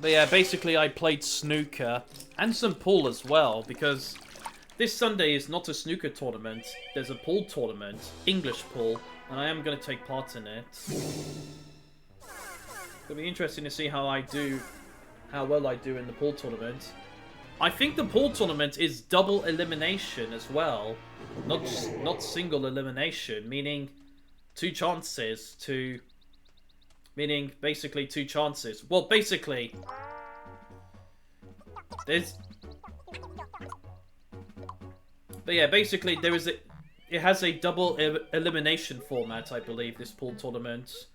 But yeah, basically I played snooker and some pool as well, because this Sunday is not a snooker tournament, there's a pool tournament, English pool, and I am going to take part in it. It'll be interesting to see how well I do in the pool tournament. I think the pool tournament is double elimination as well, not single elimination, meaning basically two chances. Well, basically, but yeah, basically it has a double elimination format, I believe, this pool tournament.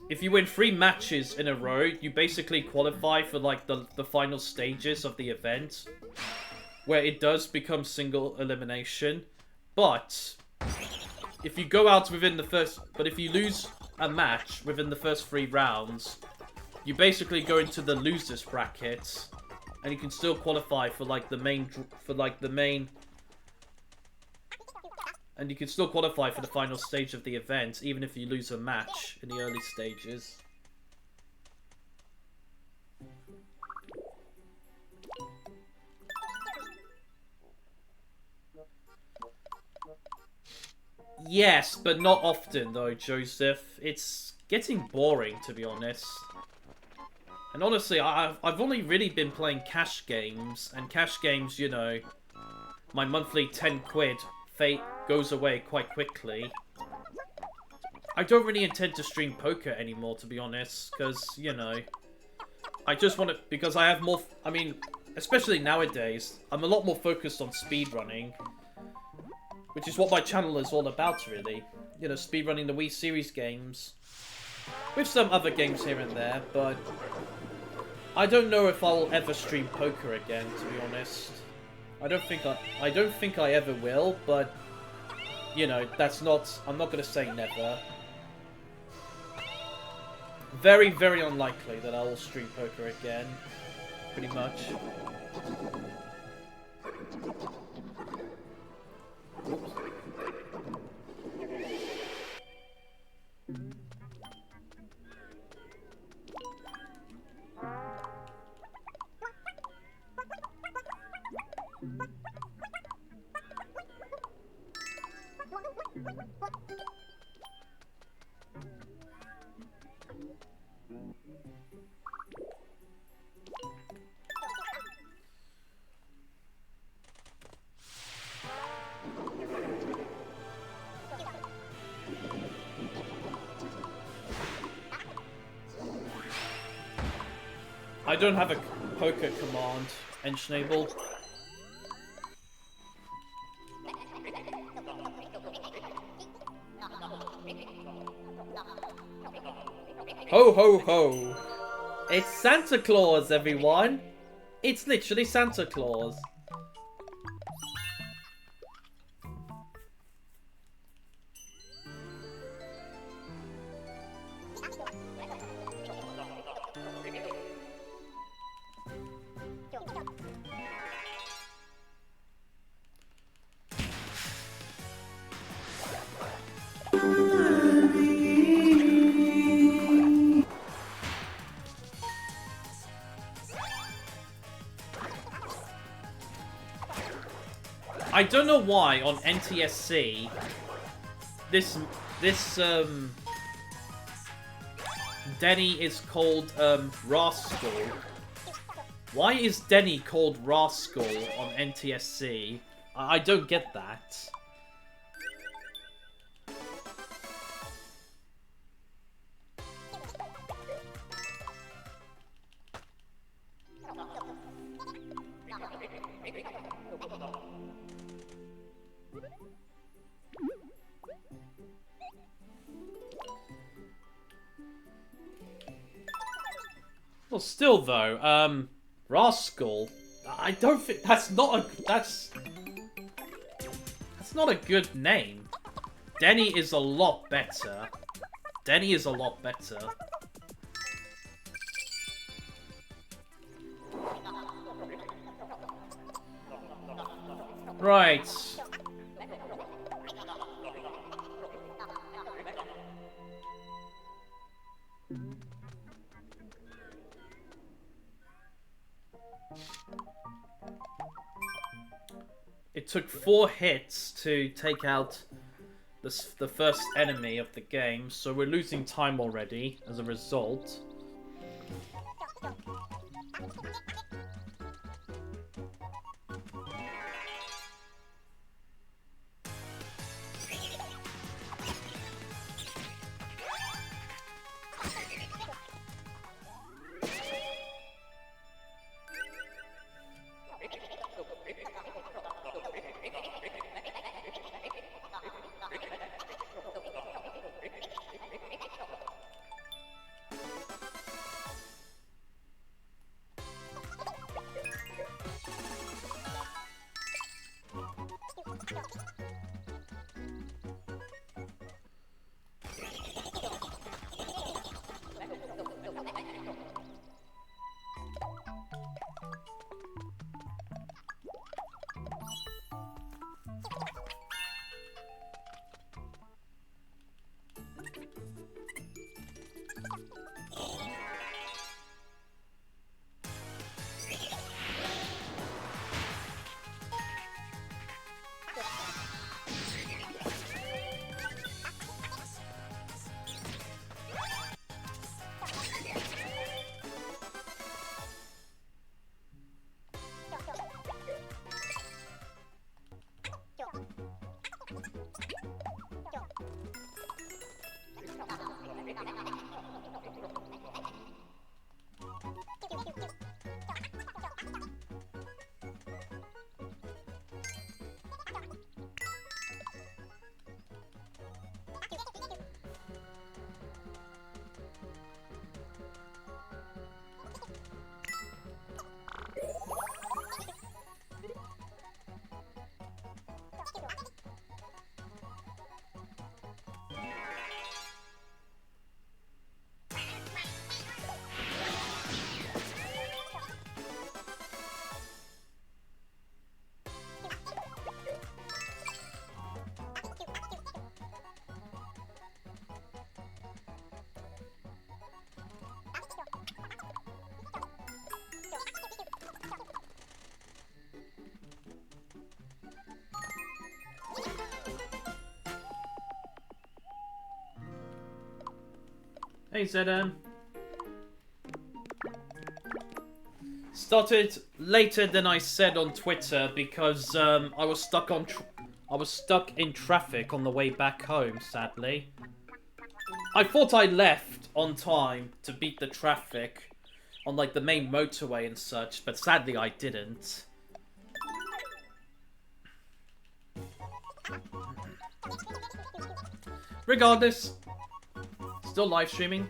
If you win 3 matches in a row, you basically qualify for like the final stages of the event, where it does become single elimination. But if you go out within the first, if you lose a match within the first 3 rounds, you basically go into the losers bracket, and you can still qualify for like the main, and you can still qualify for the final stage of the event, even if you lose a match in the early stages. Yes, but not often though, Joseph. It's getting boring, to be honest. And honestly, I've only really been playing cash games, and cash games, you know, my monthly 10 quid fate goes away quite quickly. I don't really intend to stream poker anymore, to be honest, because, you know, I just want to, because I have more, I mean, especially nowadays, I'm a lot more focused on speedrunning, which is what my channel is all about, really. You know, speedrunning the Wii Series games, with some other games here and there, but I don't know if I will ever stream poker again, to be honest. I don't think I ever will, but, you know, I'm not going to say never. Very, very unlikely that I will stream poker again, pretty much. Oops. I don't have a poker command, Enschnabel. Ho ho ho! It's Santa Claus, everyone! It's literally Santa Claus. I don't know why on NTSC this Denny is called Rascal. Why is Denny called Rascal on NTSC? I don't get that. Well, still though, Rascal. I don't think that's not a good name. Denny is a lot better. Denny is a lot better. Right. It took 4 hits to take out the first enemy of the game, so we're losing time already as a result. Hey ZM. Started later than I said on Twitter because I was stuck in traffic on the way back home, sadly. I thought I left on time to beat the traffic on like the main motorway and such, but sadly I didn't. Regardless, still live streaming.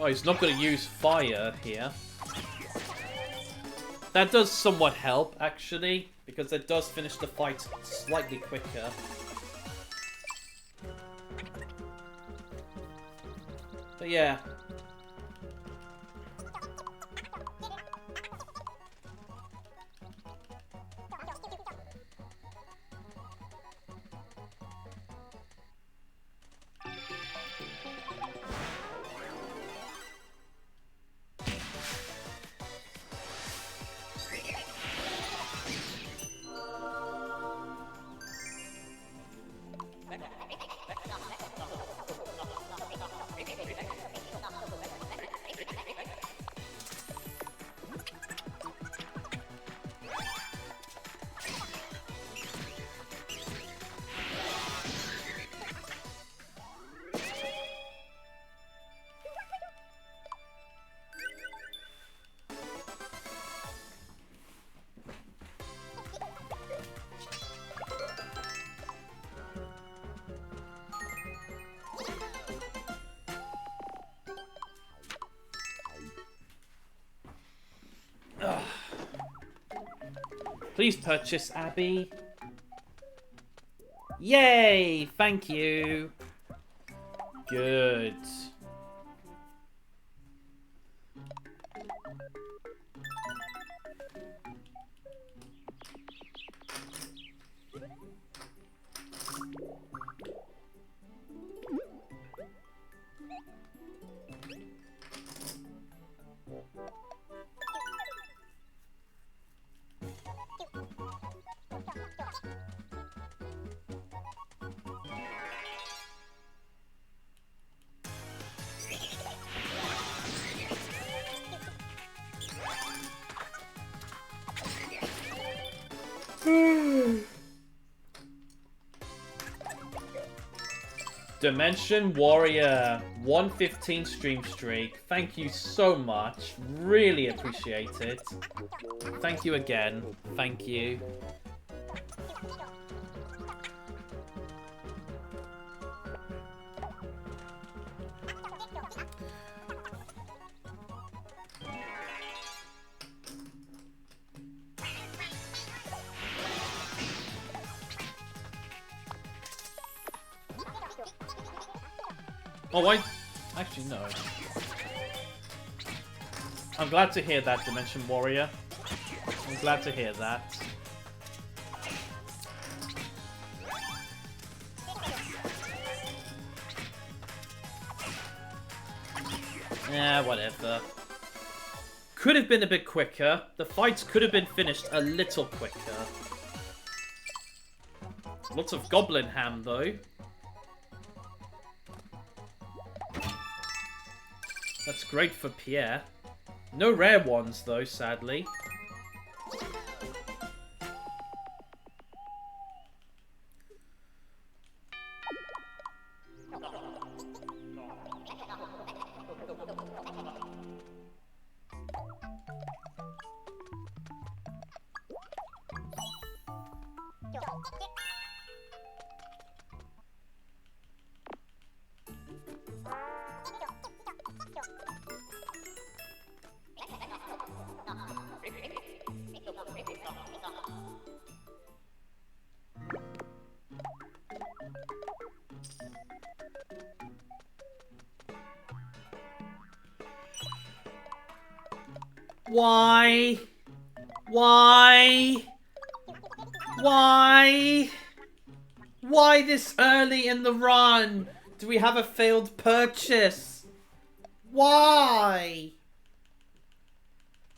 Oh, he's not going to use fire here. That does somewhat help, actually, because it does finish the fight slightly quicker. But yeah. Please purchase, Abby. Yay! Thank you. Good. Dimension Warrior 115 stream streak. Thank you so much. Really appreciate it. Thank you again. Thank you. Oh, actually, no. I'm glad to hear that, Dimension Warrior. I'm glad to hear that. Yeah, whatever. Could have been a bit quicker. The fights could have been finished a little quicker. Lots of goblin ham, though. That's great for Pierre. No rare ones, though, sadly. Why? Why? Why? Why this early in the run? Do we have a failed purchase? Why?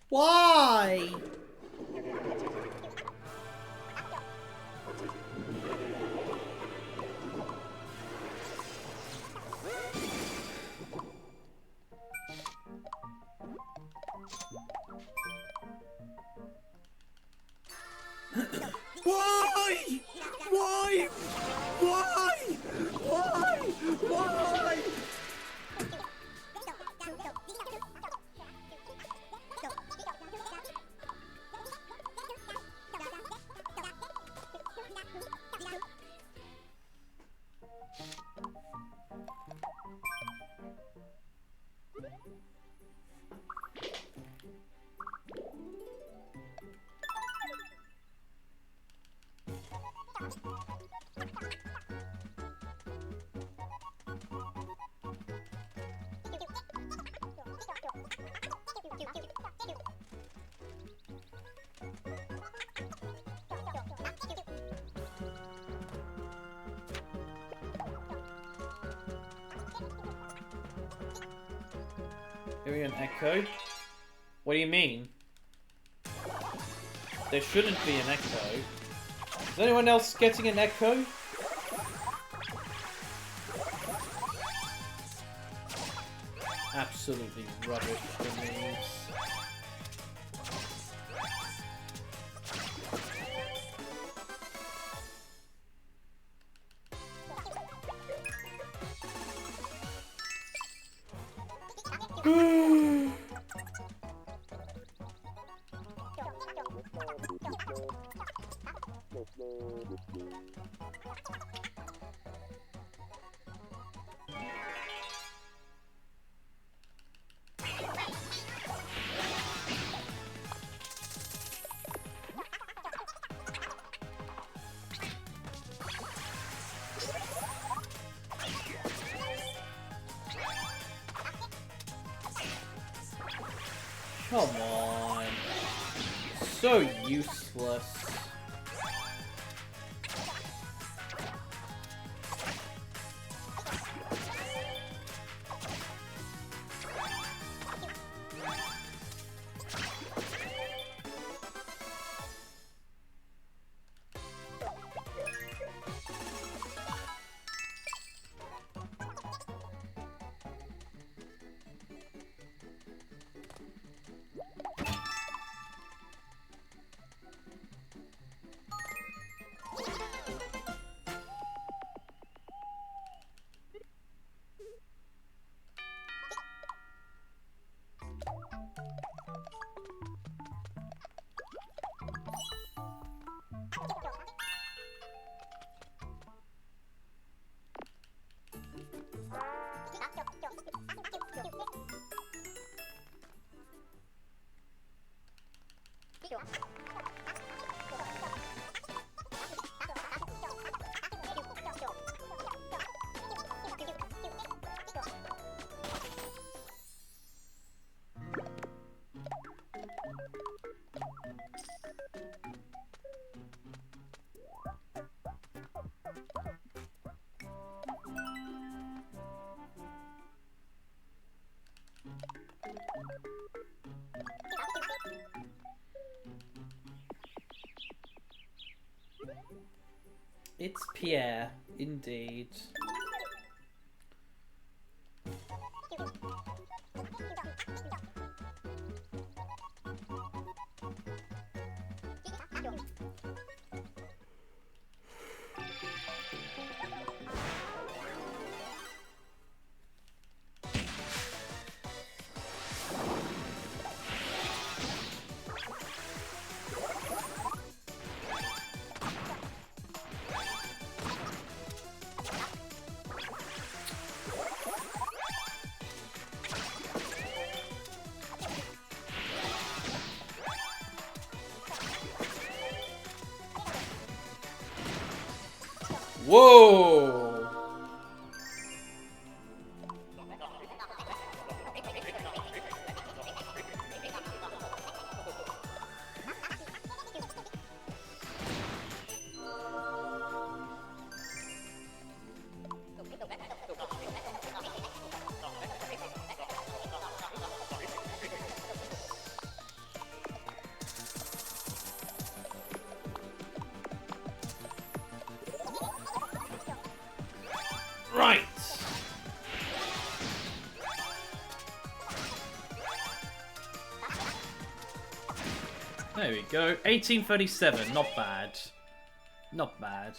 Why? Why? Why? Why? Why? Why? Hearing an echo? What do you mean? There shouldn't be an echo. Is anyone else getting an echo? Absolutely rubbish removes. Come on. So useless. It's Pierre, indeed. Whoa! Right! There we go. 1837, not bad. Not bad.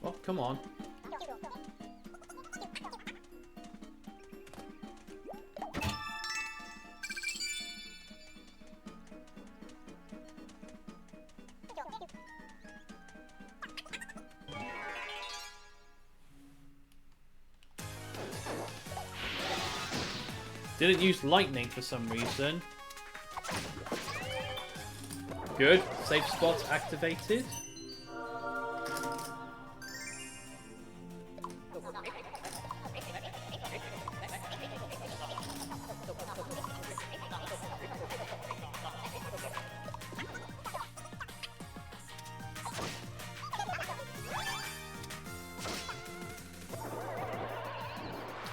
Oh, come on. Didn't use lightning for some reason. Good. Safe spot activated.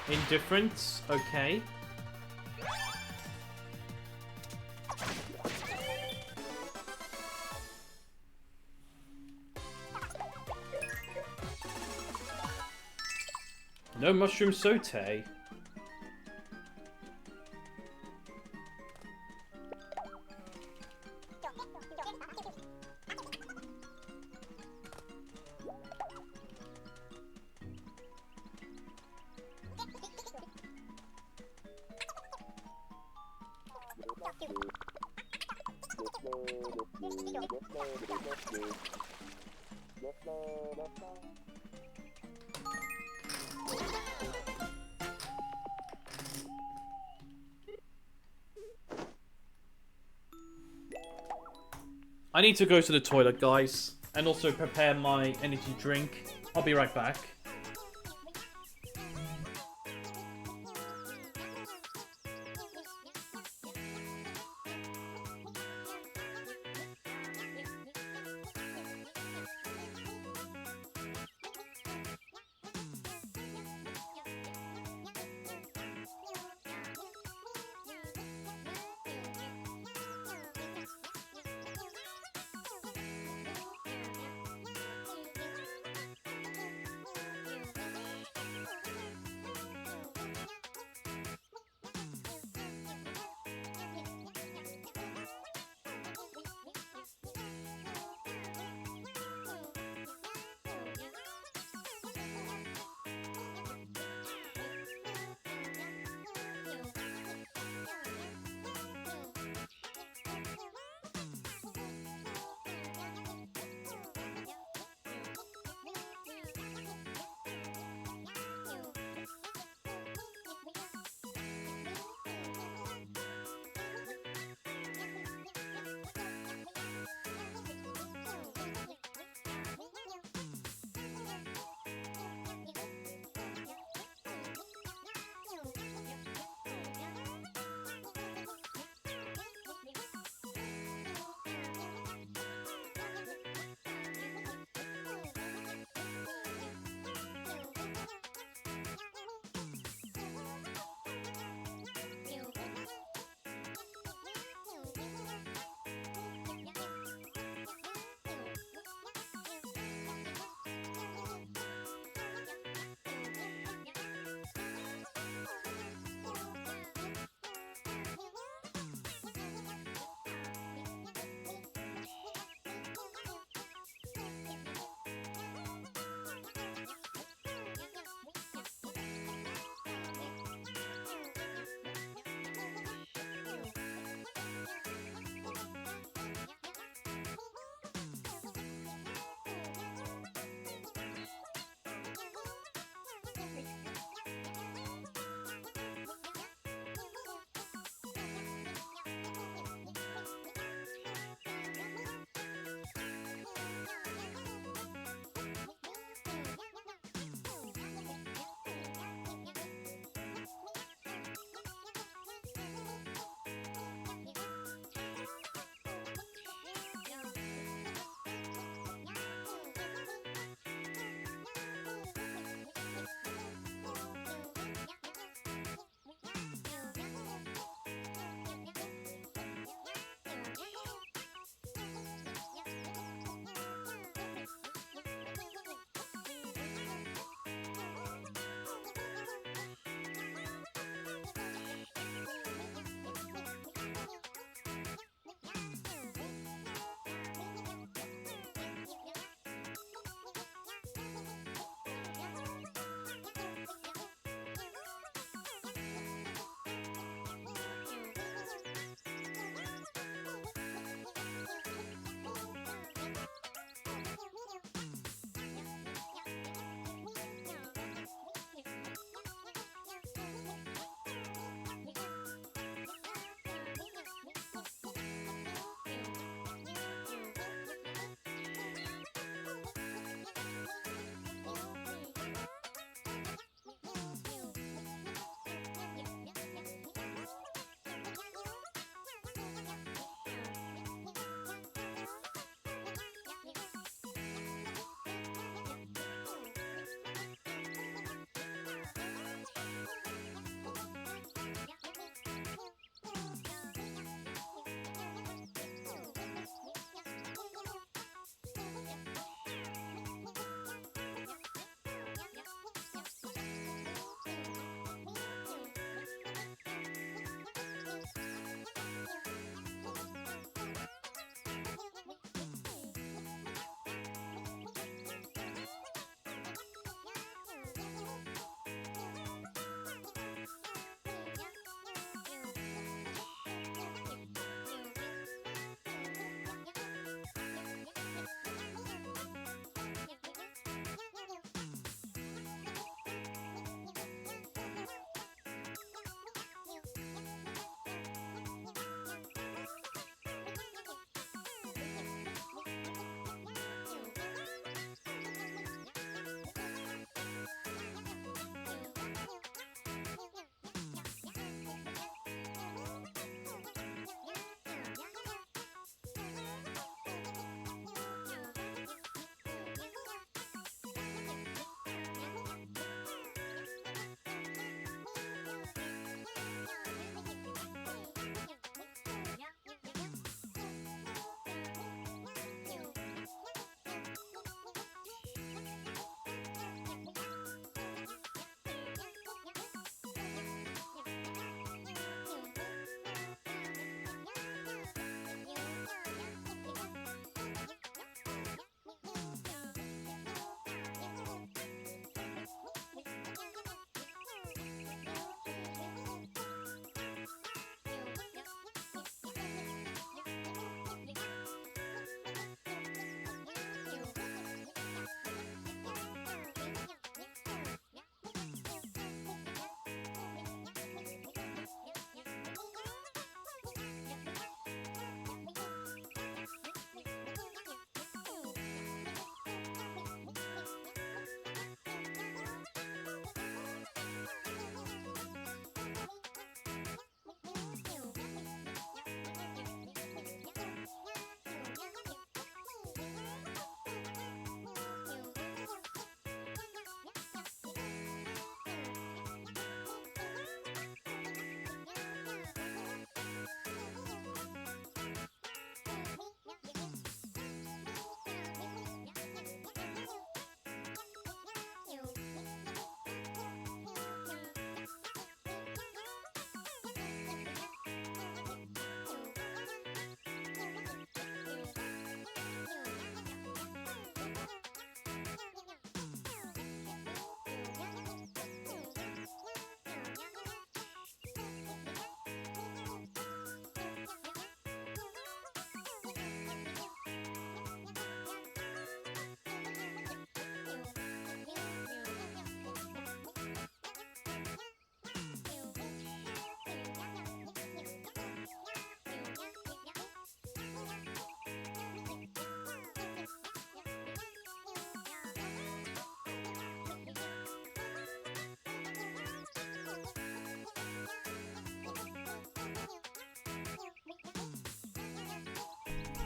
Indifference, okay. No mushroom saute. I need to go to the toilet, guys, and also prepare my energy drink. I'll be right back.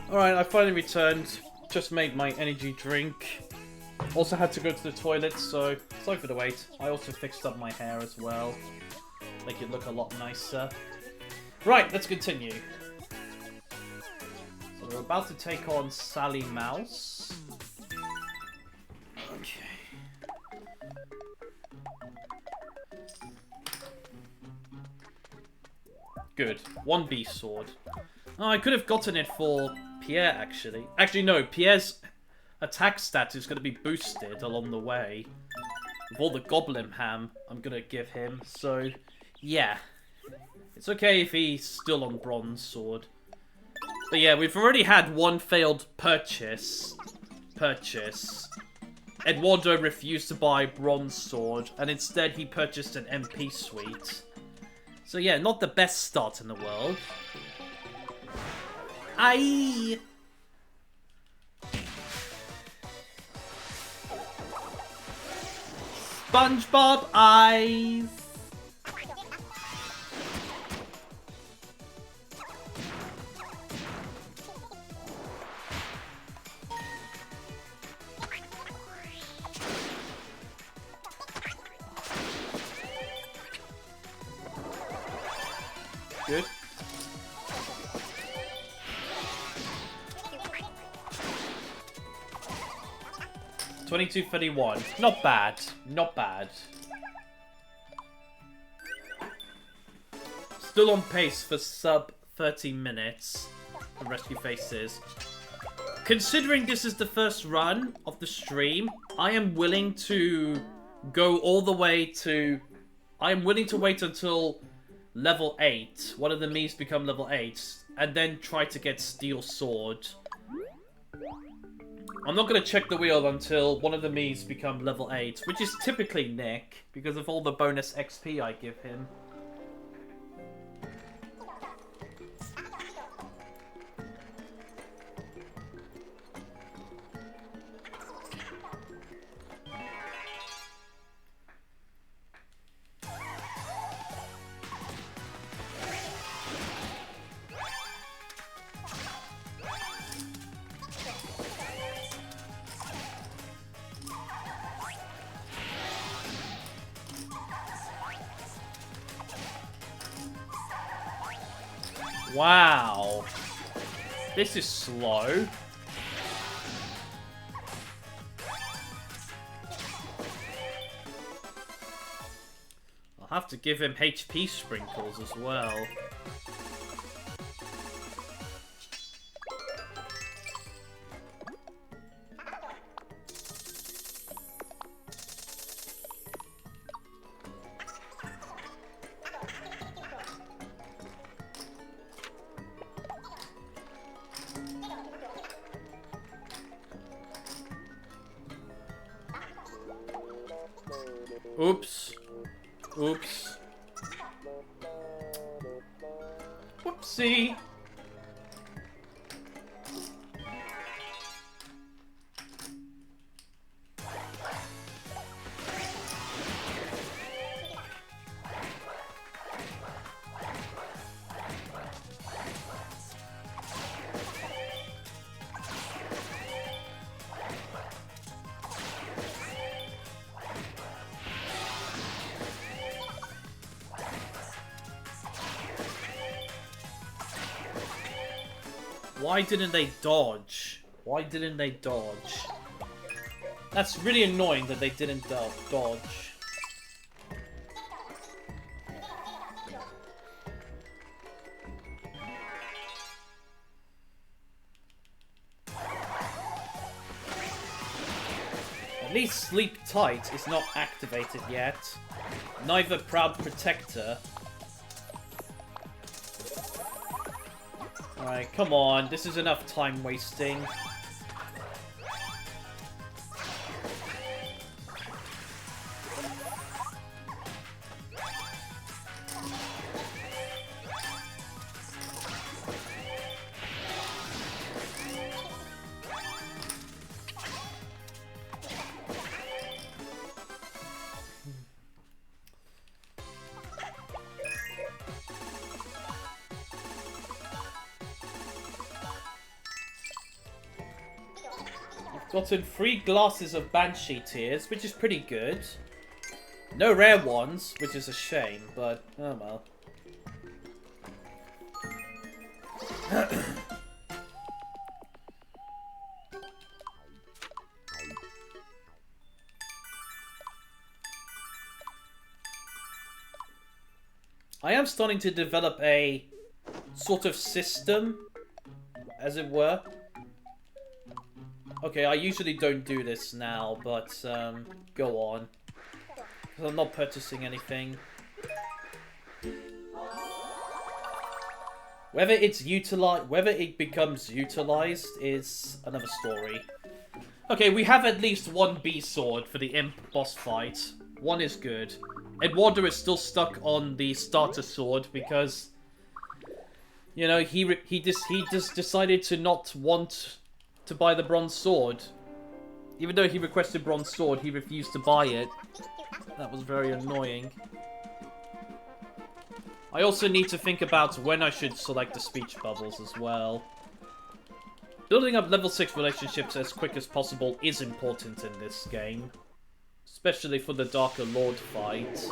Alright, I finally returned. Just made my energy drink. Also had to go to the toilet, so sorry for the wait. I also fixed up my hair as well. Make it look a lot nicer. Right, let's continue. So we're about to take on Sally Mouse. Okay. Good. 1B sword. Oh, I could have gotten it for Pierre, actually. Actually, no. Pierre's attack stat is going to be boosted along the way. With all the Goblin Ham I'm going to give him. So, yeah. It's okay if he's still on Bronze Sword. But yeah, we've already had one failed purchase. Eduardo refused to buy Bronze Sword, and instead he purchased an MP Suite. So yeah, not the best start in the world. Aye! SpongeBob eyes! Good. $22.31. Not bad. Not bad. Still on pace for sub 30 minutes. The Rescue Faces. Considering this is the first run of the stream, I am willing to go all the way to... I am willing to wait until level 8. One of the Miis become level 8. And then try to get Steel Sword. I'm not going to check the wheel until one of the Miis become level 8. Which is typically Nick. Because of all the bonus XP I give him. Wow. This is slow. I'll have to give him HP sprinkles as well. Oops. Oops. Whoopsie. Why didn't they dodge? Why didn't they dodge? That's really annoying that they didn't dodge. At least Sleep Tight is not activated yet. Neither Proud Protector. Alright, come on. This is enough time wasting. Gotten 3 glasses of Banshee Tears, which is pretty good. No rare ones, which is a shame, but oh well. I am starting to develop a sort of system, as it were. Okay, I usually don't do this now, but go on. Because I'm not purchasing anything. Whether it becomes utilized is another story. Okay, we have at least 1 B sword for the Imp boss fight. 1 is good. Eduardo is still stuck on the starter sword because, you know, he just decided to not want to buy the bronze sword. Even though he requested bronze sword, he refused to buy it. That was very annoying. I also need to think about when I should select the speech bubbles as well. Building up level 6 relationships as quick as possible is important in this game. Especially for the Darker Lord fight.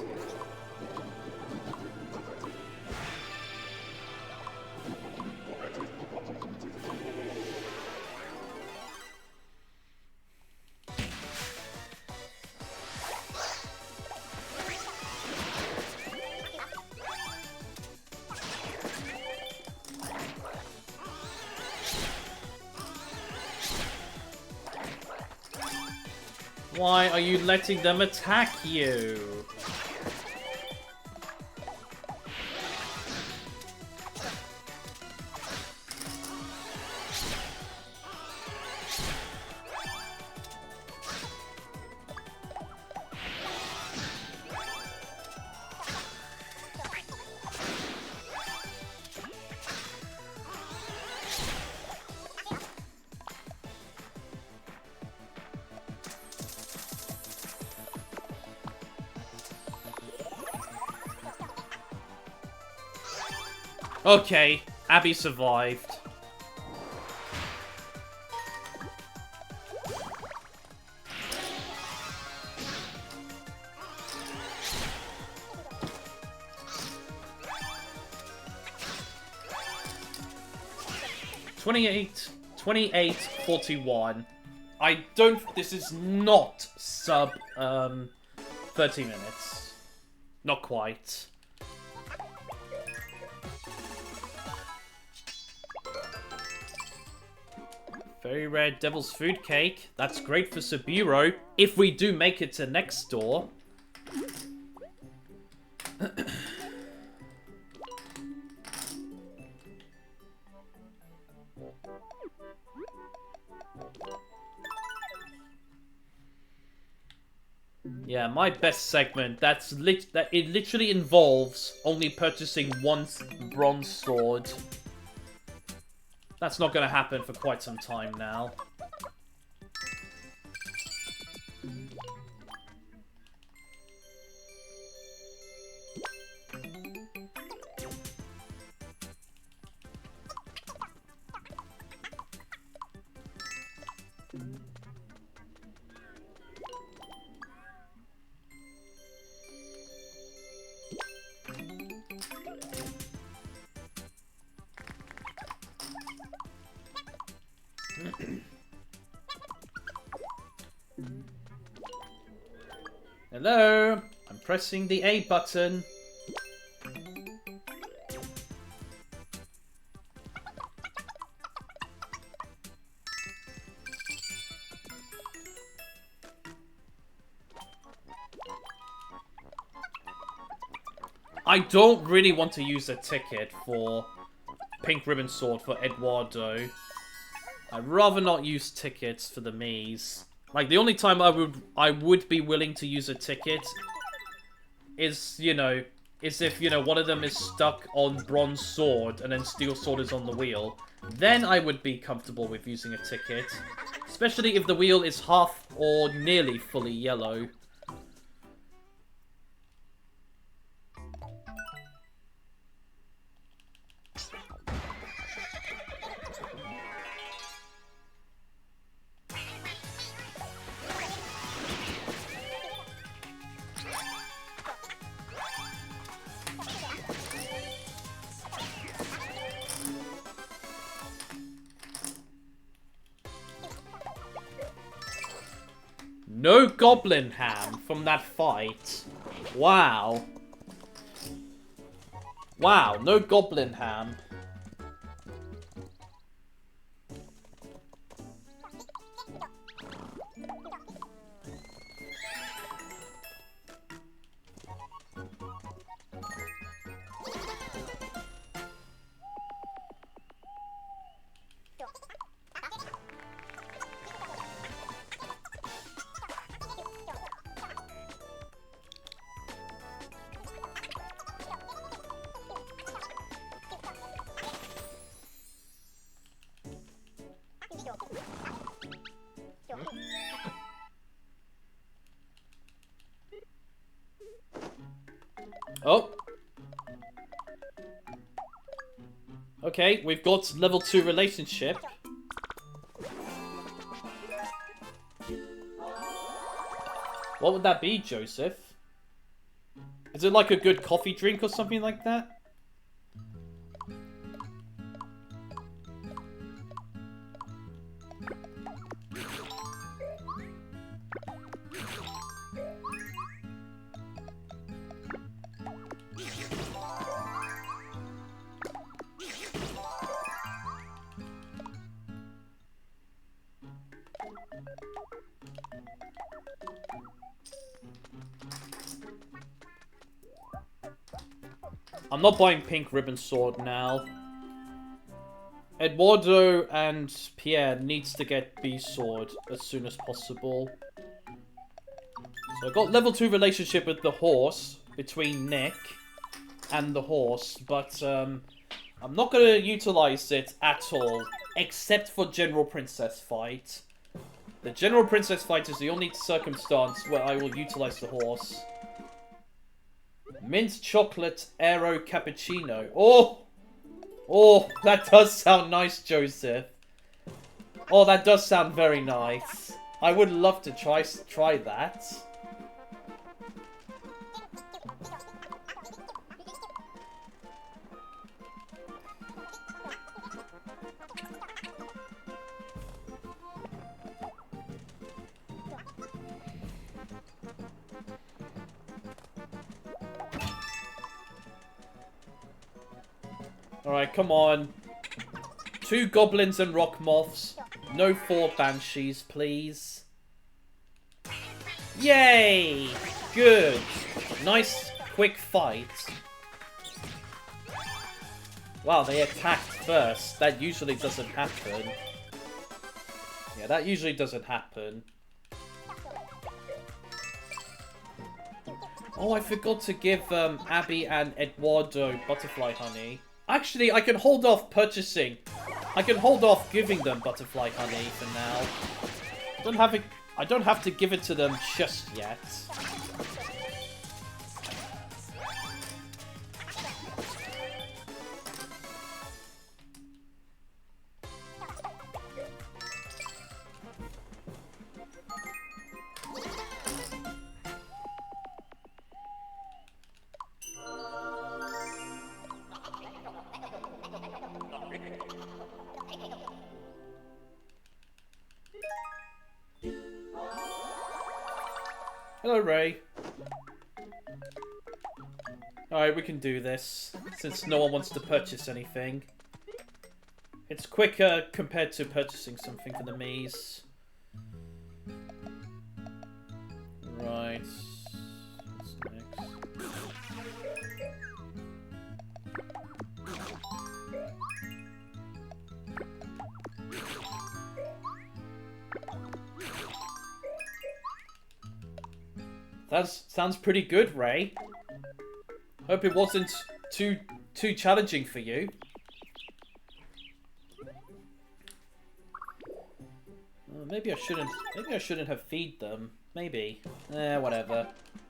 Why are you letting them attack you? Okay, Abby survived. Twenty-eight, 41. I don't. This is not sub 30 minutes. Not quite. Very rare Devil's Food Cake. That's great for Saburo, if we do make it to next door. Yeah, my best segment, that it literally involves only purchasing 1 bronze sword. That's not going to happen for quite some time now. Hello? I'm pressing the A button. I don't really want to use a ticket for Pink Ribbon Sword for Eduardo. I'd rather not use tickets for the Miis. Like, the only time I would be willing to use a ticket is, you know, is if, you know, one of them is stuck on Bronze Sword and then Steel Sword is on the wheel. Then I would be comfortable with using a ticket. Especially if the wheel is half or nearly fully yellow. No goblin ham from that fight. Wow. Wow, no goblin ham. Oh. Okay, we've got level 2 relationship. What would that be, Joseph? Is it like a good coffee drink or something like that? I'm not buying pink ribbon sword now. Eduardo and Pierre needs to get B sword as soon as possible. So I got level 2 relationship with the horse between Nick and the horse, but I'm not going to utilize it at all, except for General Princess fight. The General Princess fight is the only circumstance where I will utilize the horse. Mint chocolate aero cappuccino. Oh! Oh, that does sound nice, Joseph. Oh, that does sound very nice. I would love to try that. Alright, come on. 2 goblins and rock moths. No 4 banshees, please. Yay! Good. Nice, quick fight. Wow, they attacked first. That usually doesn't happen. Yeah, that usually doesn't happen. Oh, I forgot to give Abby and Eduardo butterfly honey. Actually, I can hold off purchasing. I can hold off giving them butterfly honey for now. I don't have to give it to them just yet. Hello, Ray. Alright, we can do this, since no one wants to purchase anything. It's quicker compared to purchasing something for the Miis. Right. What's next? That sounds pretty good, Ray. Hope it wasn't too challenging for you. Maybe I shouldn't. Maybe I shouldn't have feed them. Maybe. Whatever.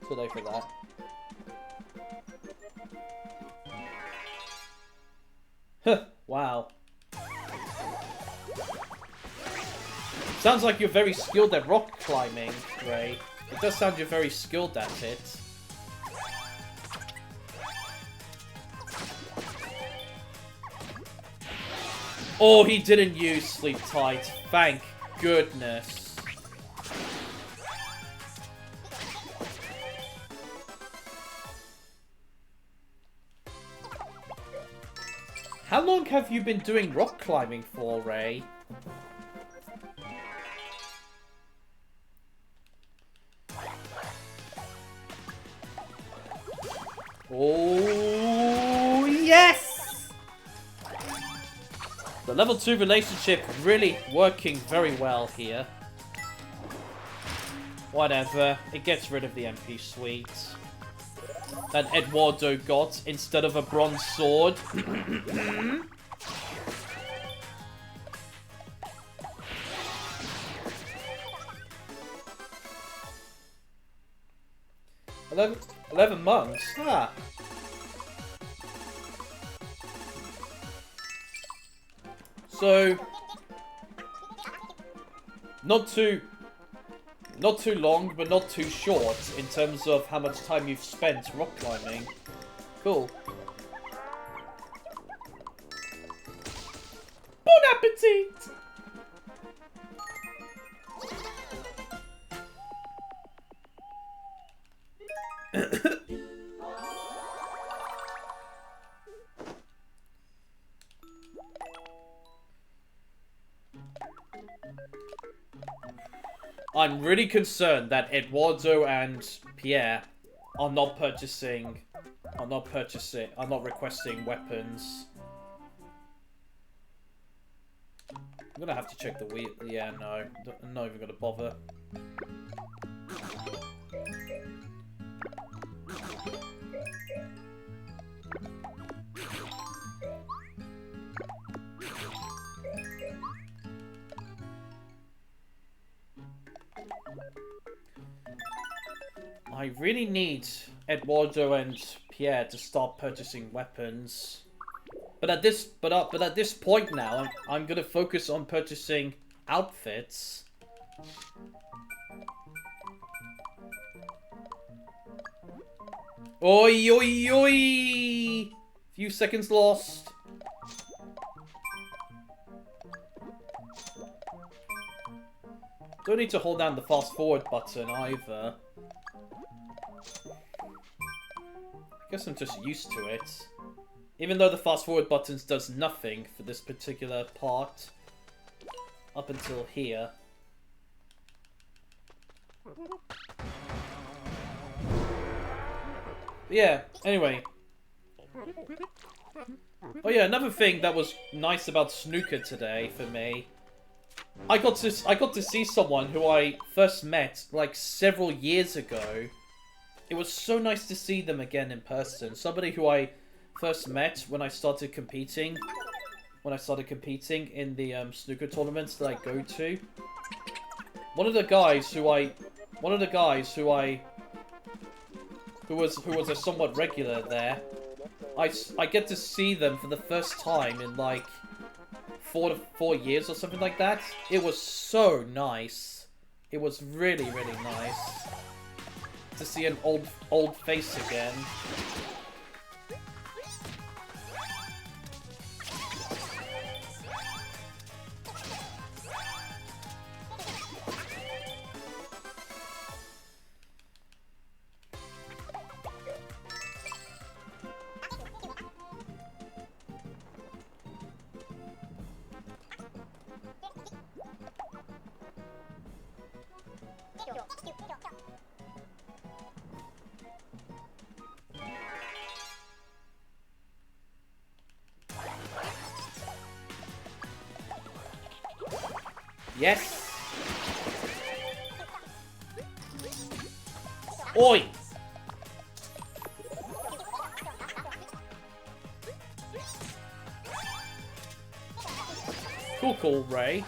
Too late for that. Huh. Wow. Sounds like you're very skilled at rock climbing, Ray. It does sound you're very skilled at it. Oh, he didn't use Sleep Tight. Thank goodness. How long have you been doing rock climbing for, Ray? Oh, yes! The level 2 relationship really working very well here. Whatever, it gets rid of the MP suite that Eduardo got instead of a bronze sword. 11 months? Huh. So, not too long, but not too short in terms of how much time you've spent rock climbing. Cool. Bon appetit! I'm really concerned that Eduardo and Pierre are not requesting weapons. I'm gonna have to check the wheel. Yeah, no. I'm not even gonna bother. I really need Eduardo and Pierre to start purchasing weapons. But at this point now, I'm gonna focus on purchasing outfits. Oi, oi, oi! Few seconds lost. Don't need to hold down the fast forward button either. I guess I'm just used to it. Even though the fast forward buttons does nothing for this particular part. Up until here. But yeah, anyway. Oh yeah, another thing that was nice about snooker today for me. I got to see someone who I first met like several years ago. It was so nice to see them again in person. Somebody who I first met when I started competing. When I started competing in the snooker tournaments that I go to. One of the guys who was a somewhat regular there. I get to see them for the first time in like 4 years or something like that. It was so nice. It was really, really nice to see an old face again. Yes. Oi. Cool, Ray.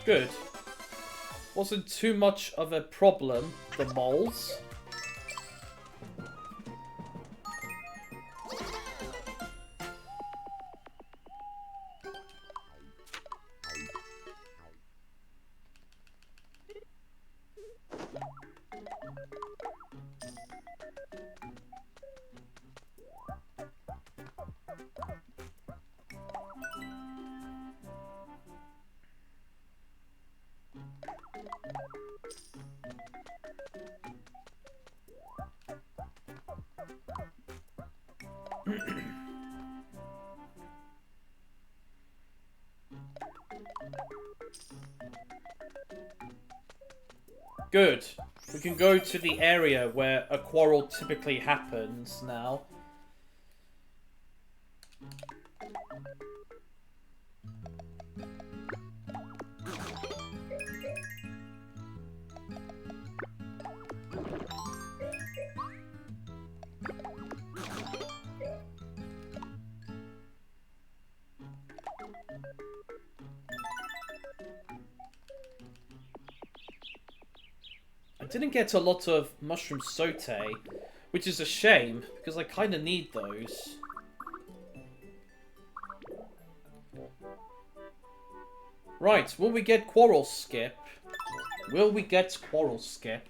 Good. Wasn't too much of a problem, the moles. Good. We can go to the area where a quarrel typically happens now. I didn't get a lot of mushroom saute, which is a shame, because I kind of need those. Right, will we get Quarrel Skip? Will we get Quarrel Skip?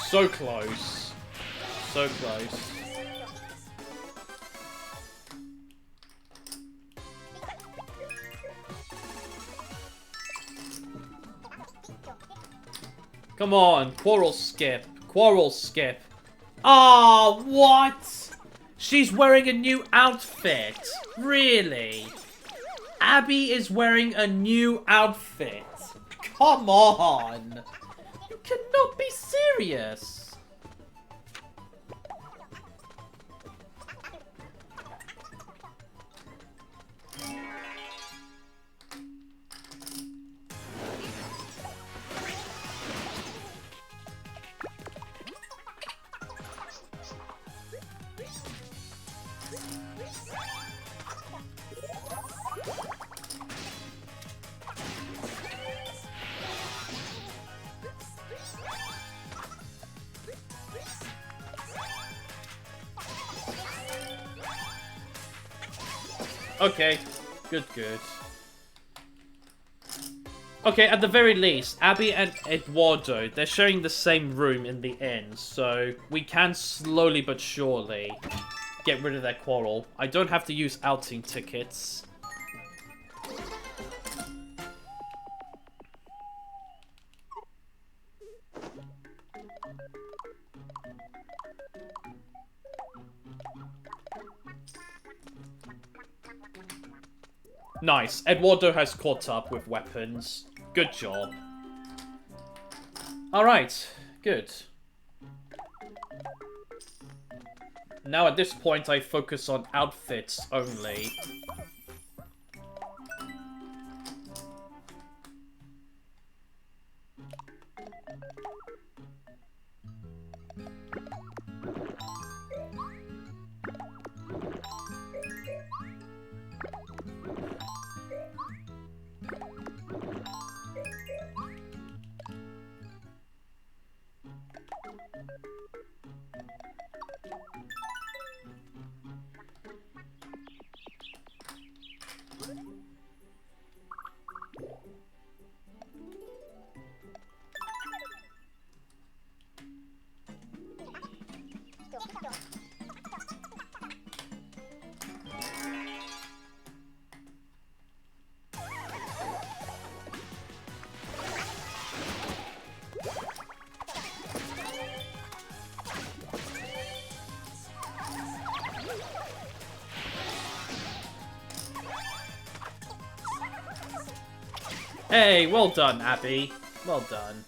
So close. So close. Come on, Quarrel Skip. Quarrel Skip. Ah, what? She's wearing a new outfit. Really? Abby is wearing a new outfit. Come on. You cannot be serious. Okay, good. Okay, at the very least, Abby and Eduardo, they're sharing the same room in the inn, so we can slowly but surely get rid of their quarrel. I don't have to use outing tickets. Nice. Eduardo has caught up with weapons. Good job. Alright. Good. Now at this point I focus on outfits only. Hey, well done, Abby. Well done.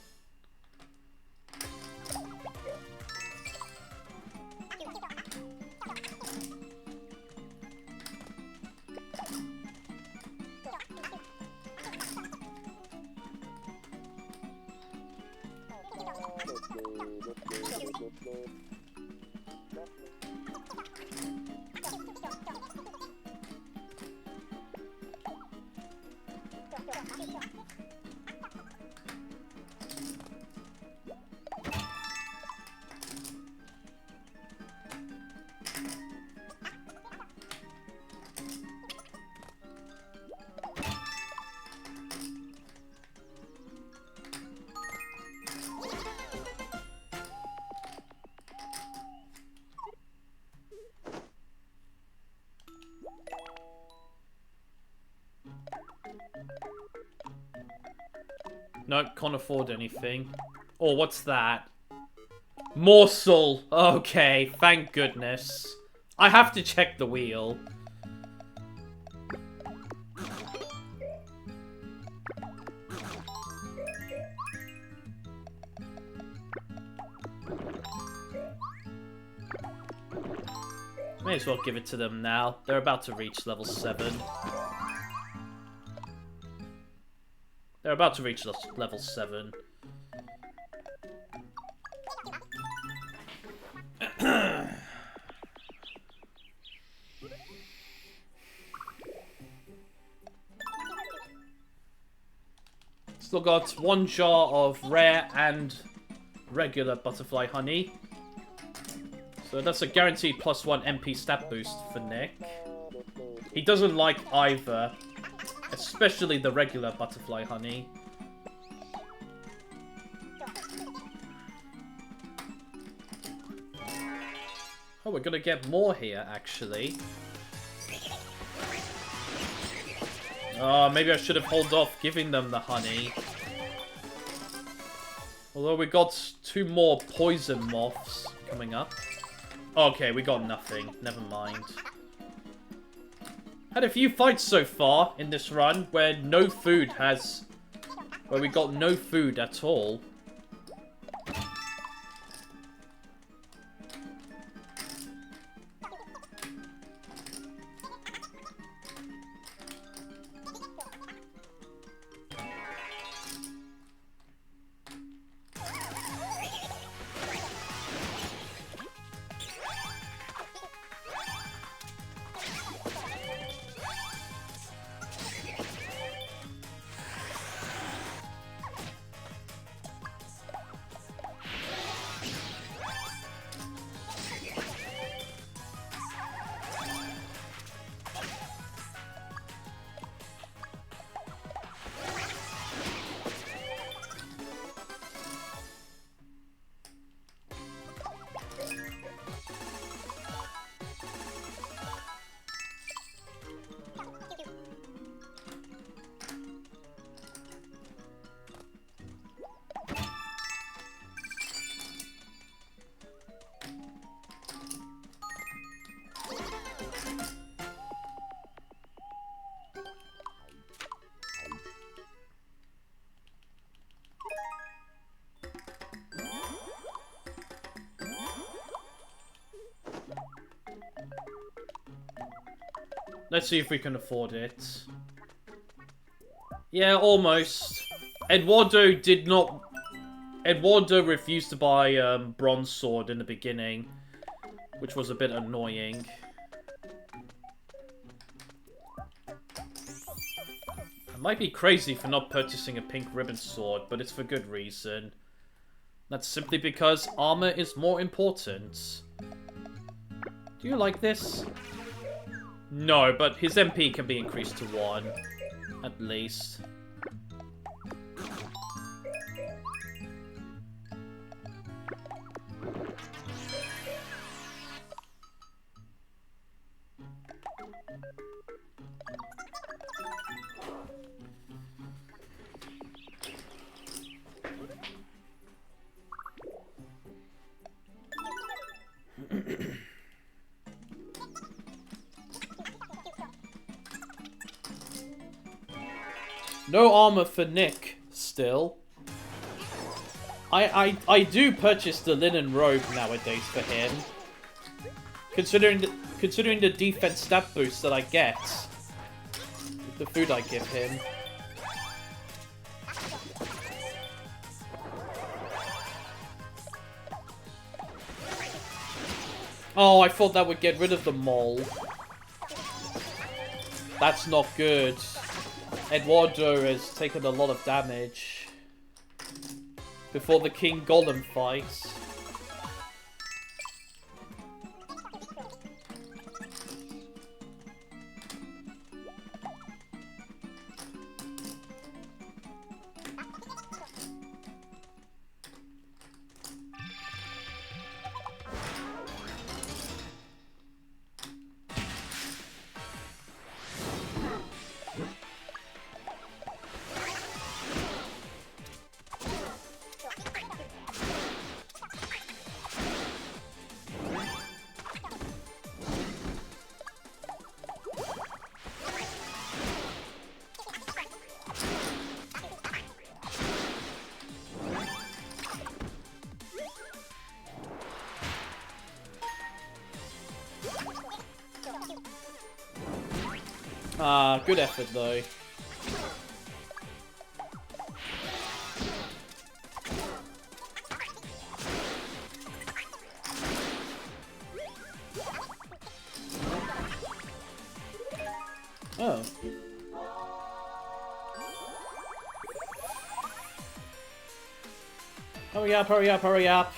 Nope, can't afford anything. Oh, what's that? Morsel! Okay, thank goodness. I have to check the wheel. May as well give it to them now. They're about to reach level 7. They're about to reach level 7. Still got 1 jar of rare and regular butterfly honey. So that's a guaranteed +1 MP stat boost for Nick. He doesn't like either, especially the regular butterfly honey. Oh, we're gonna get more here, actually. Oh, maybe I should have held off giving them the honey. Although we got 2 more poison moths coming up. Okay, we got nothing. Never mind. Had a few fights so far in this run where no food has... where we got no food at all. Let's see if we can afford it. Yeah, almost. Eduardo refused to buy bronze sword in the beginning, which was a bit annoying. I might be crazy for not purchasing a pink ribbon sword, but it's for good reason. That's simply because armor is more important. Do you like this? No, but his MP can be increased to 1. At least. No armor for Nick, still. I do purchase the linen robe nowadays for him. Considering the defense stat boost that I get. With the food I give him. Oh, I thought that would get rid of the mole. That's not good. Eduardo has taken a lot of damage before the King Golem fights. Ah, good effort though. Oh. Hurry up, hurry up, hurry up.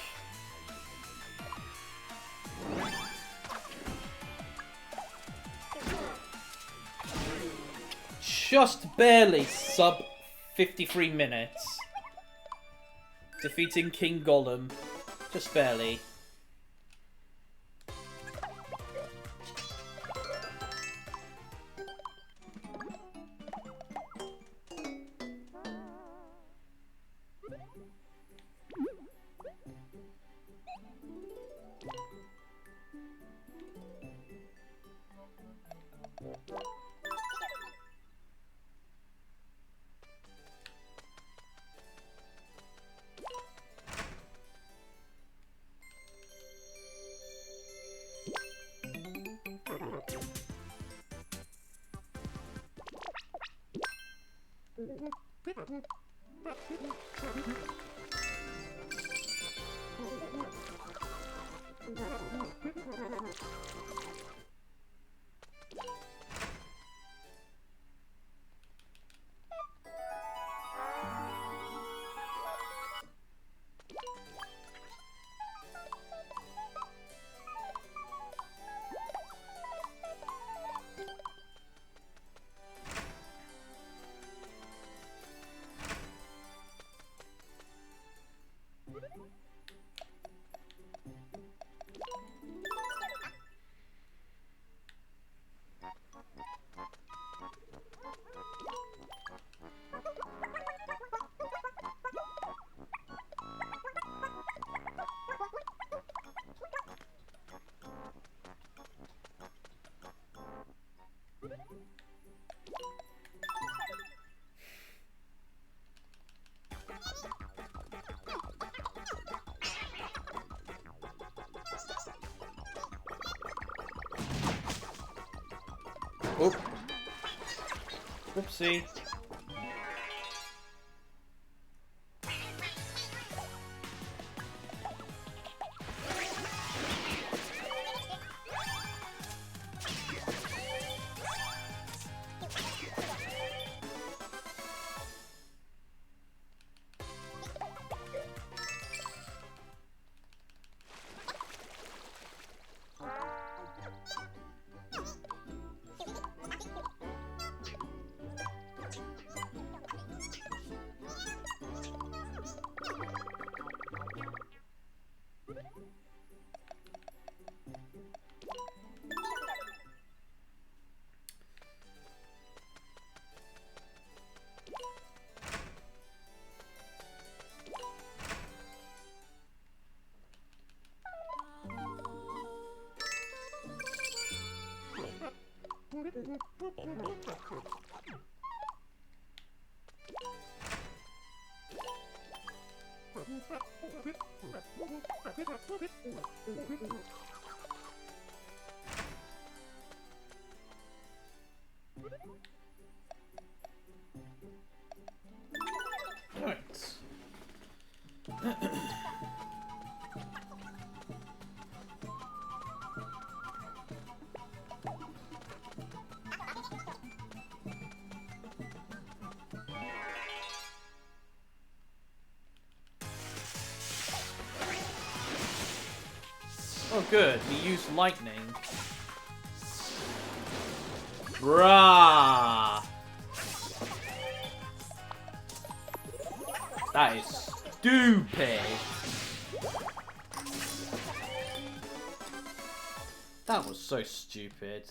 Just barely sub 53 minutes. Defeating King Gollum. Just barely. Oh. Whoopsie. Right. Oh good, he used lightning. Bruh! That is stupid! That was so stupid.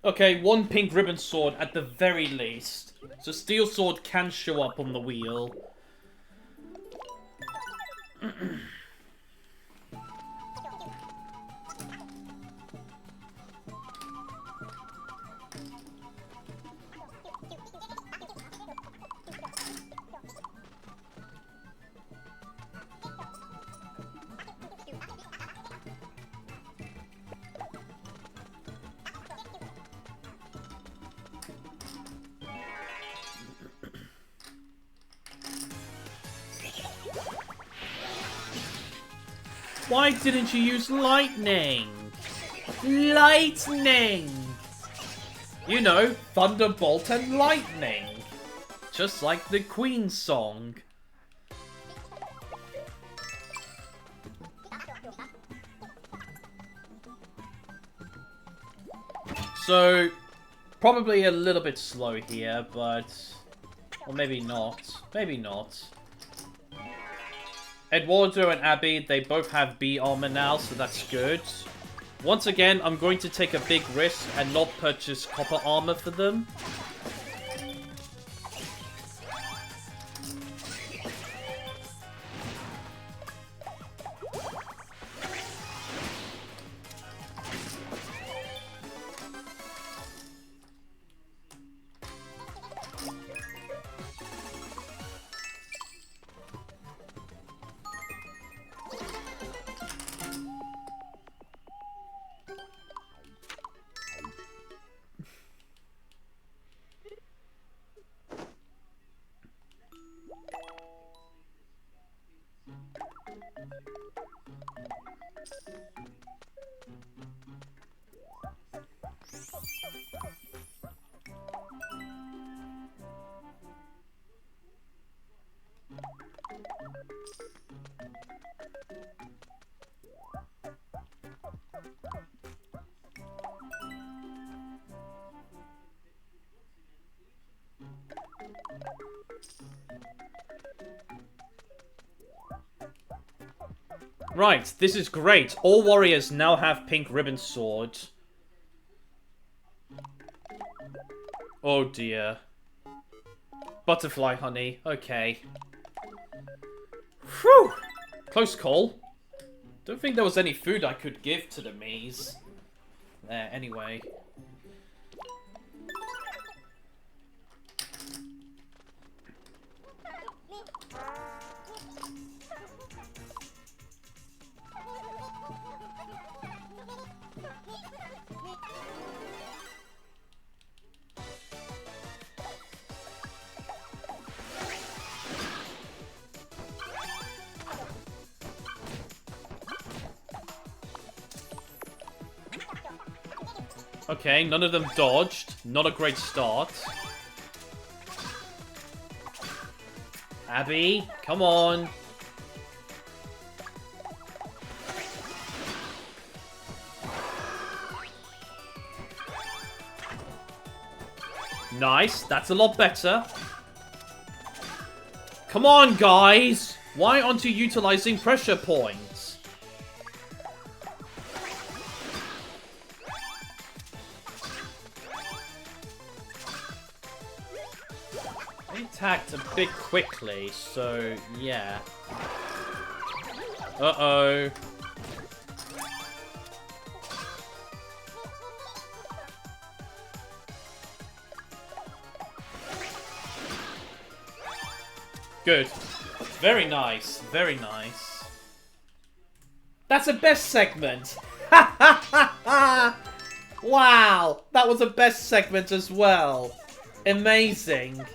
Okay, one pink ribbon sword at the very least. So steel sword can show up on the wheel. Why didn't you use lightning? Lightning! You know, thunderbolt and lightning. Just like the Queen song. So, probably a little bit slow here, but... Or maybe not. Maybe not. Eduardo and Abby, they both have B armor now, so that's good. Once again, I'm going to take a big risk and not purchase copper armor for them. Right, this is great. All warriors now have pink ribbon sword. Oh dear. Butterfly honey, okay. Whew! Close call. Don't think there was any food I could give to the Miis. There, anyway. Okay, none of them dodged. Not a great start. Abby, come on. Nice, that's a lot better. Come on, guys! Why aren't you utilizing pressure points? They attacked a bit quickly, so yeah. Uh-oh. Good. Very nice. Very nice. That's a best segment. Ha ha ha ha! Wow! That was a best segment as well. Amazing.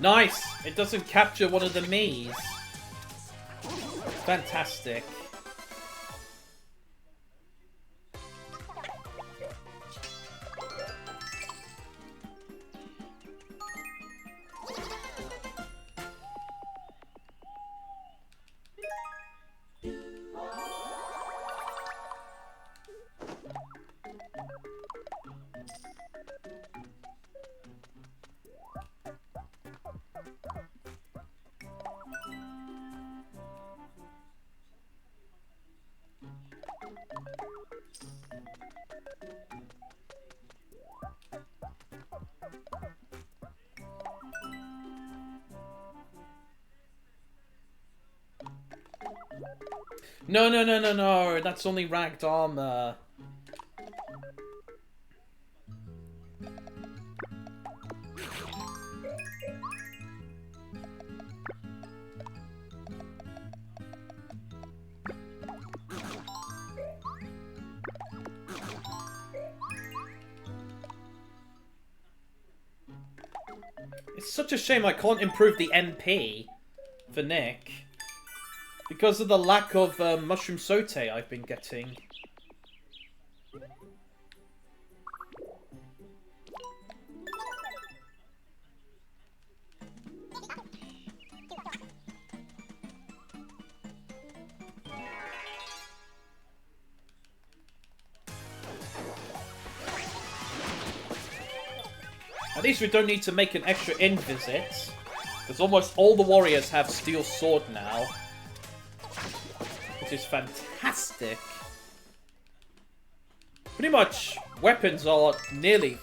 Nice! It doesn't capture one of the Miis. Fantastic. No, no, no, no, no. That's only ragged armor. It's such a shame I can't improve the NP for Nick. Because of the lack of mushroom saute I've been getting. At least we don't need to make an extra inn visit. Because almost all the warriors have steel sword now. Which is fantastic. Pretty much, weapons are nearly...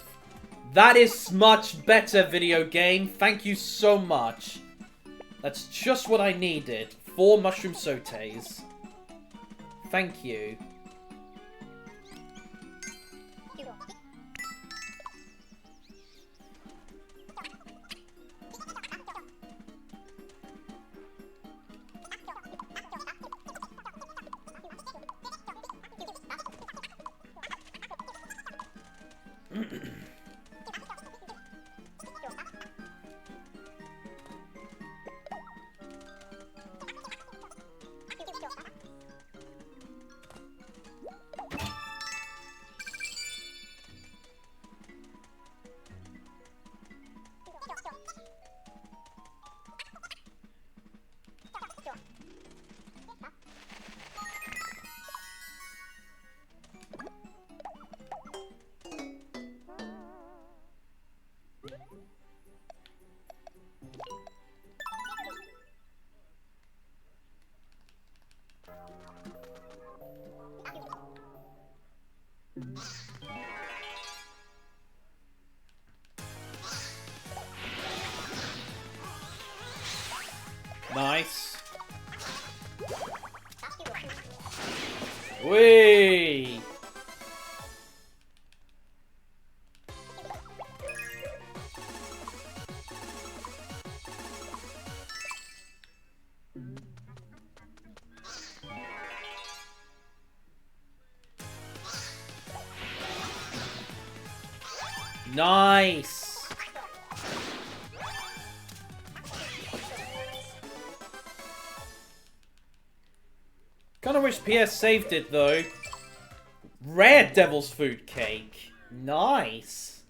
That is much better, video game. Thank you so much. That's just what I needed. 4 mushroom sautés. Thank you. Nice. Whee! Nice! Kinda wish PS saved it though. Rare Devil's Food Cake. Nice.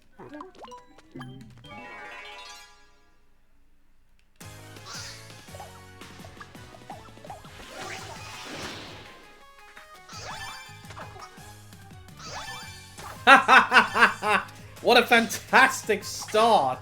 What a fantastic start.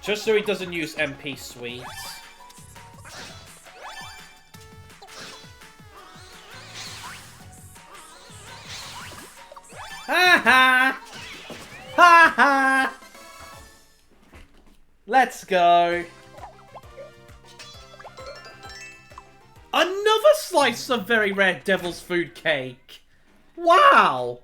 Just so he doesn't use MP sweets. Ha ha! Ha ha! Let's go. Another slice of very rare Devil's Food Cake. Wow.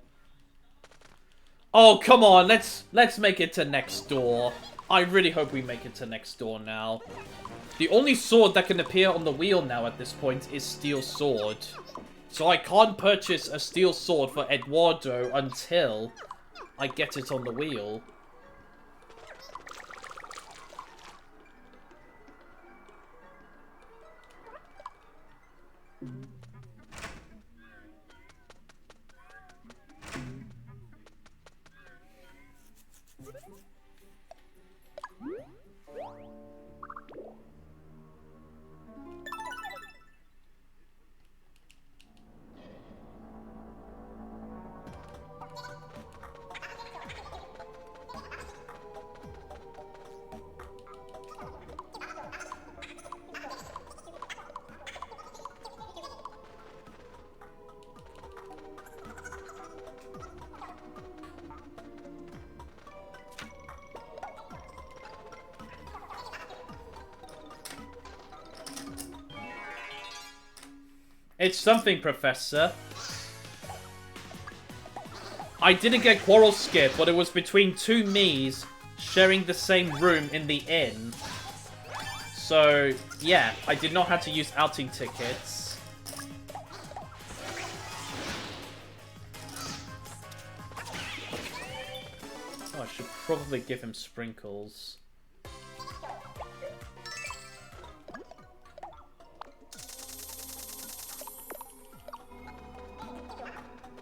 Oh, come on. Let's make it to next door. I really hope we make it to next door now. The only sword that can appear on the wheel now at this point is Steel Sword. So I can't purchase a Steel Sword for Eduardo until I get it on the wheel. It's something, Professor. I didn't get Quarrel Skip, but it was between two me's sharing the same room in the inn. So, yeah, I did not have to use outing tickets. Oh, I should probably give him sprinkles.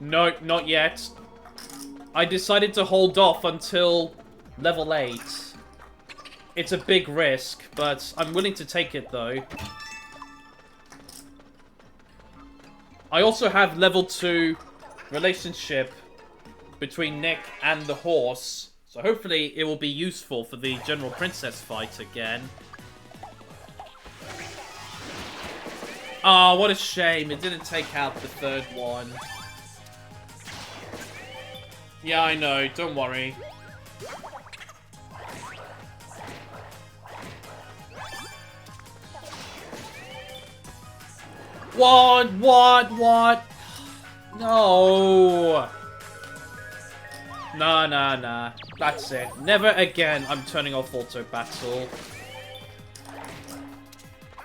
No, not yet. I decided to hold off until level 8. It's a big risk, but I'm willing to take it though. I also have level 2 relationship between Nick and the horse, so hopefully it will be useful for the General Princess fight again. Oh, what a shame. It didn't take out the third one. Yeah, I know. Don't worry. What? No. Nah. That's it. Never again I'm turning off auto battle.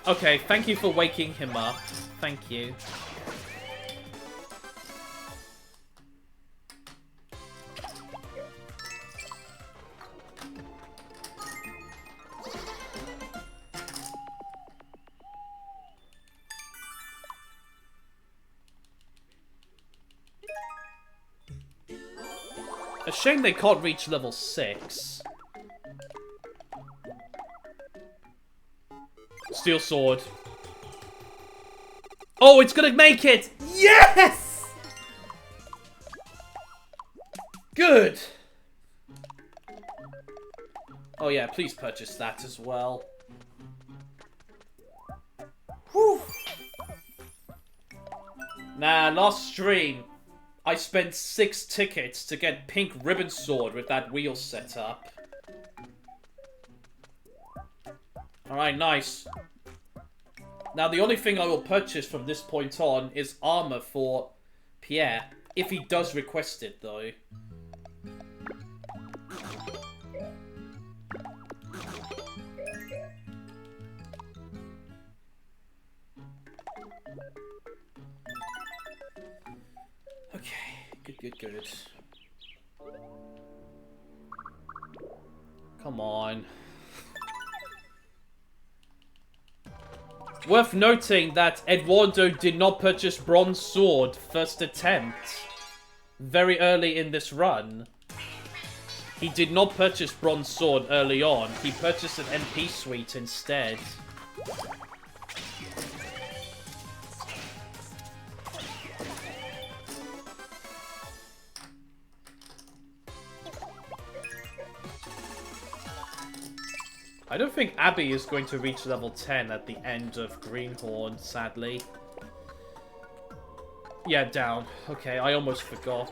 Okay, thank you for waking him up. Thank you. A shame they can't reach level 6. Steel sword. Oh, it's gonna make it! Yes! Good! Oh yeah, please purchase that as well. Whew. Nah, last stream, I spent 6 tickets to get pink ribbon sword with that wheel set up. Alright, nice. Now, the only thing I will purchase from this point on is armor for Pierre, if he does request it, though. Okay, good. Come on. Worth noting that Eduardo did not purchase Bronze Sword first attempt very early in this run. He did not purchase Bronze Sword early on. He purchased an MP suite instead. I don't think Abby is going to reach level 10 at the end of Greenhorn, sadly. Yeah, down. Okay, I almost forgot.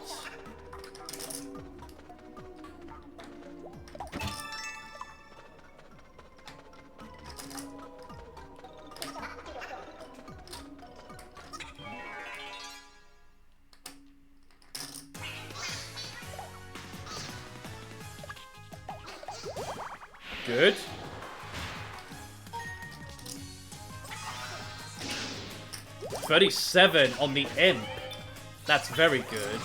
Good. $37 on the imp. That's very good.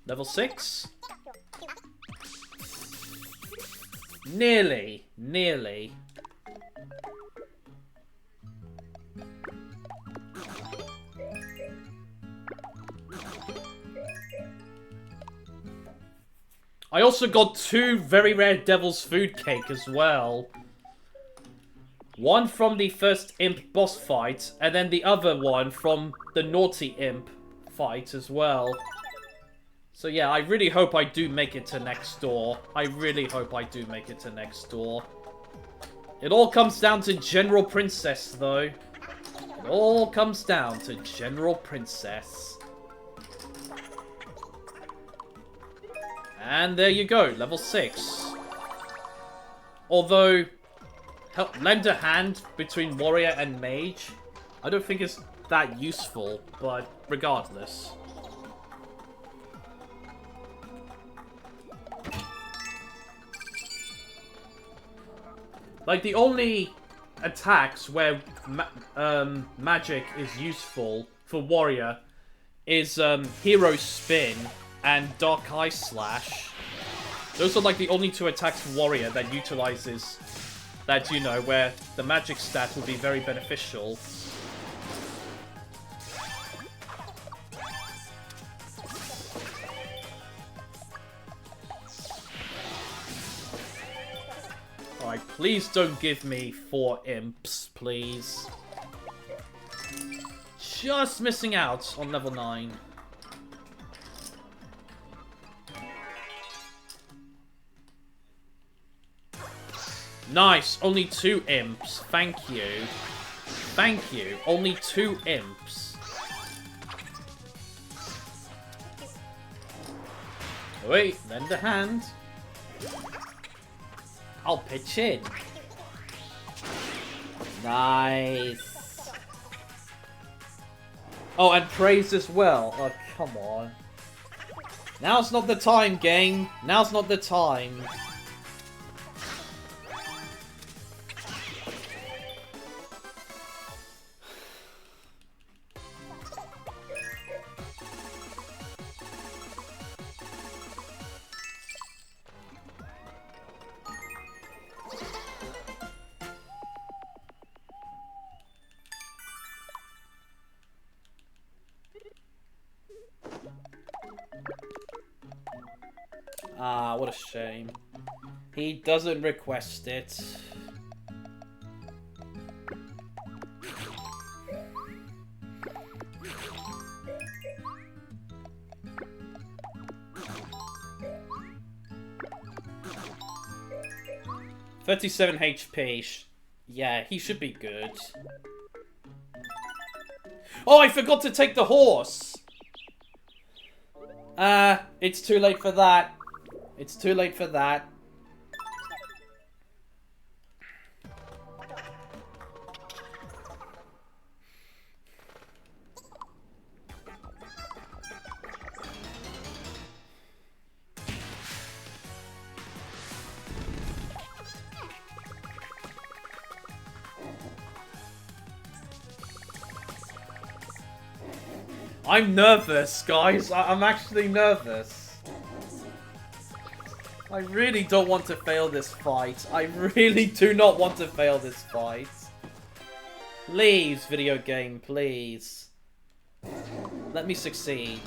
Level 6? Nearly. Nearly. I also got 2 very rare Devil's Food Cake as well. One from the first Imp boss fight, and then the other one from the Naughty Imp fight as well. So yeah, I really hope I do make it to next door. I really hope I do make it to next door. It all comes down to General Princess, though. It all comes down to General Princess. And there you go, level 6. Although, lend a hand between warrior and mage, I don't think it's that useful, but regardless. Like, the only attacks where magic is useful for warrior is Hero Spin and Dark Eye Slash. Those are like the only 2 attacks for warrior that utilizes that, you know, where the magic stat will be very beneficial. Alright, please don't give me 4 imps, please. Just missing out on level 9. Nice, only 2 imps. Thank you. Thank you. Only 2 imps. Wait, lend a hand. I'll pitch in. Nice. Oh, and praise as well. Oh, come on. Now's not the time, game. Now's not the time. Ah, what a shame. He doesn't request it. $37 HP. Yeah, he should be good. Oh, I forgot to take the horse! It's too late for that. It's too late for that. I'm nervous, guys. I'm actually nervous. I really don't want to fail this fight. I really do not want to fail this fight. Please, video game, please. Let me succeed.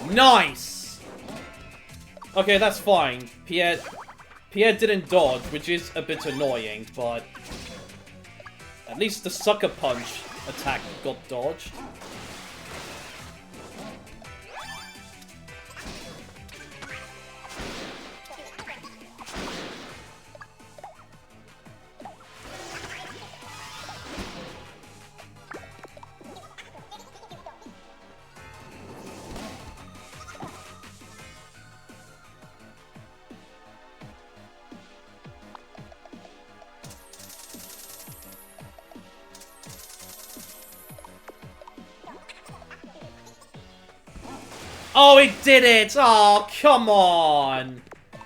Nice! Okay, that's fine. Pierre didn't dodge, which is a bit annoying, but at least the sucker punch attack got dodged. Oh, it did it! Oh, come on!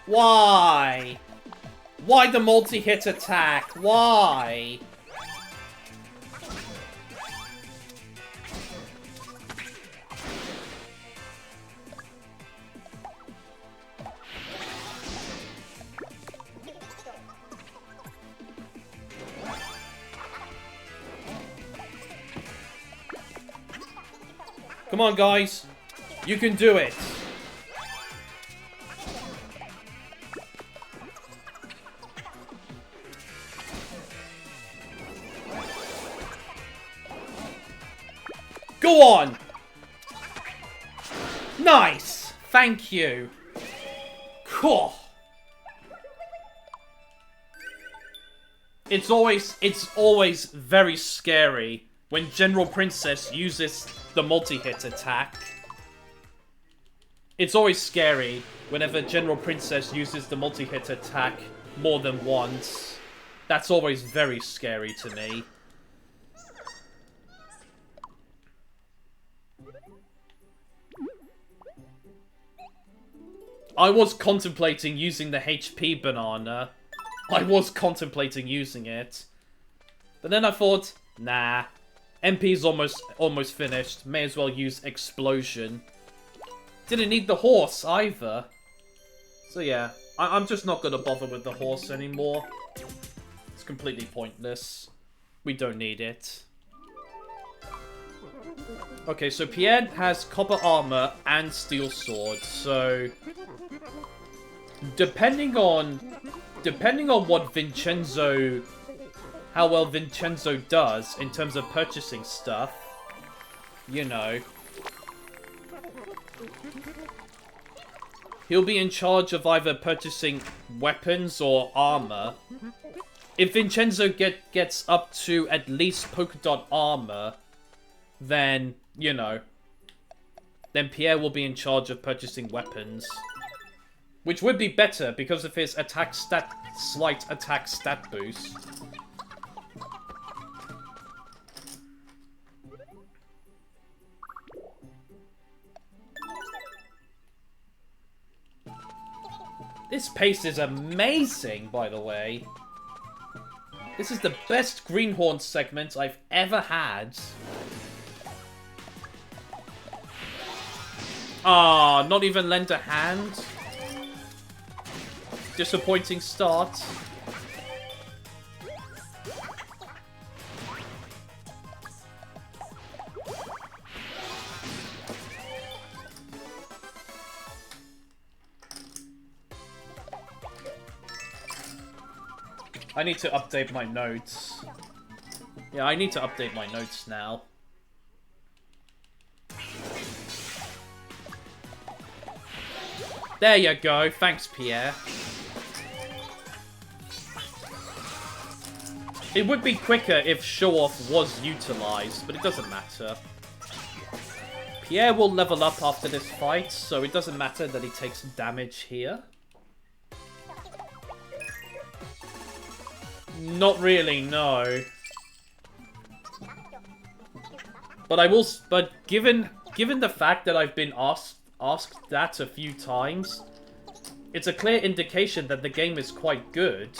Why? Why the multi-hit attack? Why? Come on, guys. You can do it. Go on. Nice. Thank you. Cool. It's always very scary when General Princess uses the multi-hit attack. It's always scary whenever General Princess uses the multi-hit attack more than once. That's always very scary to me. I was contemplating using the HP banana. I was contemplating using it. But then I thought, nah. MP's almost finished. May as well use Explosion. Didn't need the horse either. So yeah, I'm just not gonna bother with the horse anymore. It's completely pointless. We don't need it. Okay, so Pierre has copper armor and steel sword, so depending on what Vincenzo, how well Vincenzo does in terms of purchasing stuff, you know, he'll be in charge of either purchasing weapons or armor. If Vincenzo gets up to at least polka dot armor, then, you know, then Pierre will be in charge of purchasing weapons. Which would be better because of his attack stat, slight attack stat boost. This pace is amazing, by the way. This is the best Greenhorn segment I've ever had. Ah, not even lend a hand. Disappointing start. I need to update my notes. Yeah, I need to update my notes now. There you go. Thanks, Pierre. It would be quicker if show-off was utilized, but it doesn't matter. Pierre will level up after this fight, so it doesn't matter that he takes damage here. Not really, no. But I will. But given the fact that I've been asked that a few times, it's a clear indication that the game is quite good.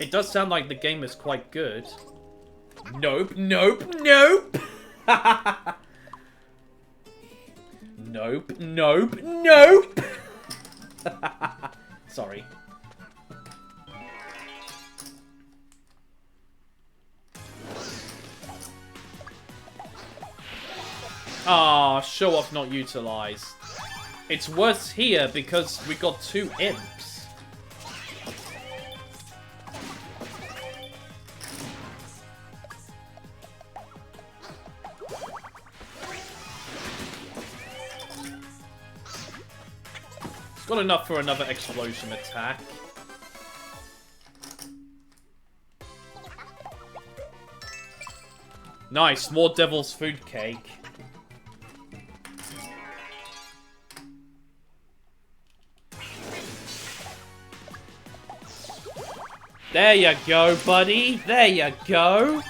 It does sound like the game is quite good. Nope, nope, nope. Nope, nope, nope. Sorry. Ah, show off not utilized. It's worse here because we got 2 imps. It's got enough for another explosion attack. Nice, more Devil's Food Cake. There you go, buddy. There you go.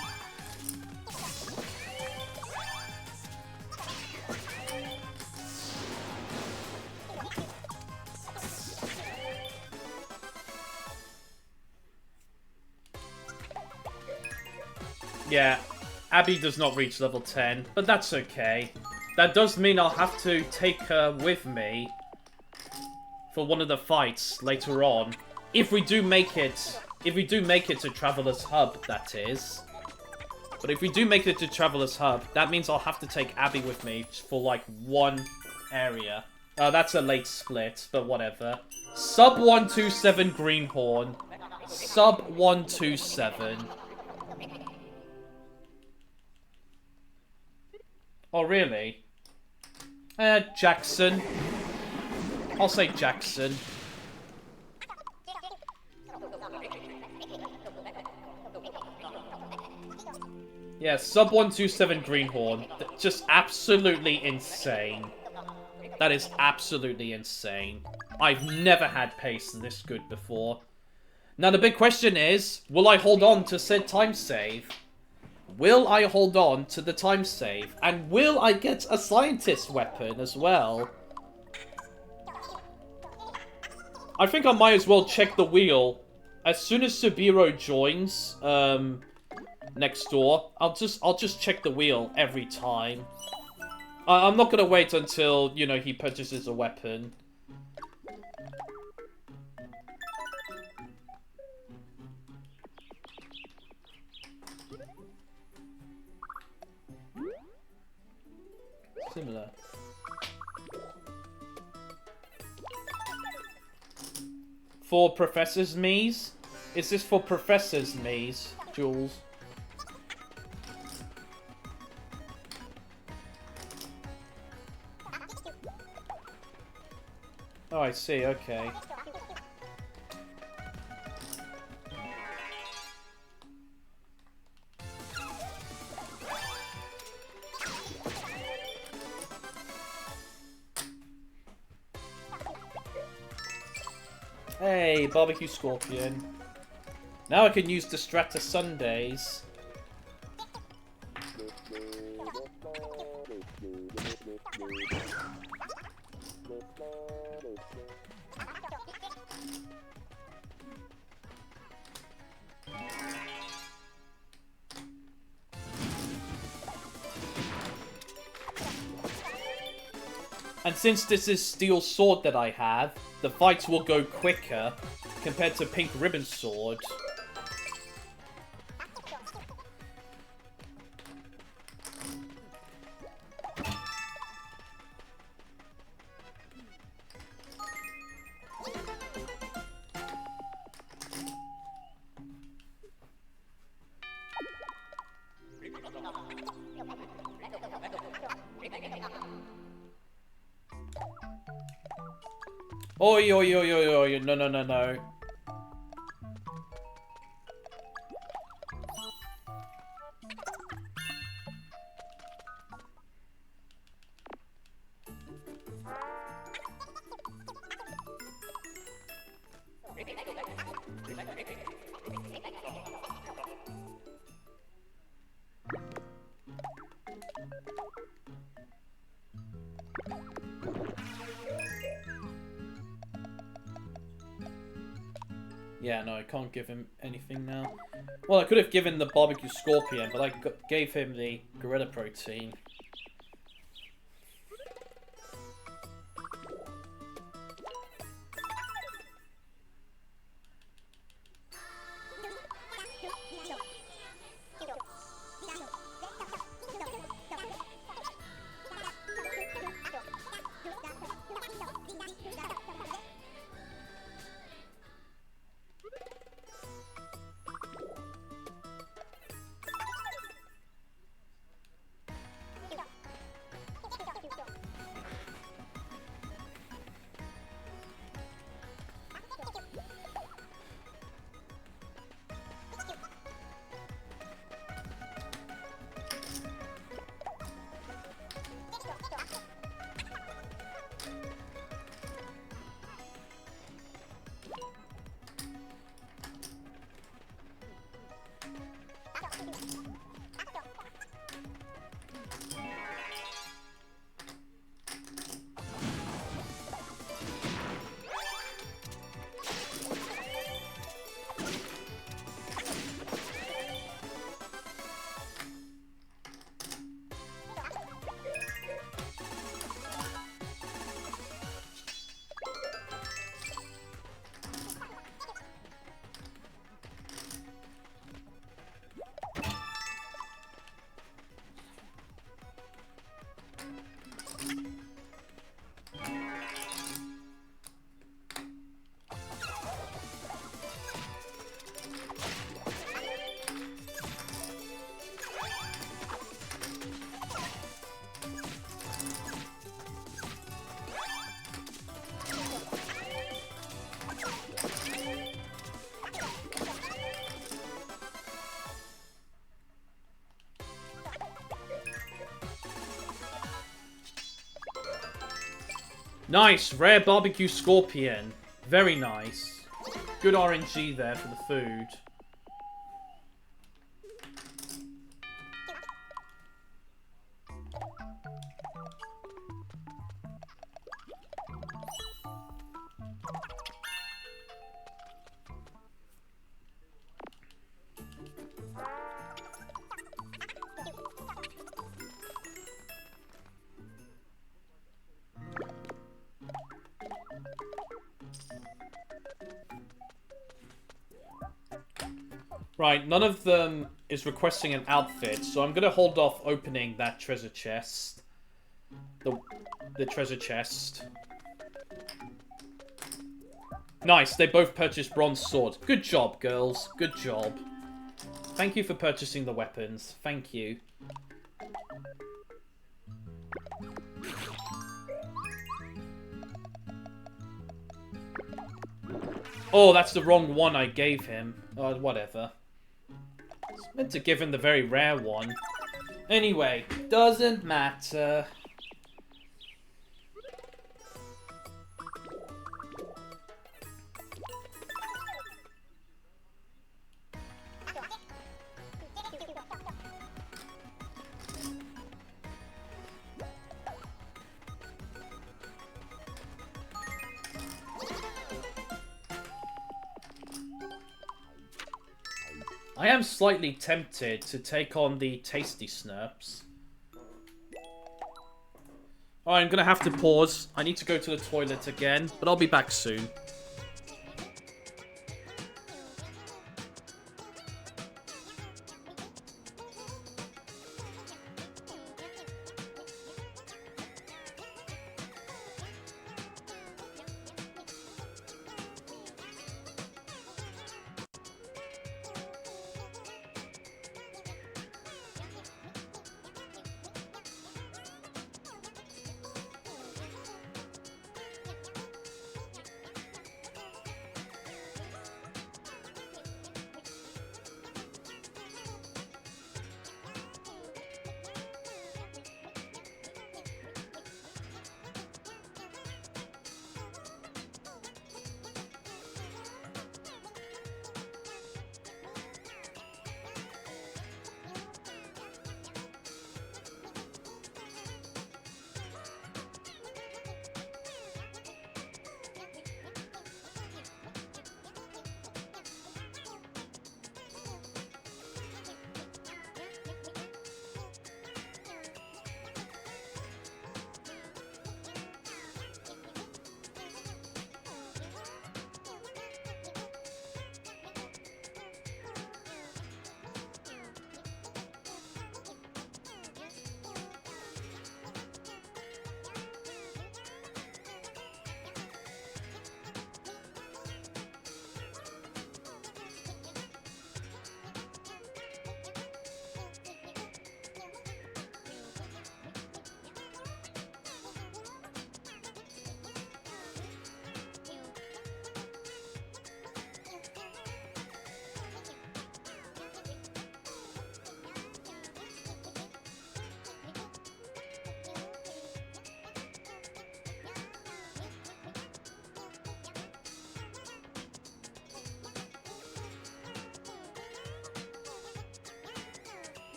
Yeah, Abby does not reach level 10, but that's okay. That does mean I'll have to take her with me for one of the fights later on. If we do make it... If we do make it to Traveler's Hub, that is. But if we do make it to Traveler's Hub, that means I'll have to take Abby with me for, like, one area. That's a late split, but whatever. Sub 127 Greenhorn. Sub 127. Oh, really? Jackson. I'll say Jackson. Yeah, sub 127 Greenhorn. Just absolutely insane. That is absolutely insane. I've never had pace this good before. Now the big question is, will I hold on to said time save? Will I hold on to the time save? And will I get a scientist weapon as well? I think I might as well check the wheel. As soon as Subiru joins, next door, I'll just check the wheel every time. I'm not gonna wait until, you know, he purchases a weapon. Similar. For Professor's Mies? Is this for Professor's Mies, Jules? Oh, I see, okay. Hey, barbecue scorpion. Now I can use Distractor Sundays. And since this is Steel Sword that I have, the fights will go quicker compared to Pink Ribbon Sword. Oi, oi, oi, oi, oi, no, no, no, no. Yeah, no, I can't give him anything now. Well, I could have given the barbecue scorpion, but I gave him the gorilla protein. Nice! Rare barbecue scorpion. Very nice. Good RNG there for the food. Right, none of them is requesting an outfit, so I'm gonna hold off opening that treasure chest. The treasure chest. Nice, they both purchased bronze sword. Good job, girls. Good job. Thank you for purchasing the weapons. Thank you. Oh, that's the wrong one I gave him. Whatever. It's meant to give him the very rare one. Anyway, doesn't matter. I am slightly tempted to take on the Tasty Snurps. Alright, I'm gonna have to pause. I need to go to the toilet again, but I'll be back soon.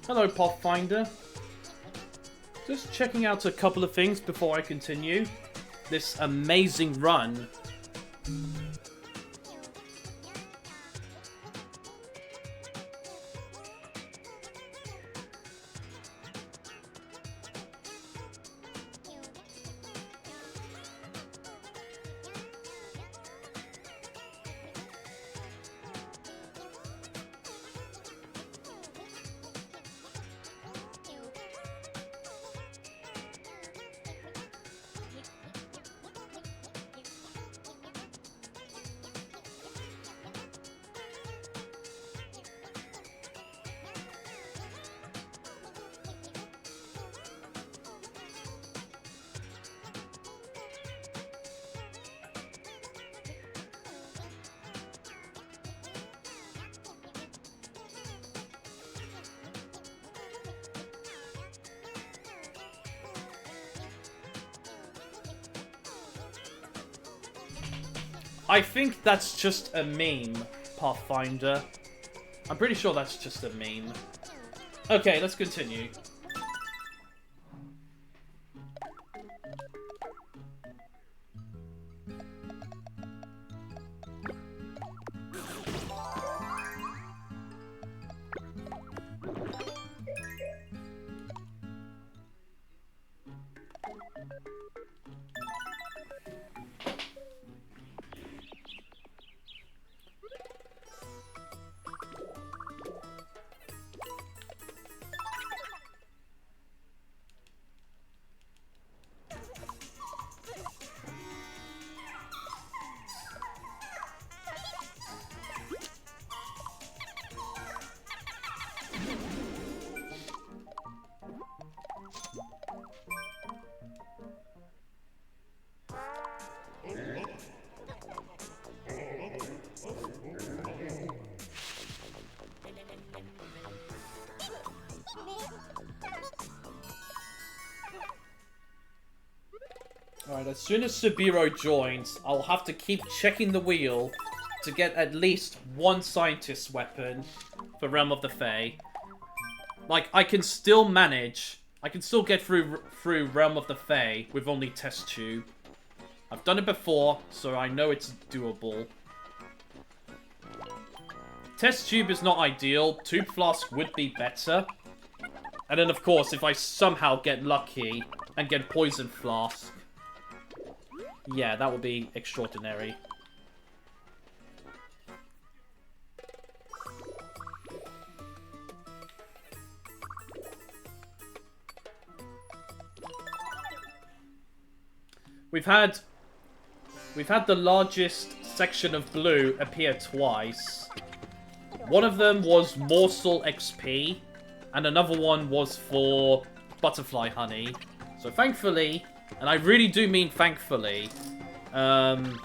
Hello, Pathfinder. Just checking out a couple of things before I continue this amazing run. I think that's just a meme, Pathfinder. I'm pretty sure that's just a meme. Okay, let's continue. Alright, as soon as Sabiro joins, I'll have to keep checking the wheel to get at least one scientist weapon for Realm of the Fae. Like, I can still manage. I can still get through Realm of the Fae with only Test Tube. I've done it before, so I know it's doable. Test Tube is not ideal. Tube Flask would be better. And then, of course, if I somehow get lucky and get Poison Flask, yeah, that would be extraordinary. We've had the largest section of blue appear twice. One of them was Morsel XP, and another one was for Butterfly Honey. So thankfully, and I really do mean thankfully, none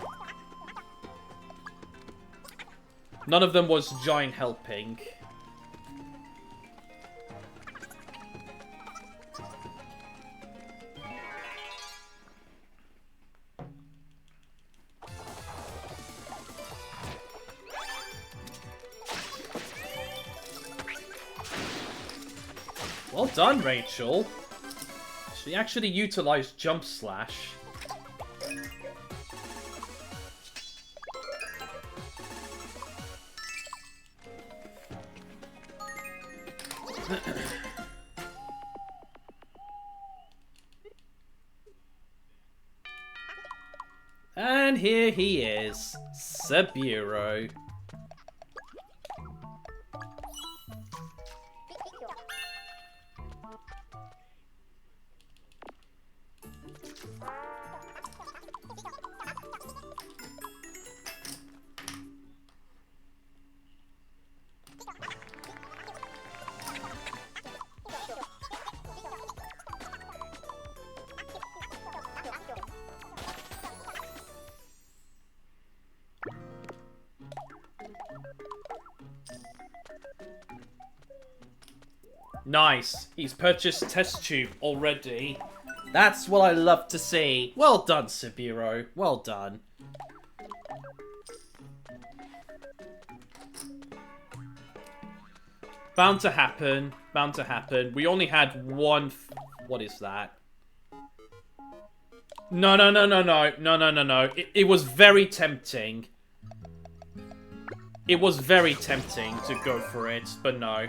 of them was Giant Helping. Well done, Rachel. She actually utilized Jump Slash. And here he is, Sabiro. Nice. He's purchased Test Tube already. That's what I love to see. Well done, Sabiro. Well done. Bound to happen. Bound to happen. We only had one... What is that? No, no, no, no, no. No, no, no, no. It was very tempting. It was very tempting to go for it, but no.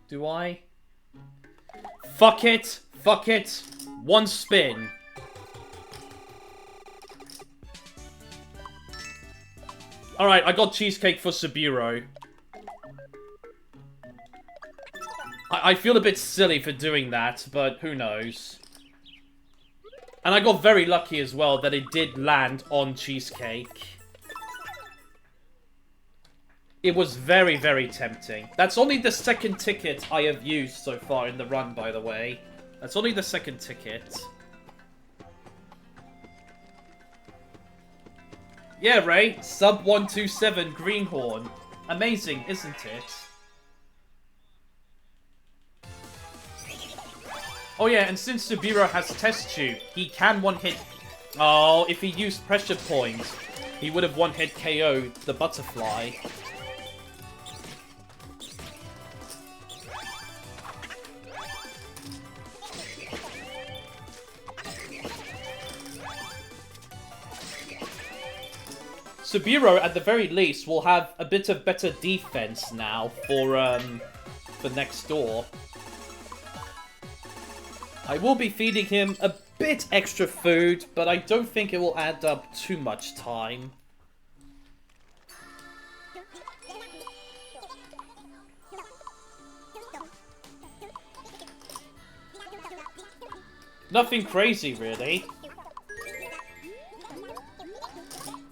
Do I? Fuck it! Fuck it! One spin. Alright, I got cheesecake for Sabiro. I feel a bit silly for doing that, but who knows. And I got very lucky as well that it did land on cheesecake. It was very, very tempting. That's only the second ticket I have used so far in the run, by the way. That's only the second ticket. Yeah, Ray. Sub 127 Greenhorn. Amazing, isn't it? Oh yeah, and since Subiro has Test Tube, he can one-hit... Oh, if he used Pressure Point, he would have one-hit KO'd the Butterfly. Subiro, at the very least, will have a bit of better defense now for next door. I will be feeding him a bit extra food, but I don't think it will add up too much time. Nothing crazy, really.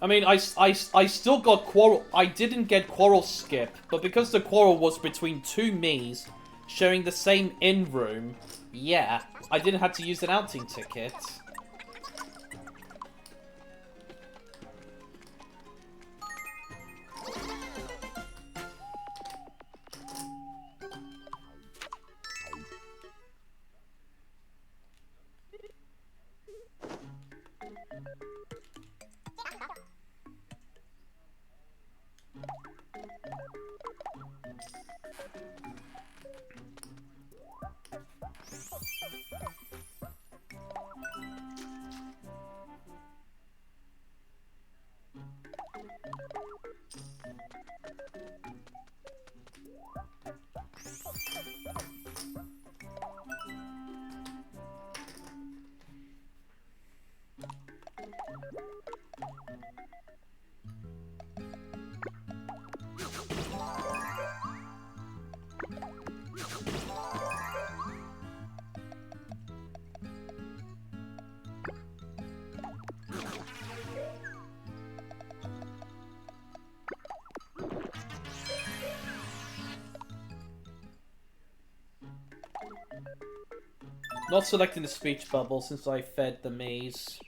I mean, I still got quarrel. I didn't get quarrel skip, but because the quarrel was between two Miis sharing the same in room, yeah, I didn't have to use an outing ticket. Not selecting the speech bubble since I fed the Miis.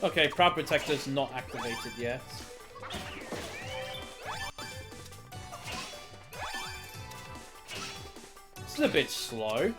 Okay, Proud Protector's not activated yet. This is a bit slow.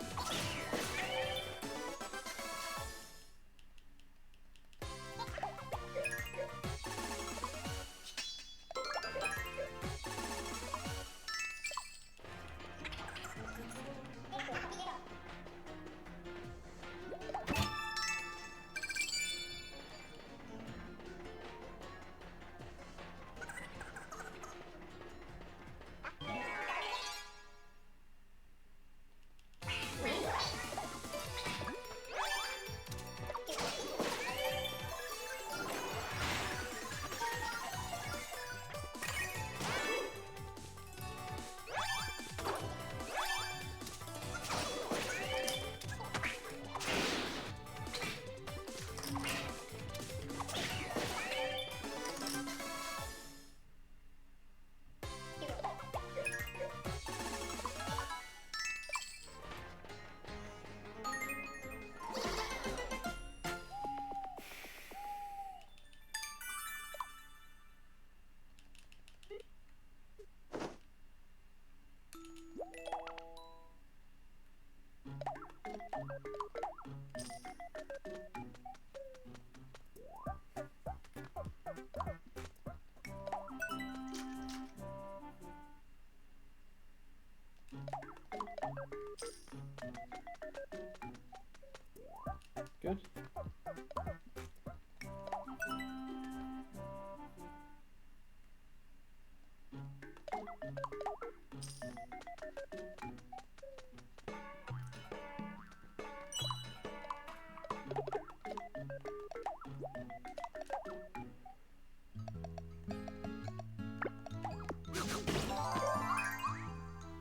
Good.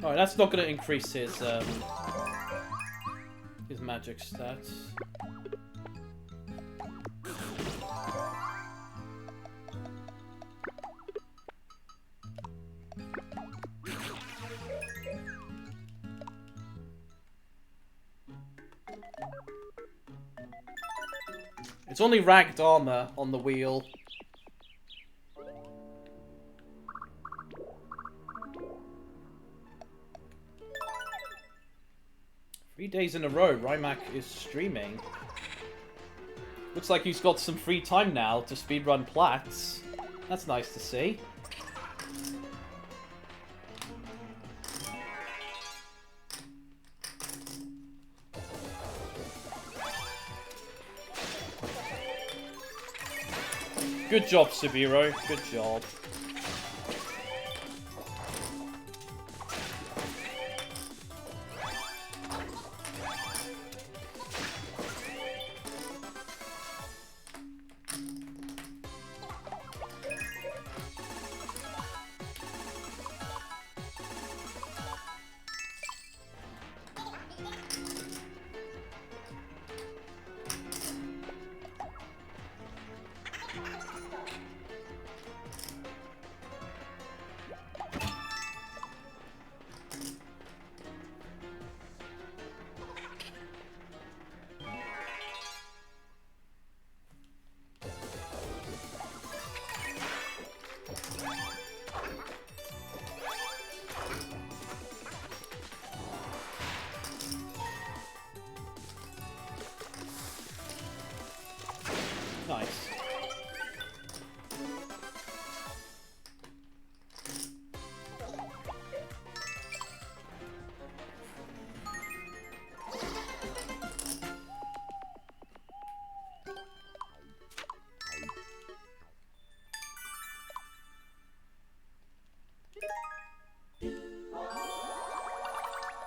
Alright, that's not going to increase his magic stats. It's only ragged armor on the wheel. 3 days in a row, Rymac is streaming. Looks like he's got some free time now to speedrun plats. That's nice to see. Good job, Sabiro. Good job. Nice.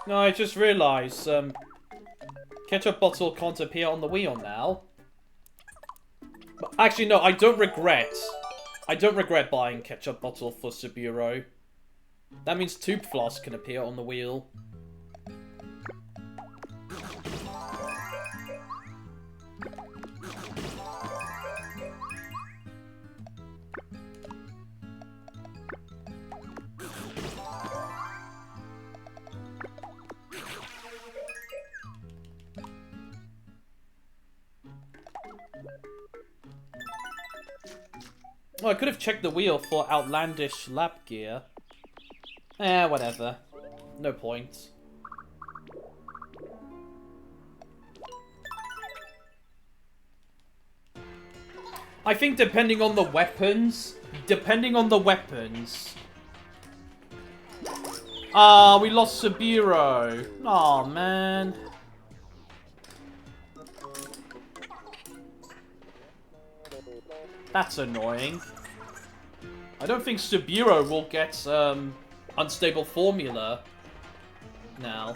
No, I just realised, ketchup bottle can't appear on the wheel now. But actually, no, I don't regret buying ketchup bottle for Saburo. That means tube flask can appear on the wheel. Oh, I could have checked the wheel for outlandish lab gear. Whatever. No point. I think depending on the weapons... Ah, we lost Sabiro. Aw, man. That's annoying. I don't think Saburo will get, unstable formula now.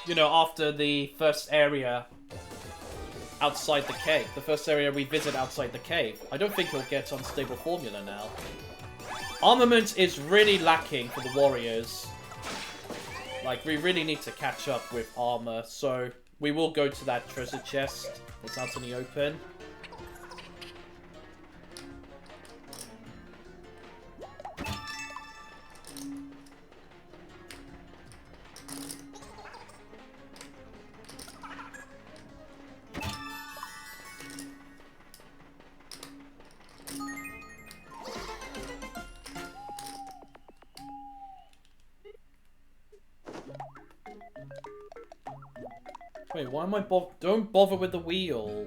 You know, after the first area outside the cave. The first area we visit outside the cave. I don't think he'll get unstable formula now. Armament is really lacking for the warriors. Like, we really need to catch up with armor, so we will go to that treasure chest that's out in the open. Wait, why am I don't bother with the wheel.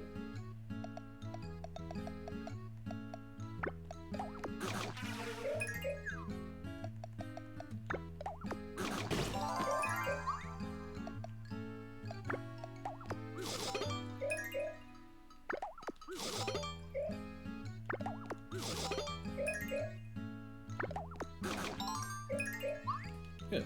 Good.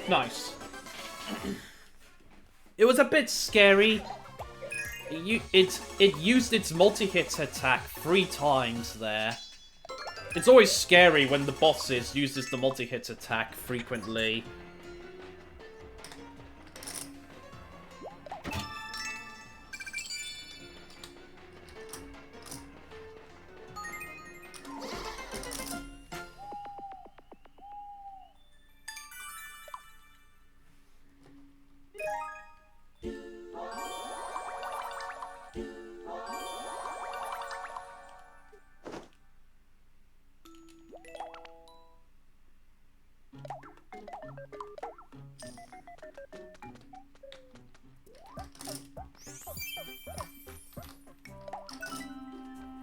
Nice. It was a bit scary. It used its multi-hit attack 3 times there. It's always scary when the bosses uses the multi-hit attack frequently.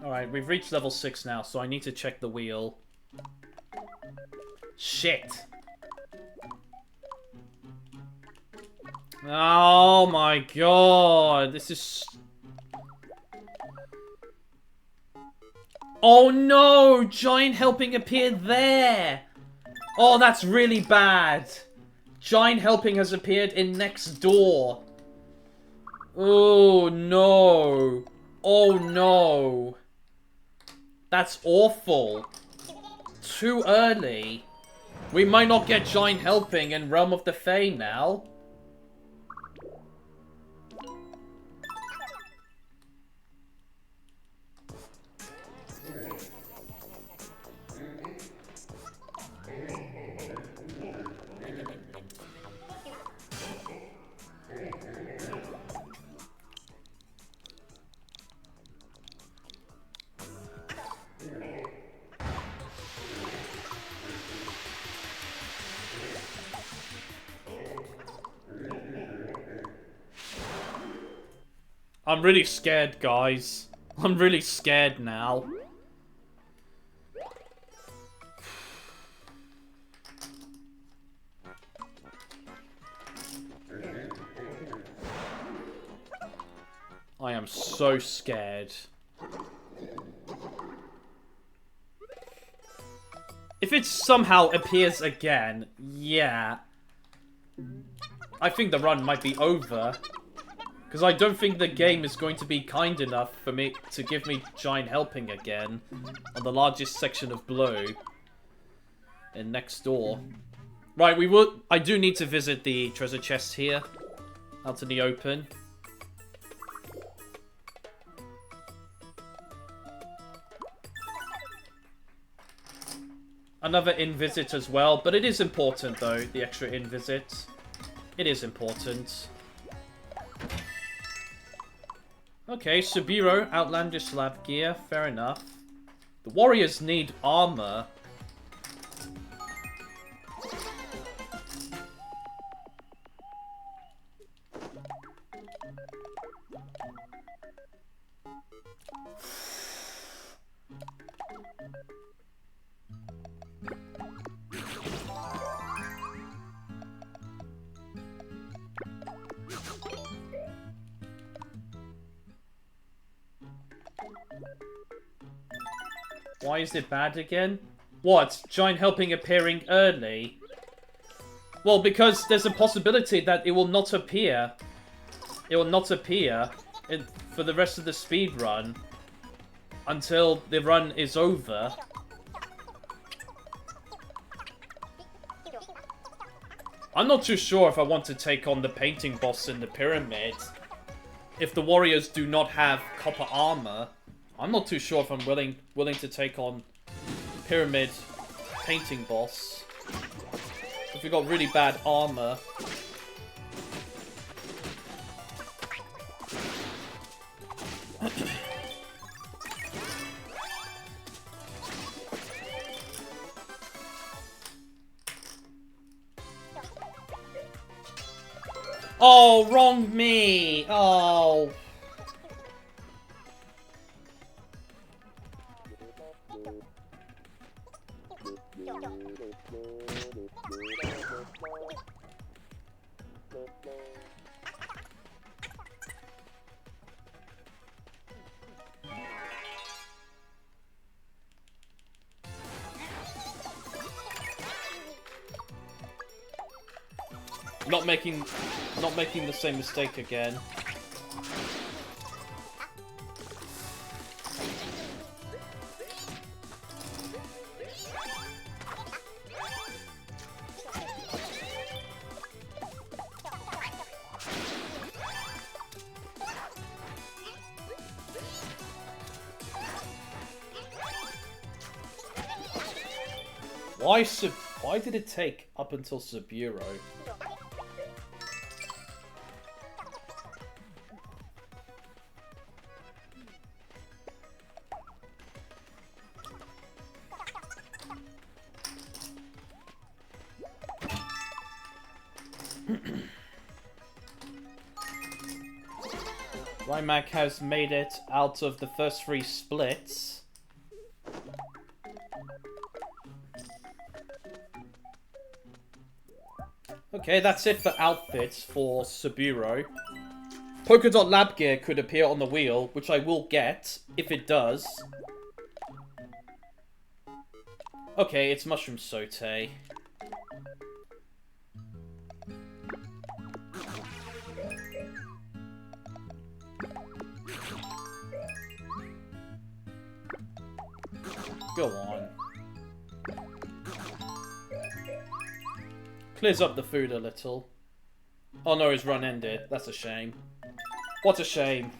Alright, we've reached level 6 now, so I need to check the wheel. Shit! Oh my god, this is... Oh no! Giant helping appeared there! Oh, that's really bad! Giant helping has appeared in next door. Oh no! Oh no! That's awful. Too early. We might not get Giant helping in Realm of the Fae now. I'm really scared, guys. I'm really scared now. I am so scared. If it somehow appears again, yeah. I think the run might be over. Because I don't think the game is going to be kind enough for me to give me Giant helping again on the largest section of Blue in next door. Right, I do need to visit the treasure chest here, out in the open. Another in-visit as well, but it is important though, the extra in-visit. It is important. Okay, Subiru, Outlandish lab gear, fair enough. The warriors need armor. Why is it bad again? What? Giant helping appearing early? Well, because there's a possibility that it will not appear. It will not appear for the rest of the speed run until the run is over. I'm not too sure if I want to take on the painting boss in the pyramid. If the warriors do not have copper armor, I'm not too sure if I'm willing to take on pyramid painting boss. If we got really bad armor. Oh, wrong me! Oh. Not making the same mistake again. Why did it take up until Saburo? Rymac has made it out of the first 3 splits. Okay, that's it for outfits for Saburo. Polka Dot Lab Gear could appear on the wheel, which I will get, if it does. Okay, it's Mushroom Saute. Go on. Clears up the food a little. Oh no, his run ended. That's a shame. What a shame.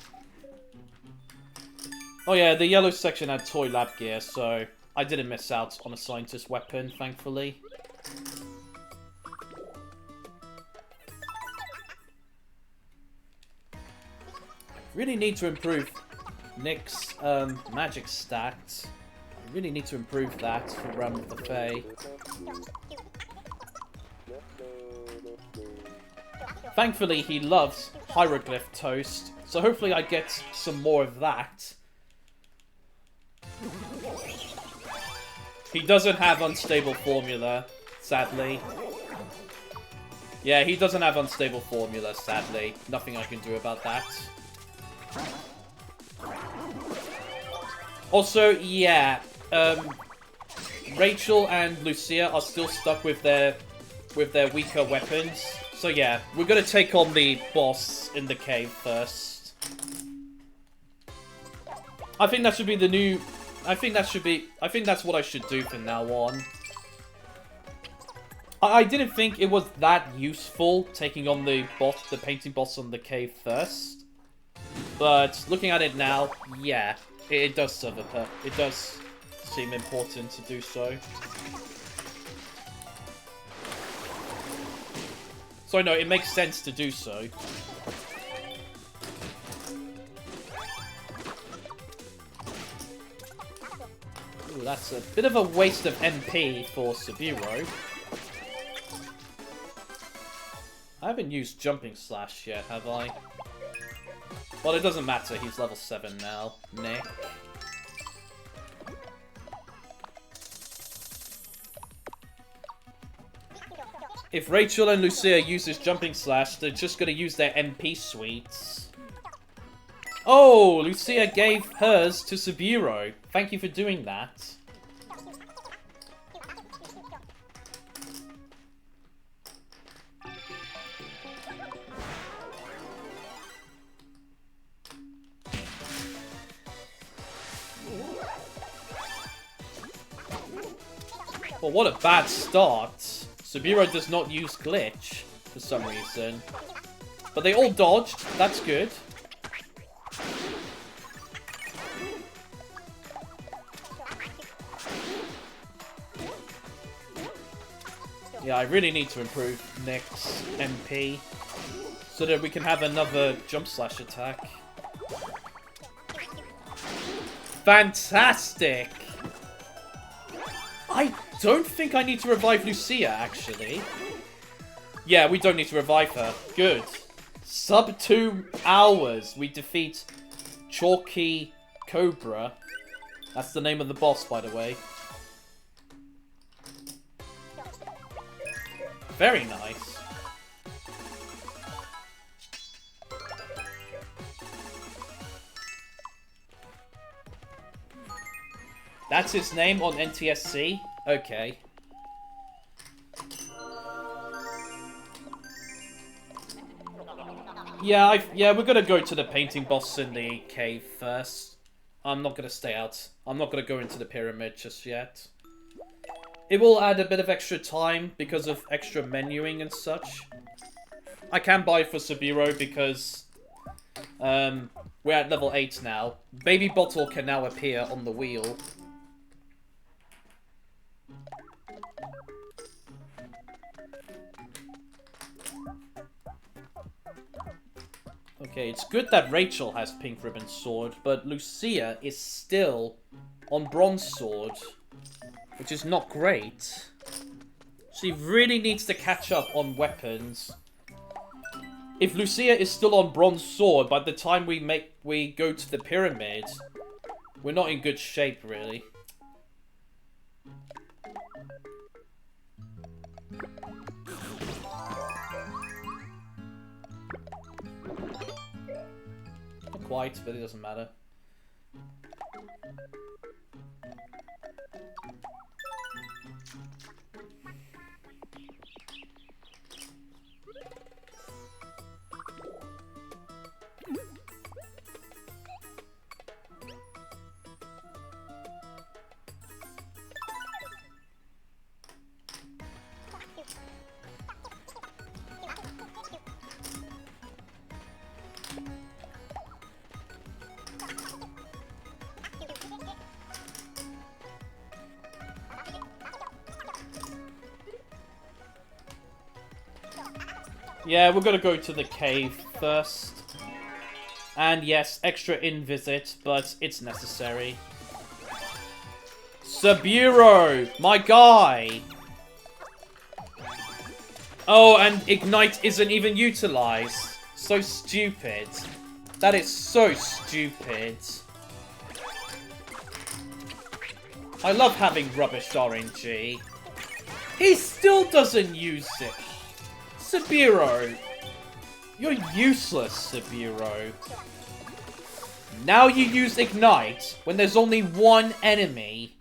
Oh yeah, the yellow section had toy lab gear, so I didn't miss out on a scientist weapon, thankfully. Really need to improve Nick's magic stats. I really need to improve that for Realm of the Fae. Thankfully, he loves hieroglyph toast, so hopefully I get some more of that. He doesn't have unstable formula, sadly. Yeah, he doesn't have unstable formula, sadly. Nothing I can do about that. Also, yeah, Rachel and Lucia are still stuck with their weaker weapons. So yeah, we're gonna take on the boss in the cave first. I think that should be the new... I think that's what I should do from now on. I didn't think it was that useful taking on the painting boss on the cave first. But looking at it now, yeah, it does serve a purpose. It does seem important to do so. So no, it makes sense to do so. Ooh, that's a bit of a waste of MP for Saburo. I haven't used Jumping Slash yet, have I? Well, it doesn't matter, he's level 7 now. Nick. If Rachel and Lucia uses Jumping Slash, they're just gonna use their MP suites. Oh, Lucia gave hers to Saburo. Thank you for doing that. Well, what a bad start. Saburo does not use glitch for some reason. But they all dodged. That's good. Yeah, I really need to improve Nick's MP so that we can have another jump slash attack. Fantastic! I don't think I need to revive Lucia, actually. Yeah, we don't need to revive her. Good. Sub 2 hours, we defeat Chalky Cobra. That's the name of the boss, by the way. Very nice. That's his name on NTSC? Okay. Yeah, we're gonna go to the painting boss in the cave first. I'm not gonna stay out. I'm not gonna go into the pyramid just yet. It will add a bit of extra time because of extra menuing and such. I can buy for Saburo because we're at level 8 now. Baby Bottle can now appear on the wheel. Okay, it's good that Rachel has Pink Ribbon Sword, but Lucia is still on Bronze Sword, which is not great. She really needs to catch up on weapons. If Lucia is still on Bronze Sword, by the time we go to the pyramid, we're not in good shape, really. Not quite, but it doesn't matter. Yeah, we're gonna go to the cave first. And yes, extra in-visit, but it's necessary. Saburo! My guy! Oh, and Ignite isn't even utilized. So stupid. That is so stupid. I love having rubbish RNG. He still doesn't use it. Saburo! You're useless, Saburo. Now you use Ignite when there's only one enemy.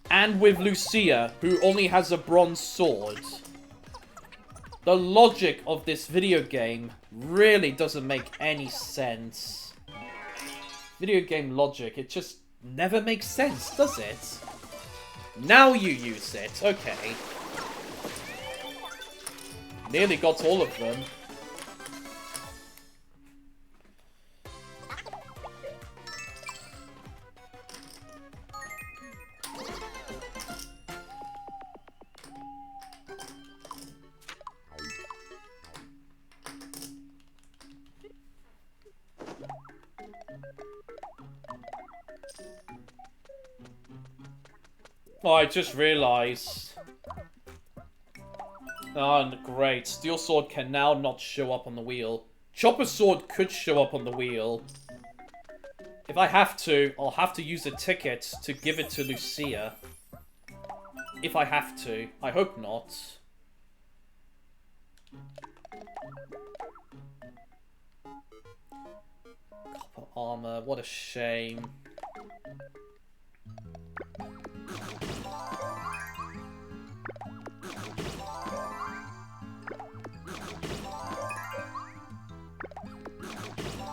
And with Lucia, who only has a bronze sword. The logic of this video game really doesn't make any sense. Video game logic, it just never makes sense, does it? Now you use it, okay. Nearly got all of them. Oh, I just realized. Oh, great. Steel Sword can now not show up on the wheel. Chopper Sword could show up on the wheel. If I have to, I'll have to use a ticket to give it to Lucia. If I have to. I hope not. Come armor. What a shame.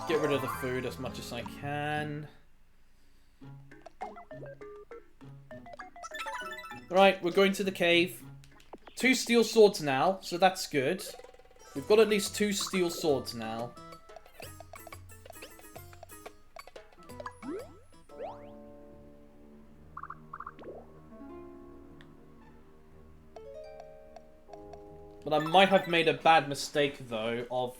Get rid of the food as much as I can. Right, we're going to the cave. 2 steel swords now, so that's good. We've got at least 2 steel swords now. But I might have made a bad mistake, though, of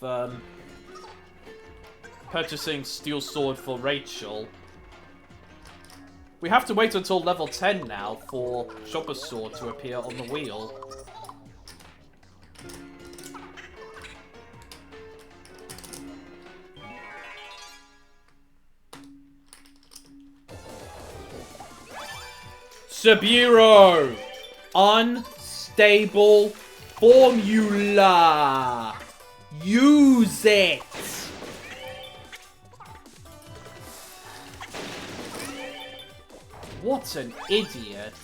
purchasing steel sword for Rachel. We have to wait until level 10 now for Chopper's sword to appear on the wheel. Sub-Zero! Unstable formula! Use it! What an idiot.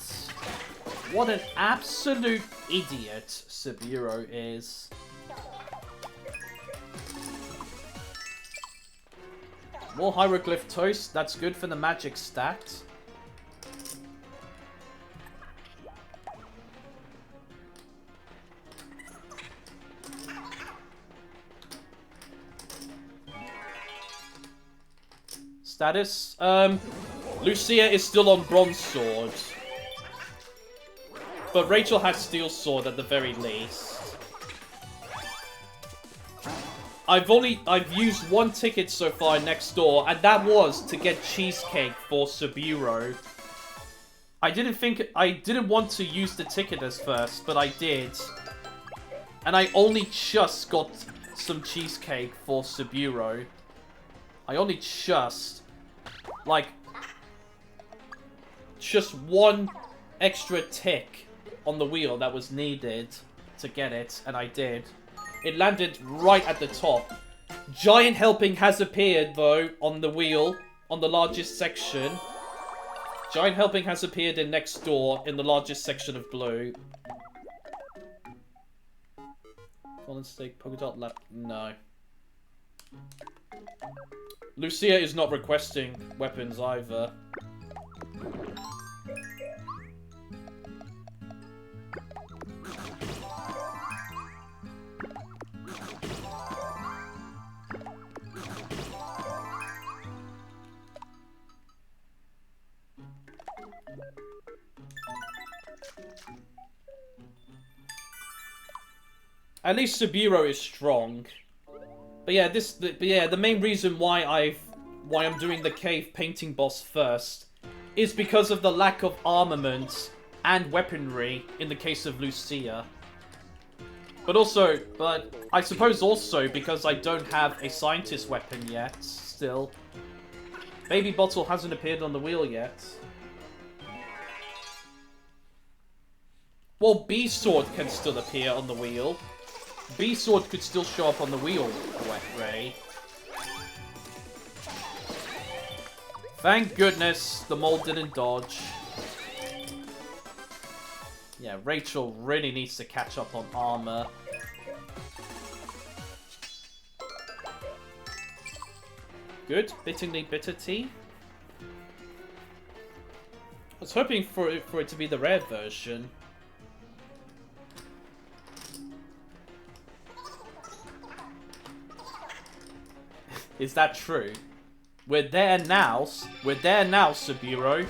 What an absolute idiot Sub-Zero is. More hieroglyph toast, that's good for the magic stat. Status, Lucia is still on bronze sword. But Rachel has steel sword at the very least. I've used 1 ticket so far next door, and that was to get cheesecake for Sub-Zero. I didn't want to use the ticket as first, but I did. And I only just got some cheesecake for Sub-Zero. I only just, like, just 1 extra tick on the wheel that was needed to get it, and I did. It landed right at the top. Giant helping has appeared, though, on the wheel, on the largest section. Giant helping has appeared in next door, in the largest section of blue. Fallen Steak, Polka Dot Lap, no. Lucia is not requesting weapons either. At least Sub-Zero is strong. But yeah, the main reason why I'm doing the cave painting boss first is because of the lack of armament and weaponry in the case of Lucia. But I suppose also because I don't have a scientist weapon yet, still. Baby Bottle hasn't appeared on the wheel yet. Well, B-Sword can still appear on the wheel. B-Sword could still show up on the wheel, Wet Ray. Thank goodness the mole didn't dodge. Yeah, Rachel really needs to catch up on armor. Good. Bittingly bitter tea. I was hoping for it to be the rare version. Is that true? We're there now. We're there now, Sub-Zero.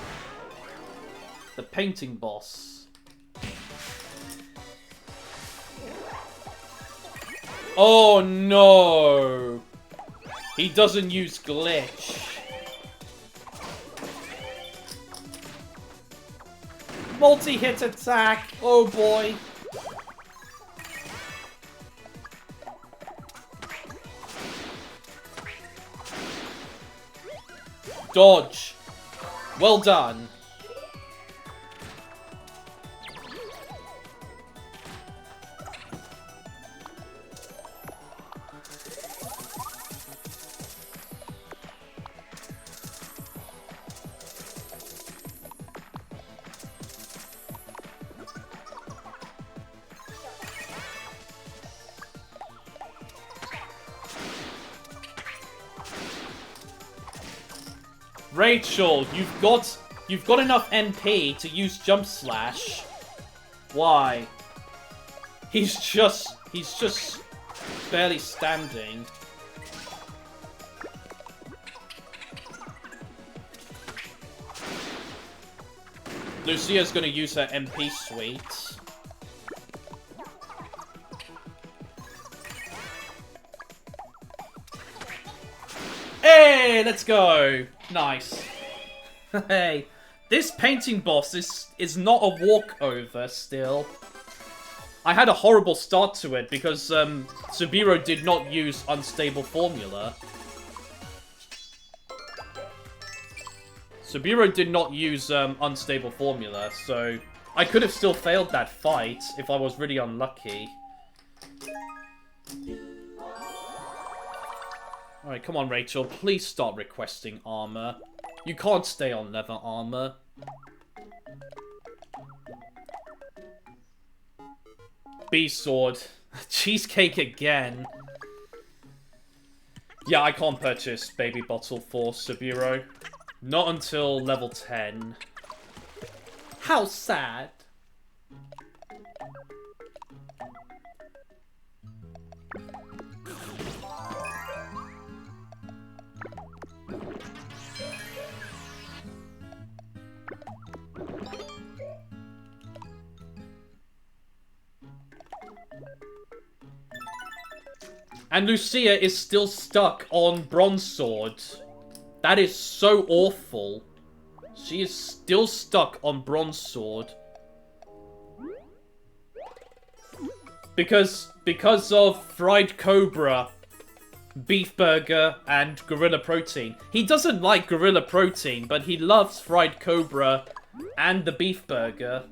The painting boss. Oh no! He doesn't use glitch. Multi-hit attack! Oh boy! Dodge. Well done. Rachel, you've got enough NP to use Jump Slash. Why? He's just barely standing. Lucia's gonna use her MP suite. Hey, let's go! Nice. Hey, this painting boss is not a walkover still. I had a horrible start to it because Subiru did not use Unstable Formula. Subiru did not use Unstable Formula, so I could have still failed that fight if I was really unlucky. Alright, come on, Rachel. Please start requesting armor. You can't stay on leather armor. B-sword. Cheesecake again. Yeah, I can't purchase Baby Bottle for Subiru. Not until level 10. How sad. And Lucia is still stuck on Bronze Sword. That is so awful. She is still stuck on Bronze Sword. Because of Fried Cobra, Beef Burger, and Gorilla Protein. He doesn't like Gorilla Protein, but he loves Fried Cobra and the Beef Burger.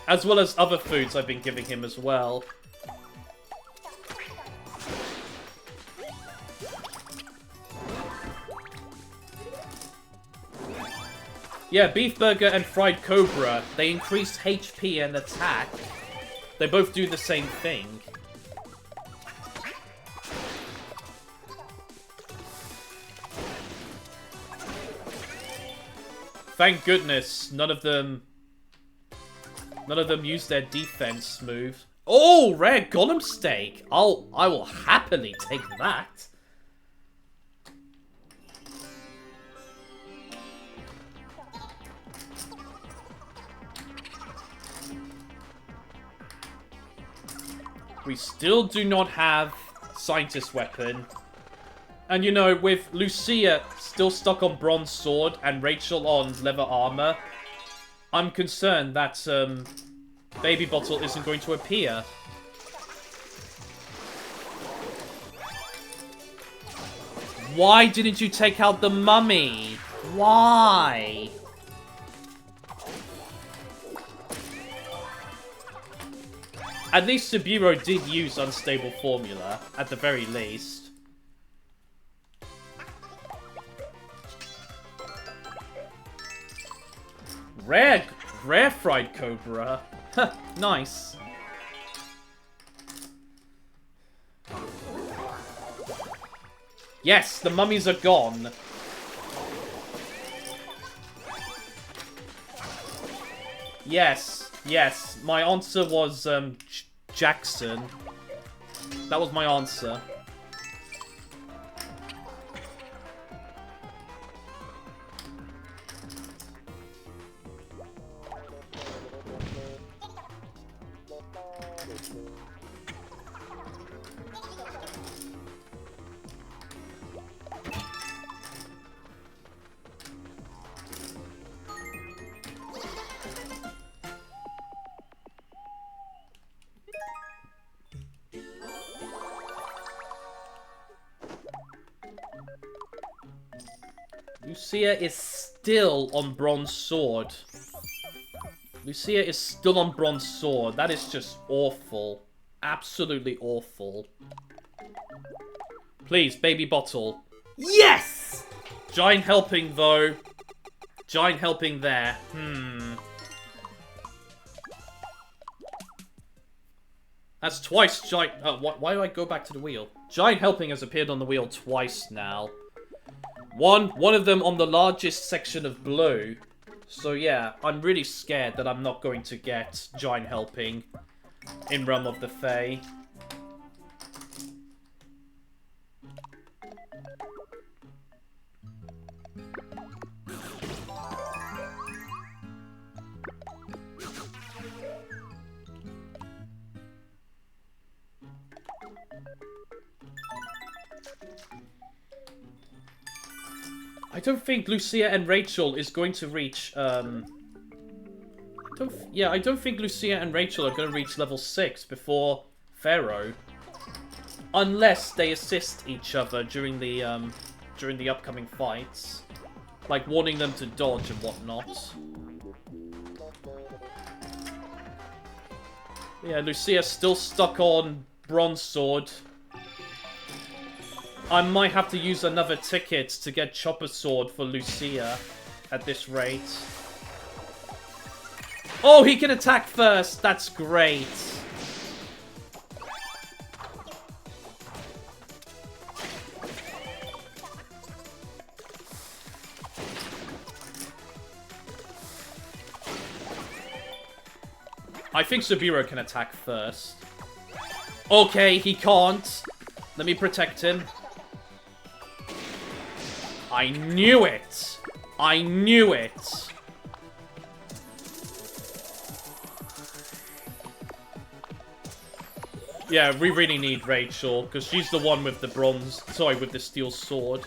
As well as other foods I've been giving him as well. Yeah, Beef Burger and Fried Cobra, they increase HP and attack. They both do the same thing. Thank goodness none of them use their defense move. Oh, rare Golem Steak! I will happily take that. We still do not have Scientist Weapon. And you know, with Lucia still stuck on Bronze Sword and Rachel on Leather Armor, I'm concerned that Baby Bottle isn't going to appear. Why didn't you take out the mummy? Why? At least Subiru did use Unstable Formula, at the very least. Rare Fried Cobra. Nice. Yes, the mummies are gone. Yes, yes. My answer was Jackson. That was my answer. Lucia is still on Bronze Sword. Lucia is still on Bronze Sword. That is just awful. Absolutely awful. Please, Baby Bottle. Yes! Giant helping, though. Giant helping there. That's twice Giant... why do I go back to the wheel? Giant Helping has appeared on the wheel twice now. One of them on the largest section of blue. So yeah, I'm really scared that I'm not going to get Giant Helping in Realm of the Fae. I don't think Lucia and Rachel is going to reach, I don't think Lucia and Rachel are going to reach level 6 before Pharaoh. Unless they assist each other during the upcoming fights. Like, warning them to dodge and whatnot. Yeah, Lucia's still stuck on Bronze Sword. I might have to use another ticket to get Chopper Sword for Lucia at this rate. Oh, he can attack first. That's great. I think Subiru can attack first. Okay, he can't. Let me protect him. I knew it! I knew it! Yeah, we really need Rachel, because she's the one with the bronze... Sorry, with the steel sword.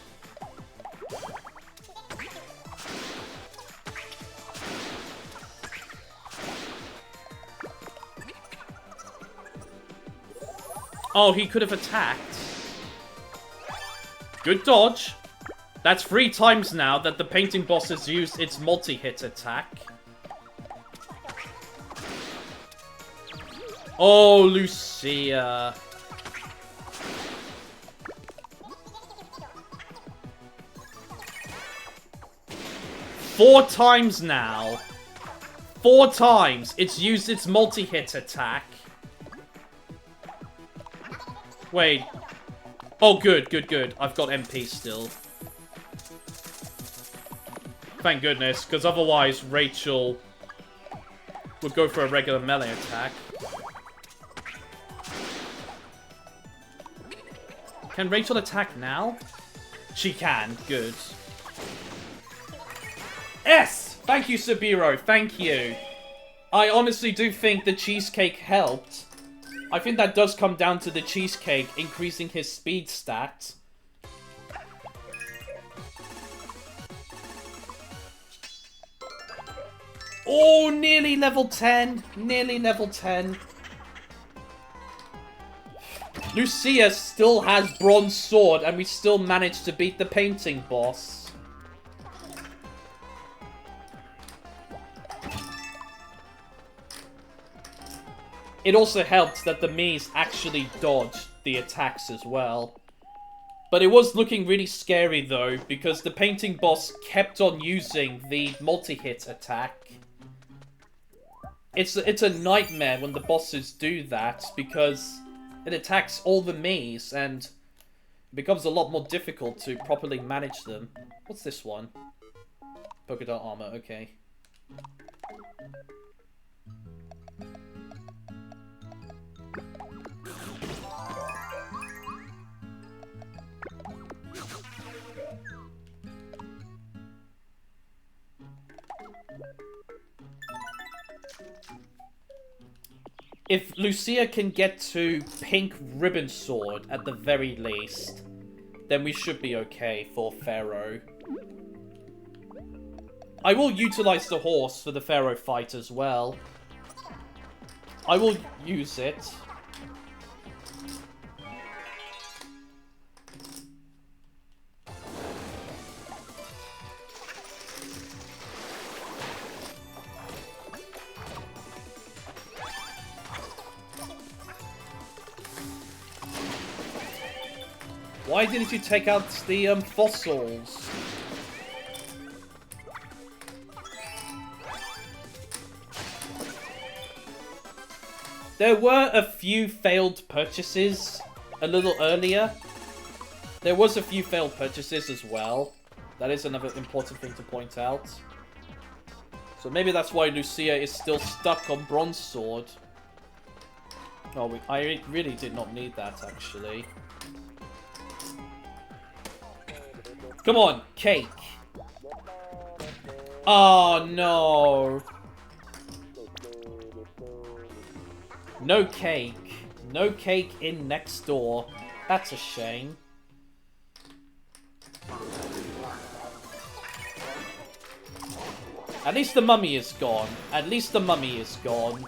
Oh, he could have attacked. Good dodge. That's 3 times now that the painting boss has used its multi-hit attack. Oh, Lucia. Four times now. 4 times it's used its multi-hit attack. Wait. Oh, good, good, good. I've got MP still. Thank goodness, because otherwise Rachel would go for a regular melee attack. Can Rachel attack now? She can. Good. Yes! Thank you, Subiru. Thank you. I honestly do think the cheesecake helped. I think that does come down to the cheesecake increasing his speed stat. Oh, nearly level 10. Nearly level 10. Lucia still has Bronze Sword, and we still managed to beat the painting boss. It also helped that the Miis actually dodged the attacks as well. But it was looking really scary, though, because the painting boss kept on using the multi-hit attack. It's a nightmare when the bosses do that, because it attacks all the Miis, and it becomes a lot more difficult to properly manage them. What's this one? Polka dot armor, okay. If Lucia can get to Pink Ribbon Sword at the very least, then we should be okay for Pharaoh. I will utilize the horse for the Pharaoh fight as well. I will use it. Why didn't you take out the fossils? There were a few failed purchases a little earlier. There was a few failed purchases as well. That is another important thing to point out. So maybe that's why Lucia is still stuck on Bronze Sword. Oh, I really did not need that, actually. Come on, cake. Oh, no. No cake. No cake in next door. That's a shame. At least the mummy is gone. At least the mummy is gone.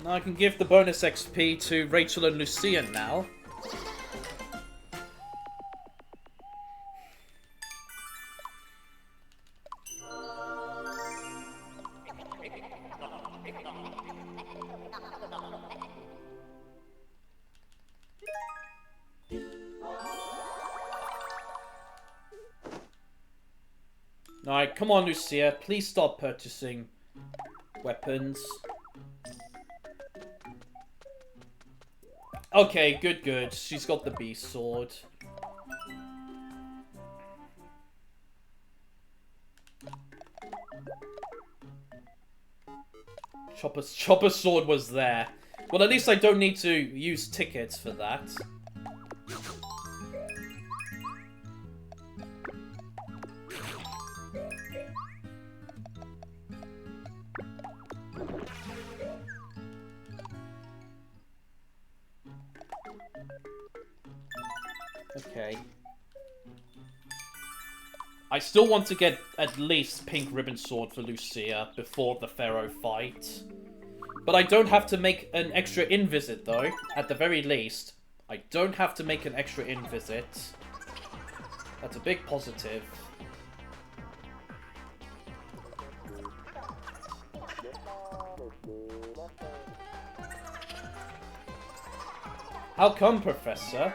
Now I can give the bonus XP to Rachel and Lucia now. Alright, come on, Lucia. Please stop purchasing weapons. Okay, good, good. She's got the beast sword. Chopper's sword was there. Well, at least I don't need to use tickets for that. Okay. I still want to get at least Pink Ribbon Sword for Lucia before the Pharaoh fight. But I don't have to make an extra in-visit, though. At the very least, I don't have to make an extra in-visit. That's a big positive. How come, Professor?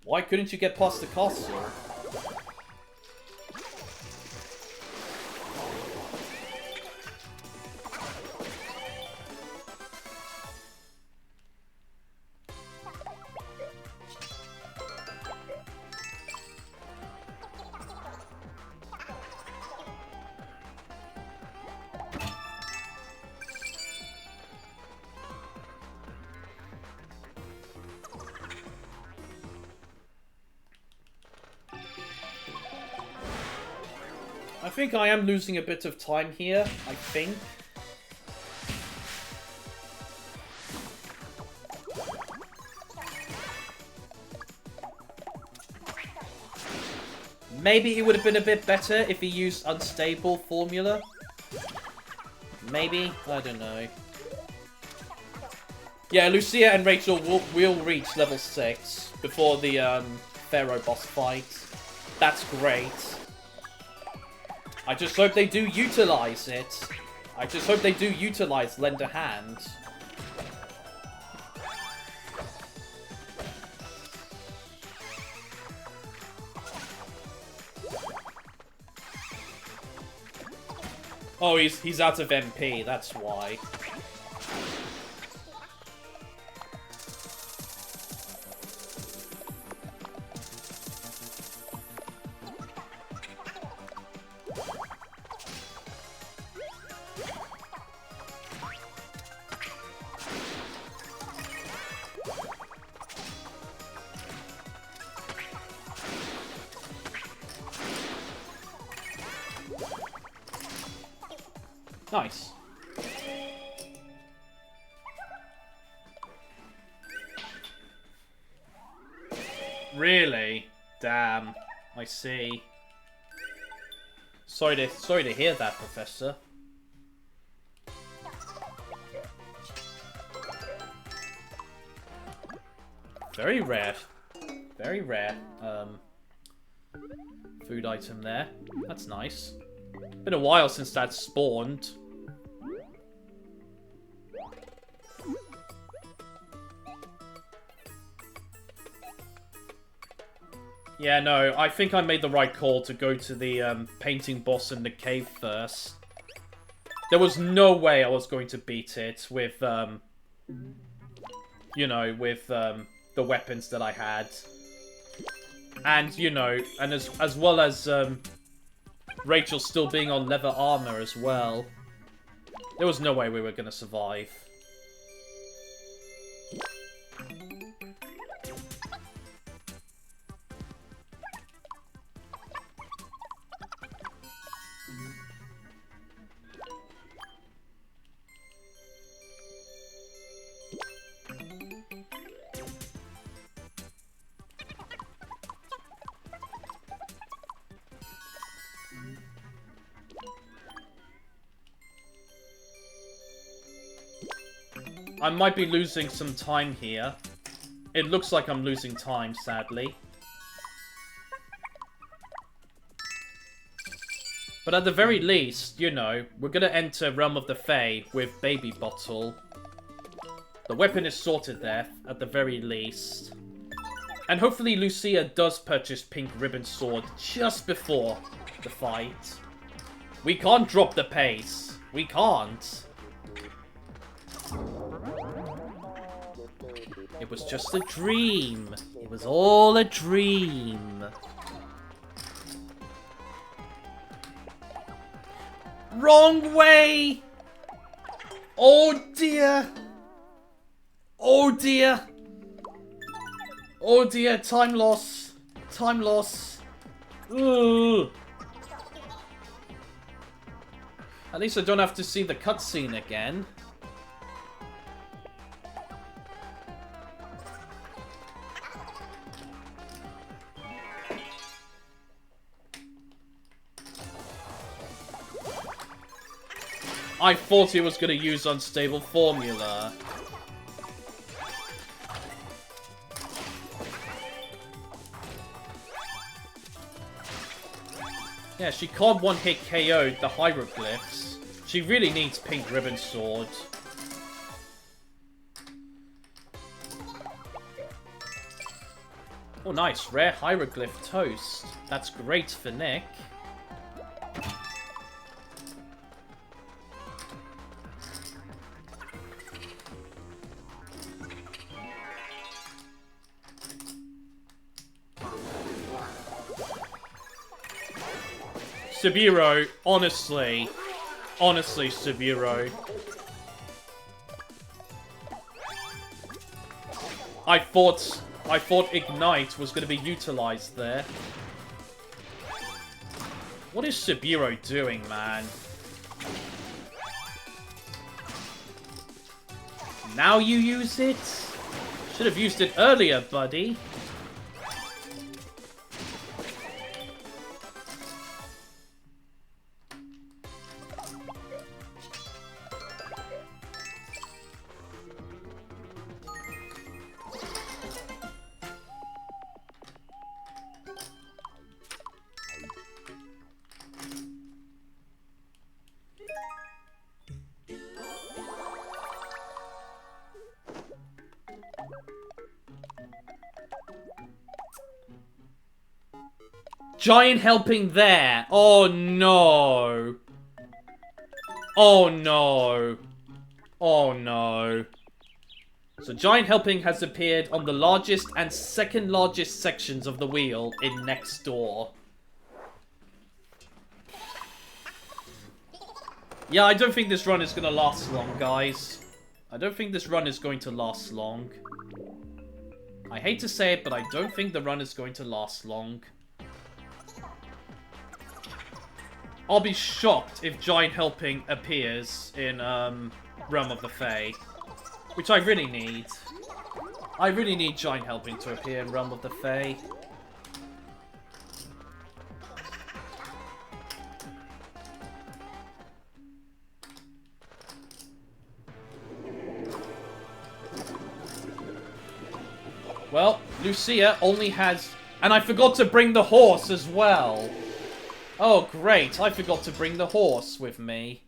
Why couldn't you get past the castle? I think I am losing a bit of time here, I think. Maybe it would have been a bit better if he used unstable formula. Maybe? I don't know. Yeah, Lucia and Rachel will reach level 6 before the Pharaoh boss fight. That's great. I just hope they do utilize it. I just hope they do utilize Lend a Hand. Oh, he's out of MP, that's why. Nice. Really? Damn. I see. Sorry to hear that, Professor. Very rare. Very rare. Food item there. That's nice. Been a while since that spawned. Yeah, no, I think I made the right call to go to the painting boss in the cave first. There was no way I was going to beat it with, you know, with the weapons that I had. And, you know, and as well as Rachel still being on leather armor as well. There was no way we were going to survive. I might be losing some time here. It looks like I'm losing time, sadly. But at the very least, you know, we're gonna enter Realm of the Fae with Baby Bottle. The weapon is sorted there, at the very least. And hopefully Lucia does purchase Pink Ribbon Sword just before the fight. We can't drop the pace. We can't. It was just a dream. It was all a dream. Wrong way! Oh dear! Oh dear! Oh dear, time loss. Time loss. Ugh. At least I don't have to see the cutscene again. I thought he was going to use Unstable Formula. Yeah, she can't one-hit KO the hieroglyphs. She really needs Pink Ribbon Sword. Oh, nice. Rare hieroglyph toast. That's great for Nick. Sabiro, honestly, Sabiro. I thought Ignite was going to be utilized there. What is Sabiro doing, man? Now you use it? Should have used it earlier, buddy. Giant helping there. Oh no. Oh no. Oh no. So giant helping has appeared on the largest and second largest sections of the wheel in next door. Yeah, I don't think this run is going to last long, guys. I don't think this run is going to last long. I hate to say it, but I don't think the run is going to last long. I'll be shocked if Giant Helping appears in Realm of the Fae. Which I really need. I really need Giant Helping to appear in Realm of the Fae. Well, Lucia only has... And I forgot to bring the horse as well. Oh, great. I forgot to bring the horse with me.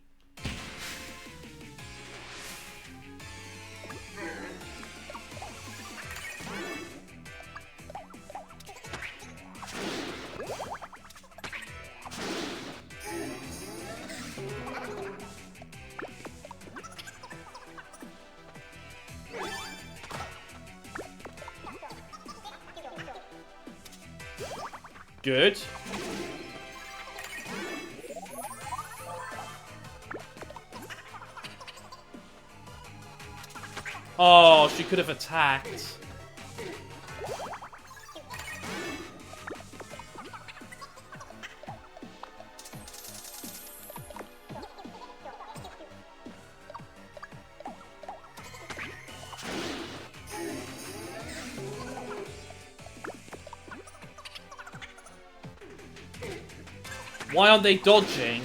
Good. Oh, she could have attacked. Why aren't they dodging?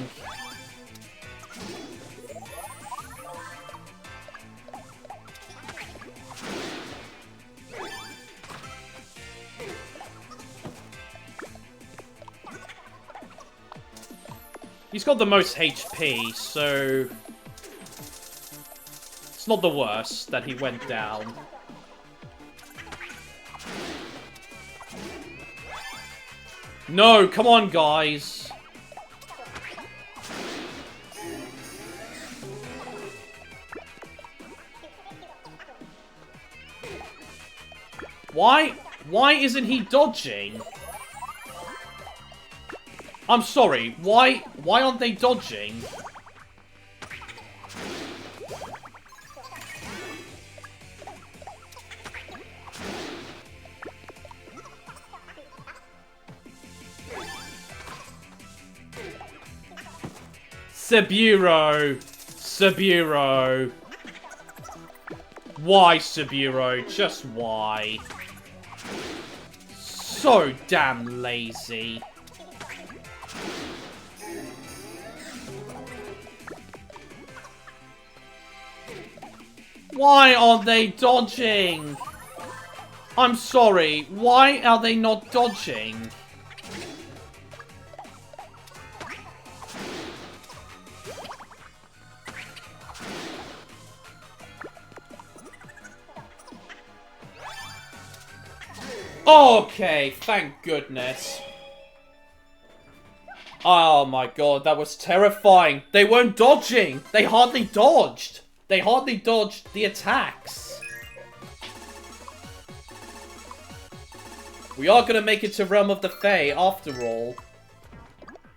He's got the most HP, so... It's not the worst that he went down. No, come on, guys. Why isn't he dodging? I'm sorry, why aren't they dodging? Saburo! Saburo! Why, Saburo? Just why? So damn lazy. Why aren't they dodging? I'm sorry, why are they not dodging? Okay, thank goodness. Oh my god, that was terrifying. They weren't dodging. They hardly dodged. They hardly dodged the attacks. We are going to make it to Realm of the Fae after all.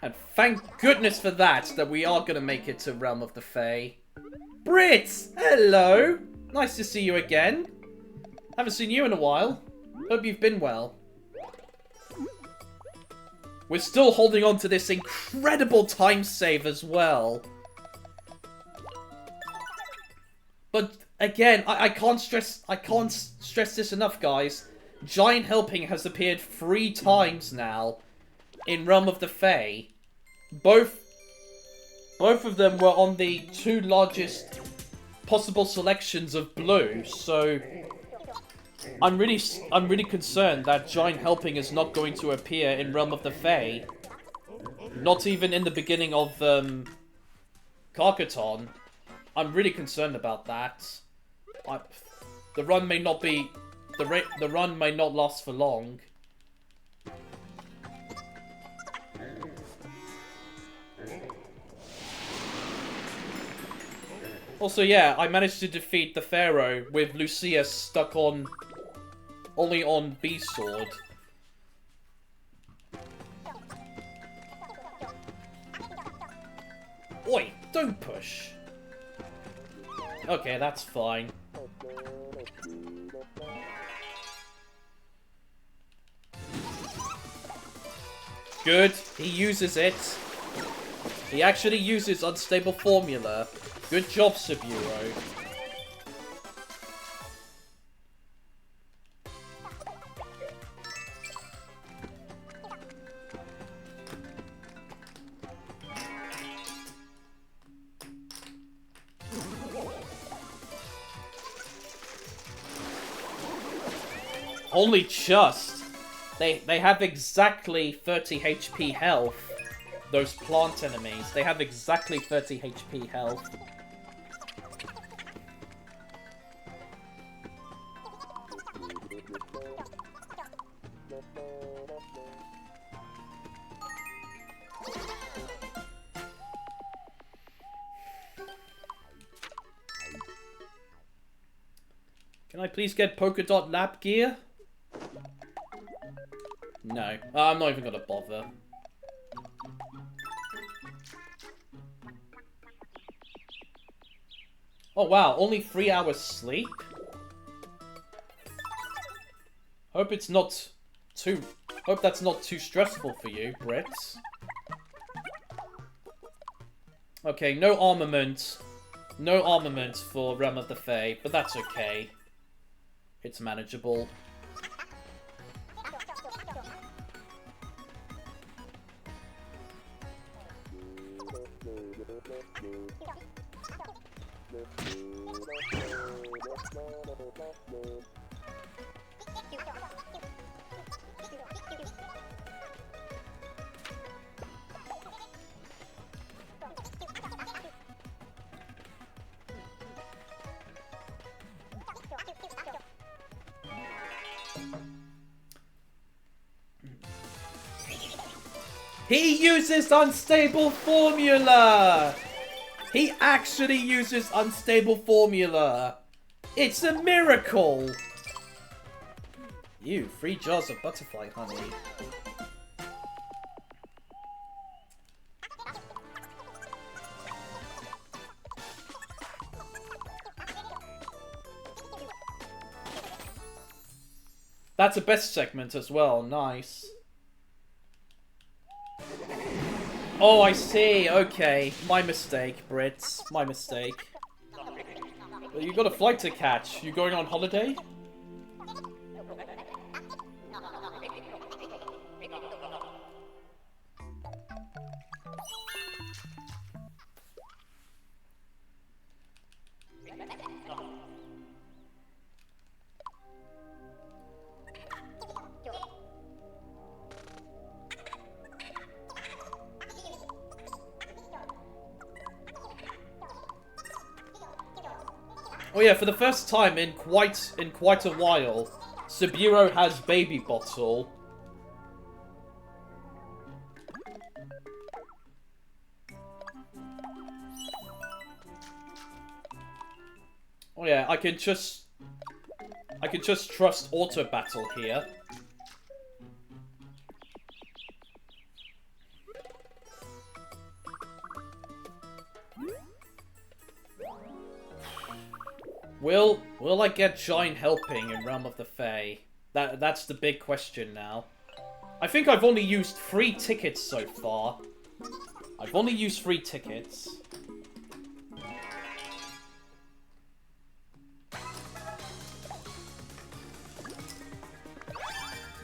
And thank goodness for that we are going to make it to Realm of the Fae. Brits! Hello! Nice to see you again. Haven't seen you in a while. Hope you've been well. We're still holding on to this incredible time save as well. But again, I can't stress this enough, guys. Giant Helping has appeared 3 times now in Realm of the Fae. Both of them were on the 2 largest possible selections of blue, so I'm really concerned that Giant Helping is not going to appear in Realm of the Fae. Not even in the beginning of Carcaton. I'm really concerned about that. The run may not be the run may not last for long. Also, yeah, I managed to defeat the Pharaoh with Lucia stuck on only on B sword. Oi, don't push. Okay, that's fine. Good, he uses it. He actually uses unstable formula. Good job, Saburo. Only just. They have exactly 30 HP health. Those plant enemies. They have exactly 30 HP health. Can I please get polka dot lab gear? No. I'm not even gonna bother. Oh wow, only 3 hours sleep? Hope it's not too... Hope that's not too stressful for you, Brits. Okay, no armament. No armament for Realm of the Fae, but that's okay. It's manageable. He uses unstable formula! He actually uses unstable formula! It's a miracle! Ew, 3 jars of butterfly honey. That's a best segment as well, nice. Oh, I see. Okay. My mistake, Brits. My mistake. Well, you got a flight to catch. You going on holiday? Oh yeah, for the first time in quite a while, Subiru has Baby Bottle. Oh yeah, I can just trust Auto Battle here. Will I get Giant Helping in Realm of the Fae? That's the big question now. I think I've only used 3 tickets so far. I've only used 3 tickets.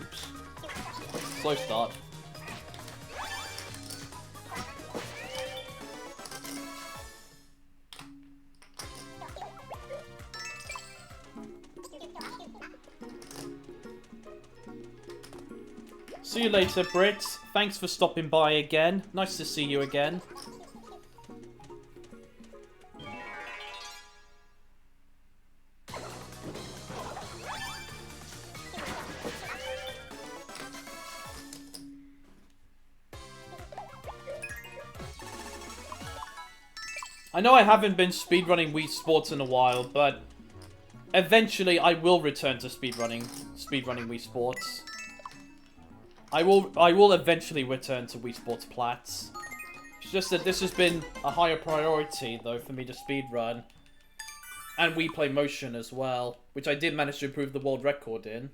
Oops. Slow start. See you later, Brit. Thanks for stopping by again. Nice to see you again. I know I haven't been speedrunning Wii Sports in a while, but eventually I will return to speedrunning Wii Sports. I will eventually return to Wii Sports Platts. It's just that this has been a higher priority, though, for me to speedrun. And Wii Play Motion as well, which I did manage to improve the world record in.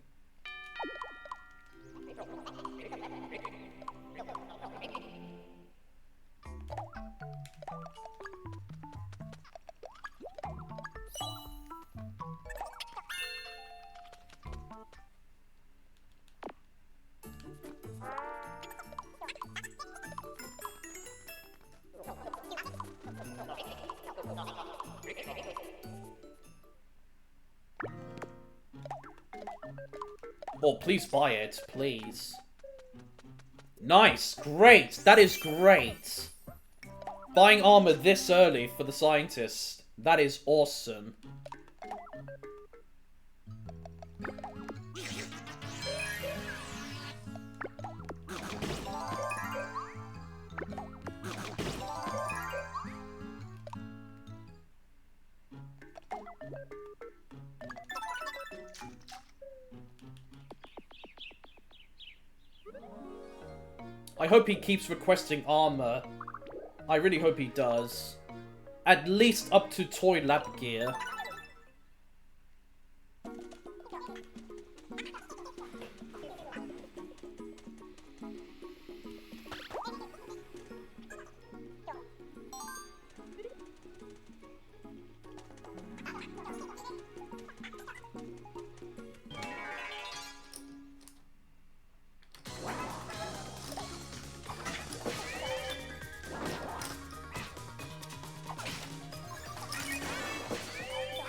Oh, please buy it, please. Nice, great, that is great. Buying armor this early for the scientist, that is awesome. I hope he keeps requesting armor. I really hope he does. At least up to toy lab gear.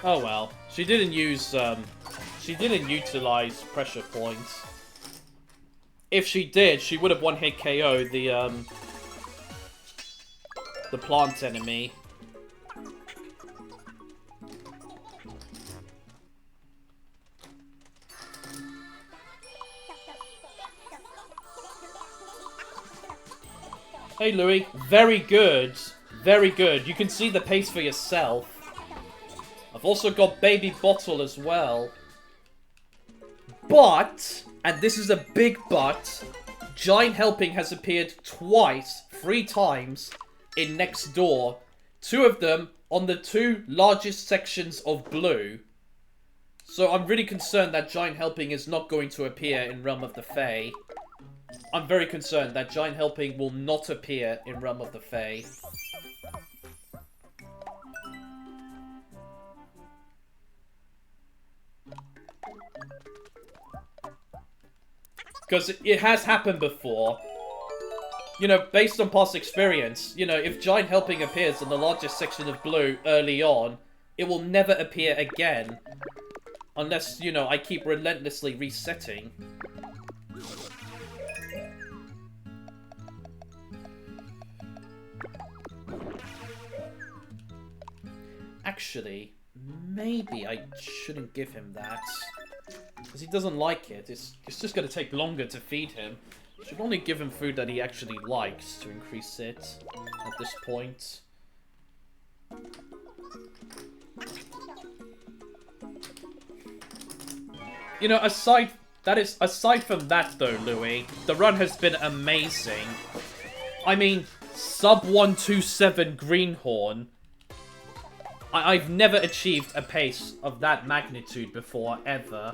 Oh well. She didn't utilize pressure points. If she did, she would have one-hit KO the plant enemy. Hey Louis, very good. Very good. You can see the pace for yourself. I've also got Baby Bottle as well. But, and this is a big but, Giant Helping has appeared twice, 3 times, in Next Door. 2 of them on the 2 largest sections of blue. So I'm really concerned that Giant Helping is not going to appear in Realm of the Fae. I'm very concerned that Giant Helping will not appear in Realm of the Fae. Because it has happened before. You know, based on past experience, you know, if Giant Helping appears in the largest section of blue early on, it will never appear again. Unless, you know, I keep relentlessly resetting. Actually, maybe I shouldn't give him that. Because he doesn't like it. It's just going to take longer to feed him. Should only give him food that he actually likes to increase it at this point. You know, aside from that though, Louis, the run has been amazing. I mean, sub 127 Greenhorn. I've never achieved a pace of that magnitude before, ever.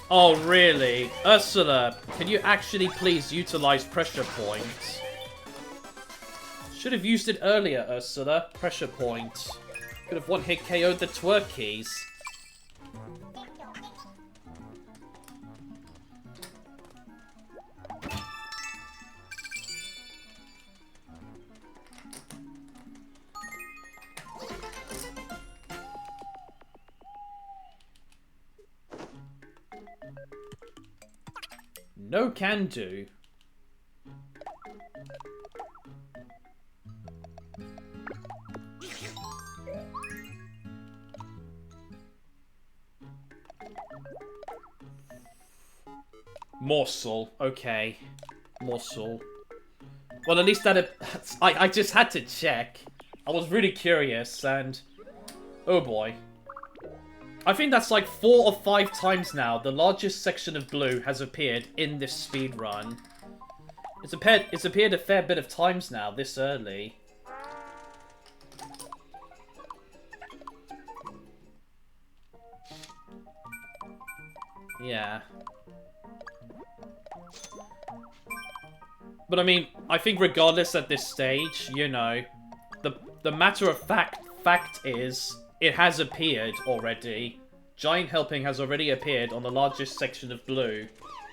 Oh, really? Ursula, can you actually please utilize pressure points? Should have used it earlier, Ursula. Pressure point. Could have one-hit KO'd the twerkies. No can do. Morsel. Okay. Morsel. Well, at least that... I just had to check. I was really curious, and... oh boy. I think that's like 4 or 5 times now the largest section of blue has appeared in this speedrun. It's appeared a fair bit of times now, this early. Yeah. But I mean, I think regardless at this stage, you know, the matter of fact is, it has appeared already. Giant Helping has already appeared on the largest section of blue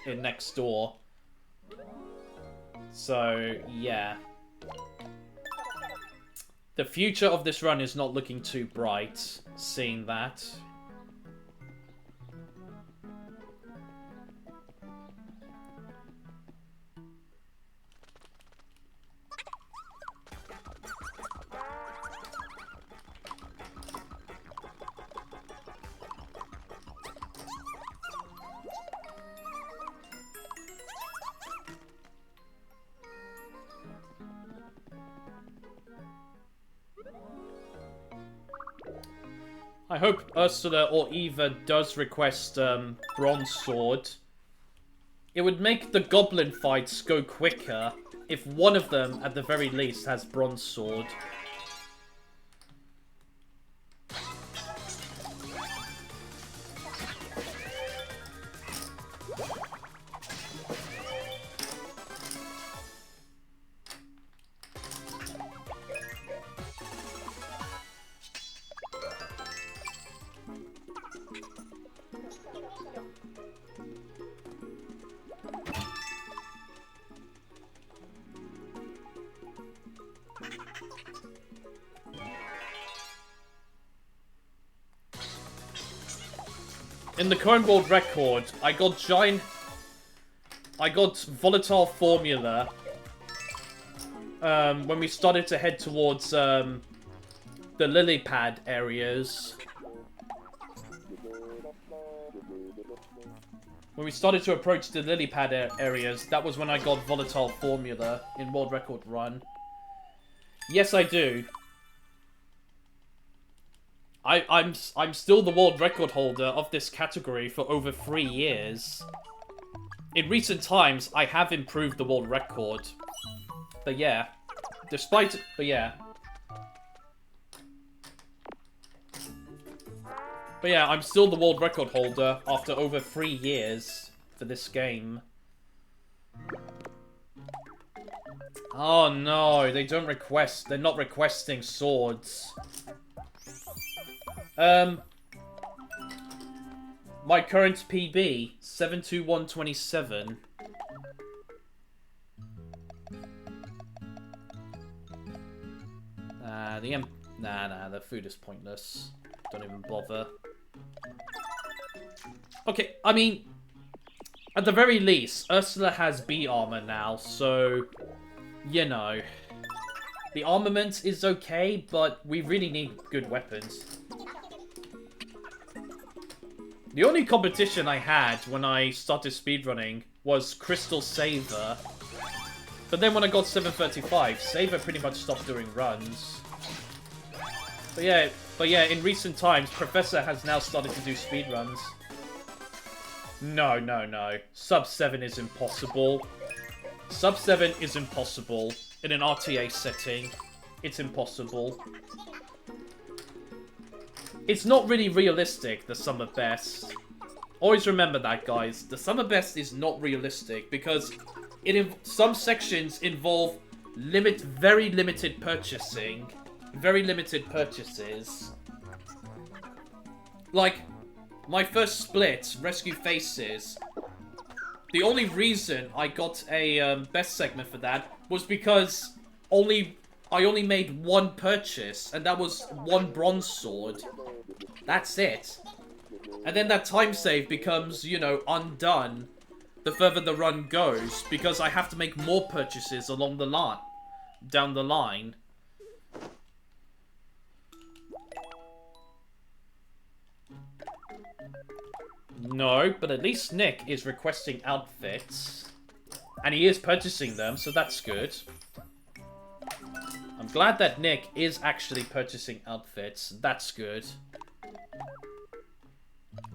in Next Door. So, yeah. The future of this run is not looking too bright, seeing that. I hope Ursula or Eva does request Bronze Sword. It would make the goblin fights go quicker if one of them, at the very least, has Bronze Sword. In the current world record, I got Volatile Formula when we started to head towards the lily pad areas. When we started to approach the lily pad areas, that was when I got Volatile Formula in world record run. Yes, I do. I'm still the world record holder of this category for over 3 years. In recent times, I have improved the world record. But yeah. But yeah, I'm still the world record holder after over 3 years for this game. Oh no, they don't request, they're not requesting swords. My current PB, 72127. Nah, the food is pointless. Don't even bother. Okay, I mean, at the very least, Ursula has B armor now, so, you know. The armament is okay, but we really need good weapons. The only competition I had when I started speedrunning was Crystal Saver. But then when I got 735, Saver pretty much stopped doing runs. But yeah, in recent times, Professor has now started to do speedruns. No. Sub 7 is impossible. Sub 7 is impossible. In an RTA setting, it's impossible. It's not really realistic, the summer best. Always remember that, guys. The summer best is not realistic because some sections involve very limited purchasing. Very limited purchases. Like, my first split, Rescue Faces, the only reason I got a best segment for that was because I only made one purchase, and that was one bronze sword. That's it. And then that time save becomes, you know, undone the further the run goes, because I have to make more purchases along the line, down the line. No, but at least Nick is requesting outfits. And he is purchasing them, so that's good. I'm glad that Nick is actually purchasing outfits. That's good.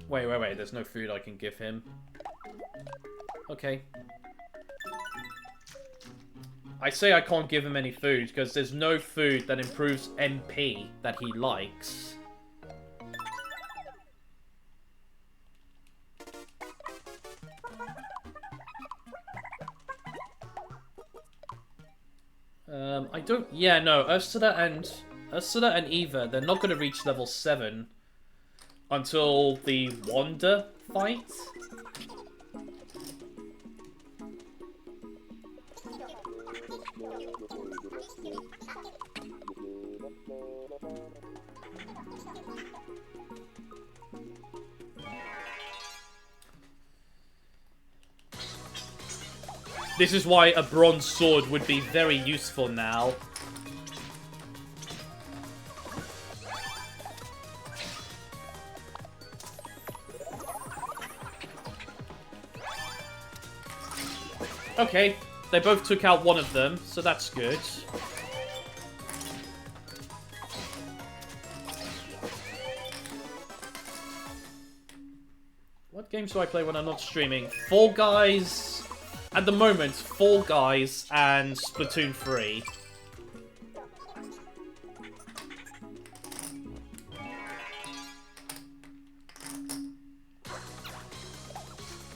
Wait. There's no food I can give him. Okay. I say I can't give him any food because there's no food that improves MP that he likes. I don't... Yeah, no, Ursula and Eva, they're not going to reach level 7 until the Wanda fight. This is why a bronze sword would be very useful now. Okay, they both took out one of them, so that's good. What games do I play when I'm not streaming? Fall Guys... At the moment, Fall Guys and Splatoon 3.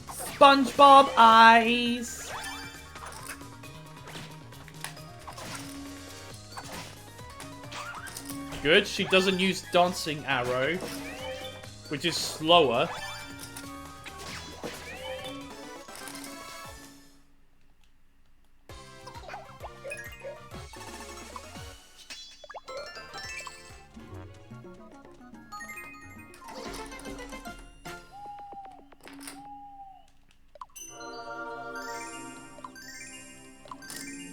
SpongeBob eyes! Good, she doesn't use Dancing Arrow, which is slower.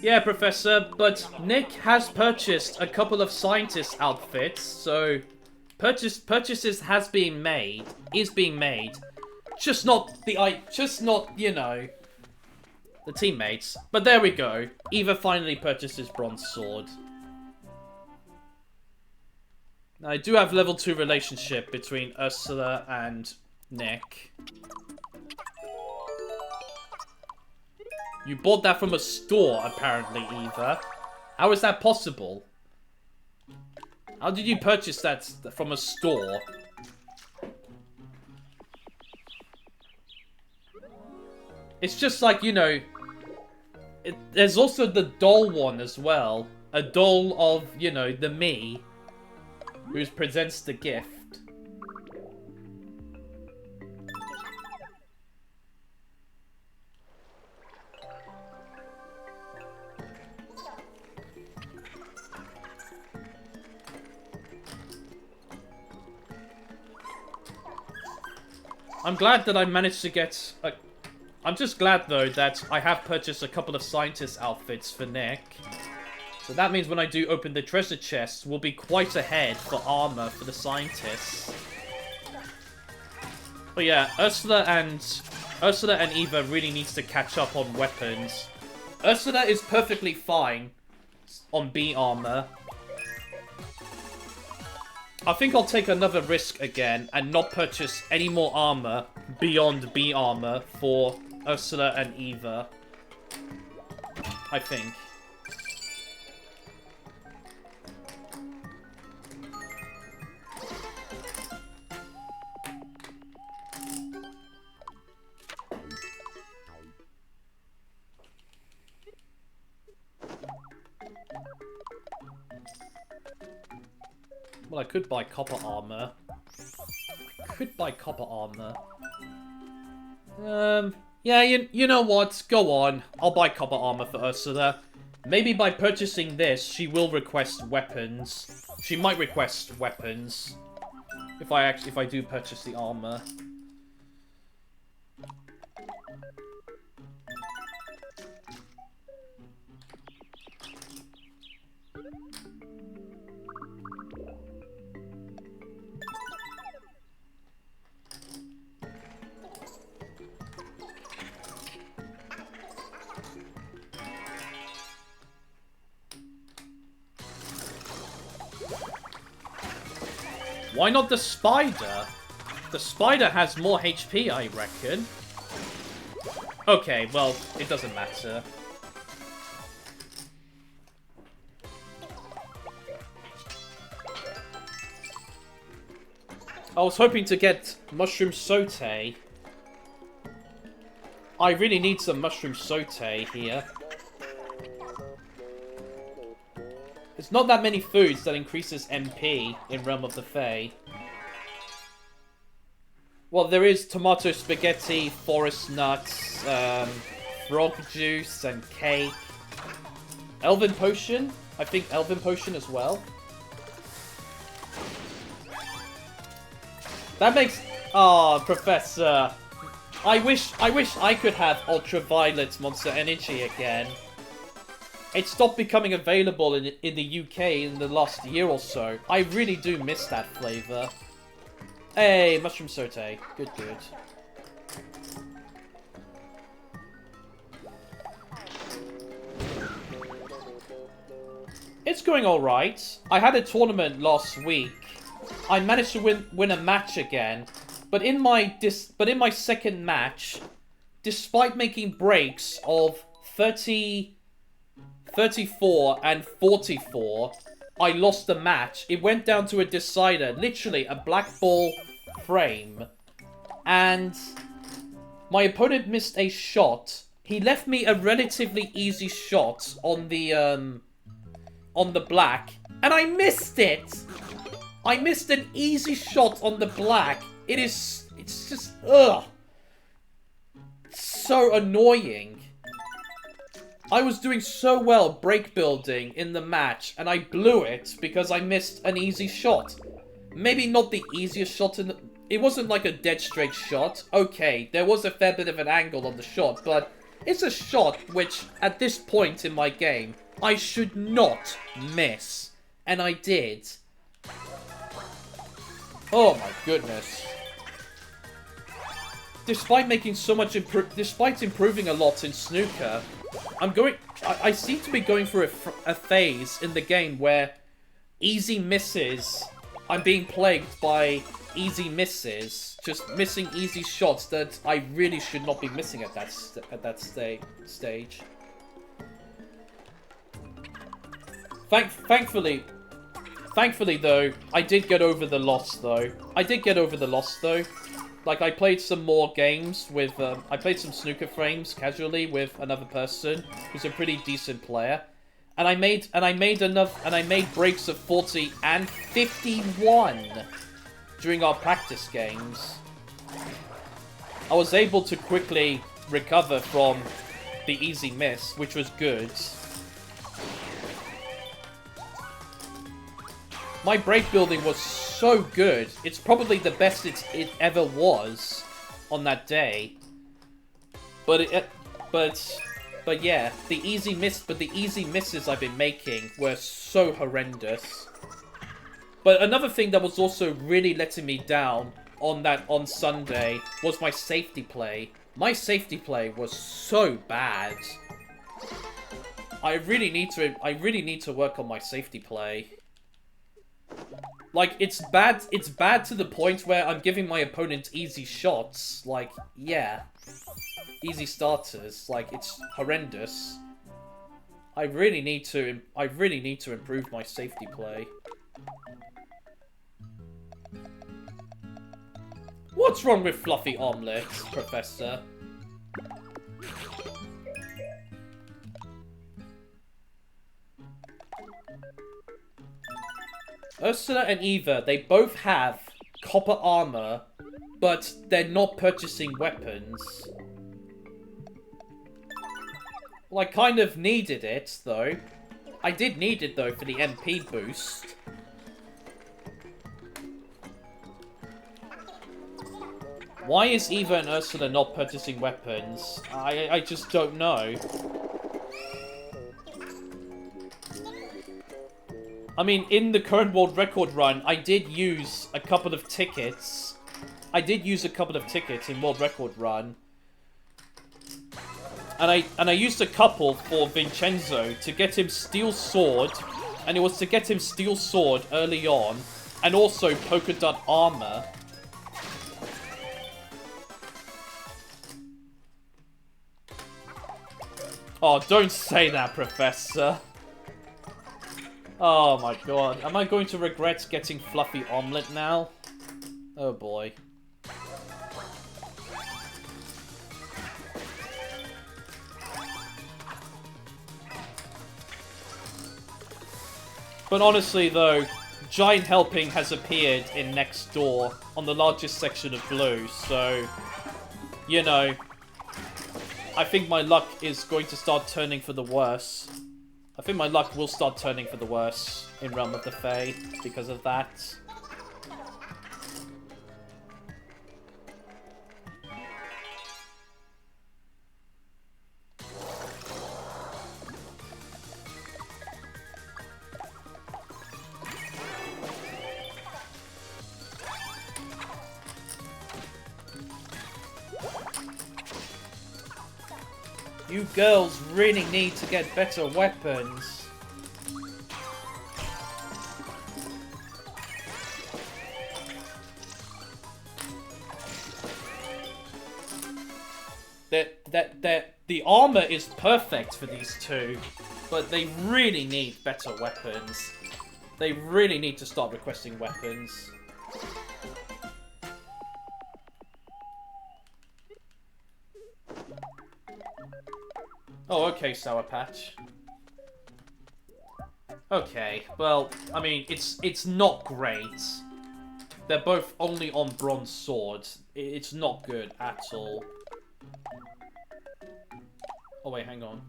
Yeah, Professor, but Nick has purchased a couple of scientist outfits, so purchases is being made. Just not, you know, the teammates. But there we go. Eva finally purchased his bronze sword. Now, I do have level 2 relationship between Ursula and Nick. You bought that from a store, apparently, Eva. How is that possible? How did you purchase that from a store? It's just like, you know... there's also the doll one as well. A doll of, you know, the me. Who presents the gift. I'm glad that I managed to get... I'm just glad, though, that I have purchased a couple of scientist outfits for Nick. So that means when I do open the treasure chest, we'll be quite ahead for armor for the scientists. But yeah, Ursula and Eva really needs to catch up on weapons. Ursula is perfectly fine on B armor. I think I'll take another risk again and not purchase any more armor beyond B armor for Ursula and Eva. I think. Well, I could buy copper armor. Yeah, you know what? Go on. I'll buy copper armor for Ursula. Maybe by purchasing this, she will request weapons. She might request weapons. If I do purchase the armor. Why not the spider? The spider has more HP, I reckon. Okay, well, it doesn't matter. I was hoping to get mushroom saute. I really need some mushroom saute here. There's not that many foods that increases MP in Realm of the Fae. Well, there is tomato spaghetti, forest nuts, frog juice, and cake. Elven potion? I think elven potion as well. That makes... Oh, Professor. I wish I could have ultraviolet Monster Energy again. It stopped becoming available in the UK in the last year or so. I really do miss that flavor. Hey, mushroom saute. Good, good. It's going alright. I had a tournament last week. I managed to win a match again. But in my second match, despite making breaks of 30, 34 and 44, I lost the match. It went down to a decider, literally a black ball frame. And my opponent missed a shot. He left me a relatively easy shot on the black, and I missed it. I missed an easy shot on the black. It's just, ugh. So annoying. I was doing so well break building in the match, and I blew it because I missed an easy shot. Maybe not the easiest shot in the... It wasn't like a dead straight shot. Okay, there was a fair bit of an angle on the shot, but it's a shot which, at this point in my game, I should not miss. And I did. Oh my goodness. Despite making so much despite improving a lot in snooker, I seem to be going through a phase in the game where easy misses, I'm being plagued by easy misses, just missing easy shots that I really should not be missing at that stage. Thankfully though, I did get over the loss though. Like, I played some more games with, I played some snooker frames casually with another person who's a pretty decent player. And I made breaks of 40 and 51 during our practice games. I was able to quickly recover from the easy miss, which was good. My break building was so good. It's probably the best it ever was on that day. But yeah, the easy misses I've been making were so horrendous. But another thing that was also really letting me down on Sunday was my safety play. My safety play was so bad. I really need to work on my safety play. Like, it's bad to the point where I'm giving my opponent easy shots. Like, yeah. Easy starters. Like, it's horrendous. I really need to improve my safety play. What's wrong with fluffy omelets, Professor? Ursula and Eva, they both have copper armor, but they're not purchasing weapons. Well, I kind of needed it, though. I did need it, though, for the MP boost. Why is Eva and Ursula not purchasing weapons? I just don't know. I mean, in the current world record run, I did use a couple of tickets. I did use a couple of tickets in world record run. And I used a couple for Vincenzo to get him steel sword. And it was to get him steel sword early on. And also polka dot armor. Oh, don't say that, Professor. Oh my god. Am I going to regret getting fluffy omelet now? Oh boy. But honestly though, Giant Helping has appeared in Next Door on the largest section of blue, so, you know, I think my luck is going to start turning for the worse. I think my luck will start turning for the worse in Realm of the Fae because of that. You girls really need to get better weapons. The armor is perfect for these two, but they really need better weapons. They really need to start requesting weapons. Oh, okay, Sour Patch. Okay, well, I mean, it's not great. They're both only on bronze swords. It's not good at all. Oh wait, hang on.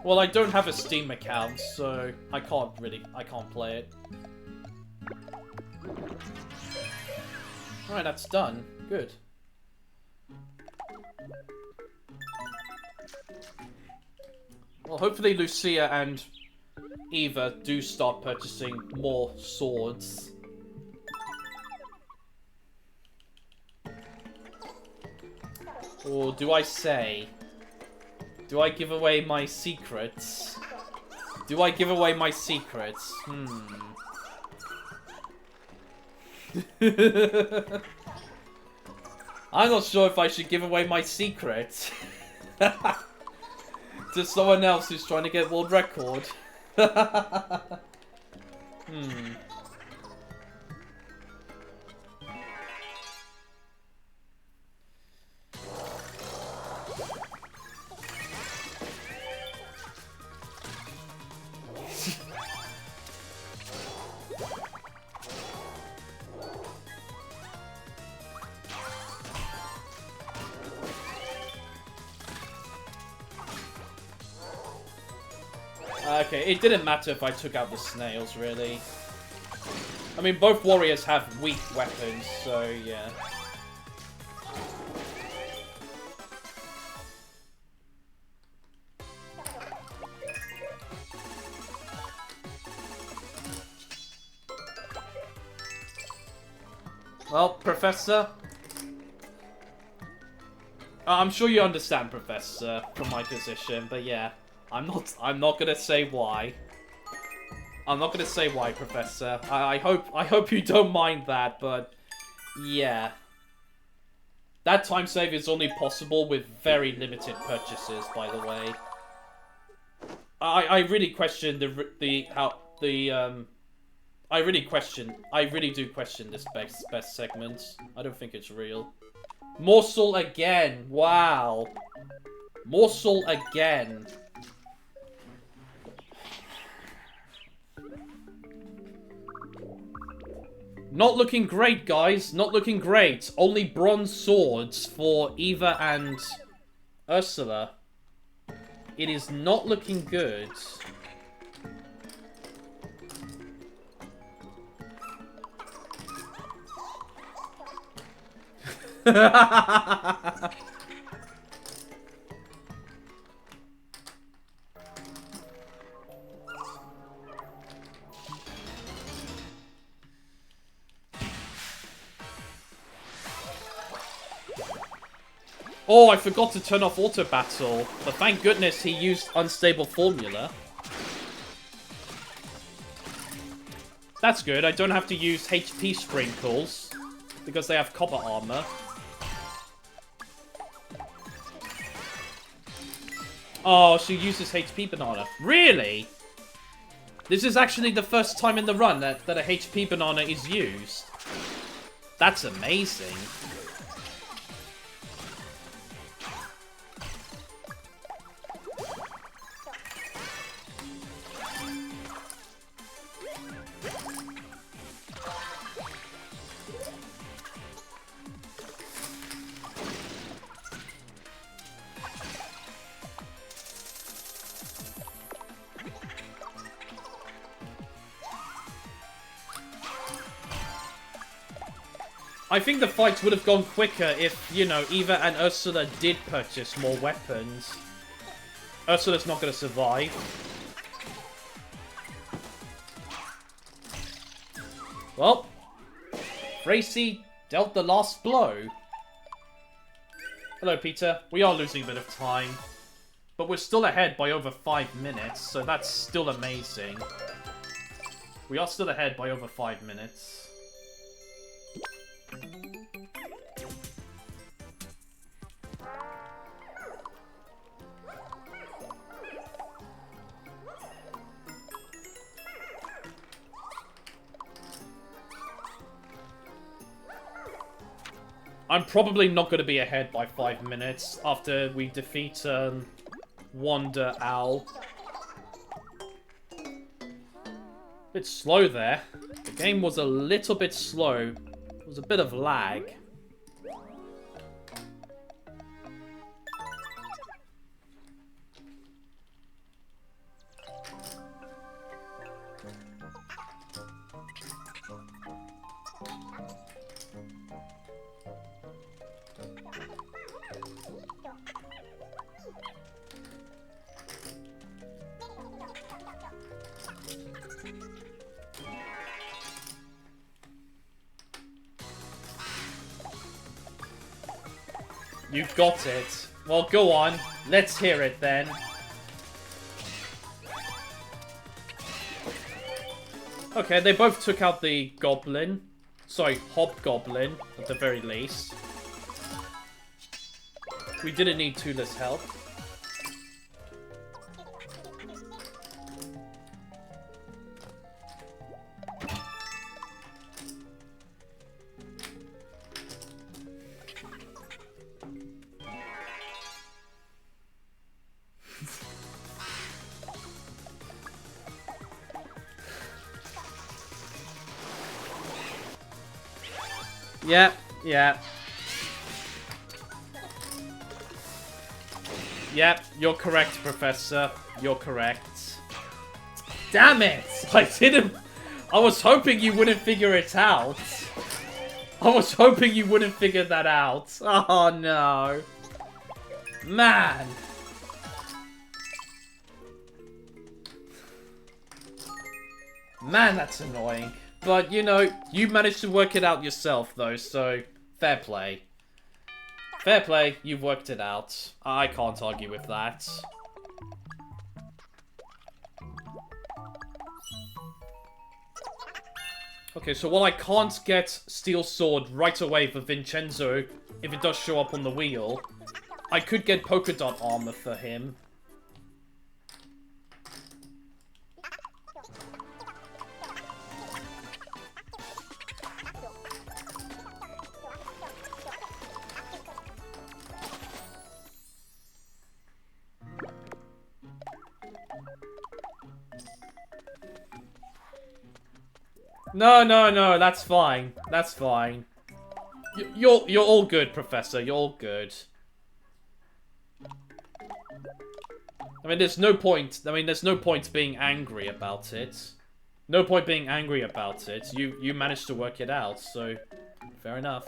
Well, I don't have a Steam account, so I can't play it. Alright, that's done. Good. Well, hopefully Lucia and Eva do start purchasing more swords. Or do I say... Do I give away my secrets? Do I give away my secrets? I'm not sure if I should give away my secrets. To someone else who's trying to get world record. Okay, it didn't matter if I took out the snails, really. I mean, both warriors have weak weapons, so yeah. Well, Professor... I'm sure you understand, Professor, from my position, but yeah. I'm not gonna say why. I'm not gonna say why, Professor. I hope you don't mind that, but yeah. That time save is only possible with very limited purchases, by the way. I really question I really do question this best segment. I don't think it's real. Morsel again. Wow. Morsel again. Not looking great, guys. Not looking great. Only bronze swords for Eva and Ursula. It is not looking good. Oh, I forgot to turn off auto battle, but thank goodness he used unstable formula. That's good, I don't have to use HP sprinkles, because they have copper armor. Oh, she uses HP banana. Really? This is actually the first time in the run that a HP banana is used. That's amazing. I think the fights would have gone quicker if, you know, Eva and Ursula did purchase more weapons. Ursula's not going to survive. Well, Tracy dealt the last blow. Hello, Peter. We are losing a bit of time. But we're still ahead by over 5 minutes, so that's still amazing. We are still ahead by over 5 minutes. I'm probably not going to be ahead by 5 minutes after we defeat Wonder Owl. Bit slow there. The game was a little bit slow. There was a bit of lag. You've got it. Well, go on. Let's hear it then. Okay, they both took out the goblin. Sorry, hobgoblin, at the very least. We didn't need Tula's help. Yeah. Yep, you're correct, Professor. You're correct. Damn it! I was hoping you wouldn't figure it out. I was hoping you wouldn't figure that out. Oh, no. Man. Man, that's annoying. But, you know, you managed to work it out yourself, though, so fair play. Fair play, you've worked it out. I can't argue with that. Okay, so while I can't get Steel Sword right away for Vincenzo, if it does show up on the wheel, I could get Polka Dot Armor for him. No, that's fine. That's fine. You're all good, Professor. You're all good. I mean, there's no point. There's no point being angry about it. No point being angry about it. You managed to work it out, so fair enough.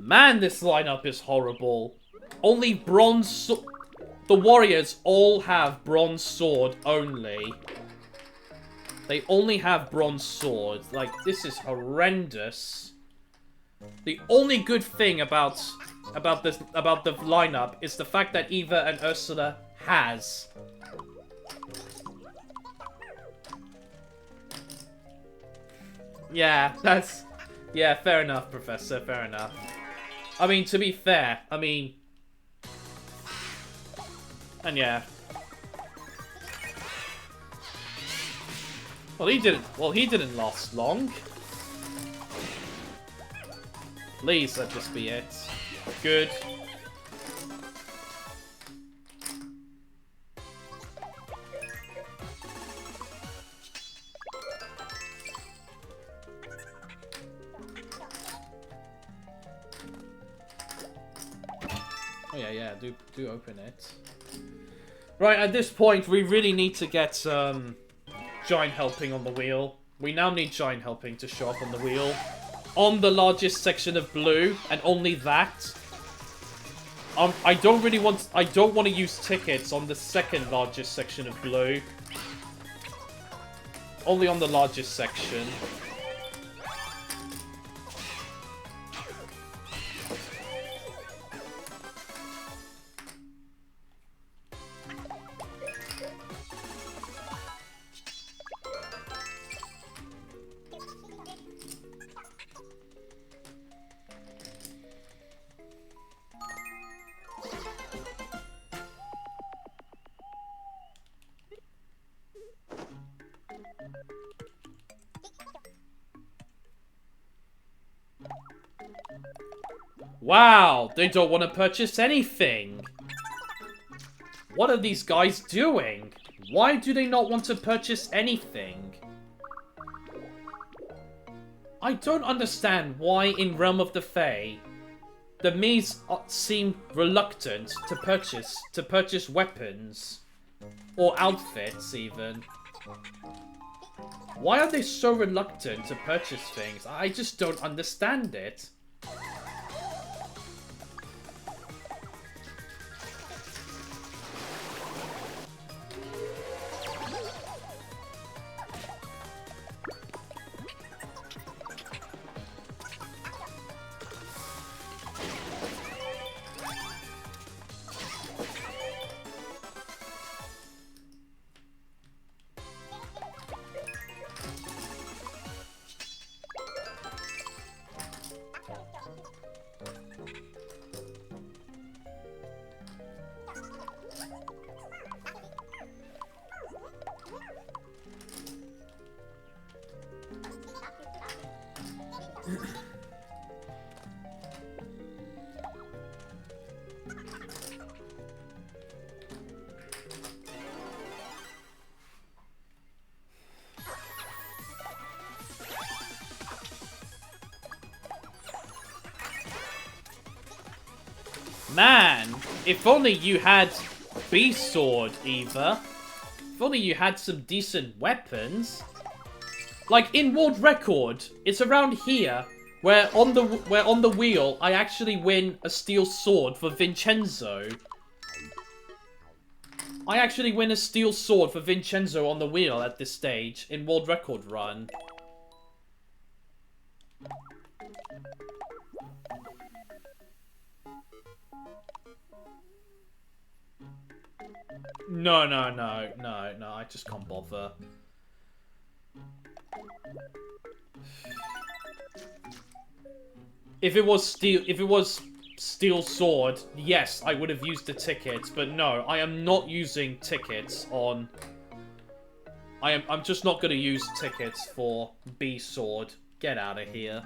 Man, this lineup is horrible. Only bronze. The warriors all have bronze sword only. They only have bronze sword. Like, this is horrendous. The only good thing about the lineup is the fact that Eva and Ursula has. Yeah, fair enough, Professor, fair enough. I mean, to be fair, And yeah. Well, he didn't last long. Please let this be it. Good. Oh yeah, do open it. Right, at this point, we really need to get giant helping on the wheel. We now need giant helping to show up on the wheel. On the largest section of blue, and only that. I don't want to use tickets on the second largest section of blue. Only on the largest section. Wow, they don't want to purchase anything. What are these guys doing? Why do they not want to purchase anything? I don't understand why in Realm of the Fae, the Miis seem reluctant to purchase weapons. Or outfits, even. Why are they so reluctant to purchase things? I just don't understand it. Man, if only you had Beast Sword, Eva. If only you had some decent weapons. Like in World Record, it's around here where on the wheel I actually win a steel sword for Vincenzo. I actually win a steel sword for Vincenzo on the wheel at this stage in World Record run. No, I just can't bother. If it was steel sword, yes, I would have used the tickets, but no, I am not using tickets on... I'm just not going to use tickets for B sword. Get out of here.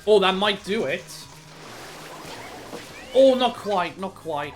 Oh, that might do it. Oh, not quite, not quite.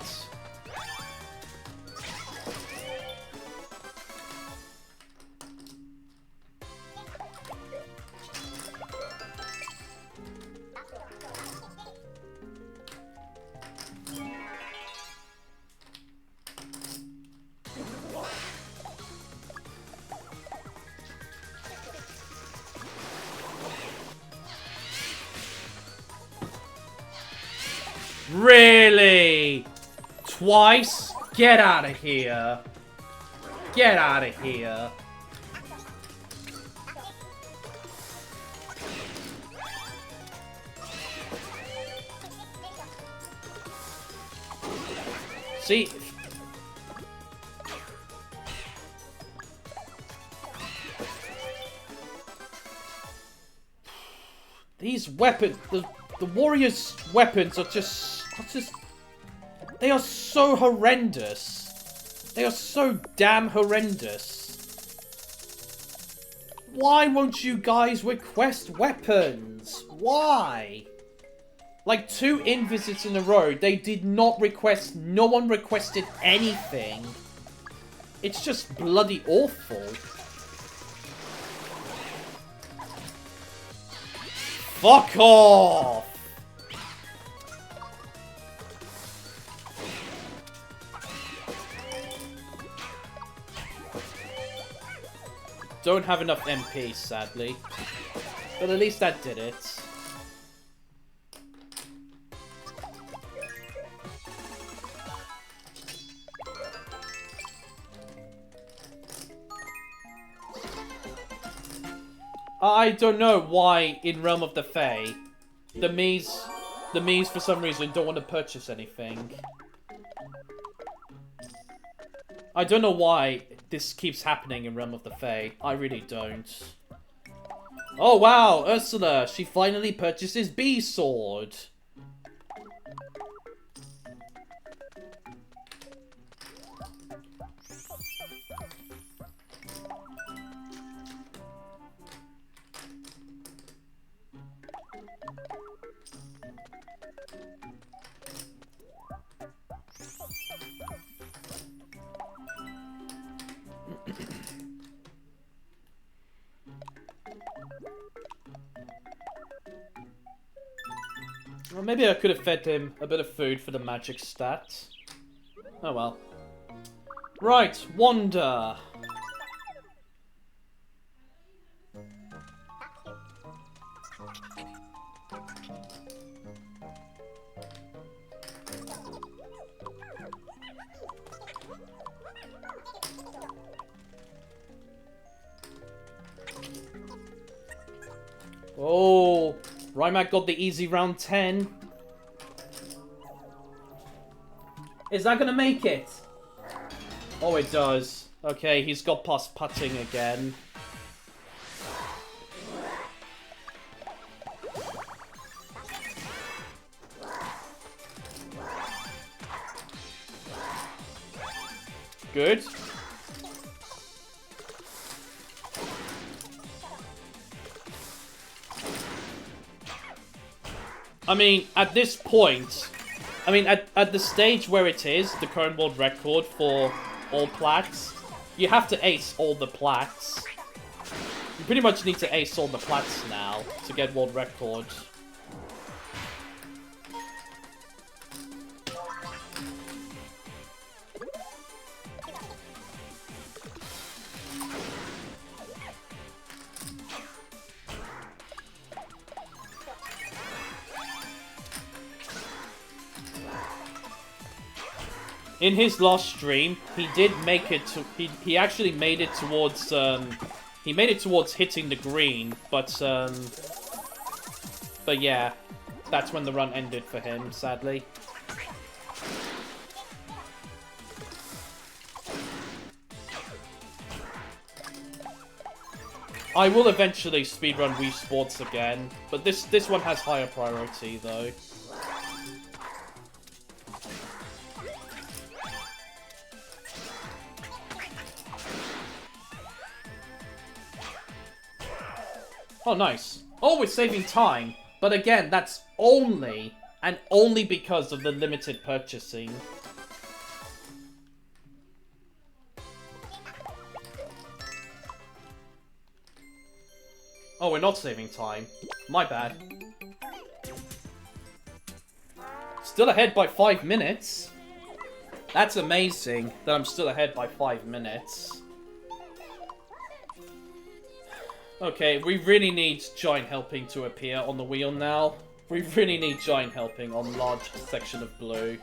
Really? Twice? Get out of here. Get out of here. See... These weapons... The warriors' weapons are just... They are so horrendous. They are so damn horrendous. Why won't you guys request weapons? Why? Like 2 in-visits in a row, they did not request... No one requested anything. It's just bloody awful. Fuck off! Don't have enough MP, sadly. But at least that did it. I don't know why in Realm of the Fae, the Miis for some reason don't want to purchase anything. I don't know why this keeps happening in Realm of the Fae. I really don't. Oh wow, Ursula, she finally purchases Bee Sword. Well, maybe I could have fed him a bit of food for the magic stat. Oh well. Right, Wander. Oh, Rymac got the easy round 10. Is that gonna make it? Oh, it does. Okay, he's got past putting again. Good. I mean, at this point, at the stage where it is, the current world record for all plats, you have to ace all the plats. You pretty much need to ace all the plats now to get world record. In his last stream, he did make it to... He actually made it towards, he made it towards hitting the green, but yeah, that's when the run ended for him, sadly. I will eventually speedrun Wii Sports again, but this one has higher priority, though. Oh, nice. Oh, we're saving time. But again, that's only, and only because of the limited purchasing. Oh, we're not saving time. My bad. Still ahead by 5 minutes. That's amazing that I'm still ahead by 5 minutes. Okay, we really need Giant Helping to appear on the wheel now. We really need Giant Helping on large section of blue.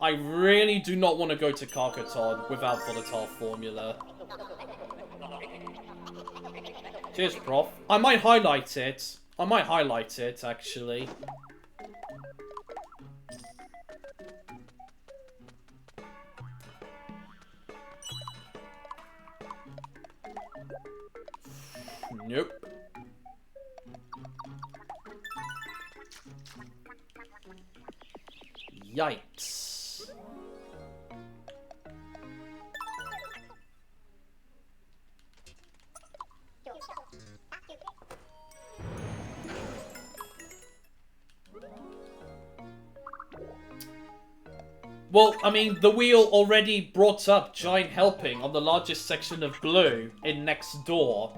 I really do not want to go to Carcaton without Volatile Formula. Cheers, Prof. I might highlight it. I might highlight it, actually. Nope. Yikes. Well, I mean, the wheel already brought up giant helping on the largest section of blue in next door.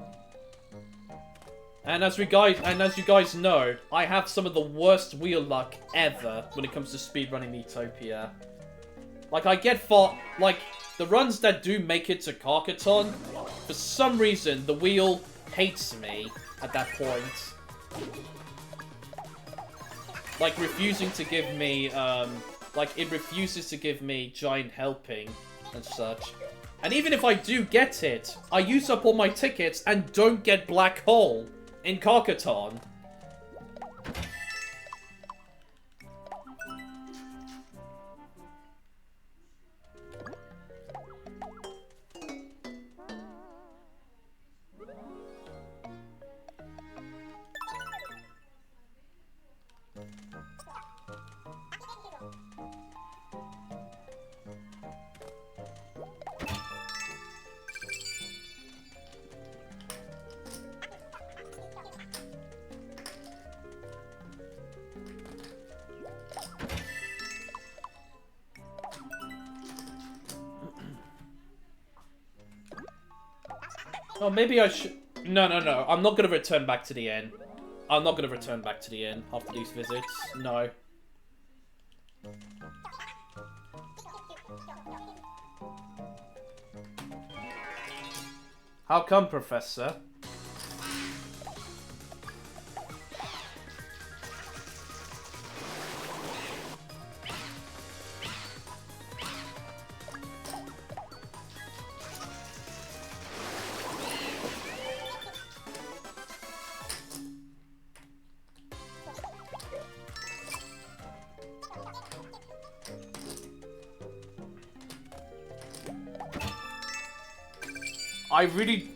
And as you guys know, I have some of the worst wheel luck ever when it comes to speedrunning Miitopia. Like, I get far, like, the runs that do make it to Carcaton, for some reason, the wheel hates me at that point. Like, refusing to give me, like, it refuses to give me giant helping and such. And even if I do get it, I use up all my tickets and don't get Black Hole in Carcaton. Oh, maybe I should... No. I'm not going to return back to the inn. I'm not going to return back to the inn after these visits. No. How come, Professor?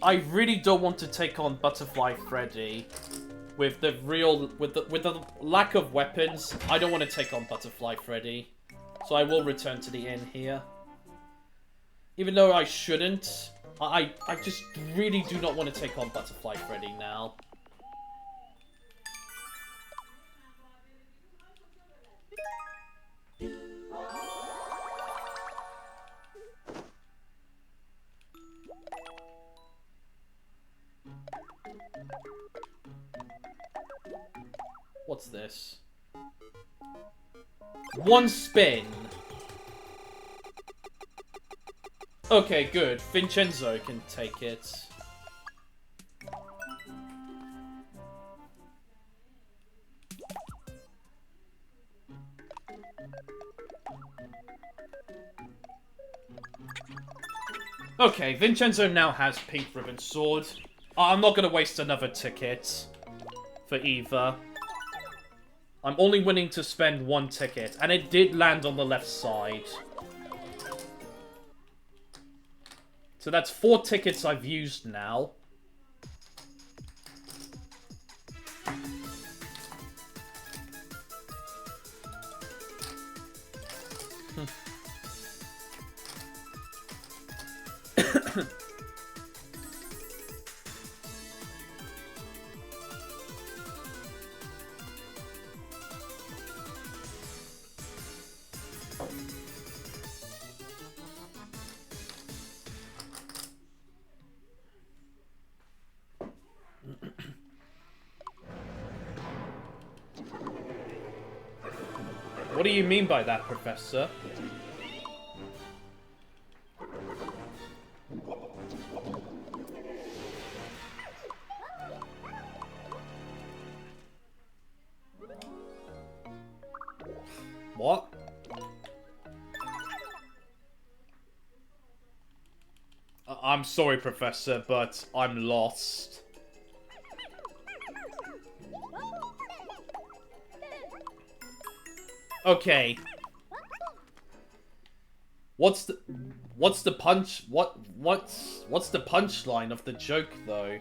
I really don't want to take on Butterfly Freddy. With the lack of weapons, I don't want to take on Butterfly Freddy. So I will return to the inn here. Even though I shouldn't, I just really do not want to take on Butterfly Freddy now. What's this? One spin. Okay, good. Vincenzo can take it. Okay, Vincenzo now has Pink Ribbon Sword. I'm not going to waste another ticket for either. I'm only willing to spend one ticket, and it did land on the left side. So that's 4 tickets I've used now. What do you mean by that, Professor? What? I'm sorry, Professor, but I'm lost. Okay. What's the punchline of the joke though?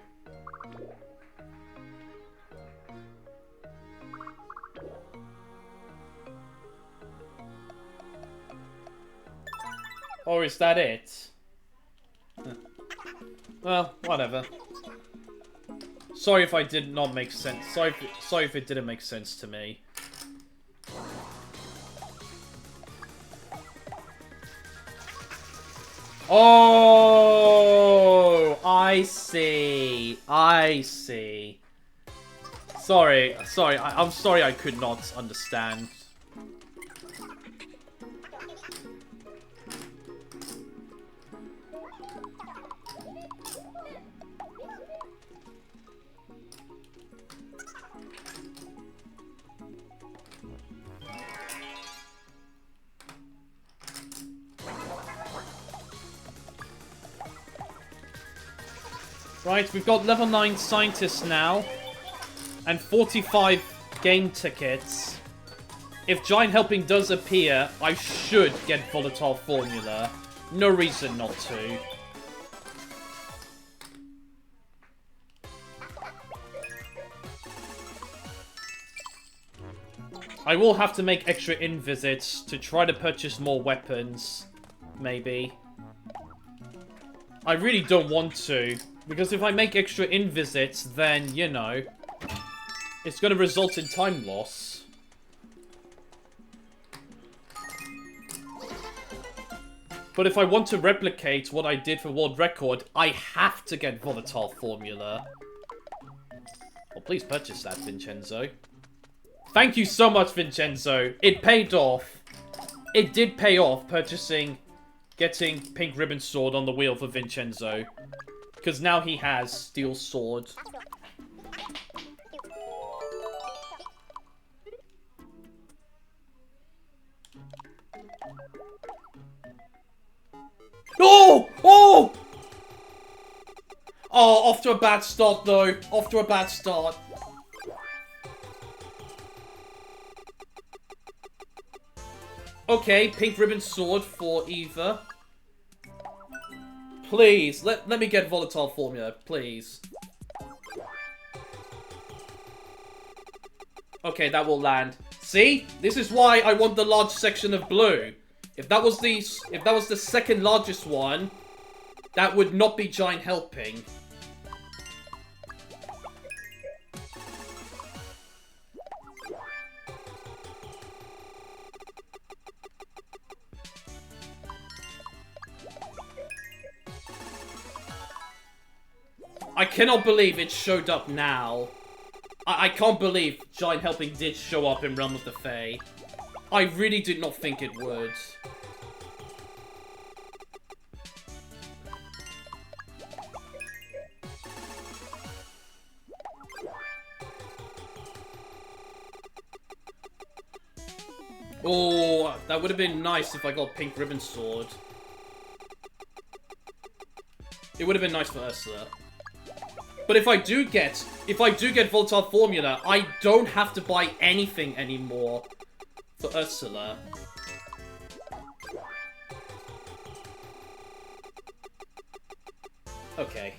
Or is that it? Well, whatever. Sorry if I did not make sense. Sorry if it didn't make sense to me. Oh, I see. I see. Sorry. I'm sorry I could not understand. Right, we've got level 9 scientists now. And 45 game tickets. If Giant Helping does appear, I should get Volatile Formula. No reason not to. I will have to make extra in-visits to try to purchase more weapons. Maybe. I really don't want to. Because if I make extra in-visits, then, you know, it's going to result in time loss. But if I want to replicate what I did for World Record, I have to get Volatile Formula. Well, please purchase that, Vincenzo. Thank you so much, Vincenzo. It paid off. It did pay off getting Pink Ribbon Sword on the wheel for Vincenzo. Because now he has Steel Sword. Oh! Oh! Oh, off to a bad start, though. Off to a bad start. Okay, Pink Ribbon Sword for Eva. Please, let me get Volatile Formula, please. Okay, that will land. See? This is why I want the large section of blue. If that was the second largest one, that would not be Giant Helping. I cannot believe it showed up now. I can't believe Giant Helping did show up in Realm of the Fae. I really did not think it would. Oh, that would have been nice if I got Pink Ribbon Sword. It would have been nice for Ursula. But if I do get Volatile Formula, I don't have to buy anything anymore for Ursula. Okay.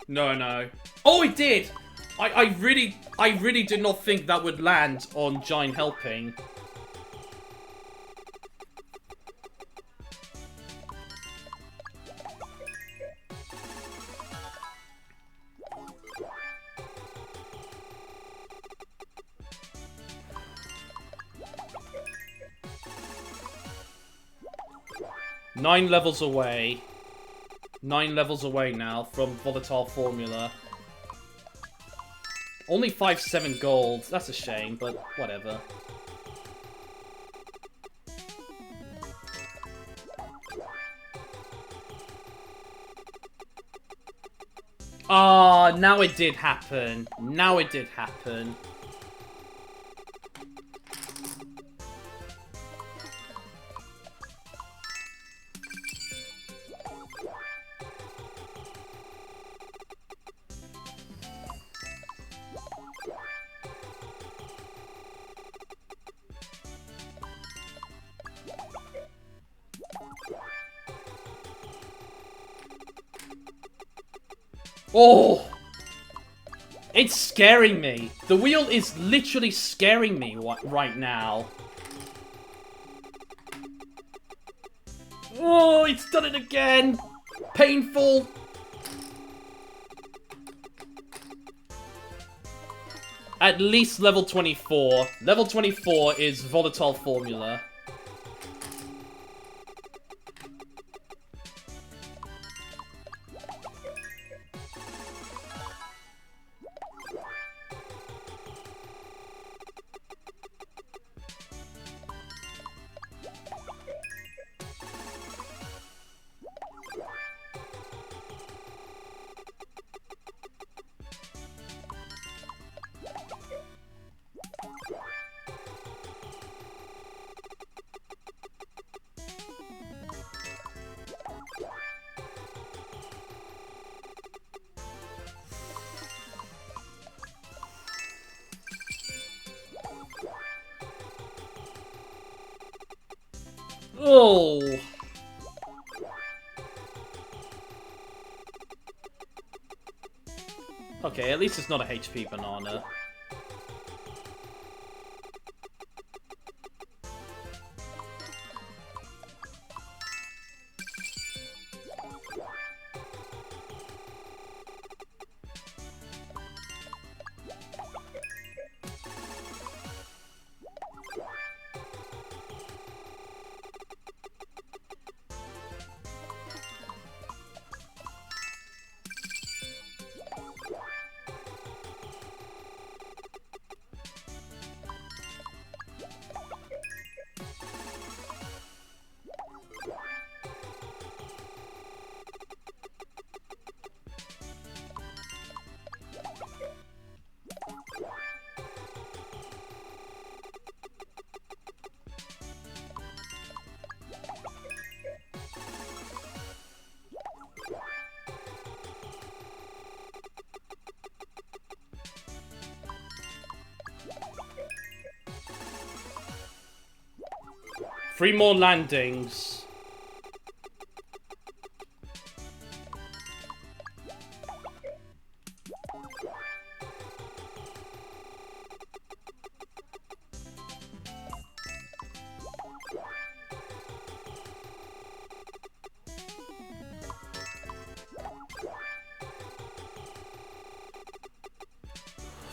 No. Oh, it did! I really did not think that would land on Giant Helping. Nine levels away. 9 levels away now from Volatile Formula. Only 5-7 gold. That's a shame, but whatever. Ah, now it did happen. Now it did happen. Oh! It's scaring me. The wheel is literally scaring me right now. Oh, it's done it again. Painful. At least level 24. Level 24 is volatile formula. Oh. Okay, at least it's not a HP banana. Three more landings.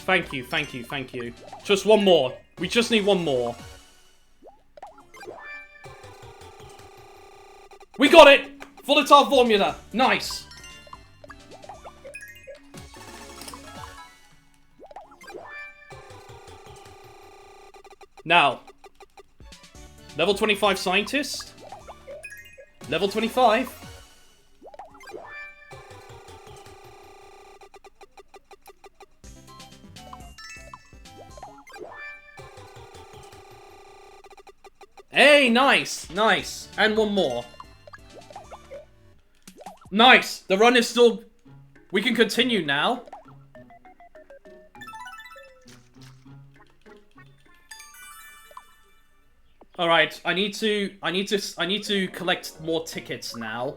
Thank you, thank you, thank you. Just one more. We just need one more. We got it! Volatile formula. Nice. Now. Level 25 scientist. Level 25. Hey, nice, nice. And one more. Nice! The run is still... We can continue now. Alright, I need to collect more tickets now.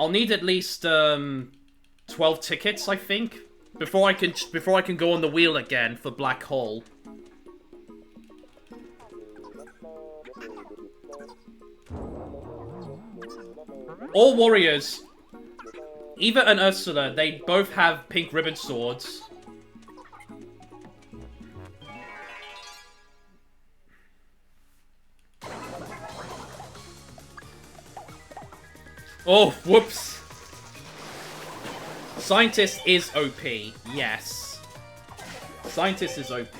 I'll need at least 12 tickets, I think, before I can go on the wheel again for Black Hole. All warriors, Eva and Ursula, they both have pink ribbon swords. Oh, whoops. Scientist is OP, yes. Scientist is OP.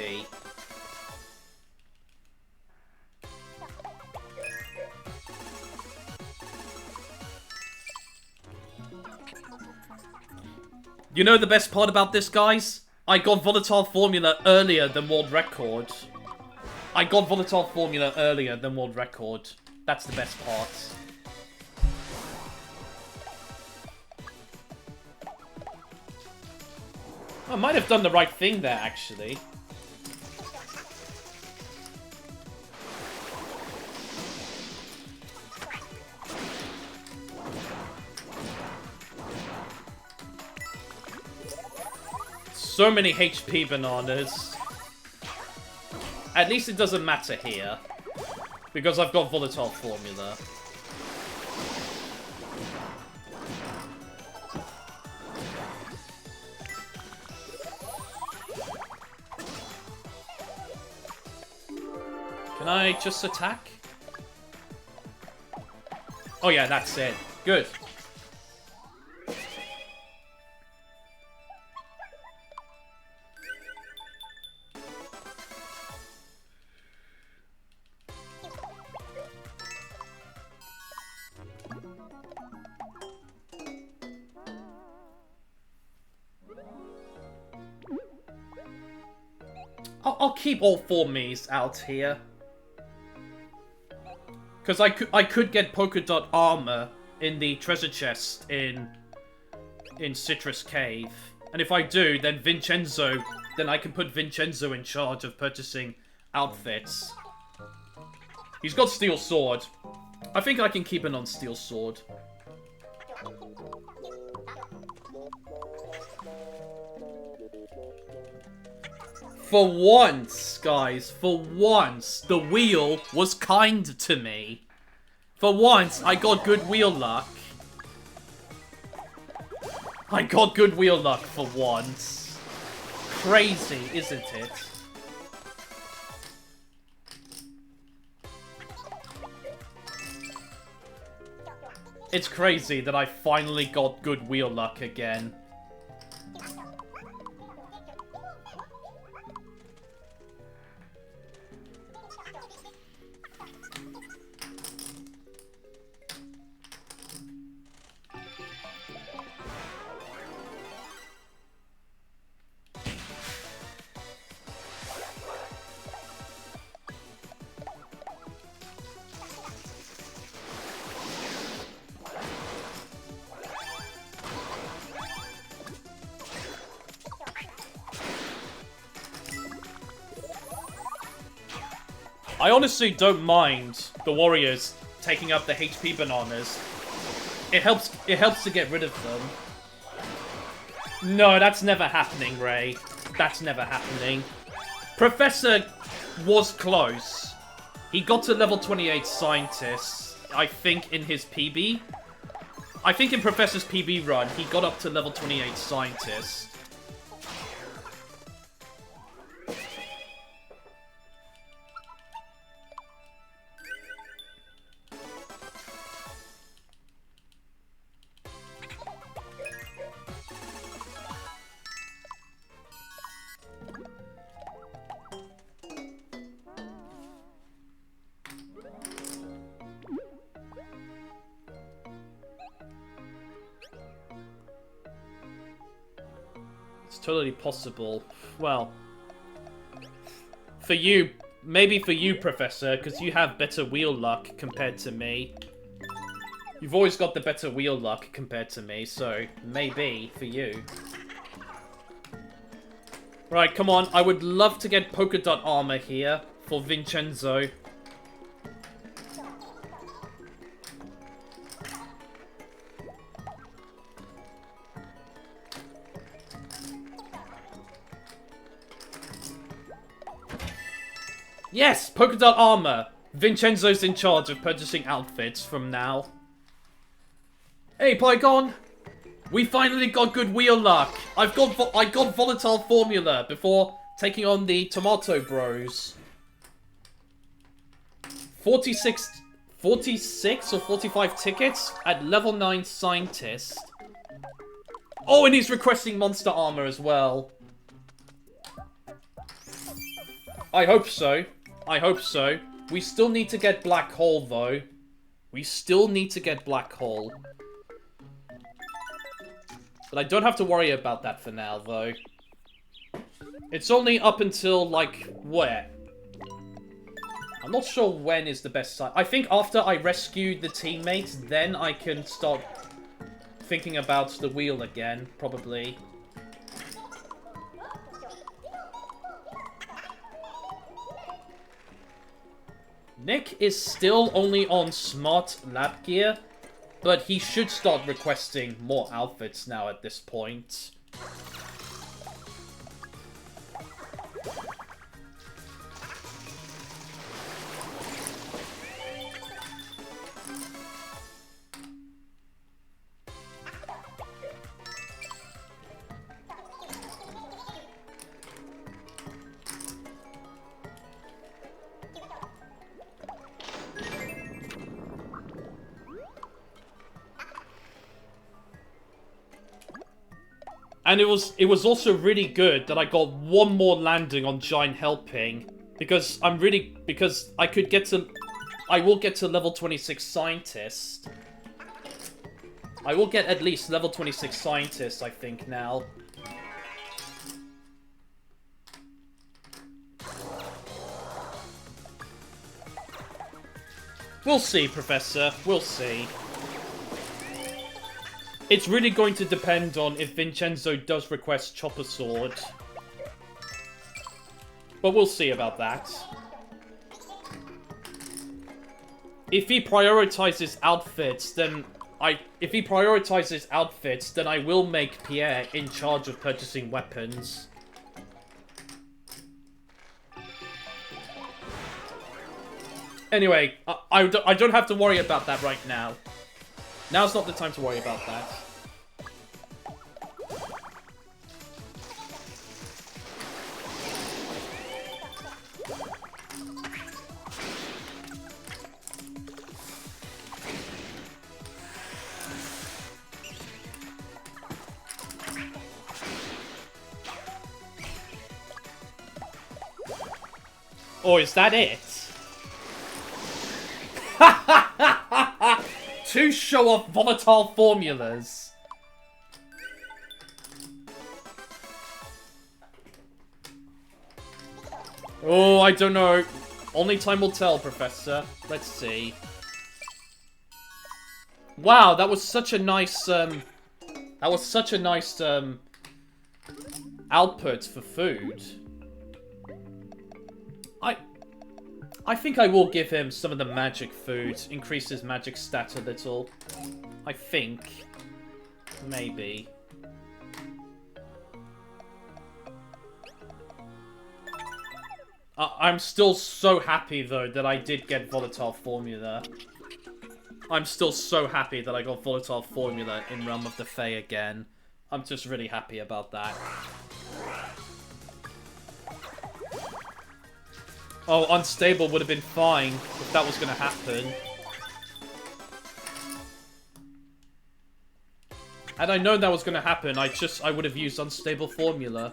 You know the best part about this, guys? I got Volatile Formula earlier than World Record. I got Volatile Formula earlier than World Record. That's the best part. I might have done the right thing there, actually. So many HP bananas. At least it doesn't matter here. Because I've got volatile formula. Can I just attack? Oh yeah, that's it. Good. I'll keep all 4 Miis out here. Because I could get polka dot armor in the treasure chest in Citrus Cave. And if I do, then then I can put Vincenzo in charge of purchasing outfits. He's got Steel Sword. I think I can keep an on Steel Sword. For once, guys, for once, the wheel was kind to me. For once, I got good wheel luck. I got good wheel luck for once. Crazy, isn't it? It's crazy that I finally got good wheel luck again. I honestly don't mind the warriors taking up the HP bananas. It helps to get rid of them. No, that's never happening, Ray. That's never happening. Professor was close. He got to level 28 scientist, I think, in his PB. I think in Professor's PB run, he got up to level 28 scientist. Totally possible. Well, for you, maybe for you, Professor, because you have better wheel luck compared to me. You've always got the better wheel luck compared to me, so maybe for you. Right, come on. I would love to get polka dot armor here for Vincenzo. Yes! Polka dot armor! Vincenzo's in charge of purchasing outfits from now. Hey, Pygon! We finally got good wheel luck! I got volatile formula before taking on the Tomato Bros. 46 or 45 tickets at level 9 scientist. Oh, and he's requesting monster armor as well. I hope so. I hope so. We still need to get Black Hole, though. We still need to get Black Hole. But I don't have to worry about that for now, though. It's only up until, like, where? I'm not sure when is the best time. I think after I rescue the teammates, then I can start thinking about the wheel again, probably. Nick is still only on Smart Lab Gear, but he should start requesting more outfits now at this point. And it was also really good that I got one more landing on Giant Helping. Because I could get to... I will get to level 26 Scientist. I will get at least level 26 Scientist, I think, now. We'll see, Professor. We'll see. It's really going to depend on if Vincenzo does request Chopper Sword. But we'll see about that. If he prioritizes outfits, then I will make Pierre in charge of purchasing weapons. Anyway, I don't have to worry about that right now. Now's not the time to worry about that. Or is that it? To show off volatile formulas. Oh, I don't know. Only time will tell, Professor. Let's see. Wow, that was such a nice, output for food. I think I will give him some of the magic food. Increase his magic stat a little. I think. Maybe. I'm still so happy, though, that I did get Volatile Formula. I'm still so happy that I got Volatile Formula in Realm of the Fae again. I'm just really happy about that. Oh, Unstable would have been fine if that was going to happen. Had I known that was going to happen, I would have used Unstable Formula.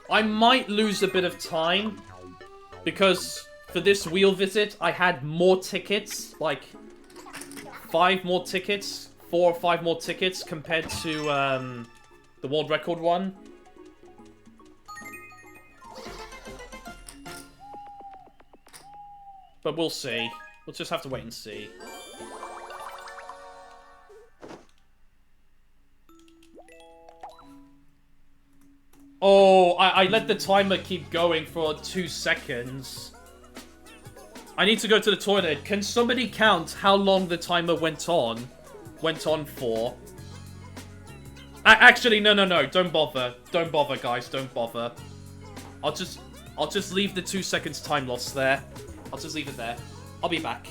I might lose a bit of time, because for this wheel visit, I had more tickets, like 5 more tickets, 4 or 5 more tickets compared to the world record one. But we'll see. We'll just have to wait and see. Oh, I let the timer keep going for 2 seconds. I need to go to the toilet. Can somebody count how long the timer went on for? Actually, no. Don't bother. Don't bother, guys. Don't bother. I'll just leave the 2 seconds time loss there. I'll just leave it there. I'll be back.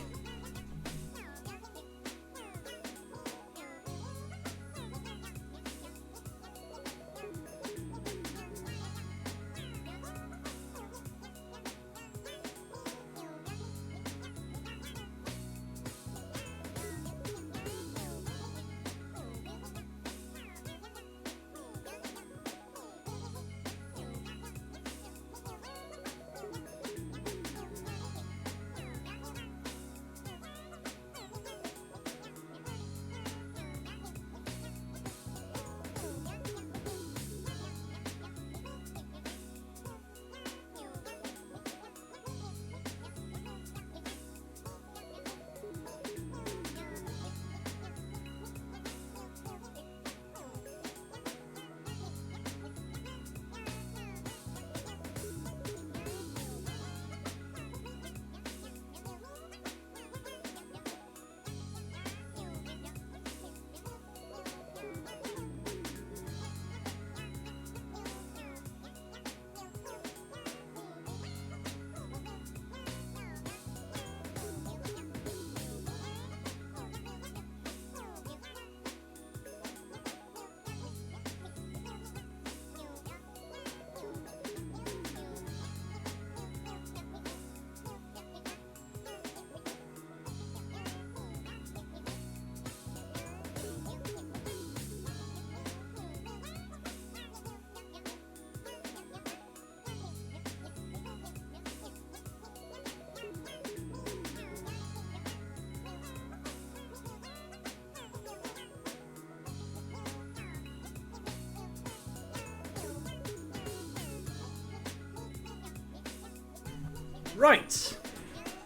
Right.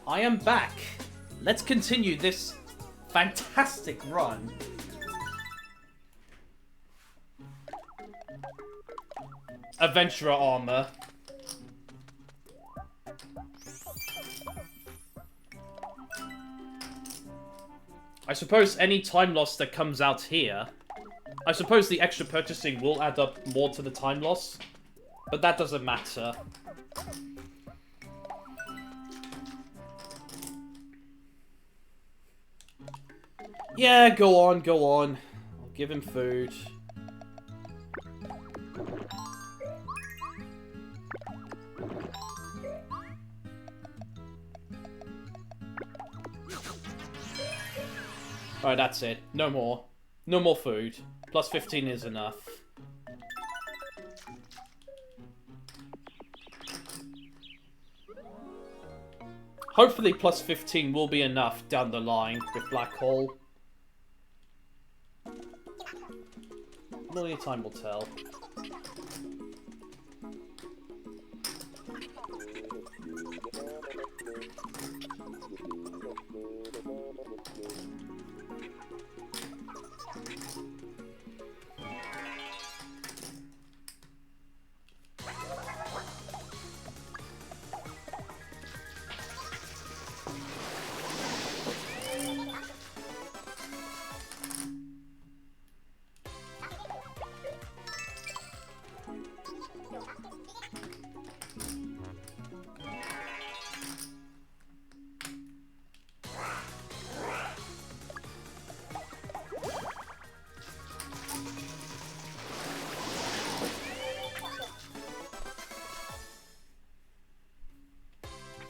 I am back. Let's continue this fantastic run. Adventurer armor. I suppose any time loss that comes out here, I suppose the extra purchasing will add up more to the time loss, but that doesn't matter. Yeah, go on, go on. I'll give him food. Alright, that's it. No more. No more food. Plus 15 is enough. Hopefully plus 15 will be enough down the line with Black Hole. Only time will tell.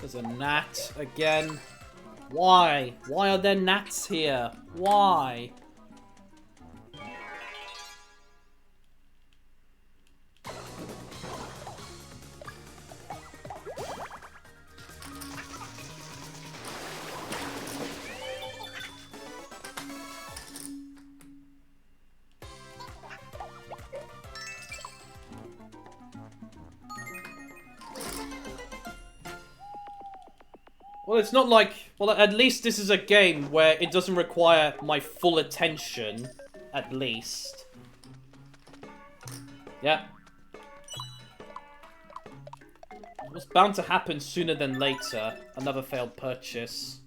There's a gnat again. Why? Why are there gnats here? Why? Well, it's not like... Well, at least this is a game where it doesn't require my full attention. At least. Yeah. It was bound to happen sooner than later. Another failed purchase.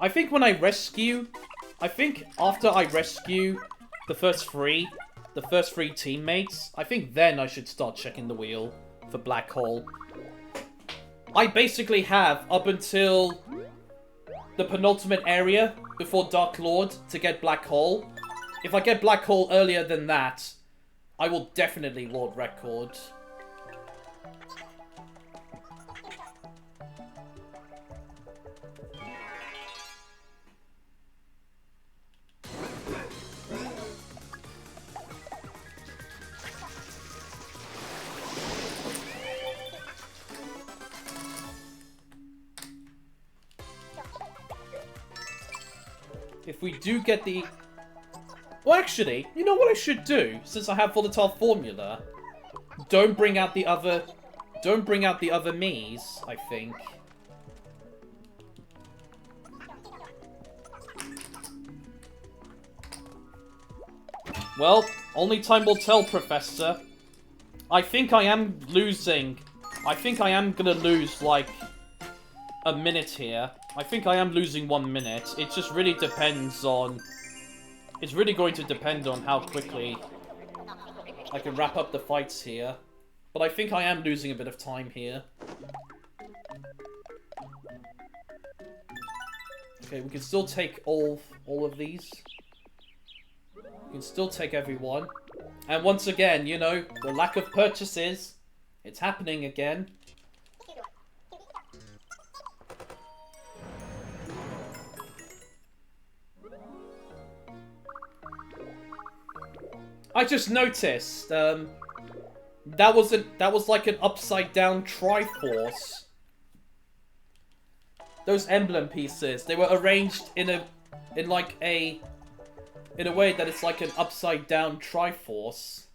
I think when I rescue... I think after I rescue the first three teammates, I think then I should start checking the wheel for Black Hole. I basically have up until the penultimate area before Dark Lord to get Black Hole. If I get Black Hole earlier than that, I will definitely World Record. If we do get the... Well, actually, you know what I should do? Since I have volatile formula, don't bring out the other Miis, I think. Well, only time will tell, Professor. I think I am losing. I think I am gonna lose, like, a minute here. I think I am losing 1 minute. It just really depends on... It's really going to depend on how quickly I can wrap up the fights here. But I think I am losing a bit of time here. Okay, we can still take all of these. We can still take everyone. And once again, you know, the lack of purchases. It's happening again. I just noticed, that was like an upside down Triforce. Those emblem pieces, they were arranged in like a in a way that it's like an upside down Triforce.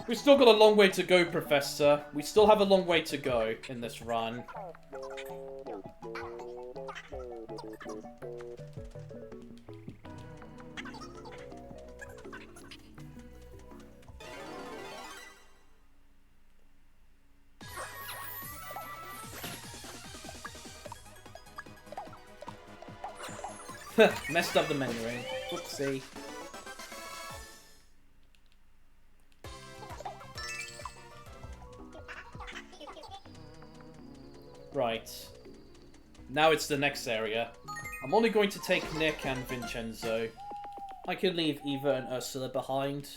We've still got a long way to go, Professor. We still have a long way to go in this run. Messed up the memory. Whoopsie. Right. Now it's the next area. I'm only going to take Nick and Vincenzo. I can leave Eva and Ursula behind.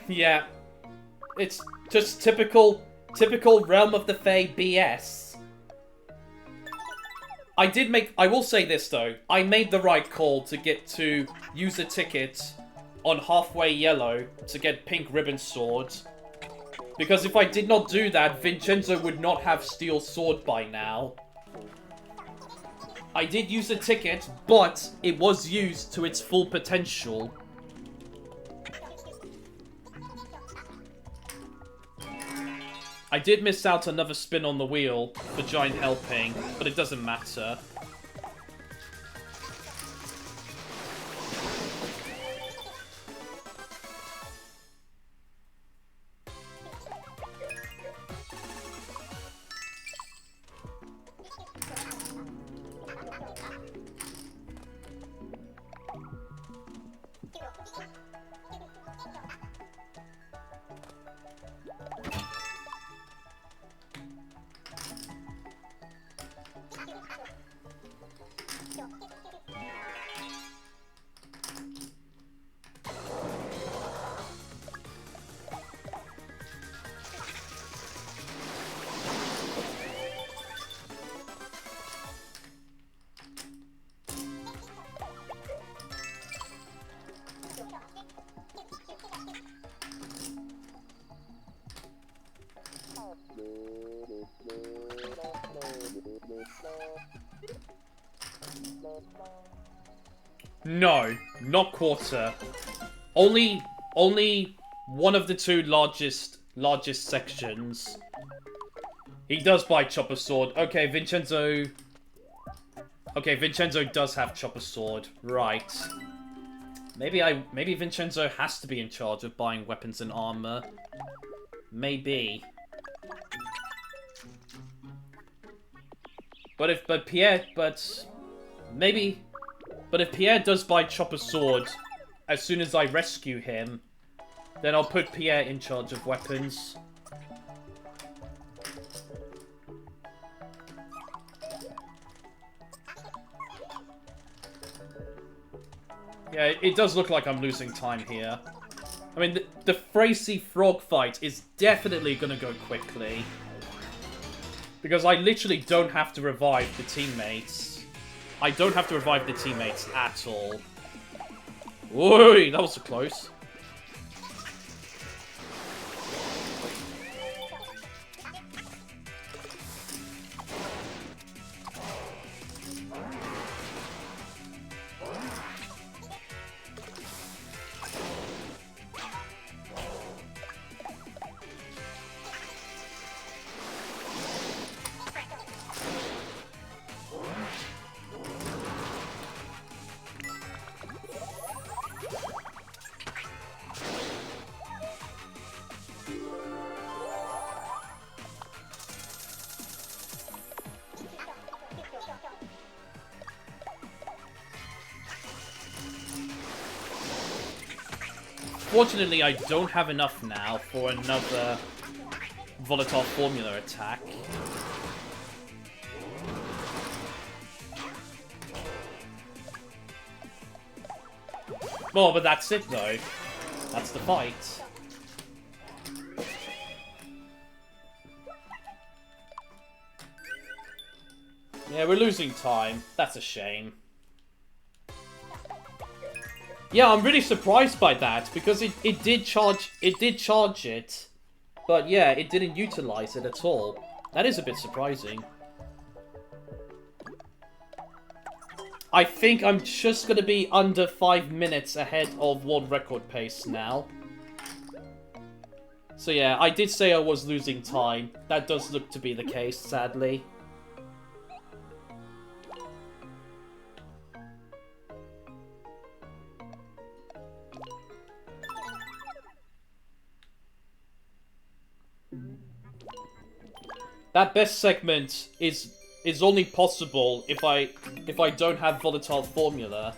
Yeah. It's just typical Realm of the Fae BS. I will say this though, I made the right call to use a ticket on Halfway Yellow to get Pink Ribbon Sword. Because if I did not do that, Vincenzo would not have Steel Sword by now. I did use a ticket, but it was used to its full potential. I did miss out another spin on the wheel for Giant helping, but it doesn't matter. No, not quarter. Only one of the two largest sections. He does buy Chopper Sword. Okay, Vincenzo. Okay, Vincenzo does have Chopper Sword. Right. Maybe Vincenzo has to be in charge of buying weapons and armor. Maybe. But if Pierre does buy Chopper Sword as soon as I rescue him, then I'll put Pierre in charge of weapons. Yeah, it does look like I'm losing time here. I mean, the Fracy Frog fight is definitely gonna go quickly. Because I literally don't have to revive the teammates. I don't have to revive the teammates at all. Whoa, that was so close. Unfortunately, I don't have enough now for another volatile formula attack. Well, but that's it though. That's the fight. Yeah, we're losing time. That's a shame. Yeah, I'm really surprised by that, because it did charge it, but yeah, it didn't utilize it at all. That is a bit surprising. I think I'm just gonna be under 5 minutes ahead of world record pace now. So yeah, I did say I was losing time. That does look to be the case, sadly. That best segment is only possible if I don't have volatile formula.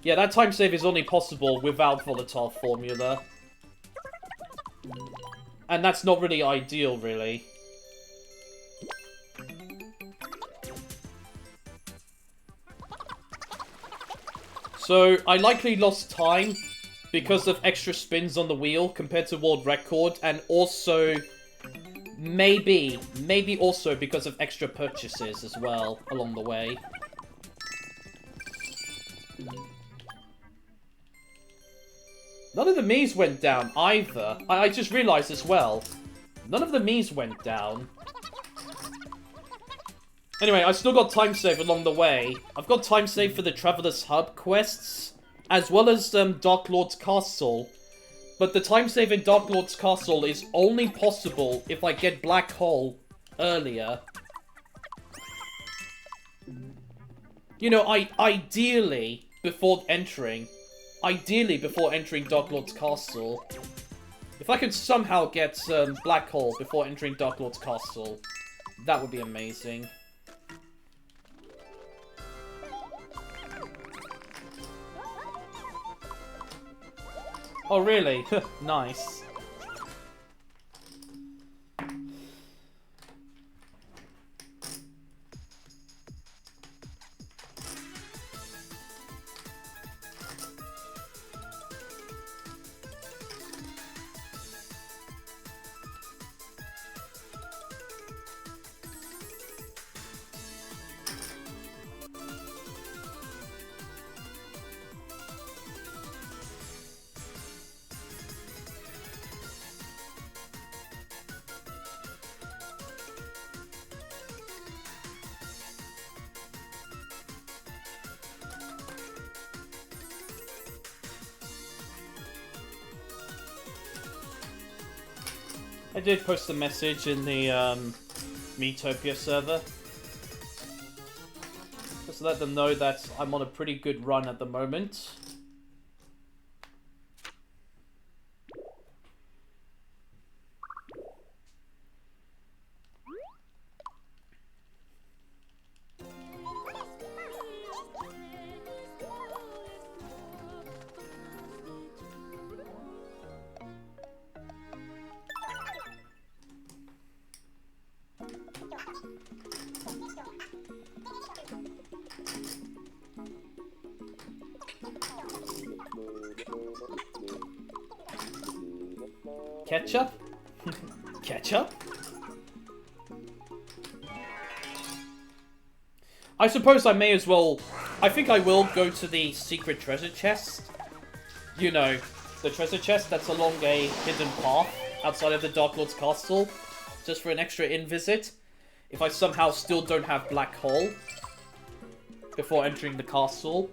Yeah, that time save is only possible without volatile formula. And that's not really ideal, really. So, I likely lost time because of extra spins on the wheel compared to world record, and also maybe also because of extra purchases as well along the way. None of the Miis went down either. I just realized as well. None of the Miis went down. Anyway, I still got time save along the way. I've got time save for the Traveler's Hub quests, as well as Dark Lord's Castle. But the time save in Dark Lord's Castle is only possible if I get Black Hole earlier. You know, ideally before entering Dark Lord's Castle. If I could somehow get Black Hole before entering Dark Lord's Castle, that would be amazing. Oh, really? Nice. I did post a message in the Miitopia server. Just to let them know that I'm on a pretty good run at the moment. Ketchup? Ketchup? I suppose I may as well... I think I will go to the secret treasure chest. You know, the treasure chest that's along a hidden path outside of the Dark Lord's Castle. Just for an extra in-visit. If I somehow still don't have Black Hole before entering the castle.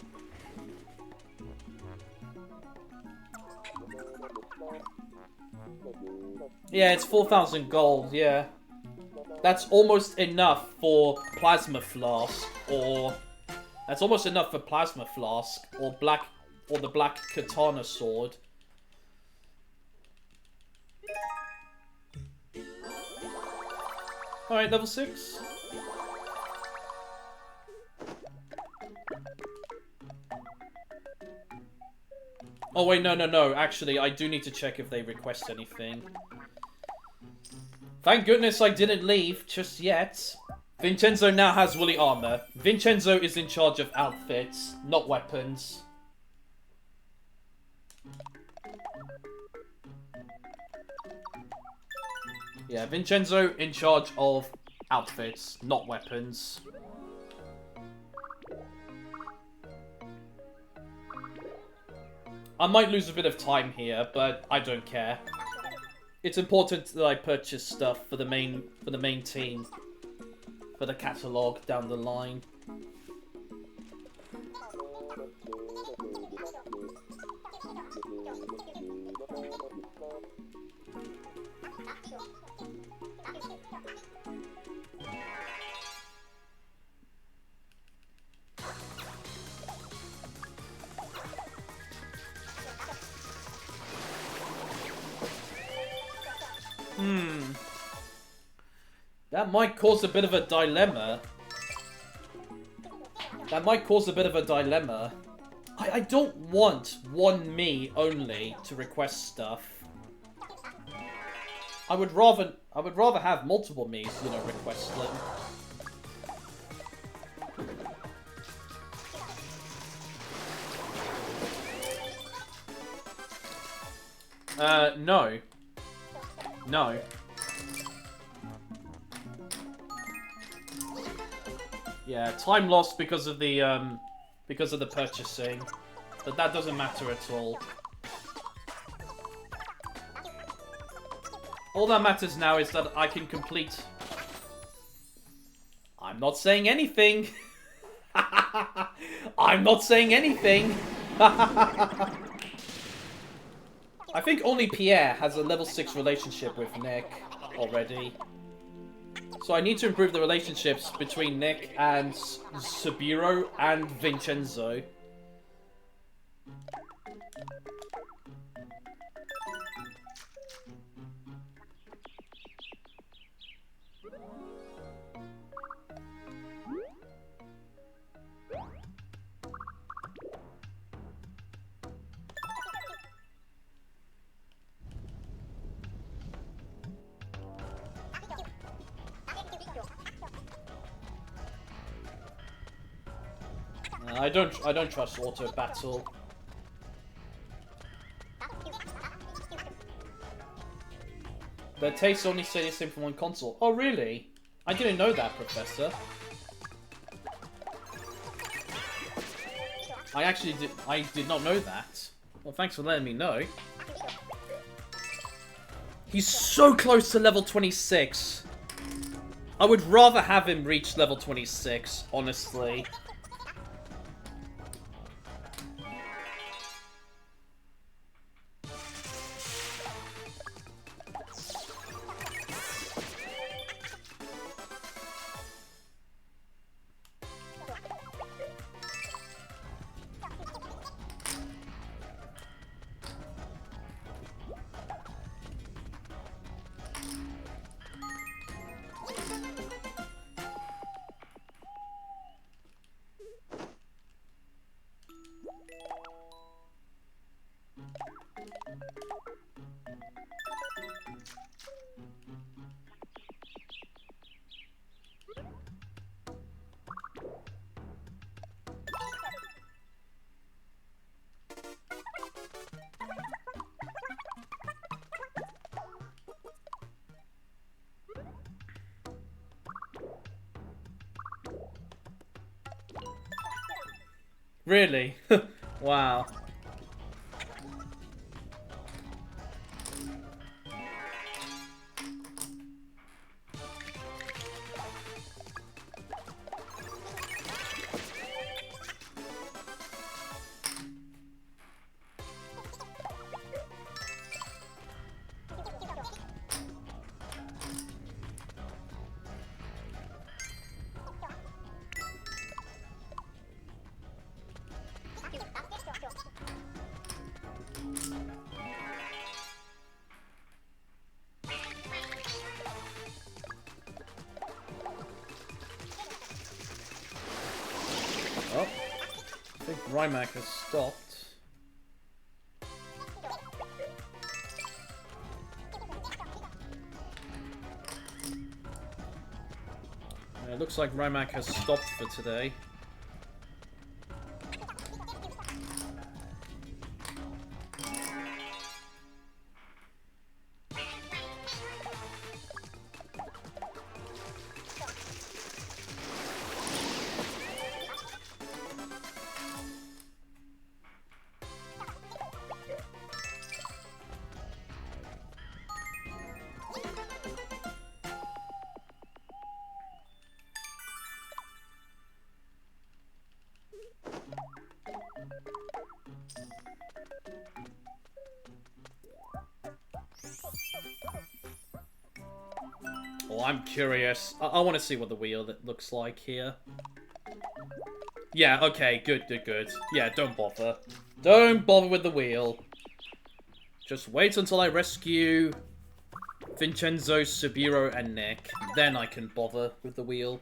Yeah, it's 4,000 gold, yeah. That's almost enough for Plasma Flask, or... That's almost enough for Plasma Flask, or the Black Katana Sword. Alright, level 6. Oh wait, no. Actually, I do need to check if they request anything. Thank goodness I didn't leave just yet. Vincenzo now has woolly armor. Vincenzo is in charge of outfits, not weapons. Yeah, Vincenzo in charge of outfits, not weapons. I might lose a bit of time here, but I don't care. It's important that I purchase stuff for the main team, for the catalog down the line. That might cause a bit of a dilemma. I don't want one me only to request stuff. I would rather have multiple me's, you know, request them. No. No. Yeah, time lost because of the purchasing, but that doesn't matter at all. All that matters now is that I can complete... I'm not saying anything. I'm not saying anything. I think only Pierre has a level 6 relationship with Nick already. So I need to improve the relationships between Nick and Saburo and Vincenzo. I don't trust auto battle. Their tastes only say the same for one console. Oh really? I didn't know that, Professor. I did not know that. Well, thanks for letting me know. He's so close to level 26. I would rather have him reach level 26, honestly. Really? Wow. Oh, I think Rymac has stopped. looks like Rimac has stopped for today. Oh, I'm curious. I want to see what the wheel that looks like here. Yeah, okay, good, good, good. Yeah, don't bother. Don't bother with the wheel. Just wait until I rescue Vincenzo, Sabiro, and Nick. Then I can bother with the wheel.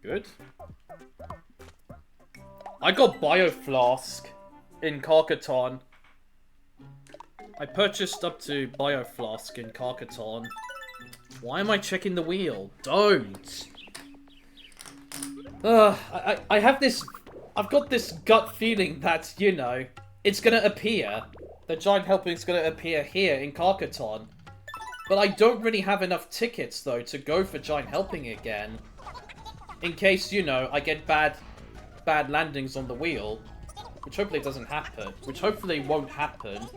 Good. I got Bioflask in Carcaton. I purchased up to Bioflask in Carcaton. Why am I checking the wheel? Don't! I have this... I've got this gut feeling that, you know, it's gonna appear. The giant helping's gonna appear here in Carcaton. But I don't really have enough tickets, though, to go for giant helping again. In case, you know, I get bad landings on the wheel. Which hopefully doesn't happen. Which hopefully won't happen.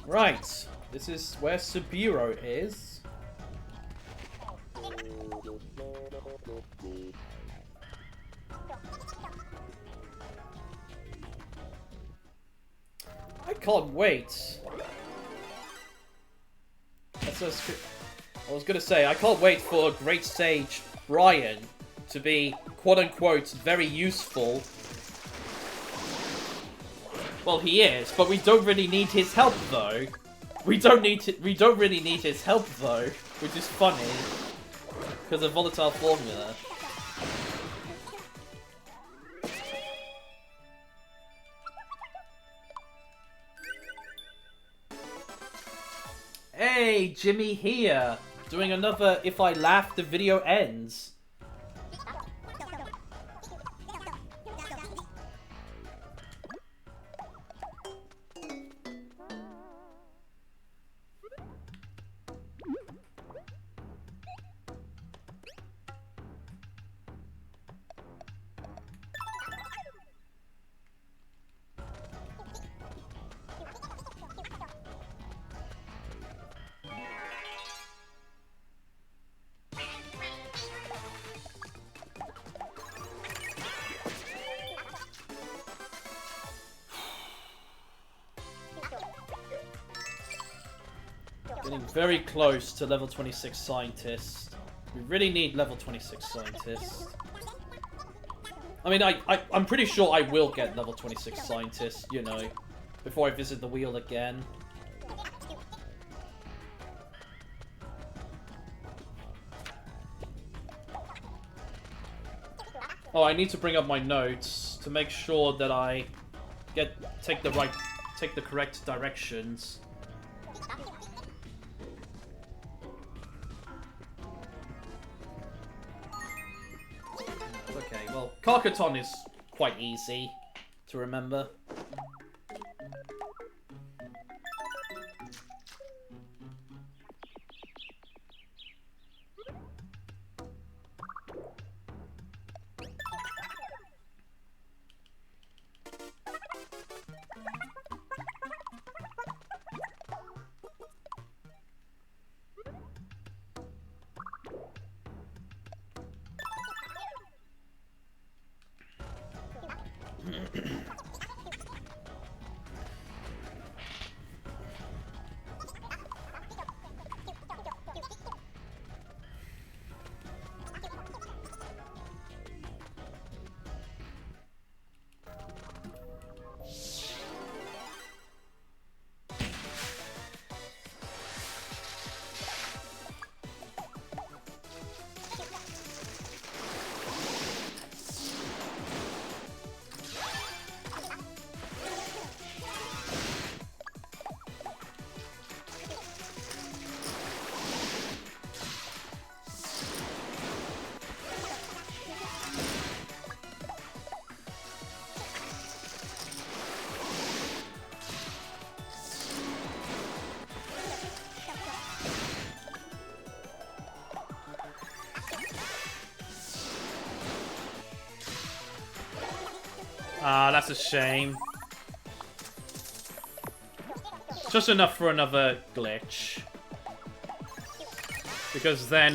Right, this is where Sabiro is. can't wait. I was gonna say, I can't wait for Great Sage Brian to be, quote-unquote, very useful. Well, he is, but we don't really need his help, though. We don't really need his help, though, which is funny, because of volatile formula. Hey, Jimmy here, doing another If I Laugh, the video ends. Getting very close to level 26 scientist. We really need level 26 scientist. I mean, I'm pretty sure I will get level 26 scientist, you know, before I visit the wheel again. Oh, I need to bring up my notes to make sure that I take the correct directions. Okay, well, Carcaton is quite easy to remember. Ah, that's a shame. Just enough for another glitch. Because then,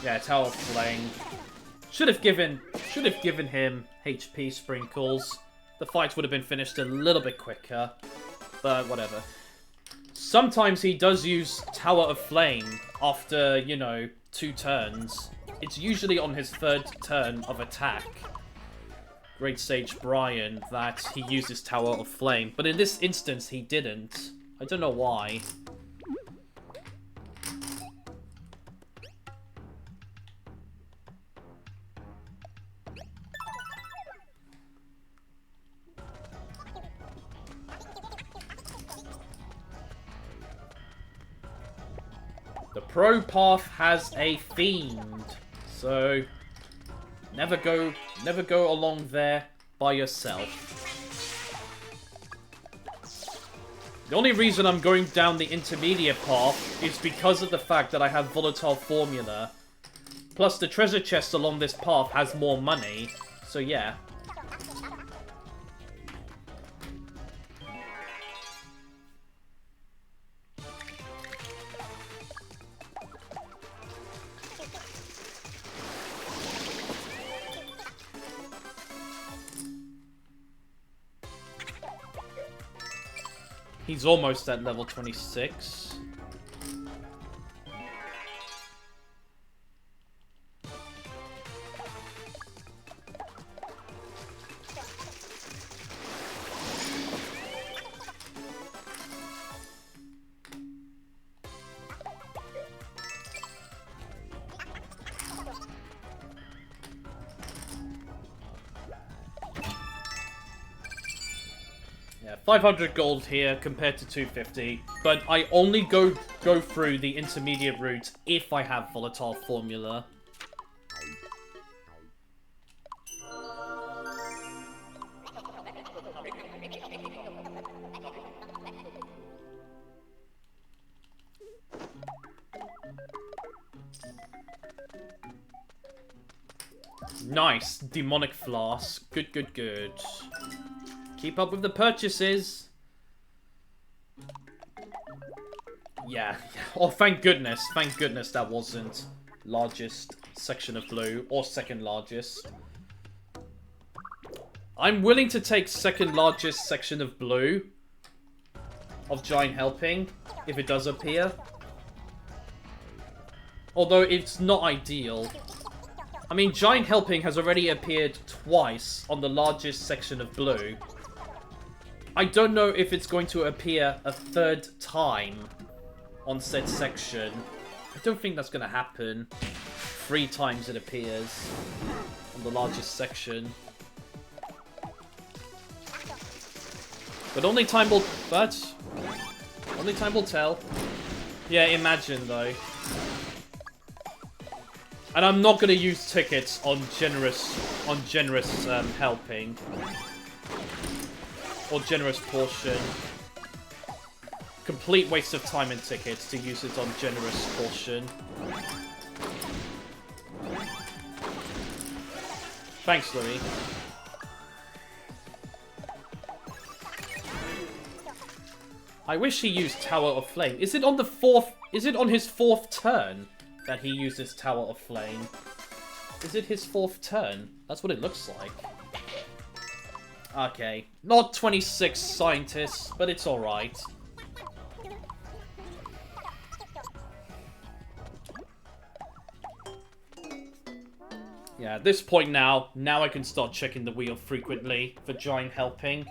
yeah, Tower of Flame. Should have given him HP sprinkles. The fight would have been finished a little bit quicker. But whatever. Sometimes he does use Tower of Flame after, you know, 2 turns. It's usually on his 3rd turn of attack, Great Sage Brian, that he uses Tower of Flame. But in this instance, he didn't. I don't know why. The pro path has a fiend. So, never go along there by yourself. The only reason I'm going down the intermediate path is because of the fact that I have volatile formula. Plus, the treasure chest along this path has more money. So, yeah. He's almost at level 26. Yeah, 500 gold here compared to 250, but I only go through the intermediate route if I have volatile formula. Nice, demonic flask. Good, good, good. Keep up with the purchases. Yeah. Oh, thank goodness. Thank goodness that wasn't largest section of blue or second largest. I'm willing to take second largest section of blue of Giant Helping if it does appear. Although it's not ideal. I mean, Giant Helping has already appeared twice on the largest section of blue. I don't know if it's going to appear a third time on said section. I don't think that's going to happen. 3 times it appears on the largest section. But only time will... only time will tell. Yeah, imagine though. And I'm not going to use tickets on generous helping. Or generous portion. Complete waste of time and tickets to use it on generous portion. Thanks, Louis. I wish he used Tower of Flame. Is it on the 4th... Is it on his 4th turn that he uses Tower of Flame? Is it his 4th turn? That's what it looks like. Okay. Not 26 scientists, but it's alright. Yeah, at this point now I can start checking the wheel frequently for Giant Helping.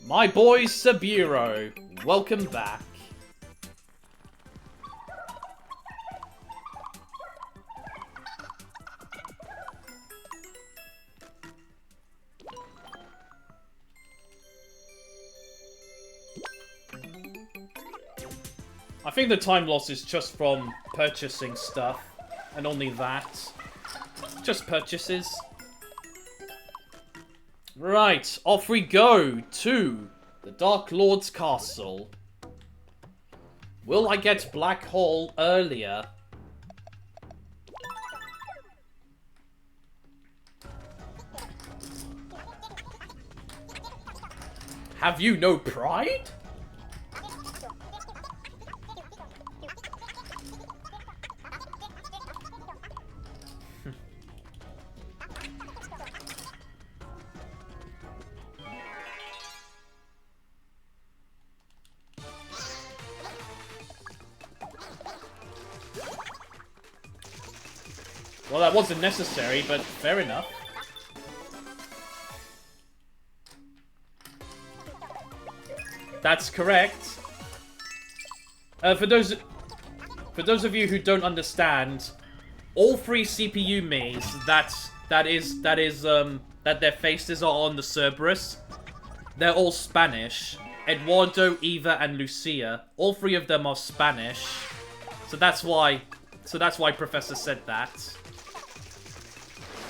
My boy Saburo, welcome back. I think the time loss is just from purchasing stuff, and only that. Just purchases. Right, off we go to the Dark Lord's castle. Will I get Black Hole earlier? Have you no pride? Well, that wasn't necessary, but fair enough. That's correct. For those of you who don't understand, all 3 CPU Miis that their faces are on the Cerberus, they're all Spanish. Eduardo, Eva, and Lucia, all 3 of them are Spanish. So that's why Professor said that.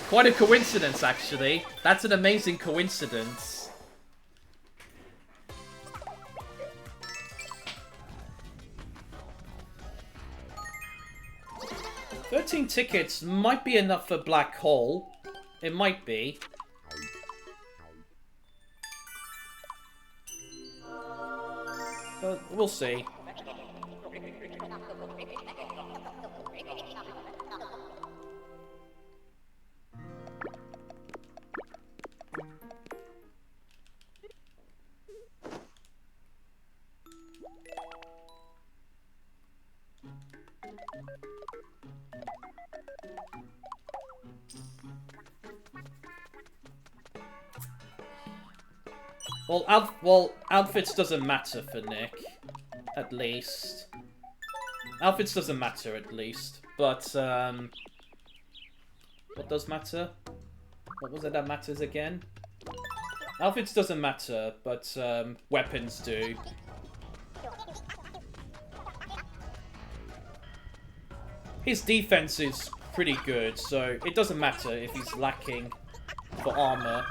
Quite a coincidence, actually. That's an amazing coincidence. 13 tickets might be enough for Black Hole. It might be. But we'll see. Well, outfits doesn't matter for Nick, at least. Outfits doesn't matter, at least. But, what does matter? What was it that matters again? Outfits doesn't matter, but, weapons do. His defense is pretty good, so it doesn't matter if he's lacking for armor.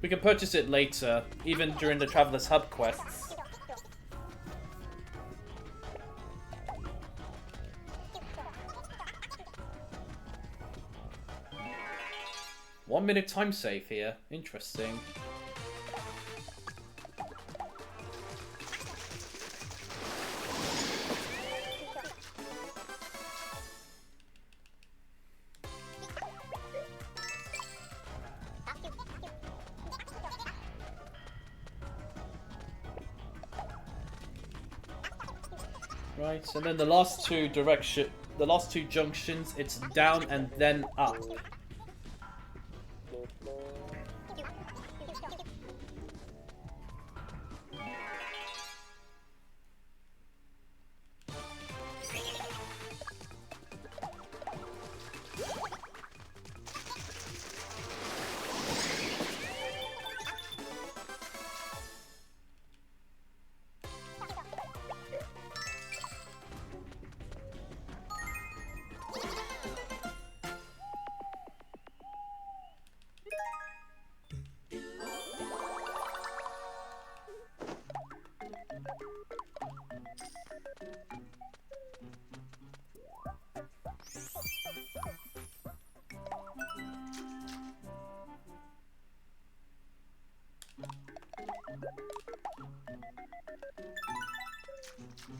We can purchase it later, even during the Traveler's Hub quests. One-minute time save here. Interesting. Right, and then the last two junctions, it's down and then up.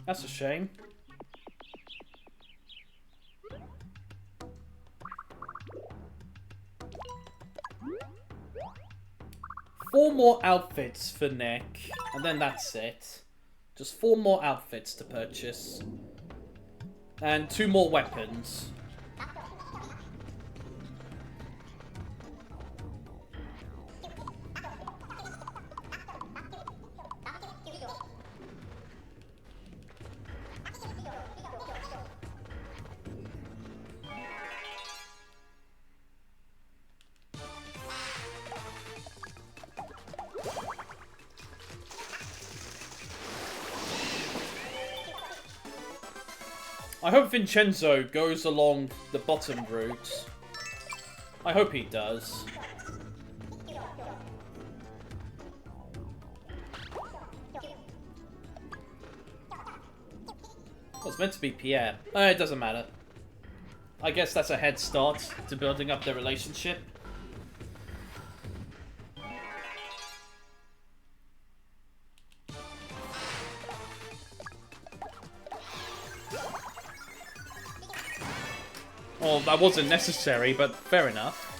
That's a shame. Four more outfits for Nick, and then that's it. Just 4 more outfits to purchase. And 2 more weapons. I hope Vincenzo goes along the bottom route. I hope he does. Well, it's meant to be Pierre. It doesn't matter. I guess that's a head start to building up their relationship. Well, that wasn't necessary, but fair enough.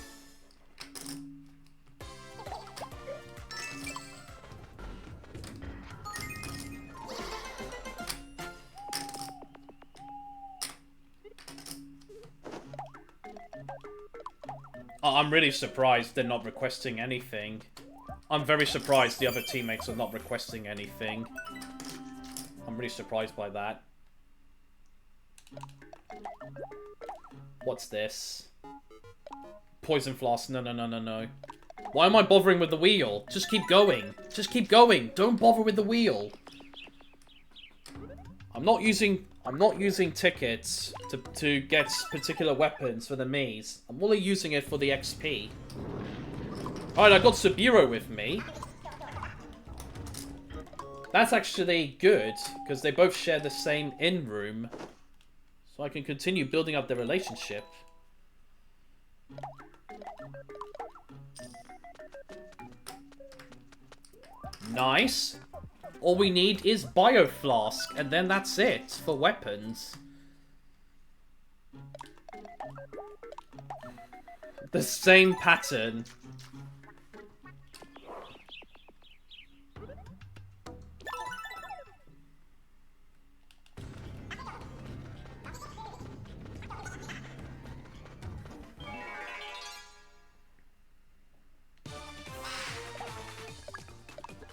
I'm really surprised they're not requesting anything. I'm very surprised the other teammates are not requesting anything. I'm really surprised by that. What's this? Poison flask. No, no, no, no, no. Why am I bothering with the wheel? Just keep going. Just keep going. Don't bother with the wheel. I'm not using tickets to get particular weapons for the Miis. I'm only using it for the XP. Alright, I got Saburo with me. That's actually good, because they both share the same in-room. So I can continue building up the relationship. Nice. All we need is Bioflask, and then that's it for weapons. The same pattern.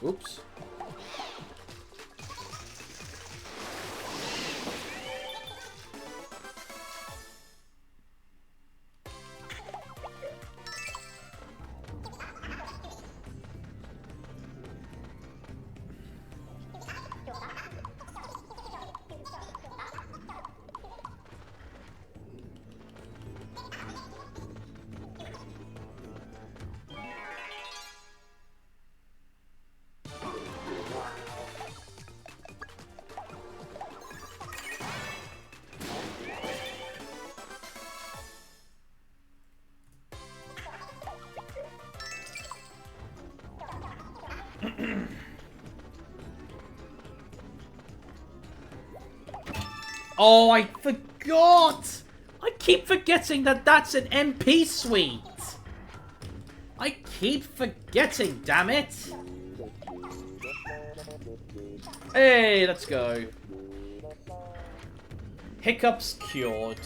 Oops. Oh, I forgot! I keep forgetting that that's an MP suite! I keep forgetting, damn it! Hey, let's go. Hiccups cured.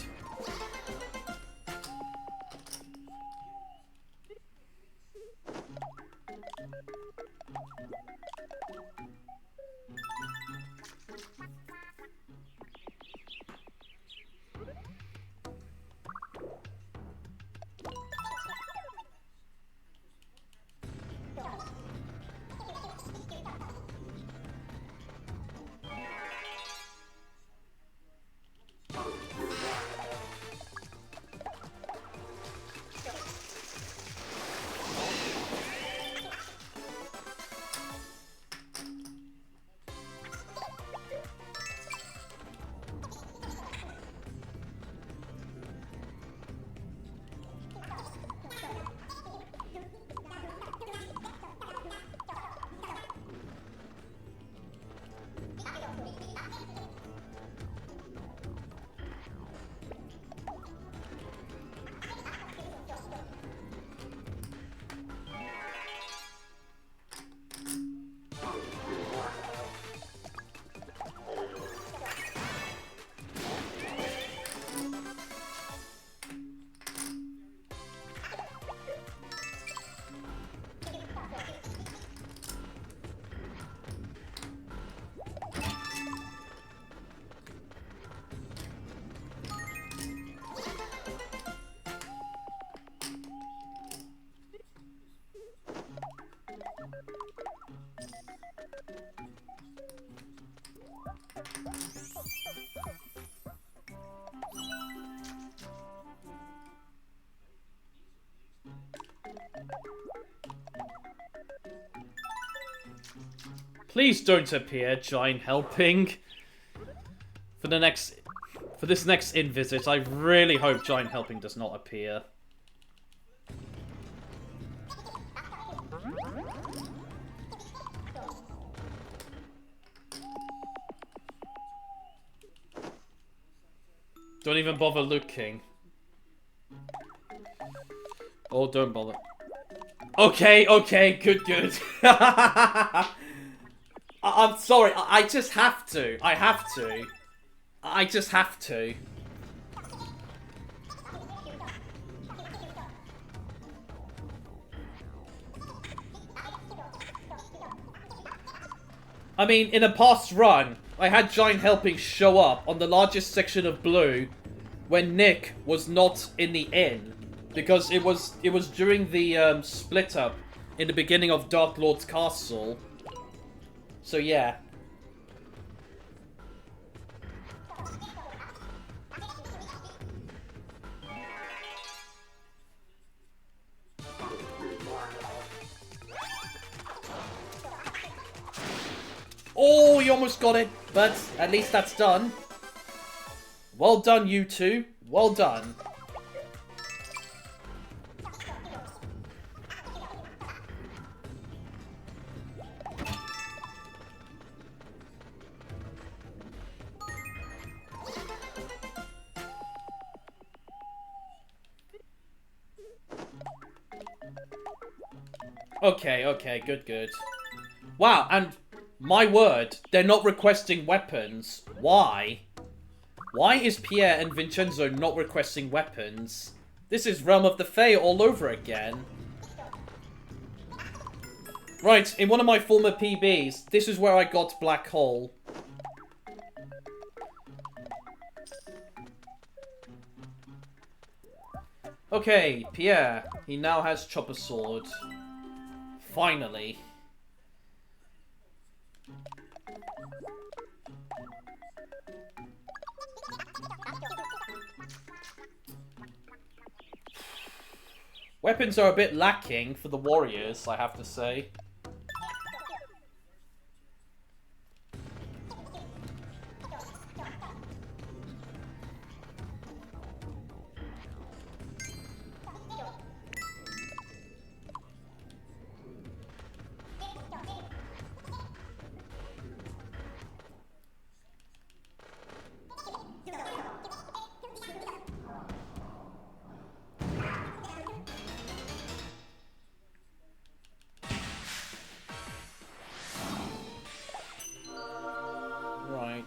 Please don't appear, Giant Helping. For this next in-visit, I really hope Giant Helping does not appear. Don't even bother looking. Oh, don't bother. Okay, okay, good. I'm sorry, I just have to. I just have to. I mean, in a past run, I had Giant Helping show up on the largest section of blue when Nick was not in the inn. Because it was during the split up in the beginning of Dark Lord's Castle. So yeah. Oh, you almost got it, but at least that's done. Well done, you two. Well done. Okay, good. Wow, and my word, they're not requesting weapons. Why? Why is Pierre and Vincenzo not requesting weapons? This is Realm of the Fae all over again. Right, in one of my former PBs, this is where I got Black Hole. Okay, Pierre. He now has Chopper Sword. Finally. Weapons are a bit lacking for the warriors, I have to say. Right.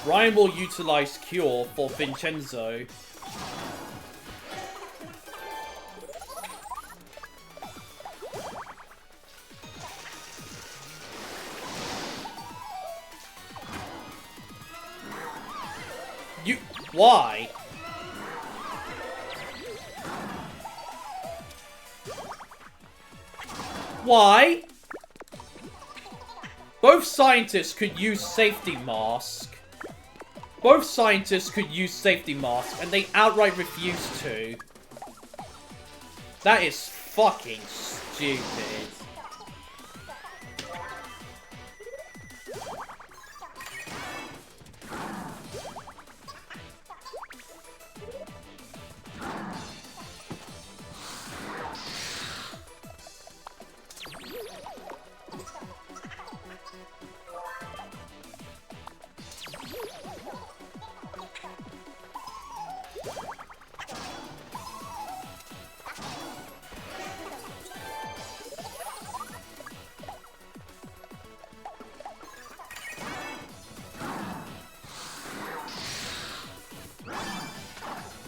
Ryan will utilize Cure for Vincenzo. Why? Why? Both scientists could use safety mask. Both scientists could use safety mask, and they outright refuse to. That is fucking stupid.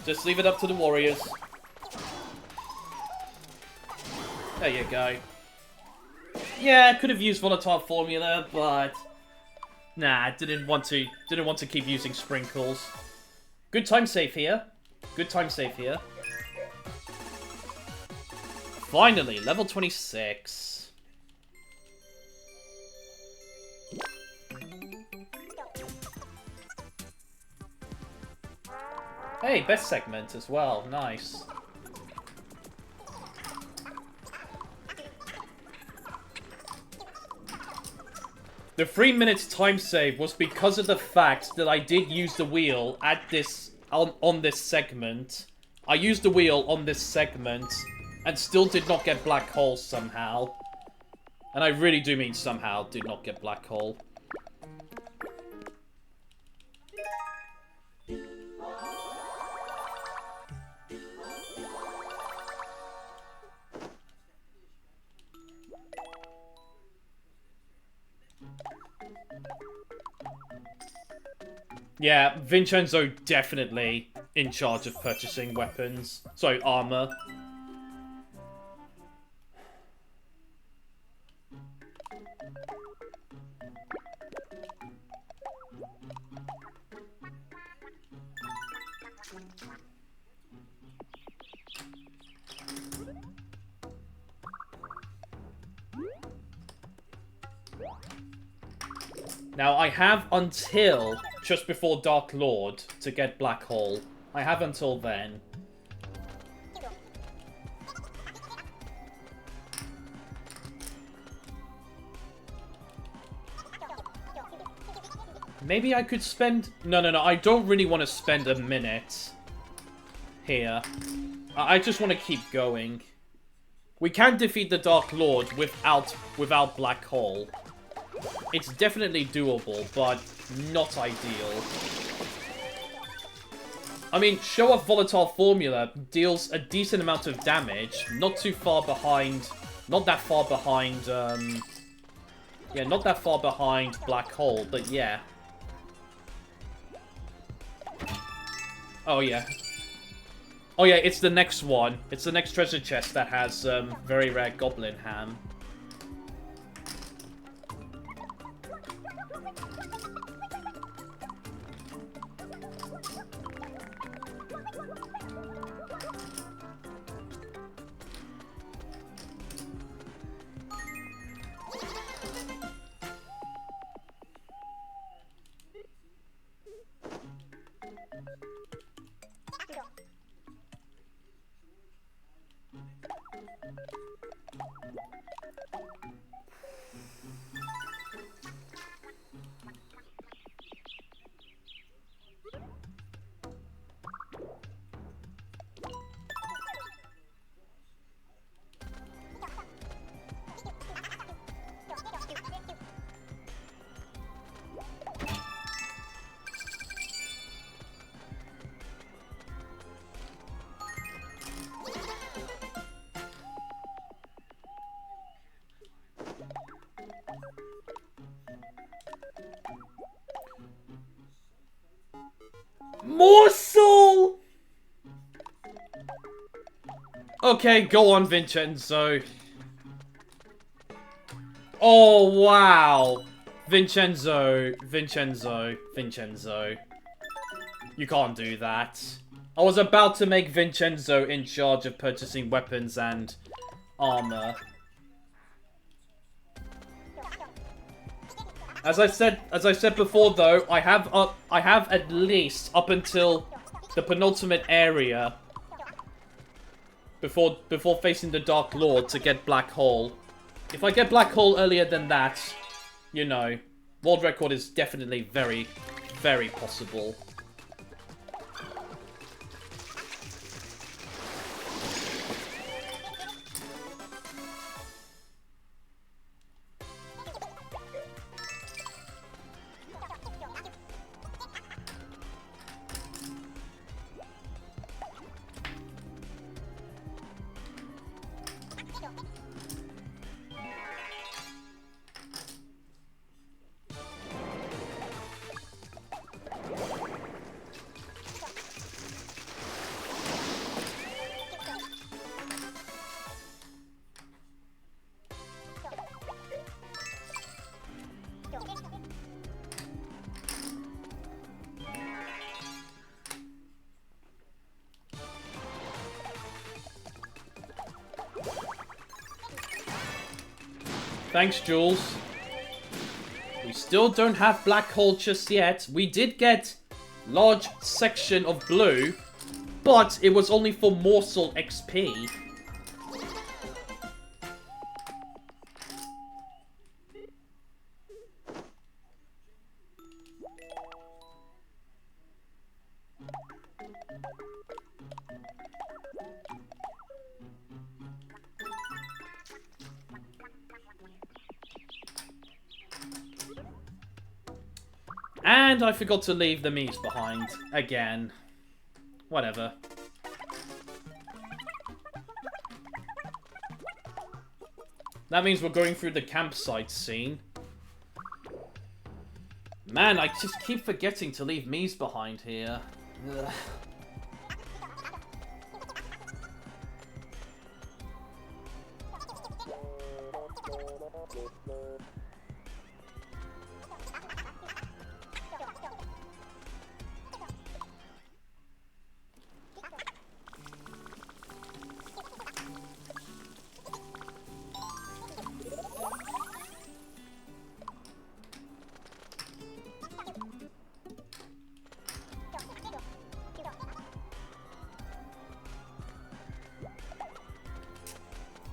Just leave it up to the warriors. There you go. Yeah, could have used volatile formula, but nah, didn't want to keep using sprinkles. Good time save here. Good time save here. Finally, level 26. Hey, best segment as well. Nice. The 3 minutes time save was because of the fact that I did use the wheel at this on this segment. I used the wheel on this segment and still did not get black hole somehow. And I really do mean somehow did not get black hole. Yeah, Vincenzo definitely in charge of purchasing weapons. Sorry, armor. Now, I have until just before Dark Lord to get Black Hole. I have until then. Maybe I could spend... No, I don't really want to spend a minute here. I just want to keep going. We can defeat the Dark Lord without Black Hole. It's definitely doable, but not ideal. I mean, Show Off Volatile Formula deals a decent amount of damage. Not too far behind... Not that far behind, yeah, not that far behind Black Hole, but yeah. Oh, yeah. Oh, yeah, it's the next one. It's the next treasure chest that has, very rare Goblin Ham. Morsel! Okay, go on, Vincenzo. Oh, wow. Vincenzo. You can't do that. I was about to make Vincenzo in charge of purchasing weapons and armor. As I said before, though, I have at least up until the penultimate area before facing the Dark Lord to get Black Hole. If I get Black Hole earlier than that, you know, world record is definitely very, very possible. Thanks, Jules. We still don't have Black Hole just yet. We did get large section of blue, but it was only for Morsel XP. And I forgot to leave the Mies behind. Again. Whatever. That means we're going through the campsite scene. Man, I just keep forgetting to leave Mies behind here. Ugh.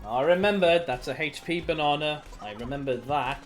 I remember, that's a HP banana. I remember that.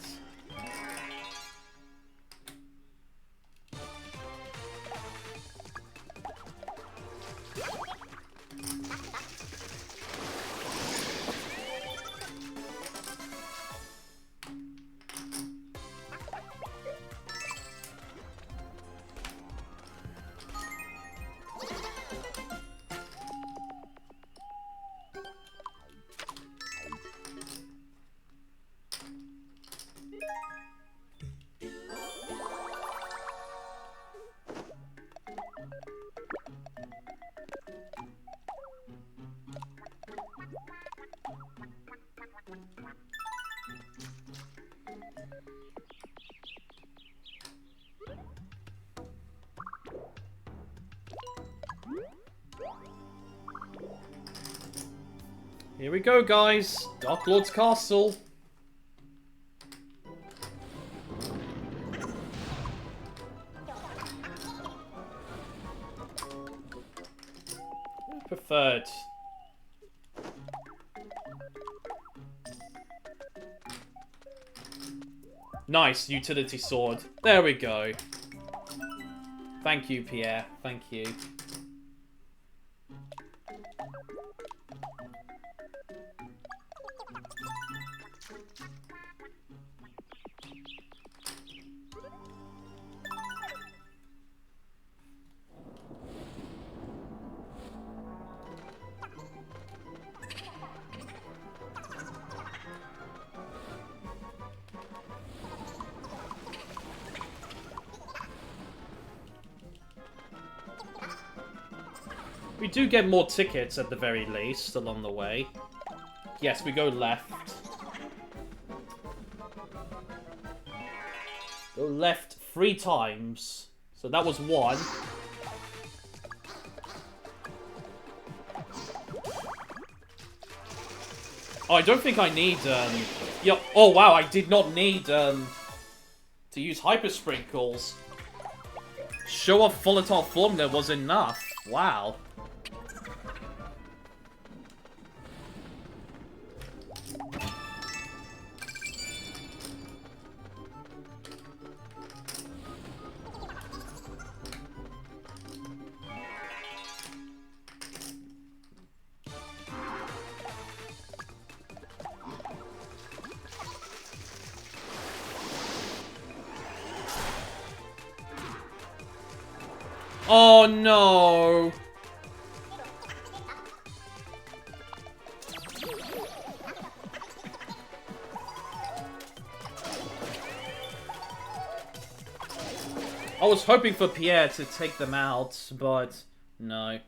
Here we go, guys. Dark Lord's Castle. Preferred. Nice, utility sword. There we go. Thank you, Pierre. Thank you. We do get more tickets at the very least along the way. Yes, we go left. Go left 3 times. So that was 1. Oh, I don't think I need, yeah, oh wow, I did not need, to use Hyper Sprinkles. Show off volatile form there was enough. Wow. Oh no! I was hoping for Pierre to take them out, but no.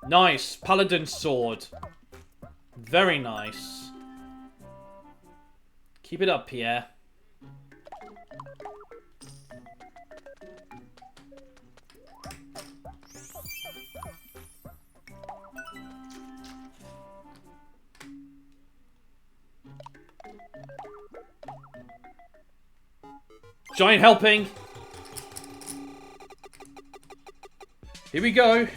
Nice, Paladin Sword. Very nice. Keep it up, Pierre. Giant helping. Here we go.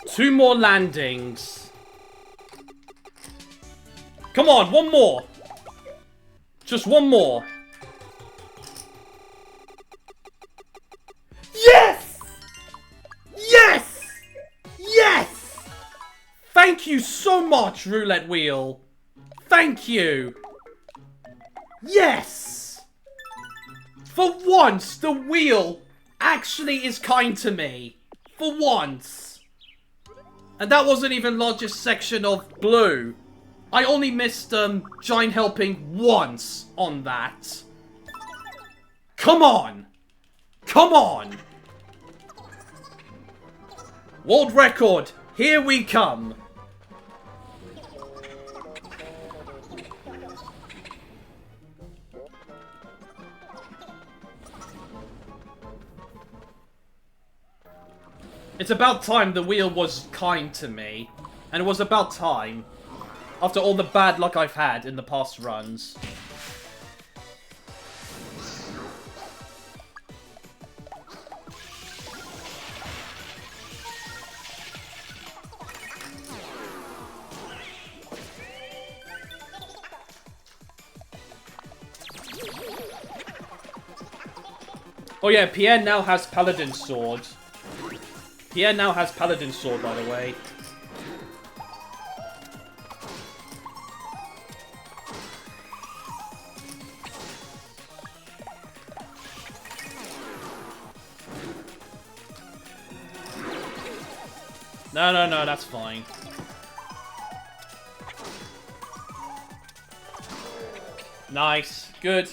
Two more landings. Come on, one more. Just one more. Thank you so much, roulette wheel. Thank you. Yes! For once, the wheel actually is kind to me. For once. And that wasn't even largest section of blue. I only missed Giant Helping once on that. Come on! Come on! World record, here we come. It's about time the wheel was kind to me. And it was about time. After all the bad luck I've had in the past runs. Oh yeah, Pierre now has Paladin Sword. Pierre now has Paladin Sword, by the way. No, that's fine. Nice. Good.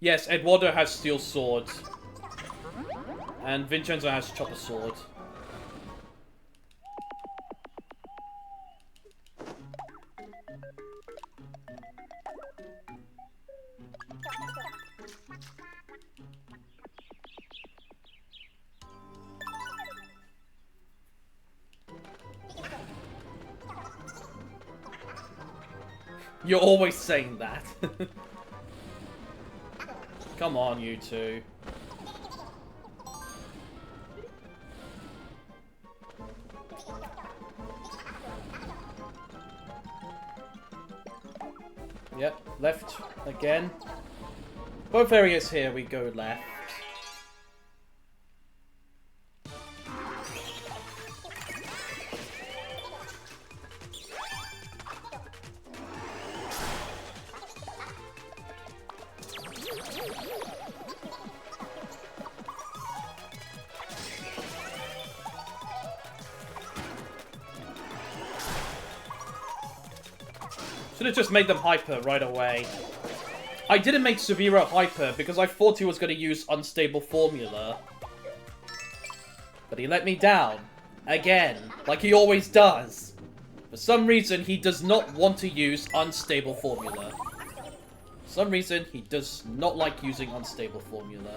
Yes, Eduardo has Steel Sword. And Vincenzo has Chopper Sword. You're always saying that. Come on, you two. Yep, left again. Both areas here we go left. Should have just made them hyper right away. I didn't make Sub-Zero hyper because I thought he was going to use Unstable Formula. But he let me down. Again. Like he always does. For some reason, he does not want to use Unstable Formula. For some reason, he does not like using Unstable Formula.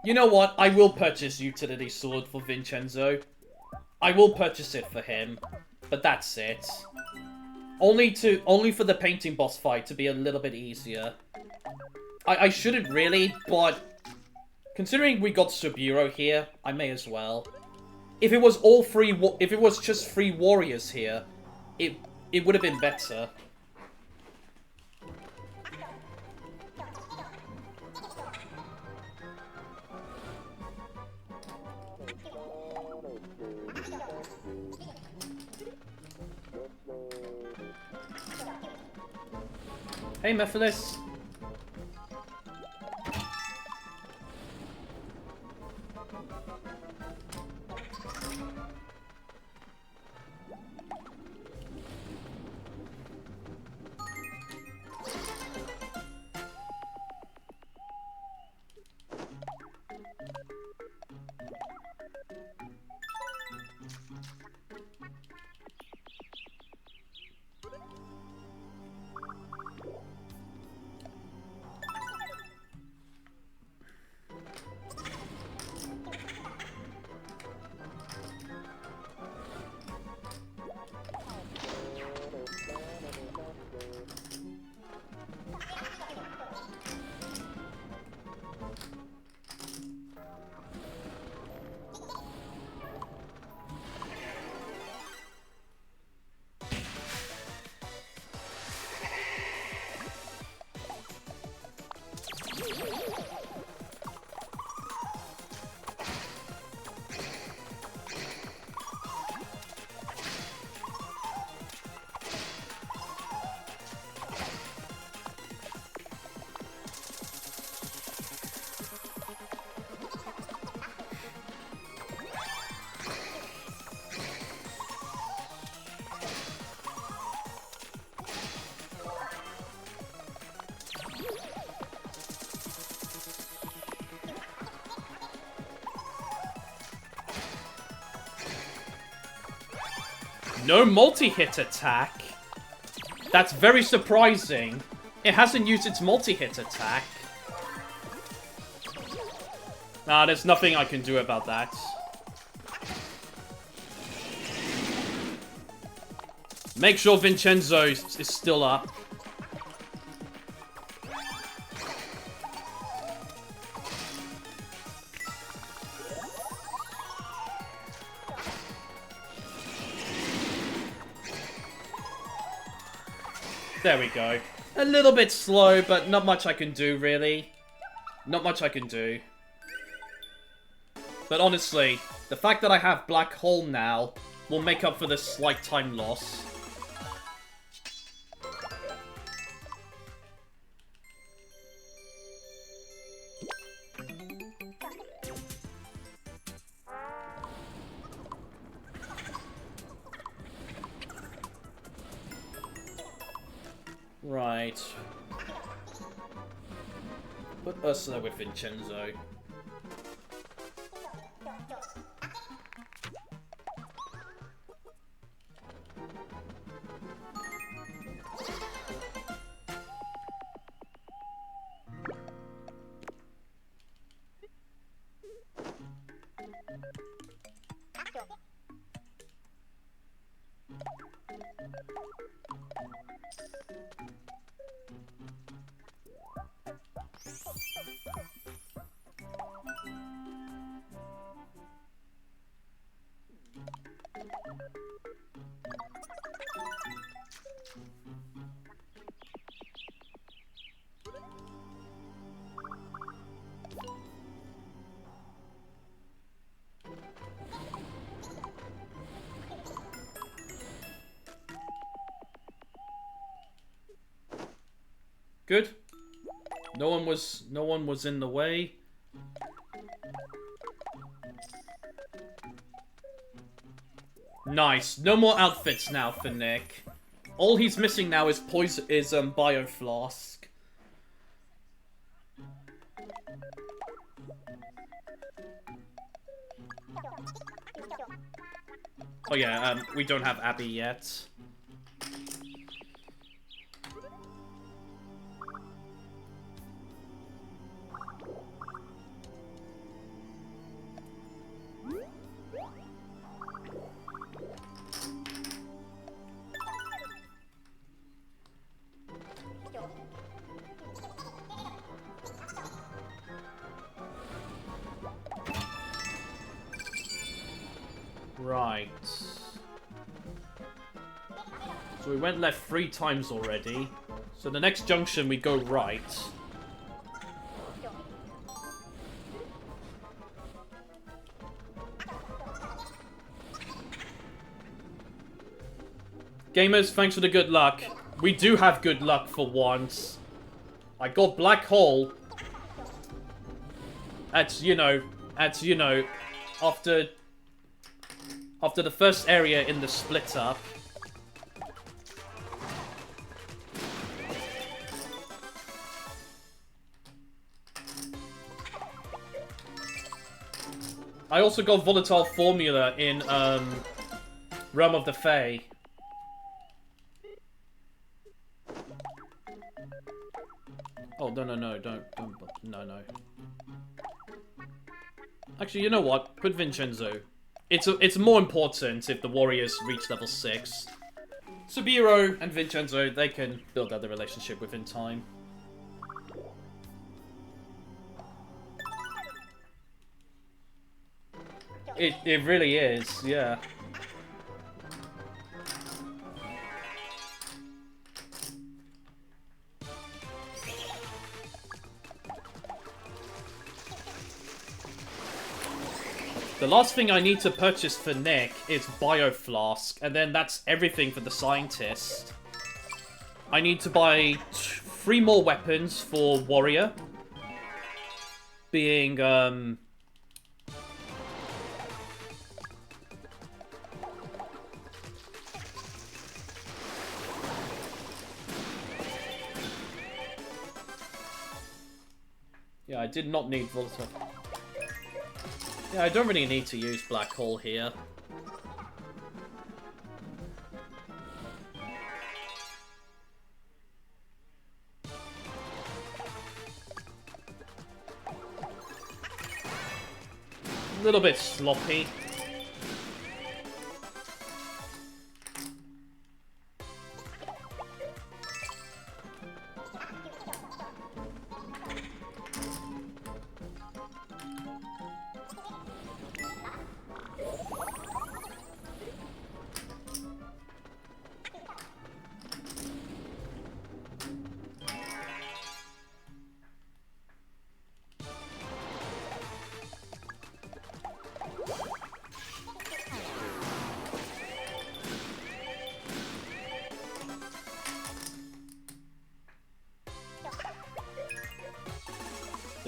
You know what? I will purchase Utility Sword for Vincenzo. I will purchase it for him. But that's it. Only for the painting boss fight to be a little bit easier. I shouldn't really, but considering we got Sub-Zero here, I may as well. If it was all three, if it was just 3 warriors here, it would have been better. Hey, Mephiles. No multi-hit attack? That's very surprising. It hasn't used its multi-hit attack. Nah, there's nothing I can do about that. Make sure Vincenzo is still up. There we go. A little bit slow, but not much I can do, really. Not much I can do. But honestly, the fact that I have Black Hole now will make up for this slight time loss. Right. Put Ursula with Vincenzo. Good. No one was in the way. Nice. No more outfits now for Nick. All he's missing now is Bio Flask. Oh yeah, we don't have Abby yet. Right. So we went left 3 times already. So the next junction we go right. Gamers, thanks for the good luck. We do have good luck for once. I got Black Hole. You know, after the first area in the split up. I also got Volatile Formula in Realm of the Fae. Oh, no, don't, no. Actually, you know what? Put Vincenzo. It's more important if the warriors reach level 6. Subiru and Vincenzo, they can build out the relationship within time. It really is, yeah. The last thing I need to purchase for Nick is Bioflask, and then that's everything for the scientist. I need to buy 3 more weapons for Warrior. Being, yeah, I did not need Volatile. Yeah, I don't really need to use Black Hole here. A little bit sloppy.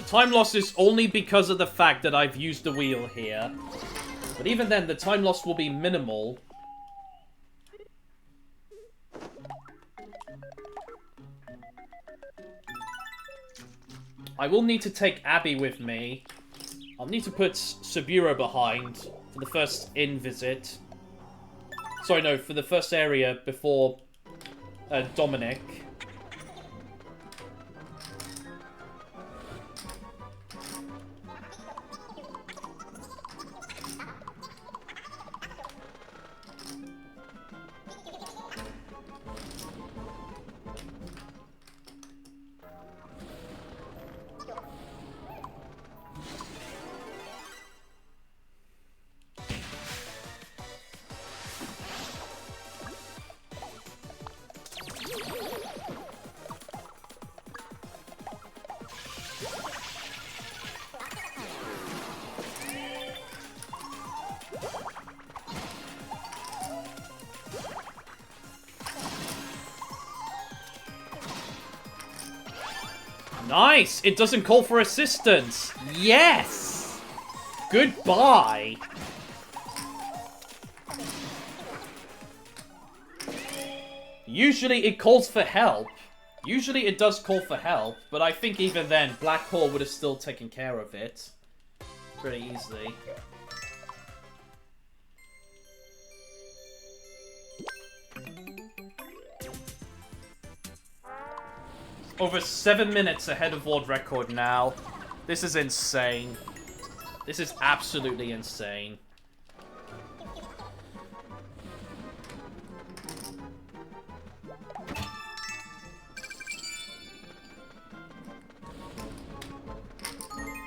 Time loss is only because of the fact that I've used the wheel here. But even then, the time loss will be minimal. I will need to take Abby with me. I'll need to put Subiru behind for the first inn visit. Sorry, no, for the first area before Dominic. Nice! It doesn't call for assistance! Yes! Goodbye! Usually it calls for help. Usually it does call for help, but I think even then, Black Hole would have still taken care of it. Pretty easily. Over 7 minutes ahead of world record now. This is insane. This is absolutely insane.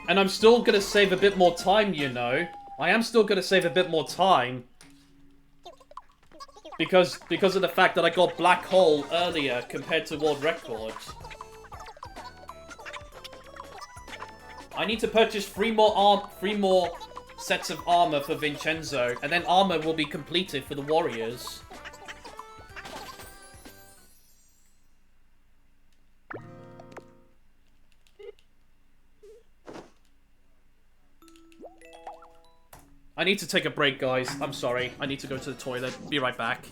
And I'm still gonna save a bit more time, you know. I am still gonna save a bit more time Because of the fact that I got Black Hole earlier compared to world record. I need to purchase three more sets of armor for Vincenzo, and then armor will be completed for the warriors. I need to take a break, guys. I'm sorry. I need to go to the toilet. Be right back.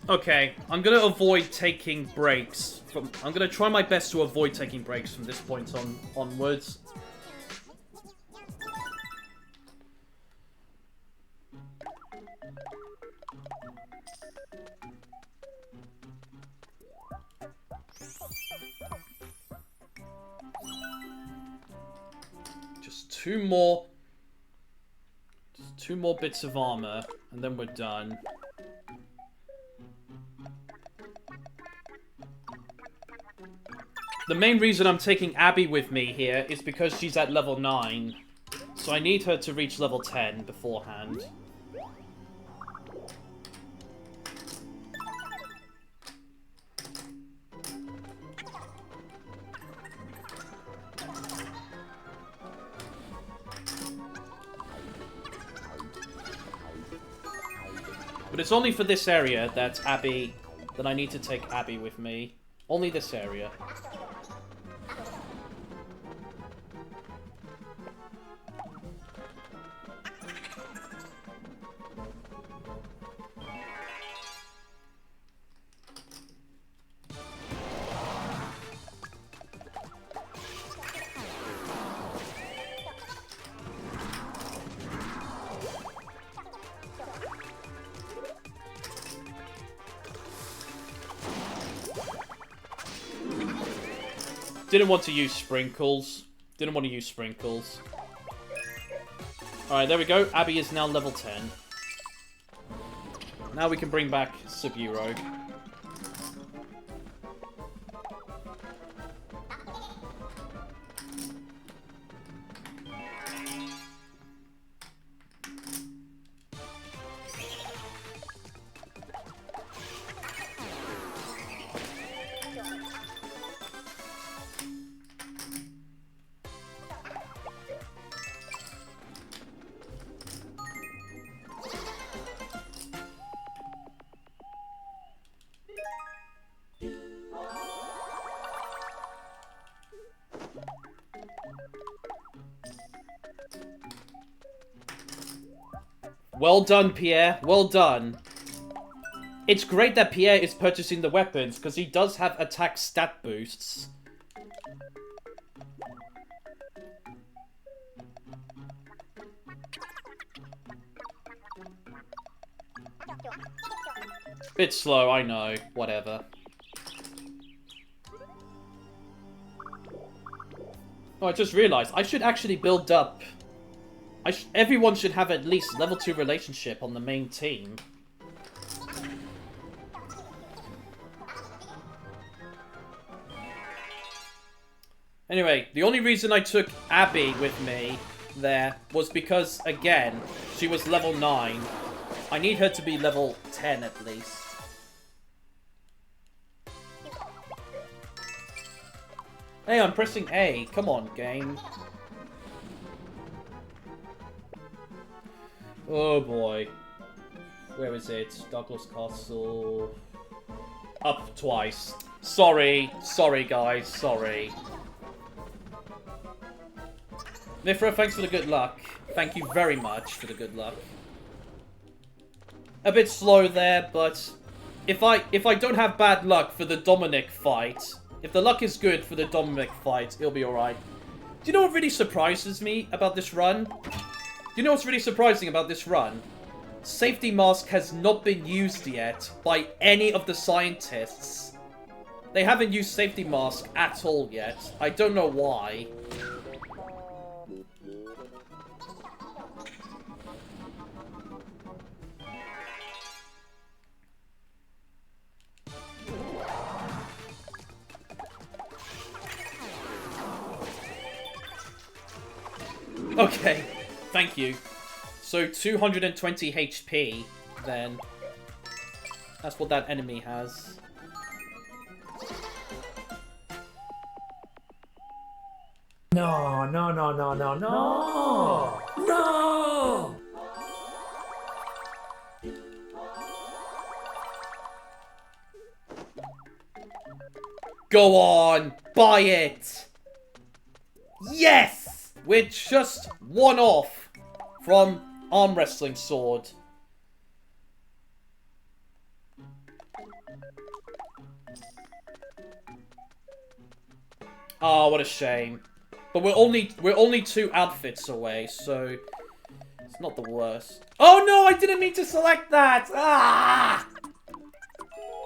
Okay, I'm gonna avoid taking breaks. I'm gonna try my best to avoid taking breaks from this point onwards. Just two more bits of armor, and then we're done. the main reason I'm taking Abby with me here is because she's at level 9. So I need her to reach level 10 beforehand. But it's only for this area that I need to take Abby with me. Only this area. Didn't want to use sprinkles. Didn't want to use sprinkles. Alright, there we go. Abby is now level 10. Now we can bring back Sub-Zero. Well done, Pierre. Well done. It's great that Pierre is purchasing the weapons, because he does have attack stat boosts. Bit slow, I know. Whatever. Oh, I just realized I should actually build up... everyone should have at least level 2 relationship on the main team. Anyway, the only reason I took Abby with me there was because, again, she was level 9. I need her to be level 10 at least. Hey, I'm pressing A. Come on, game. Oh boy. Where is it? Douglas Castle. Up twice. Sorry. Sorry, guys. Sorry. Mithra, thanks for the good luck. Thank you very much for the good luck. A bit slow there, but if I don't have bad luck for the Dominic fight, if the luck is good for the Dominic fight, it'll be alright. Do you know what really surprises me about this run? Do you know what's really surprising about this run? Safety mask has not been used yet by any of the scientists. They haven't used safety mask at all yet. I don't know why. Okay, thank you. So 220 HP, then. That's what that enemy has. No, no, no, no, no, no! No! Go on! Buy it! Yes! We're just one off from arm wrestling sword. Oh, what a shame. But we're only 2 outfits away, so it's not the worst. Oh no, I didn't mean to select that! Ah!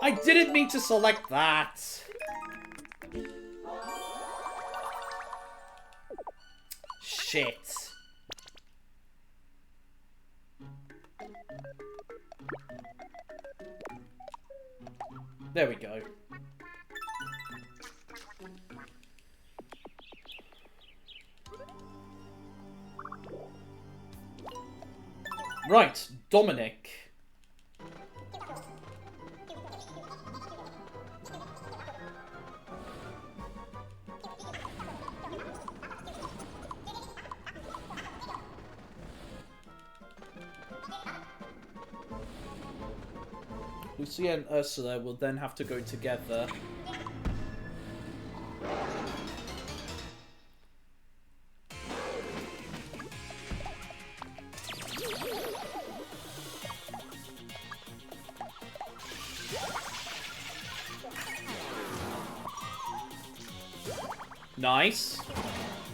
I didn't mean to select that. Shit. There we go. Right, Dominic. Lucia and Ursula will then have to go together. Nice.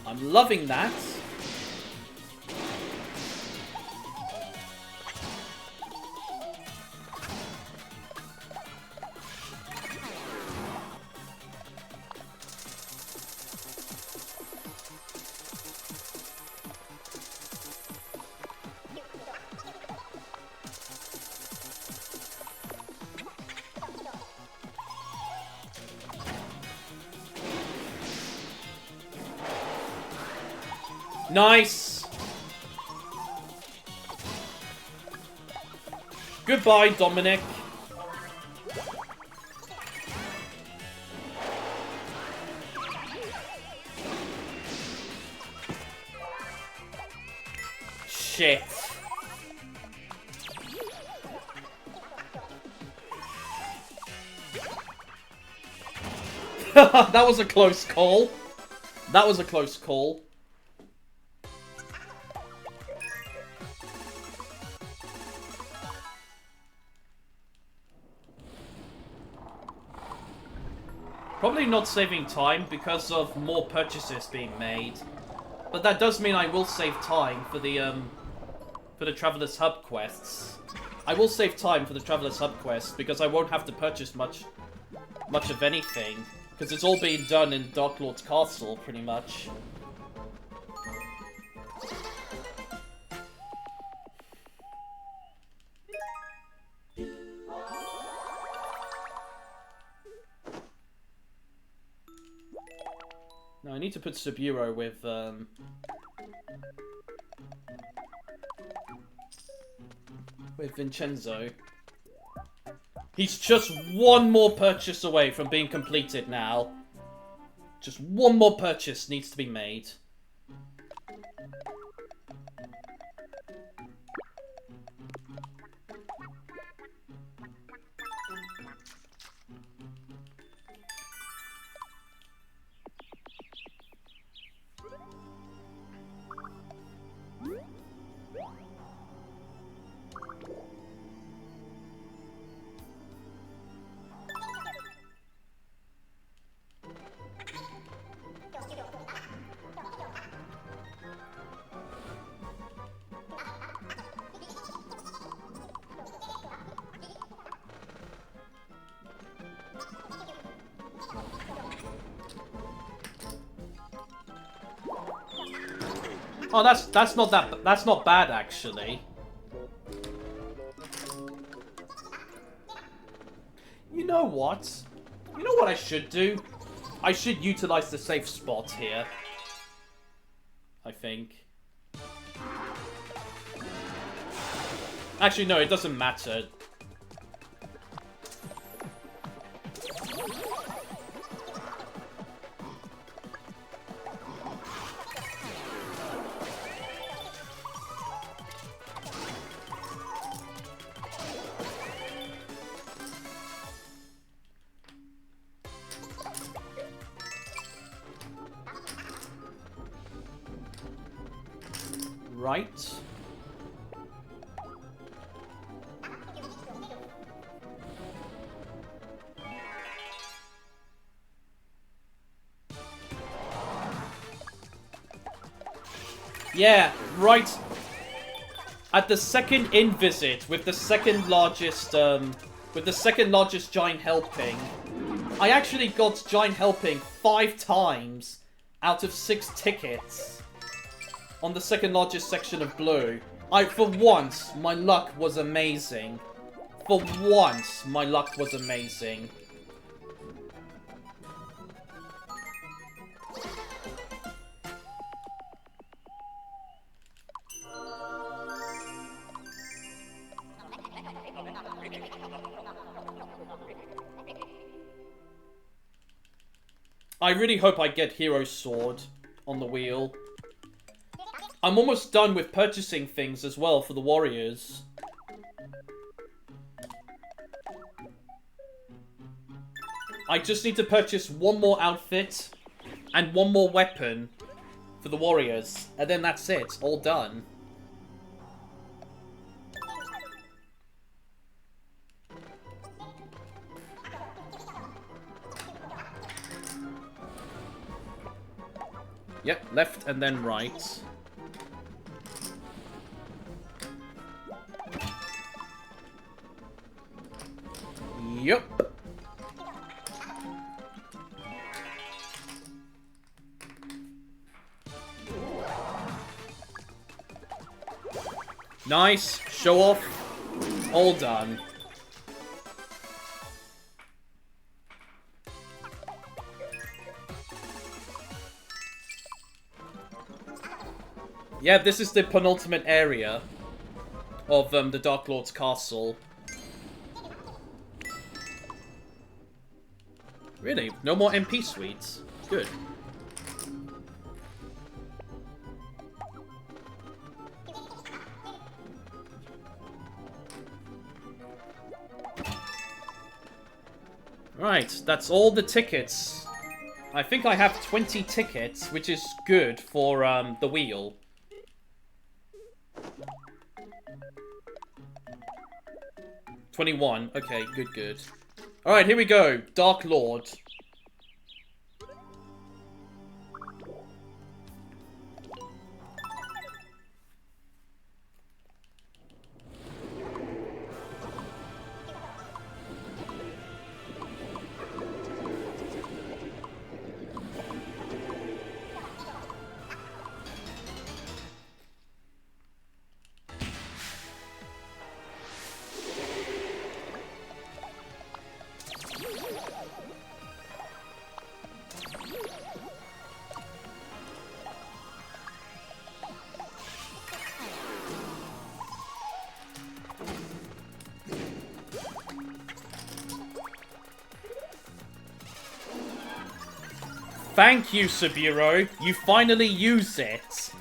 I'm loving that. Nice! Goodbye, Dominic. Shit. That was a close call. That was a close call. Probably not saving time because of more purchases being made. But that does mean I will save time for the Traveler's Hub quests. I will save time for the Traveler's Hub quests because I won't have to purchase much of anything. Because it's all being done in Dark Lord's Castle, pretty much. Now I need to put Subiru with Vincenzo. He's just one more purchase away from being completed now. Just one more purchase needs to be made. Oh, that's not bad actually. You know what? You know what I should do? I should utilize the safe spot here. I think. Actually, no, it doesn't matter. Right. Yeah, right. At the second in-visit, with the second largest giant helping, I actually got giant helping 5 times out of 6 tickets on the second largest section of blue. For once, my luck was amazing. For once, my luck was amazing. I really hope I get Hero Sword on the wheel. I'm almost done with purchasing things as well for the warriors. I just need to purchase one more outfit and one more weapon for the warriors. And then that's it. All done. Yep, left and then right. Yep. Nice. Show off. All done. Yeah, this is the penultimate area of the Dark Lord's castle. Really? No more MP suites? Good. Right, that's all the tickets. I think I have 20 tickets, which is good for the wheel. $21. Okay, good, good. Alright, here we go. Dark Lord. Thank you, Saburo. You finally use it.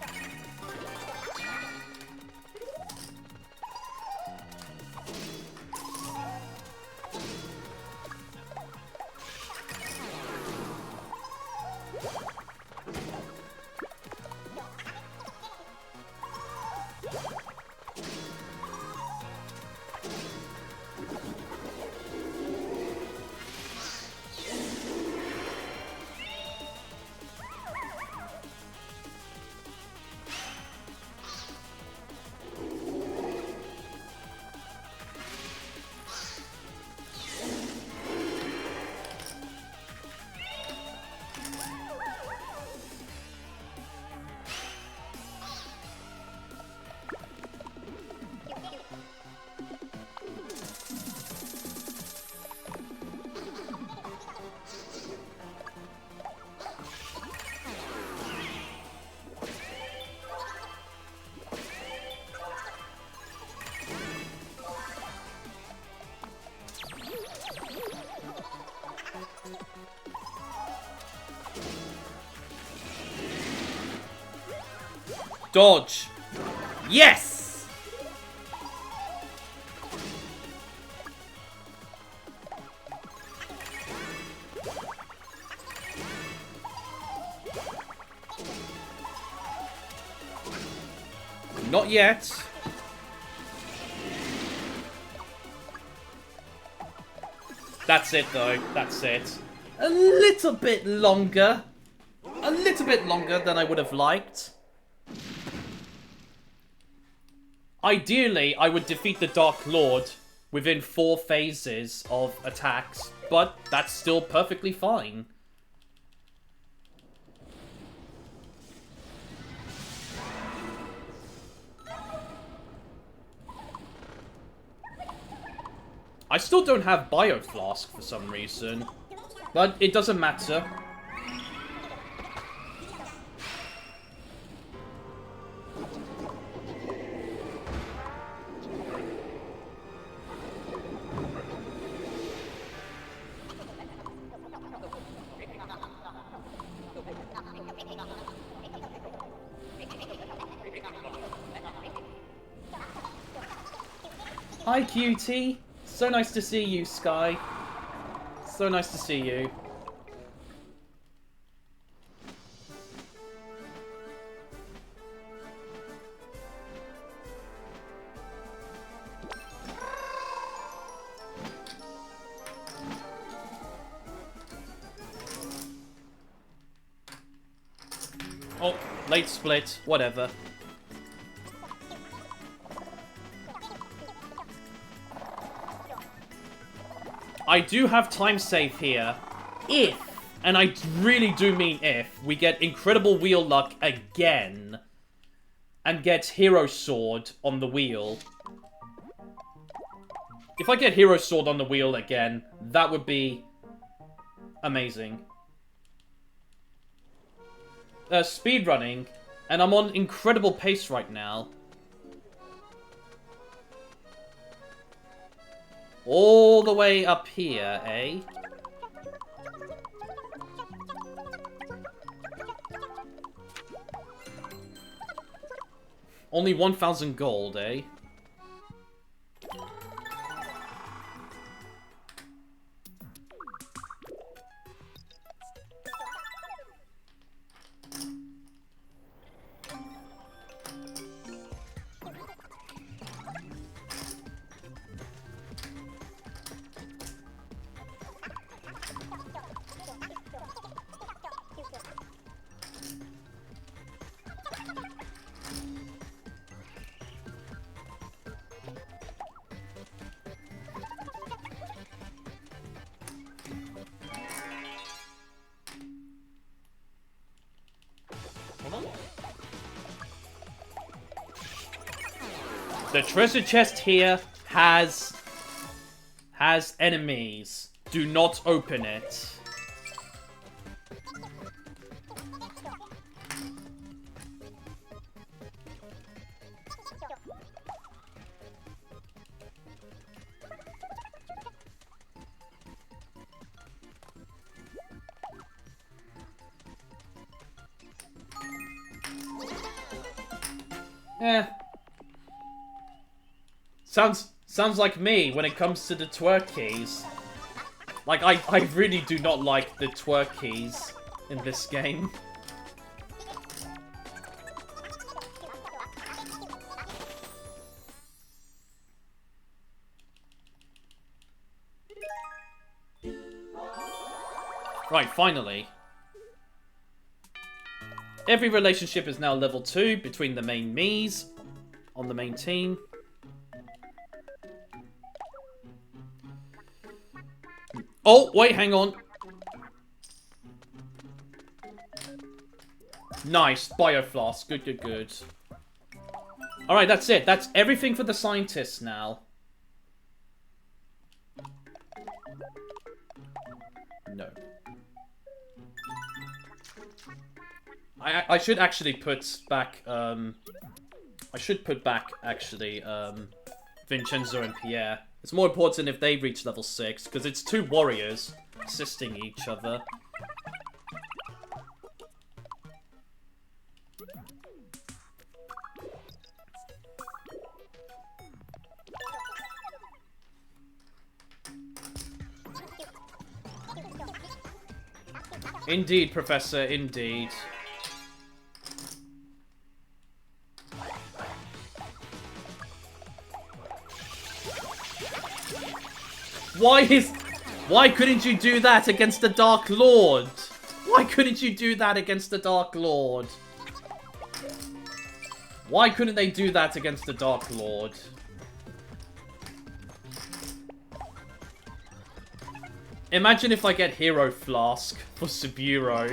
Dodge. Yes! Not yet. That's it, though. That's it. A little bit longer. A little bit longer than I would have liked. Ideally, I would defeat the Dark Lord within 4 phases of attacks, but that's still perfectly fine. I still don't have Bioflask for some reason, but it doesn't matter. Hi, cutie. So nice to see you, Sky. So nice to see you. Oh, late split. Whatever. I do have time save here. If, and I really do mean if, we get Incredible Wheel Luck again and get Hero Sword on the wheel. If I get Hero Sword on the wheel again, that would be amazing. Speedrunning, and I'm on incredible pace right now. All the way up here, eh? Only 1,000 gold, eh? The treasure chest here has enemies. Do not open it. Eh. Sounds like me when it comes to the twerk keys. Like, I really do not like the twerk keys in this game. Right, finally. Every relationship is now level 2 between the main Miis on the main team. Oh, wait, hang on. Nice, Biofloss. Good, good, good. Alright, that's it. That's everything for the scientists now. No. I should actually put back, I should put back, actually, Vincenzo and Pierre. It's more important if they reach level 6, because it's 2 warriors assisting each other. Indeed, Professor, indeed. Why couldn't you do that against the Dark Lord? Why couldn't you do that against the Dark Lord? Why couldn't they do that against the Dark Lord? Imagine if I get Hero Flask for Saburo.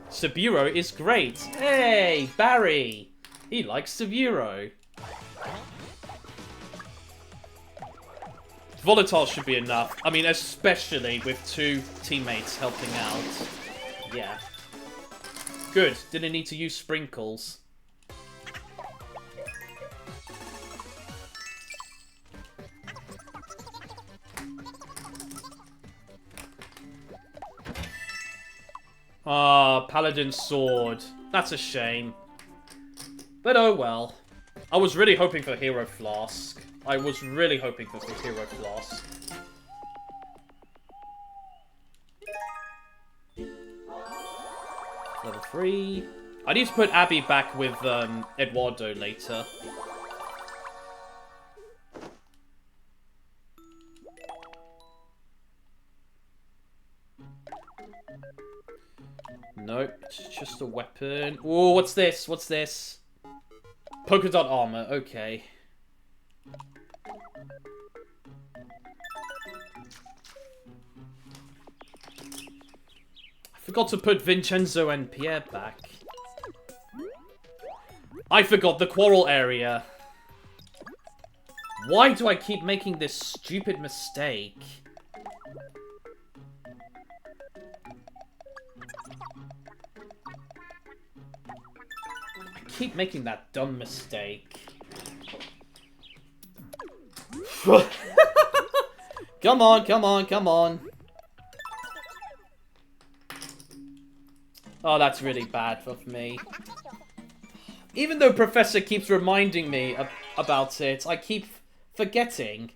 Saburo is great. Hey, Barry. He likes Saburo. Volatile should be enough. I mean, especially with 2 teammates helping out. Yeah. Good, didn't need to use sprinkles. Ah, Paladin Sword. That's a shame. But oh well. I was really hoping for Hero Flask. I was really hoping for Hero Flask. Level 3. I need to put Abby back with Eduardo later. Nope, it's just a weapon. Oh, what's this? What's this? Polka dot armor, okay. I forgot to put Vincenzo and Pierre back. I forgot the quarrel area. Why do I keep making this stupid mistake? I keep making that dumb mistake. Come on, come on, come on. Oh, that's really bad for me. Even though Professor keeps reminding me about it, I keep forgetting.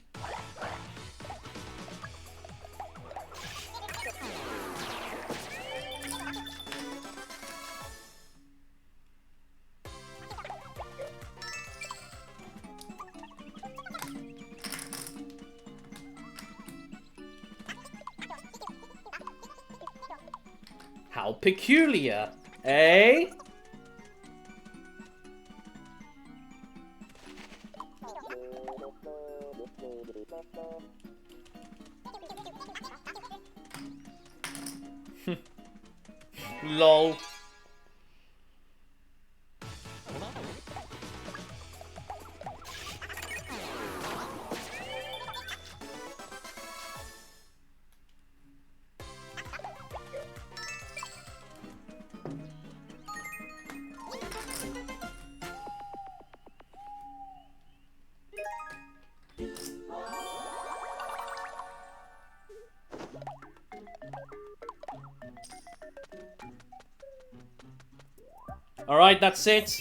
How peculiar, eh? Lol. Alright, that's it.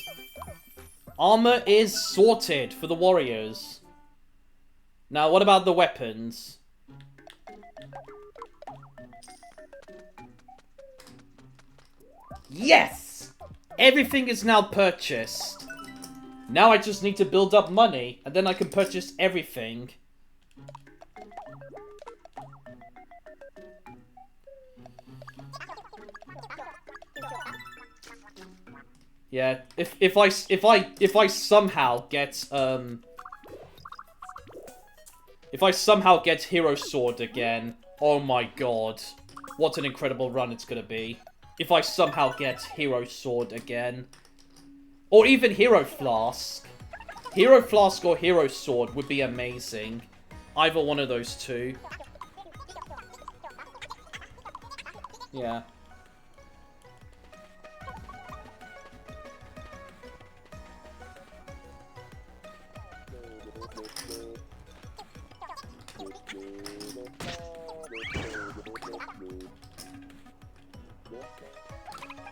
Armor is sorted for the warriors. Now, what about the weapons? Yes! Everything is now purchased. Now I just need to build up money, and then I can purchase everything. Yeah, if I somehow get Hero Sword again, oh my god, what an incredible run it's gonna be. If I somehow get Hero Sword again, or even Hero Flask. Hero Flask or Hero Sword would be amazing. Either one of those two. Yeah.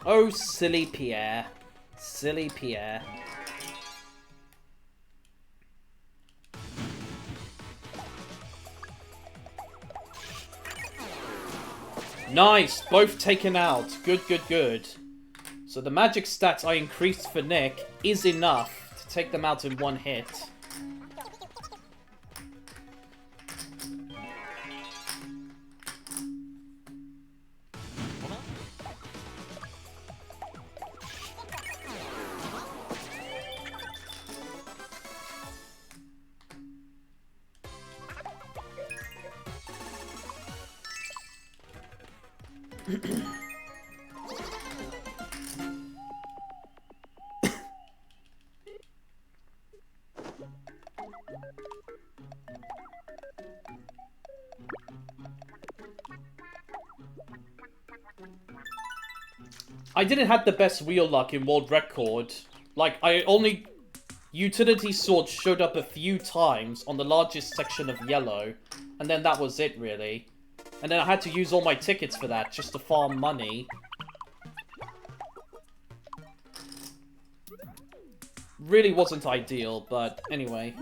Oh, silly Pierre. Silly Pierre. Nice! Both taken out. Good, good, good. So the magic stats I increased for Nick is enough to take them out in one hit. I didn't have the best wheel luck in World Record. Like, I only... Utility Sword showed up a few times on the largest section of yellow. And then that was it, really. And then I had to use all my tickets for that, just to farm money. Really wasn't ideal, but anyway.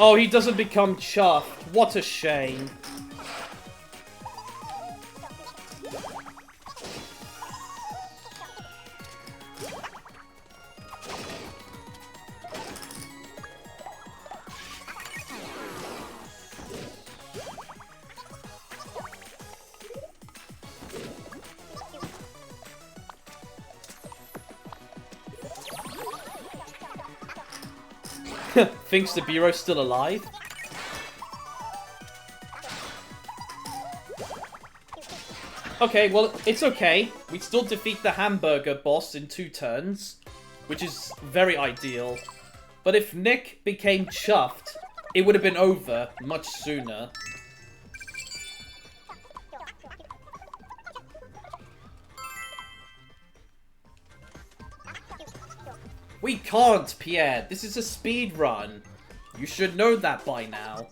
Oh, he doesn't become chuffed. What a shame. Thinks the Bureau's still alive? Okay, well, it's okay. We still defeat the hamburger boss in 2 turns, which is very ideal. But if Nick became chuffed, it would have been over much sooner. We can't, Pierre. This is a speed run. You should know that by now.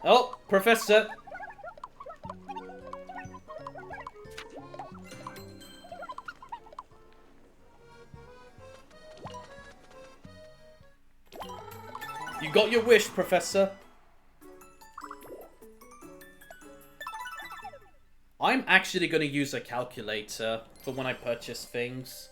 Oh, Professor. You got your wish, Professor. I'm actually going to use a calculator for when I purchase things.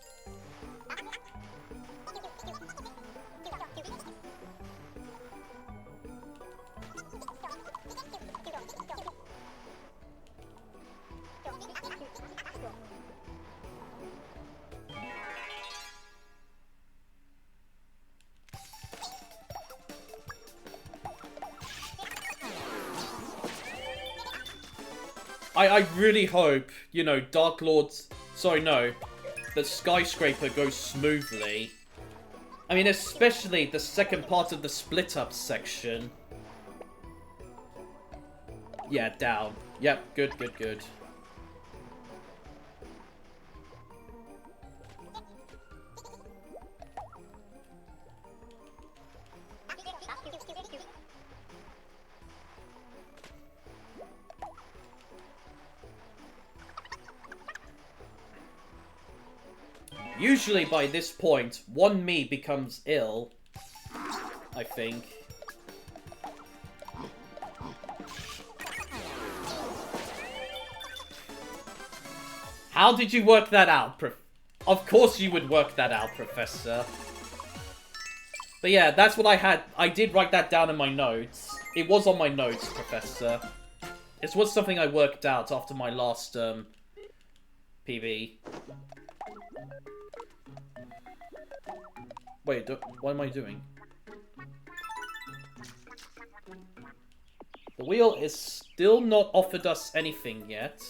I really hope, you know, Dark Lord's... Sorry, no. The Skyscraper goes smoothly. I mean, especially the second part of the split-up section. Yeah, down. Yep, good, good, good. Usually by this point, one me becomes ill, I think. How did you work that out, Of course you would work that out, Professor. But yeah, that's what I had. I did write that down in my notes. It was on my notes, Professor. It was something I worked out after my last, PB. Wait, what am I doing? The wheel is still not offered us anything yet.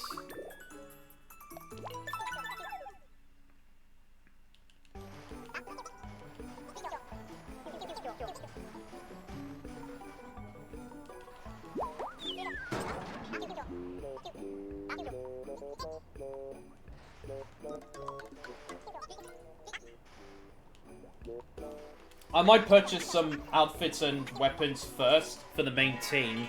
I might purchase some outfits and weapons first for the main team.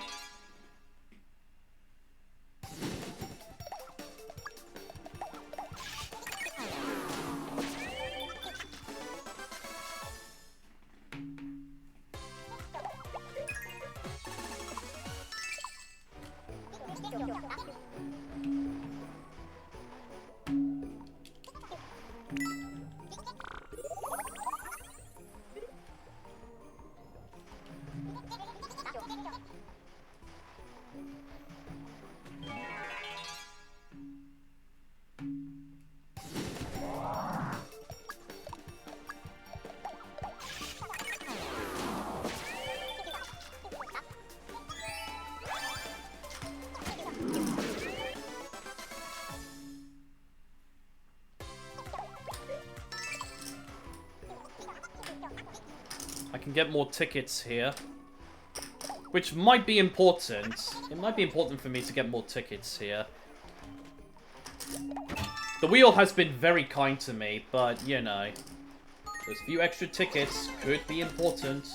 I can get more tickets here. Which might be important. It might be important for me to get more tickets here. The wheel has been very kind to me, but, you know. Those few extra tickets could be important.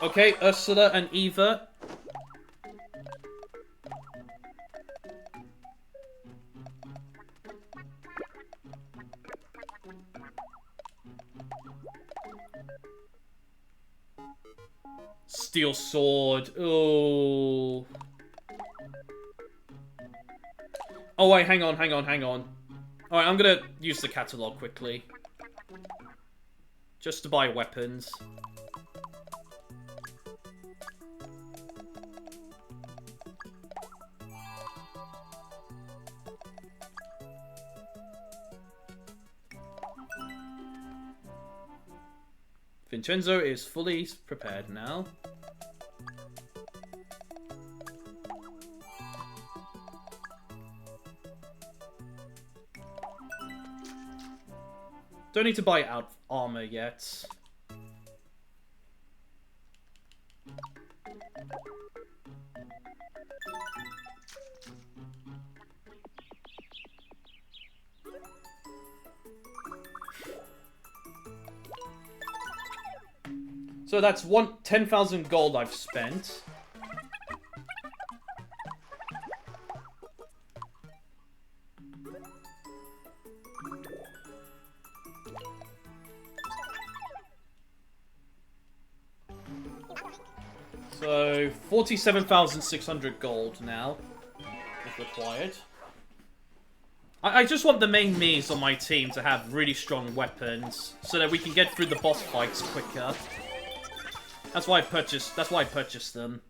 Okay, Ursula and Eva. Steel sword. Oh. Oh wait, hang on. Alright, I'm gonna use the catalog quickly. Just to buy weapons. Vincenzo is fully prepared now. Don't need to buy out armor yet. So that's 10,000 gold I've spent. So 47,600 gold now is required. I just want the main Miis on my team to have really strong weapons so that we can get through the boss fights quicker. That's why I purchased them.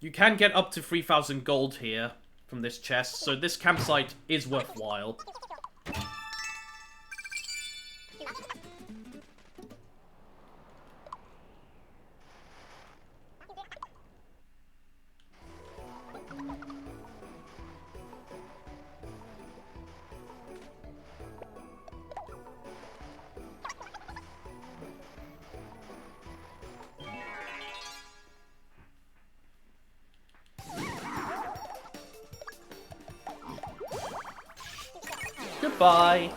You can get up to 3,000 gold here from this chest, so this campsite is worthwhile. Goodbye.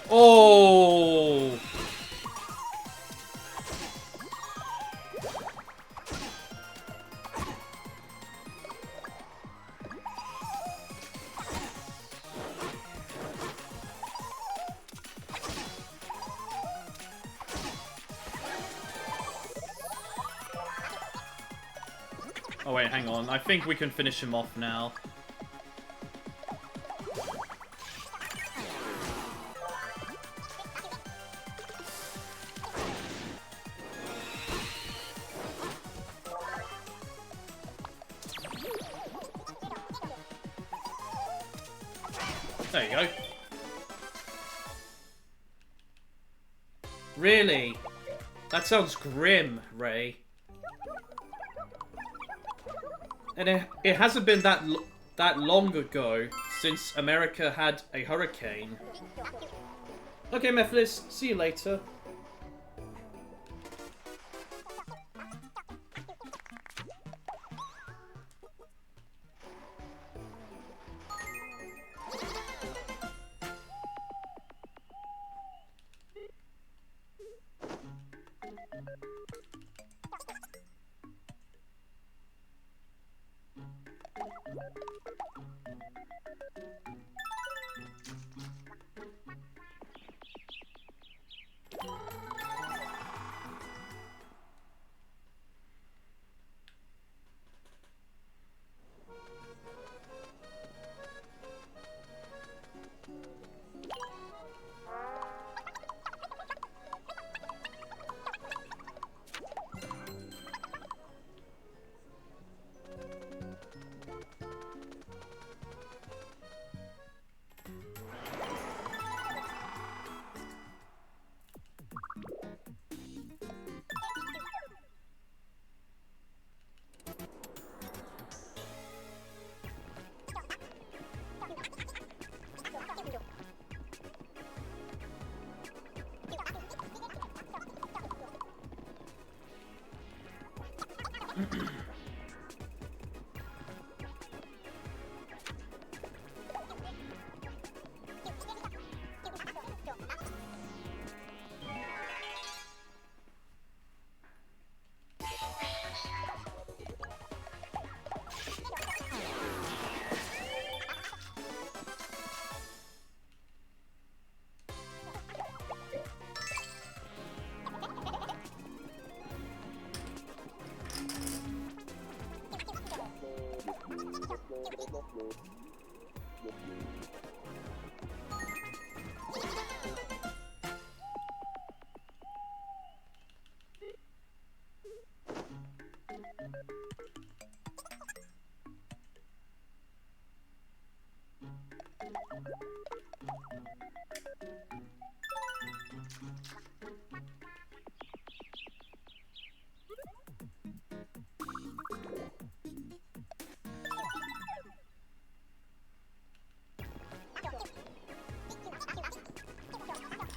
Oh! Oh wait, hang on. I think we can finish him off now. There you go. Really? That sounds grim, Ray. And it hasn't been that long ago since America had a hurricane. Okay, Mephiles, see you later.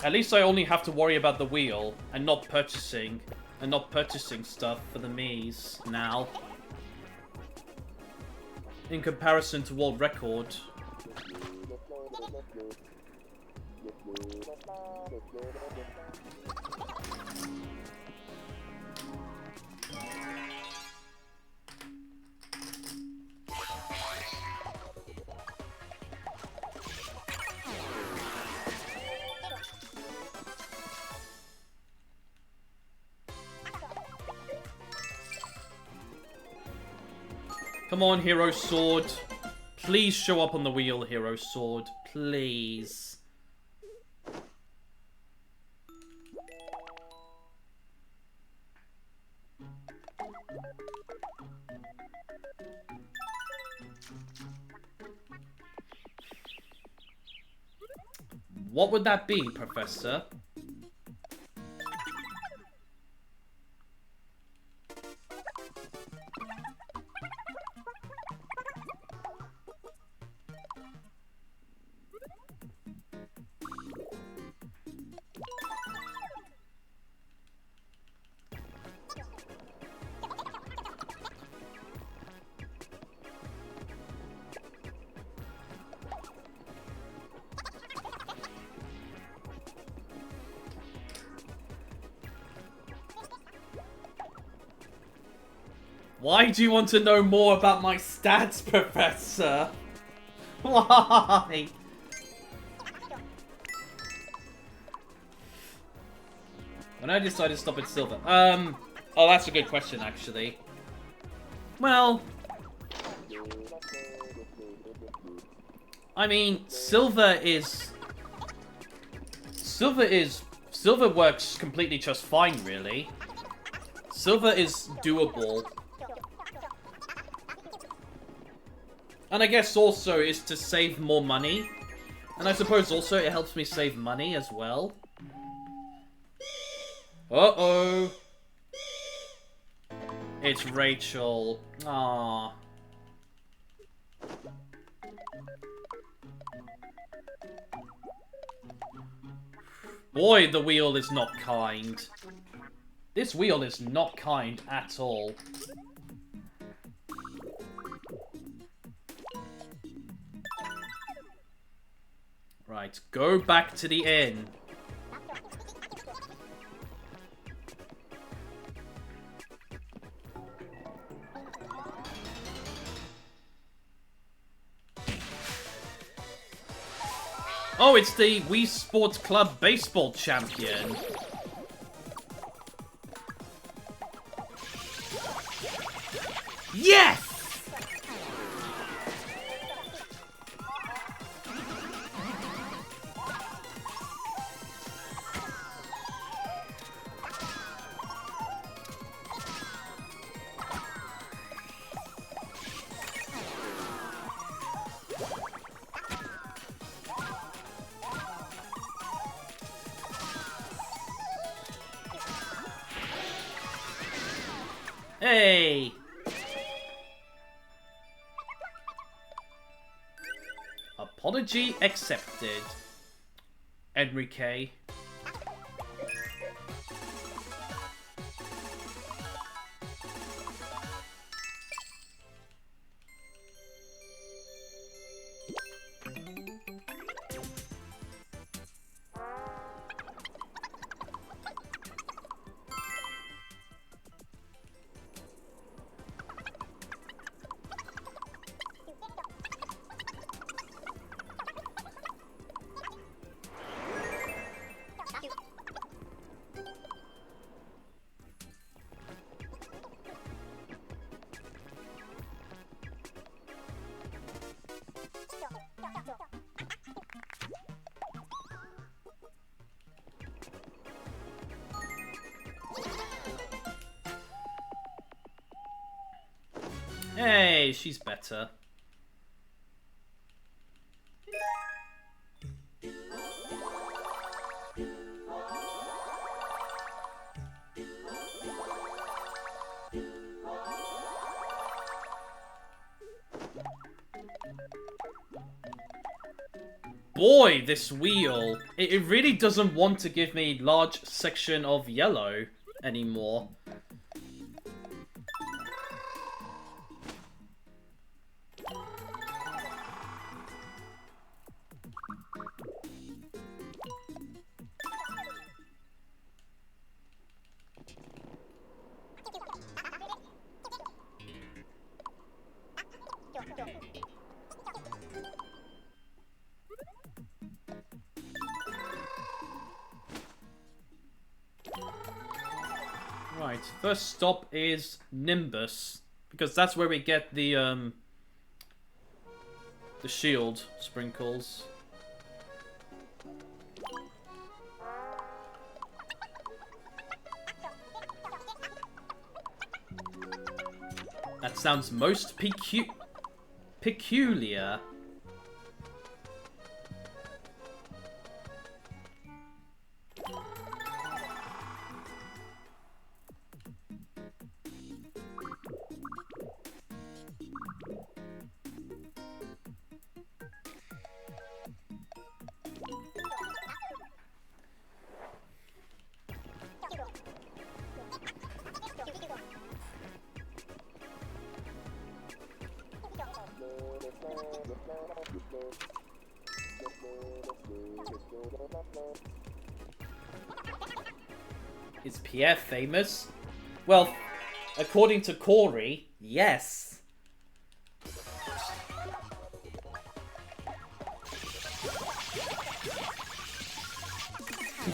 At least I only have to worry about the wheel and not purchasing stuff for the Miis now. In comparison to world record. Come on, Hero Sword. Please show up on the wheel, Hero Sword. Please. What would that be, Professor? Why do you want to know more about my stats, Professor? Why? When I decided to stop at silver? Oh, that's a good question, actually. Well, I mean, silver works completely just fine, really. Silver is doable. And I guess also is to save more money. And I suppose also it helps me save money as well. Uh-oh. It's Rachel. Aww. Boy, the wheel is not kind. This wheel is not kind at all. Right, go back to the inn. Oh, it's the Wii Sports Club baseball champion. Yes! Hey! Apology accepted. Enrique. Hey, she's better. Boy, this wheel. It really doesn't want to give me large section of yellow anymore. Right, first stop is Nimbus, because that's where we get the shield sprinkles. That sounds most peculiar. Is Pierre famous? Well, According to Corey, yes.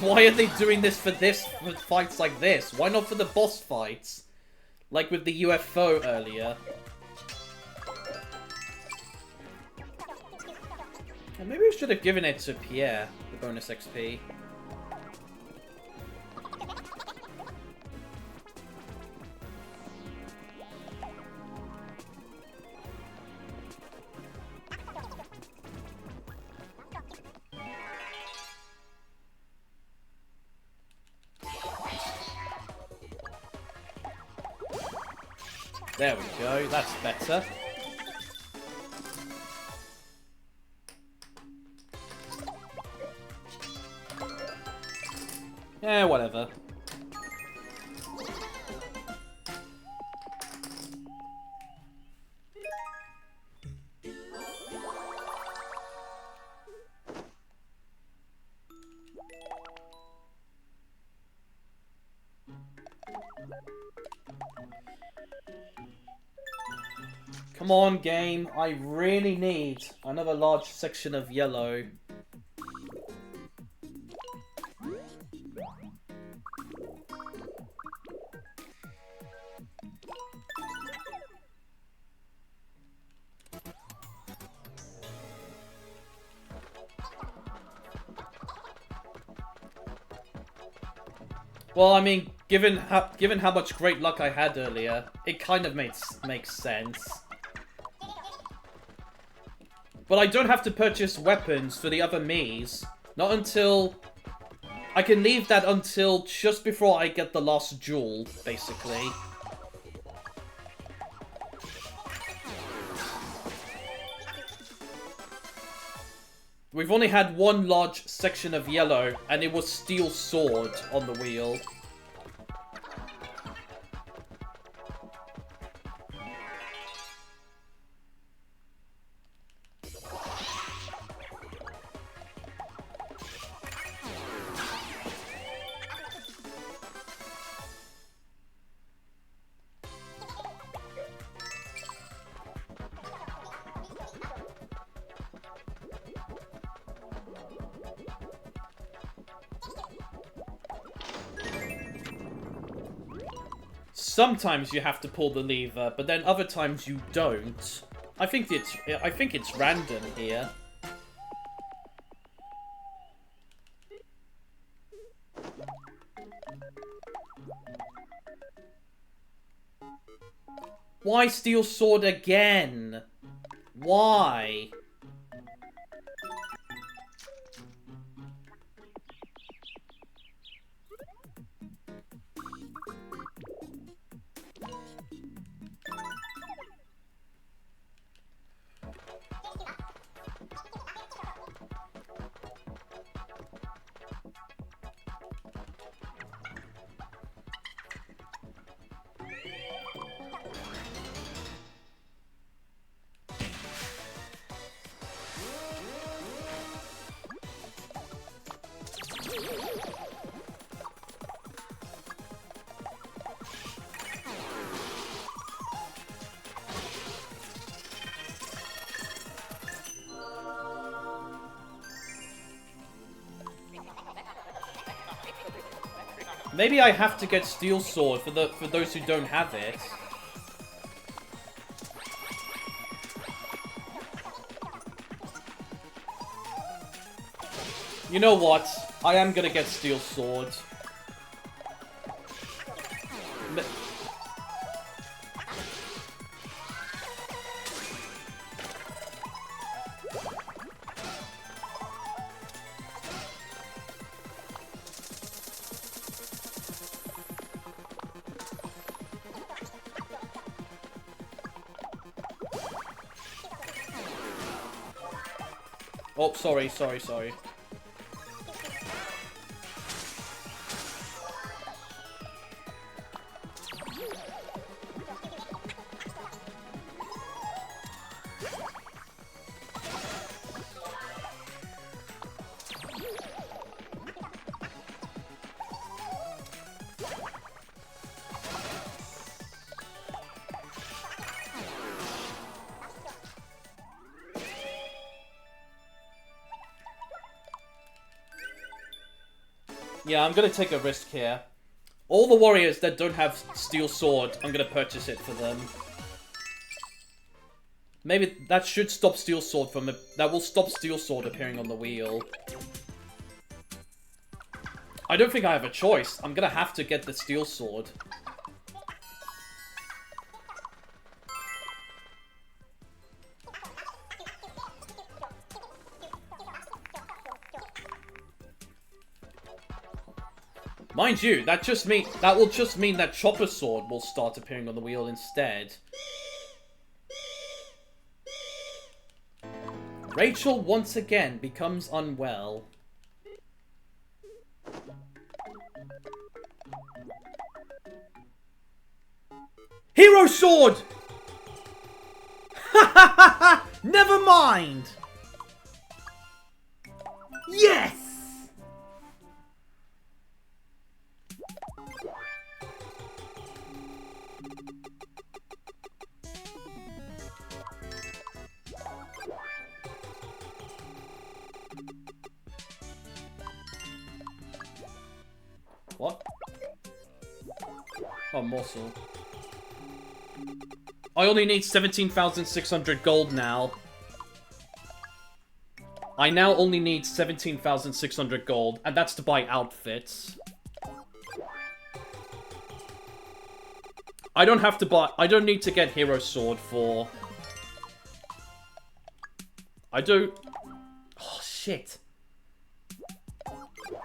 Why are they doing this for fights like this? Why not for the boss fights? Like with the UFO earlier. Well, maybe we should have given it to Pierre, the bonus XP. There we go, that's better. Yeah, whatever. Come on, game. I really need another large section of yellow. Well, I mean, given how much great luck I had earlier, it kind of makes sense. But I don't have to purchase weapons for the other Miis. Not until... I can leave that until just before I get the last jewel, basically. We've only had one large section of yellow, and it was Steel Sword on the wheel. Sometimes you have to pull the lever, but then other times you don't. I think it's random here. Why Steel Sword again? Why? Maybe I have to get Steel Sword for those who don't have it. You know what? I am gonna get Steel Sword. Oh, sorry. Yeah, I'm gonna take a risk here. All the warriors that don't have steel sword, I'm gonna purchase it for them. Maybe that should stop steel sword from that will stop steel sword appearing on the wheel. I don't think I have a choice. I'm gonna have to get the steel sword. Mind you, that will just mean that Chopper Sword will start appearing on the wheel instead. Rachel once again becomes unwell. Hero Sword! Never mind! Yes! What? Oh, morsel. I only need 17,600 gold now. I now only need 17,600 gold, and that's to buy outfits. I don't need to get Hero Sword for... I do... Oh, shit.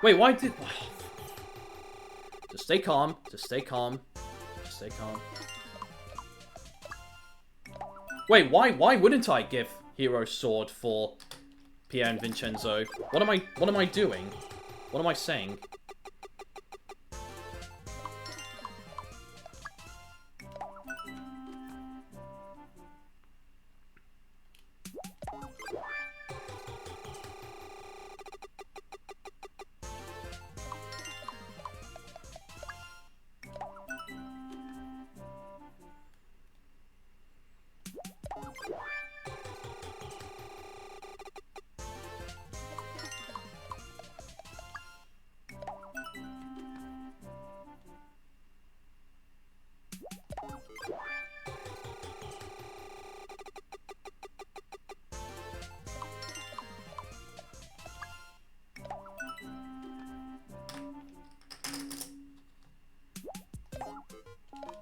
Wait, why did... Just stay calm. Just stay calm. Just stay calm. Wait, why wouldn't I give Hero Sword for Pierre and Vincenzo? What am I doing? What am I saying?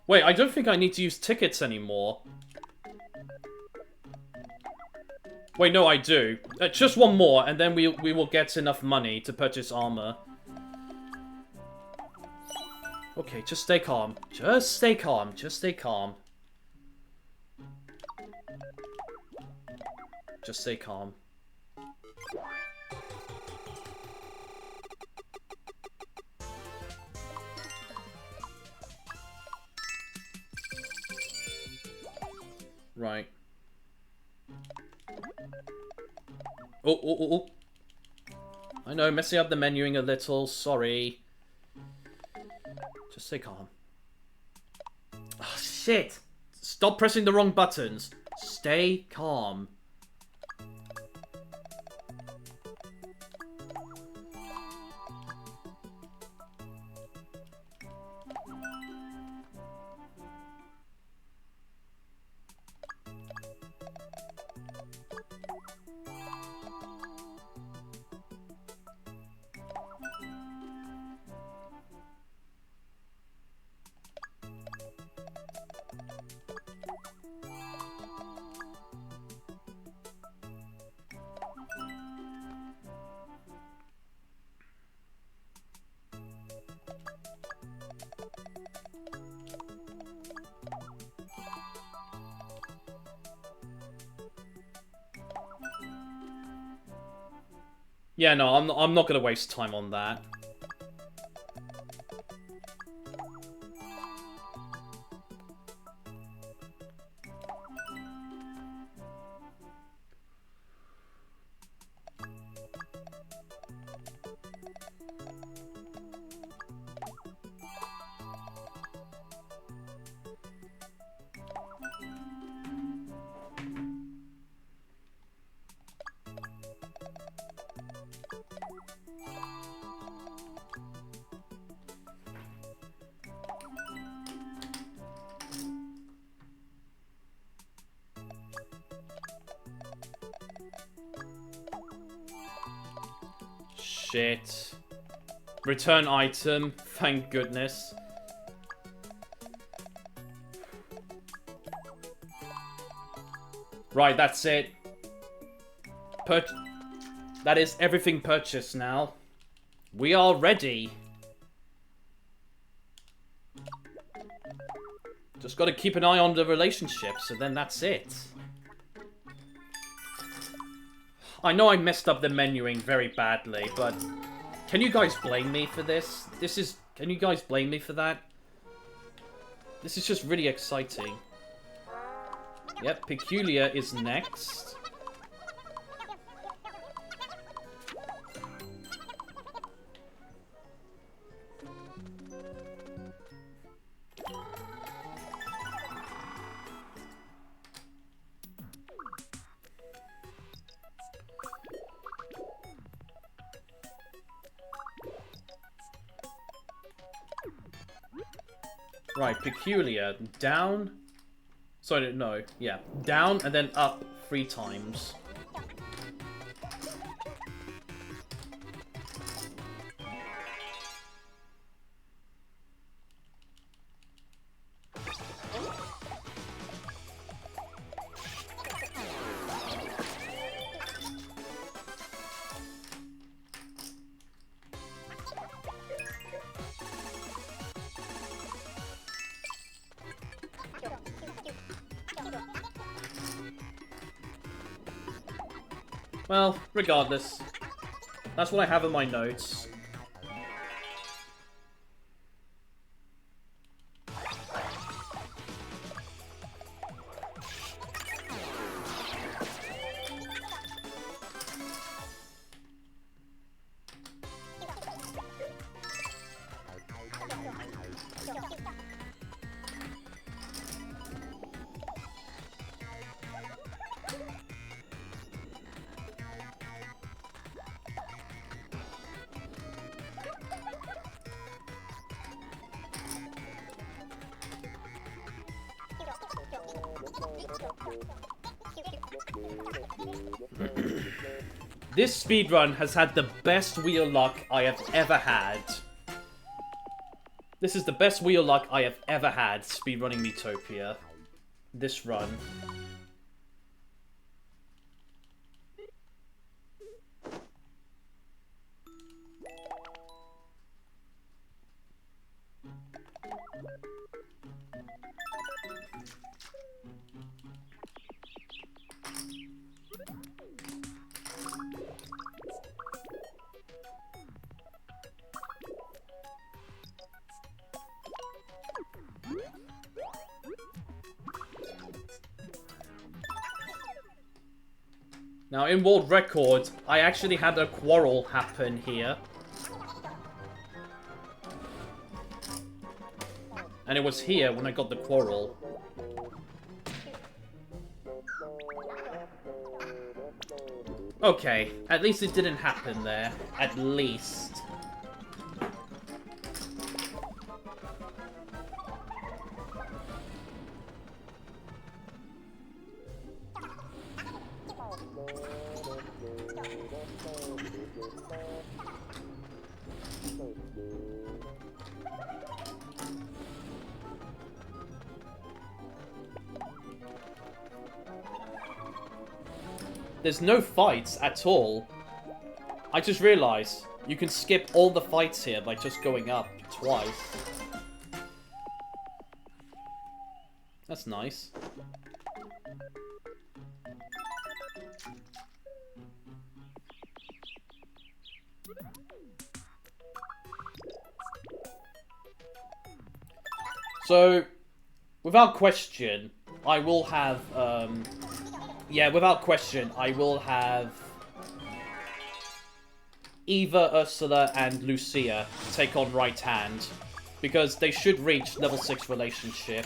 Wait, I don't think I need to use tickets anymore. Wait, no, I do. Just one more, and then we will get enough money to purchase armor. Okay, just stay calm. Just stay calm. Just stay calm. Just stay calm. Right. Oh. I know, messing up the menuing a little. Sorry. Just stay calm. Oh, shit. Stop pressing the wrong buttons. Stay calm. Yeah, no, I'm not gonna waste time on that. shit. Return item. Thank goodness. Right, that's it. That is everything purchased now. We are ready. Just gotta keep an eye on the relationships, and then that's it. I know I messed up the menuing very badly, but can you guys blame me for this? Can you guys blame me for that? This is just really exciting. Yep, Peculiar is next. Right, Peculiar. Down. Sorry, no. Yeah. Down and then up 3 times. Well, regardless. That's what I have in my notes. This speedrun has had the best wheel luck I have ever had. This is the best wheel luck I have ever had speedrunning Miitopia. This run. Now, in World Record, I actually had a quarrel happen here. And it was here when I got the quarrel. Okay, at least it didn't happen there. At least. There's no fights at all. I just realized you can skip all the fights here by just going up twice. That's nice. So, without question, I will have, yeah, without question, I will have Eva, Ursula, and Lucia take on Right Hand, because they should reach level 6 relationship.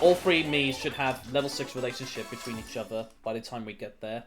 All 3 Miis should have level 6 relationship between each other by the time we get there.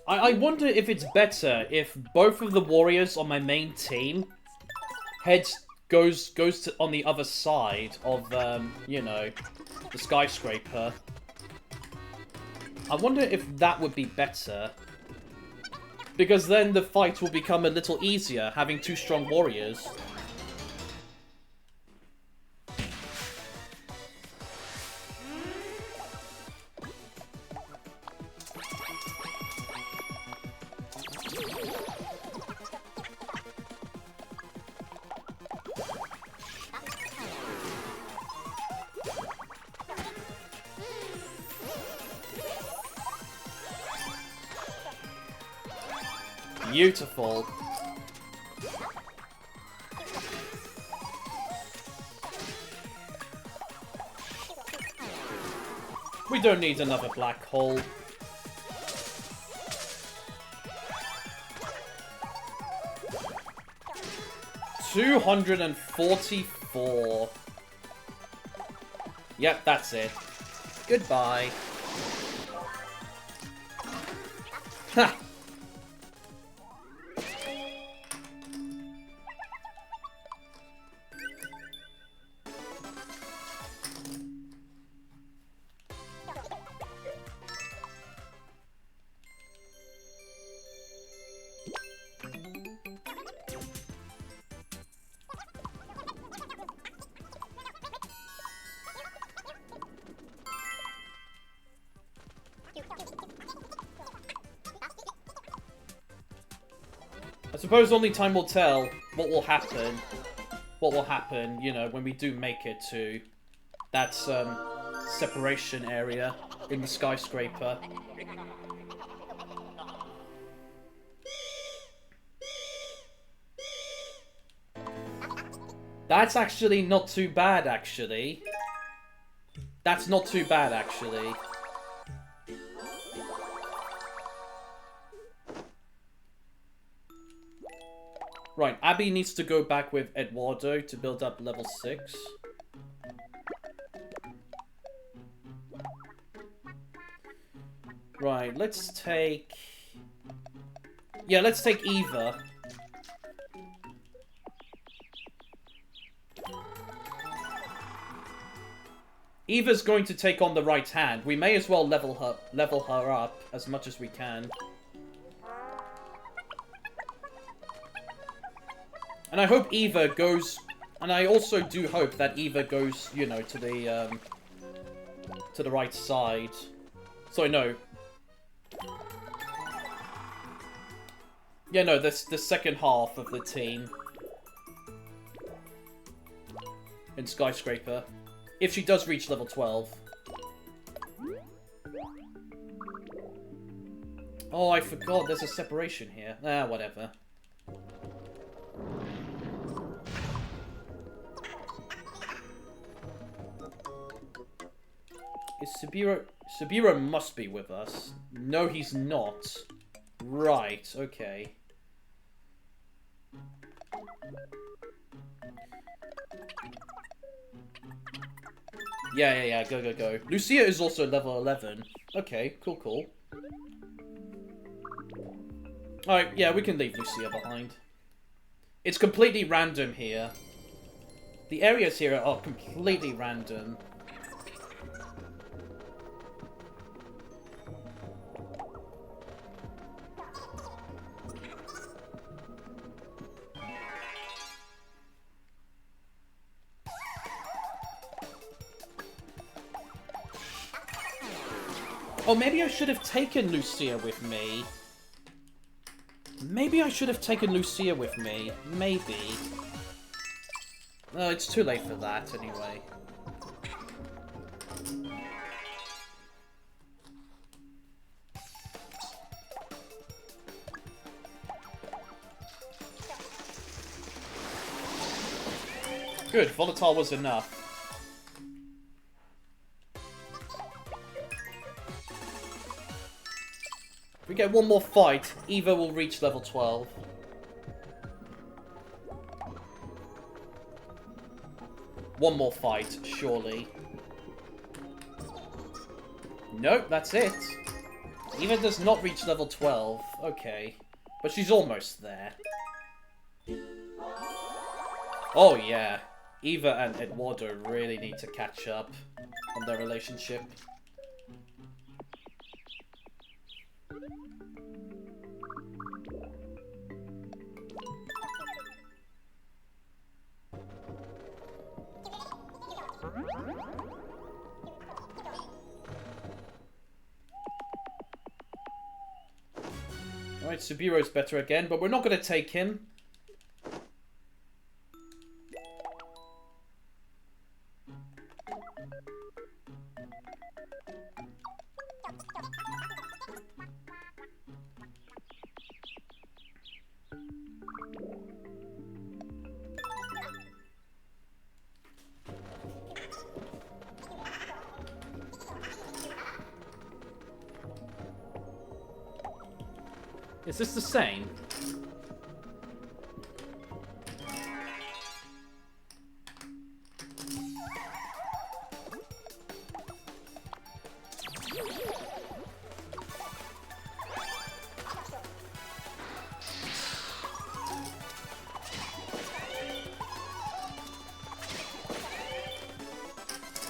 I wonder if it's better if both of the warriors on my main team goes to on the other side of, you know, the skyscraper. I wonder if that would be better. Because then the fight will become a little easier, having two strong warriors. Beautiful. We don't need another black hole. $244. Yep, that's it. Goodbye. Ha! I suppose only time will tell what will happen. What will happen, you know, when we do make it to that separation area in the skyscraper. That's actually not too bad, actually. That's not too bad, actually. Right, Abby needs to go back with Eduardo to build up level 6. Right, let's take... Yeah, let's take Eva. Eva's going to take on the right hand. We may as well level her up as much as we can. And I hope Eva goes... And I also do hope that Eva goes, you know, to the right side. Sorry, no. Yeah, no, the second half of the team. In Skyscraper. If she does reach level 12. Oh, I forgot. There's a separation here. Ah, whatever. Is Sabiro... Sabiro must be with us. No, he's not. Right, okay. Yeah, go. Lucia is also level 11. Okay, cool. Alright, yeah, we can leave Lucia behind. It's completely random here. The areas here are completely random. Oh, maybe I should have taken Lucia with me. Maybe. No, it's too late for that, anyway. Good, volatile was enough. If we get one more fight, Eva will reach level 12. One more fight, surely. Nope, that's it. Eva does not reach level 12. Okay. But she's almost there. Oh yeah. Eva and Eduardo really need to catch up on their relationship. Alright, Subiro's better again, but we're not going to take him. Is this the same?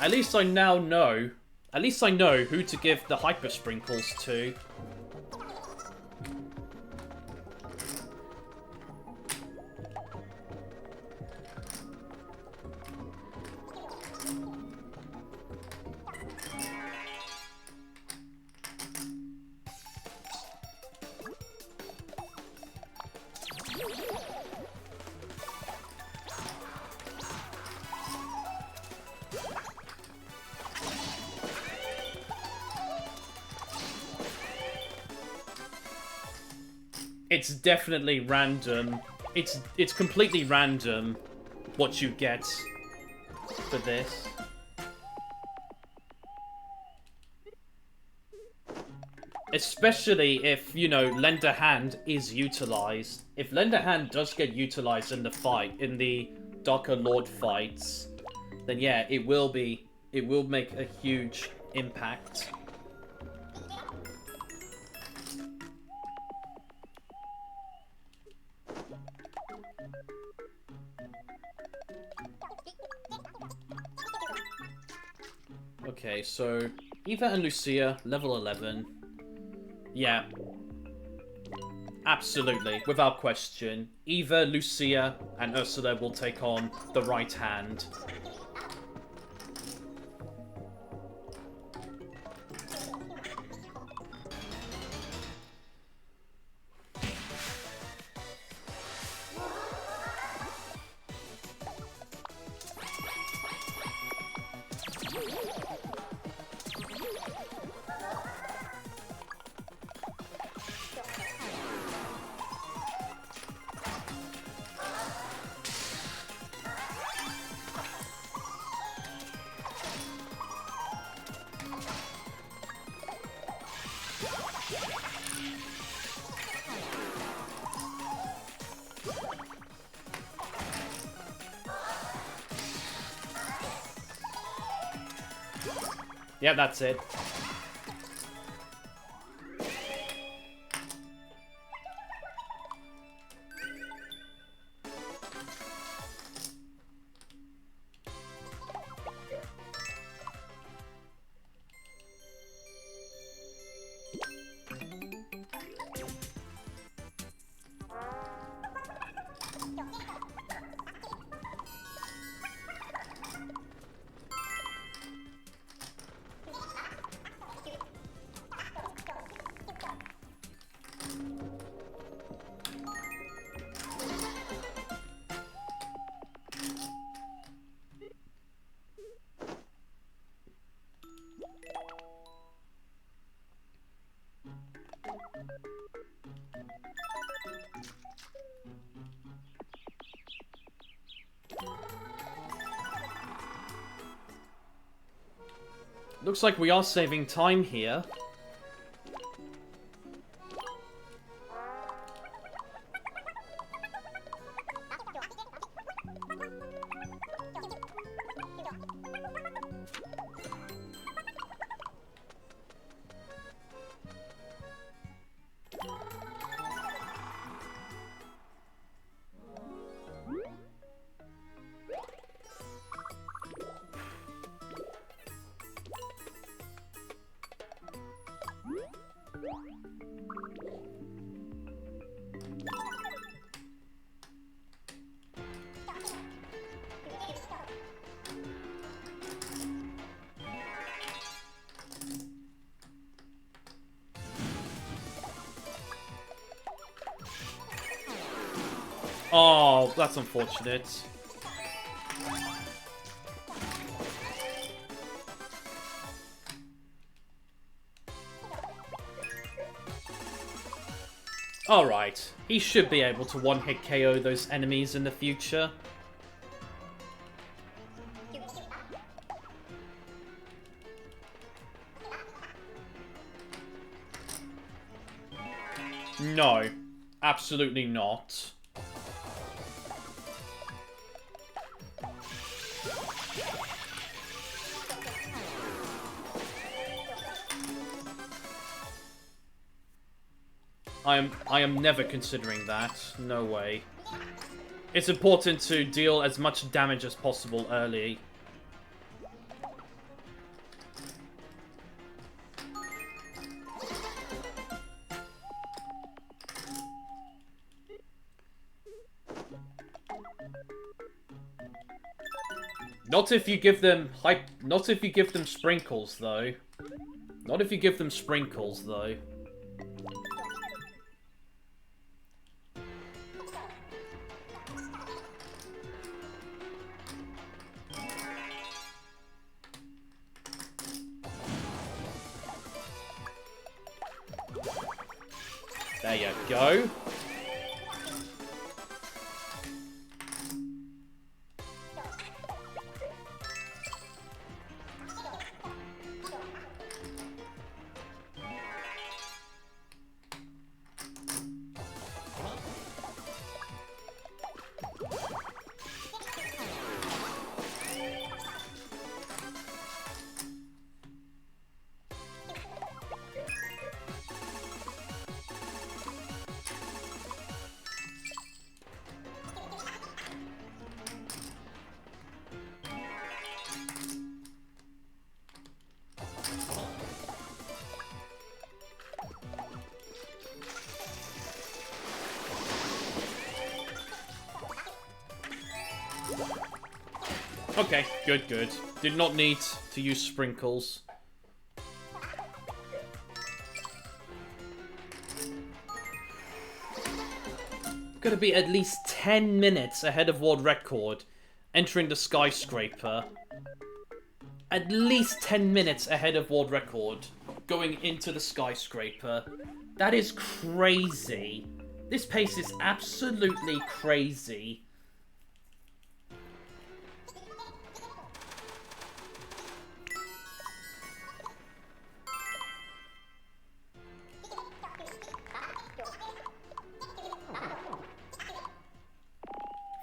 At least I now know. At least I know who to give the hyper sprinkles to. It's definitely random. It's completely random what you get for this. Especially if, you know, Lend a Hand is utilized. If Lend a Hand does get utilized in the fight, in the Darker Lord fights, then yeah, it will make a huge impact. Okay, so Eva and Lucia, level 11. Yeah. Absolutely, without question. Eva, Lucia, and Ursula will take on the right hand. Yeah, that's it. Looks like we are saving time here. Oh, that's unfortunate. Alright, he should be able to one-hit KO those enemies in the future. No, absolutely not. I am never considering that. No way. It's important to deal as much damage as possible early. Not if you give them not if you give them sprinkles though. Not if you give them sprinkles though. There you go. Okay, good, good. Did not need to use sprinkles. Gonna be at least 10 minutes ahead of world record entering the skyscraper. At least 10 minutes ahead of world record going into the skyscraper. That is crazy. This pace is absolutely crazy.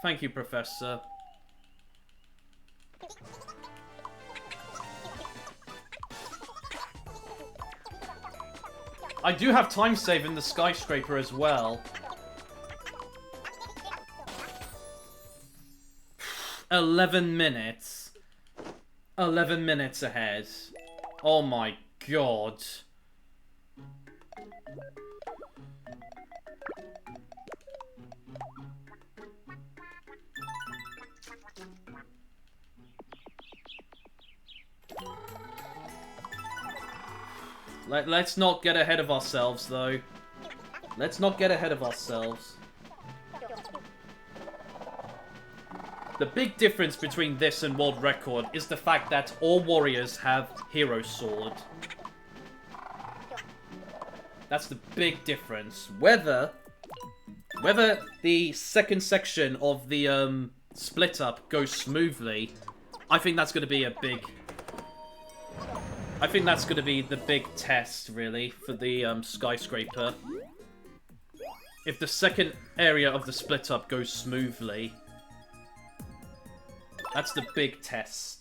Thank you, Professor. I do have time save in the skyscraper as well. 11 minutes. 11 minutes ahead. Oh my god. Let's not get ahead of ourselves, though. Let's not get ahead of ourselves. The big difference between this and world record is the fact that all warriors have hero sword. That's the big difference. Whether the second section of the split up goes smoothly, I think that's going to be a big... I think that's going to be the big test, really, for the skyscraper. If the second area of the split up goes smoothly, that's the big test.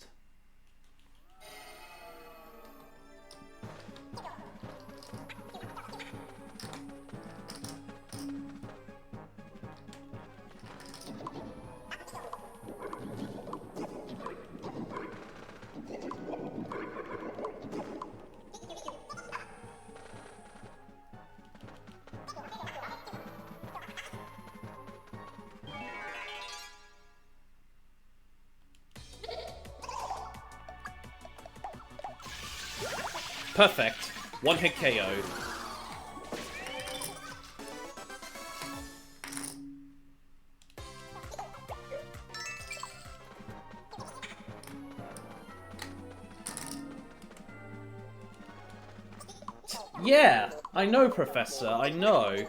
Perfect. One hit KO. Yeah, I know, Professor, I know.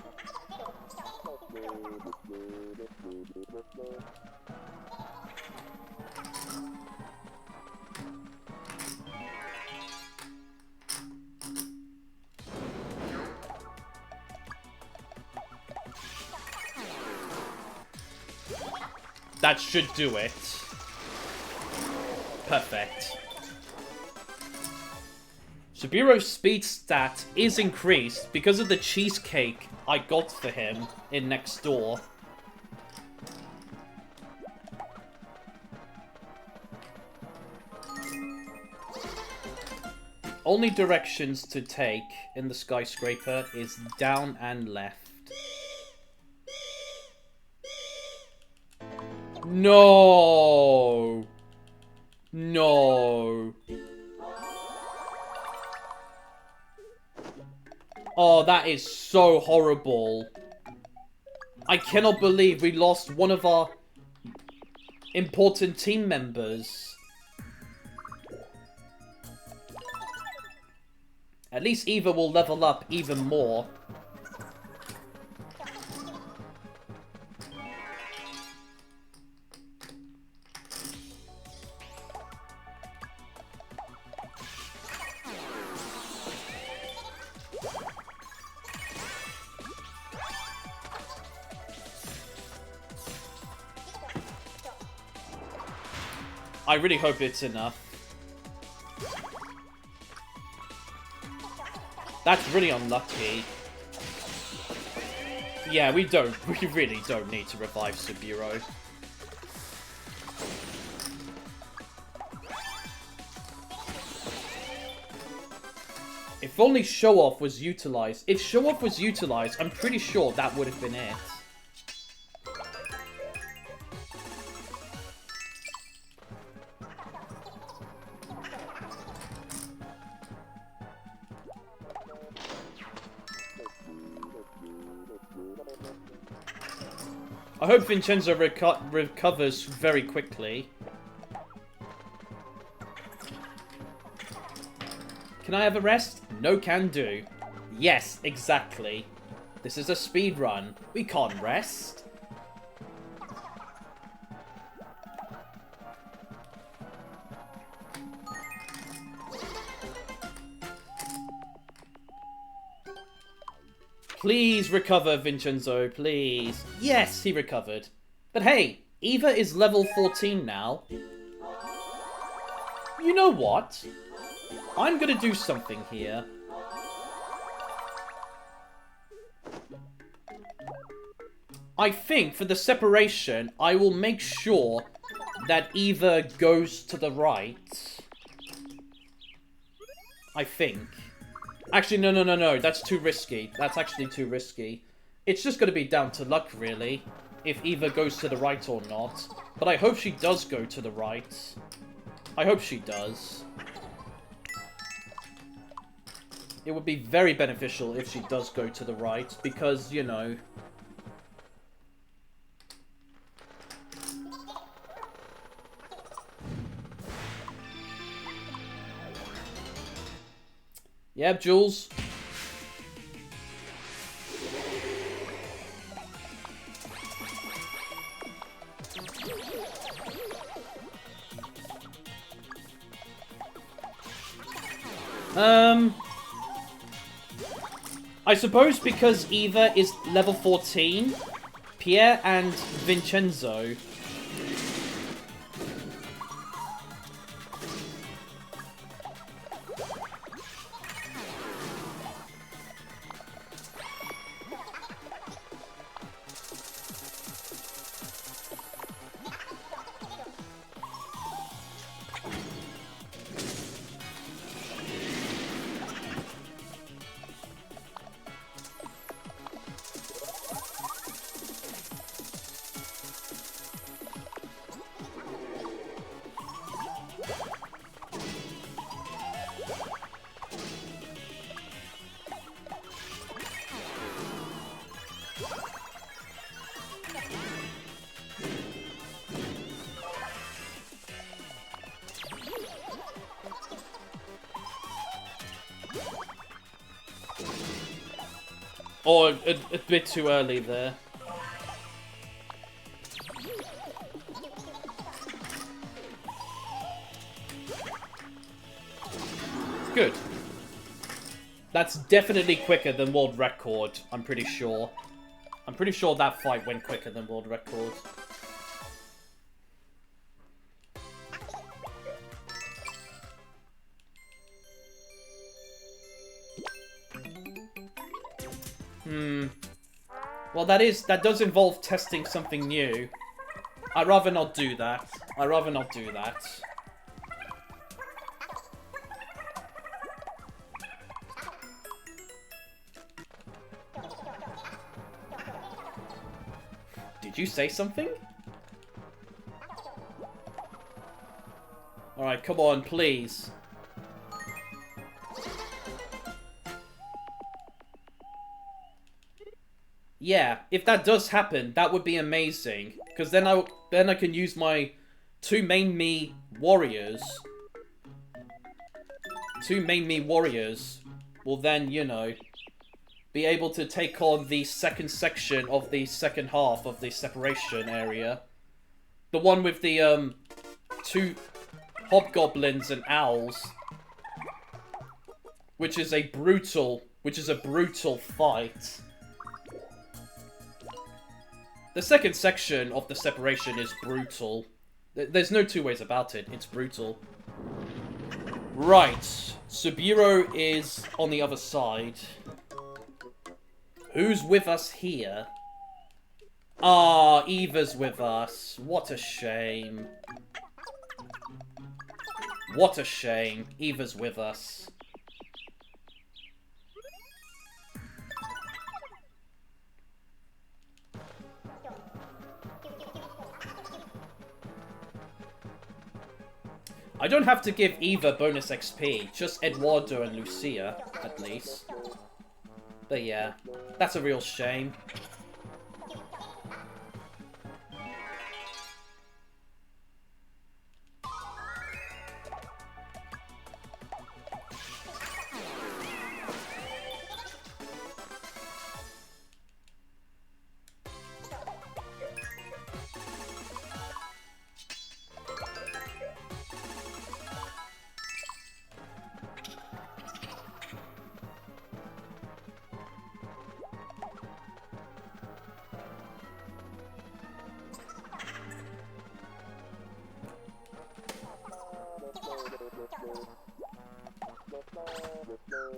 That should do it. Perfect. Subiro's speed stat is increased because of the cheesecake I got for him in next door. Only directions to take in the skyscraper is down and left. No! No! Oh, that is so horrible. I cannot believe we lost one of our important team members. At least Eva will level up even more. I really hope it's enough. That's really unlucky. Yeah, we really don't need to revive Suburo. If only Show-Off was utilized. If Show-Off was utilized, I'm pretty sure that would have been it. I hope Vincenzo recovers very quickly. Can I have a rest? No can do. Yes, exactly. This is a speed run. We can't rest. Please recover, Vincenzo, please. Yes, he recovered. But hey, Eva is level 14 now. You know what? I'm gonna do something here. I think for the separation, I will make sure that Eva goes to the right. I think. Actually, no. That's too risky. That's actually too risky. It's just going to be down to luck, really, if Eva goes to the right or not. But I hope she does go to the right. I hope she does. It would be very beneficial if she does go to the right, because, you know... Yep, Jules. I suppose because Eva is level 14, Pierre and Vincenzo... Or a bit too early there. Good. That's definitely quicker than world record, I'm pretty sure. I'm pretty sure that fight went quicker than world record. Well, that does involve testing something new. I'd rather not do that. I'd rather not do that. Did you say something? Alright, come on, please. Yeah, if that does happen, that would be amazing. Because then I can use my two main me warriors. Two main me warriors will then, you know, be able to take on the second section of the second half of the separation area. The one with the, two hobgoblins and owls. Which is a brutal fight. The second section of the separation is brutal. There's no two ways about it. It's brutal. Right. Subiru is on the other side. Who's with us here? Ah, Eva's with us. What a shame. What a shame. Eva's with us. I don't have to give Eva bonus XP, just Eduardo and Lucia, at least. But yeah, that's a real shame.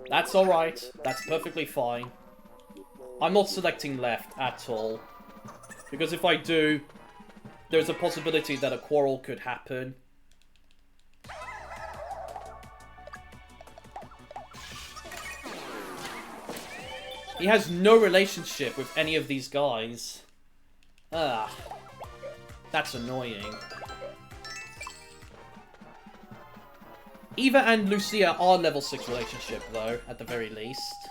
That's alright. That's perfectly fine. I'm not selecting left at all. Because if I do, there's a possibility that a quarrel could happen. He has no relationship with any of these guys. Ah. That's annoying. Eva and Lucia are level 6 relationship, though, at the very least.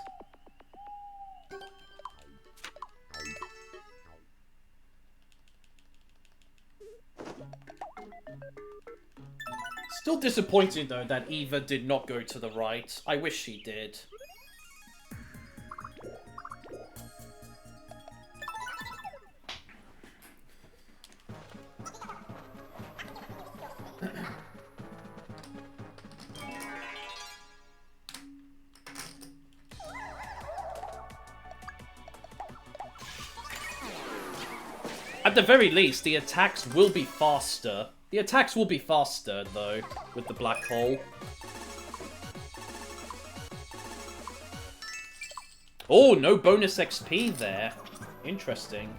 Still disappointing, though, that Eva did not go to the right. I wish she did. At the very least, the attacks will be faster. The attacks will be faster, though, with the black hole. Oh, no bonus XP there. Interesting.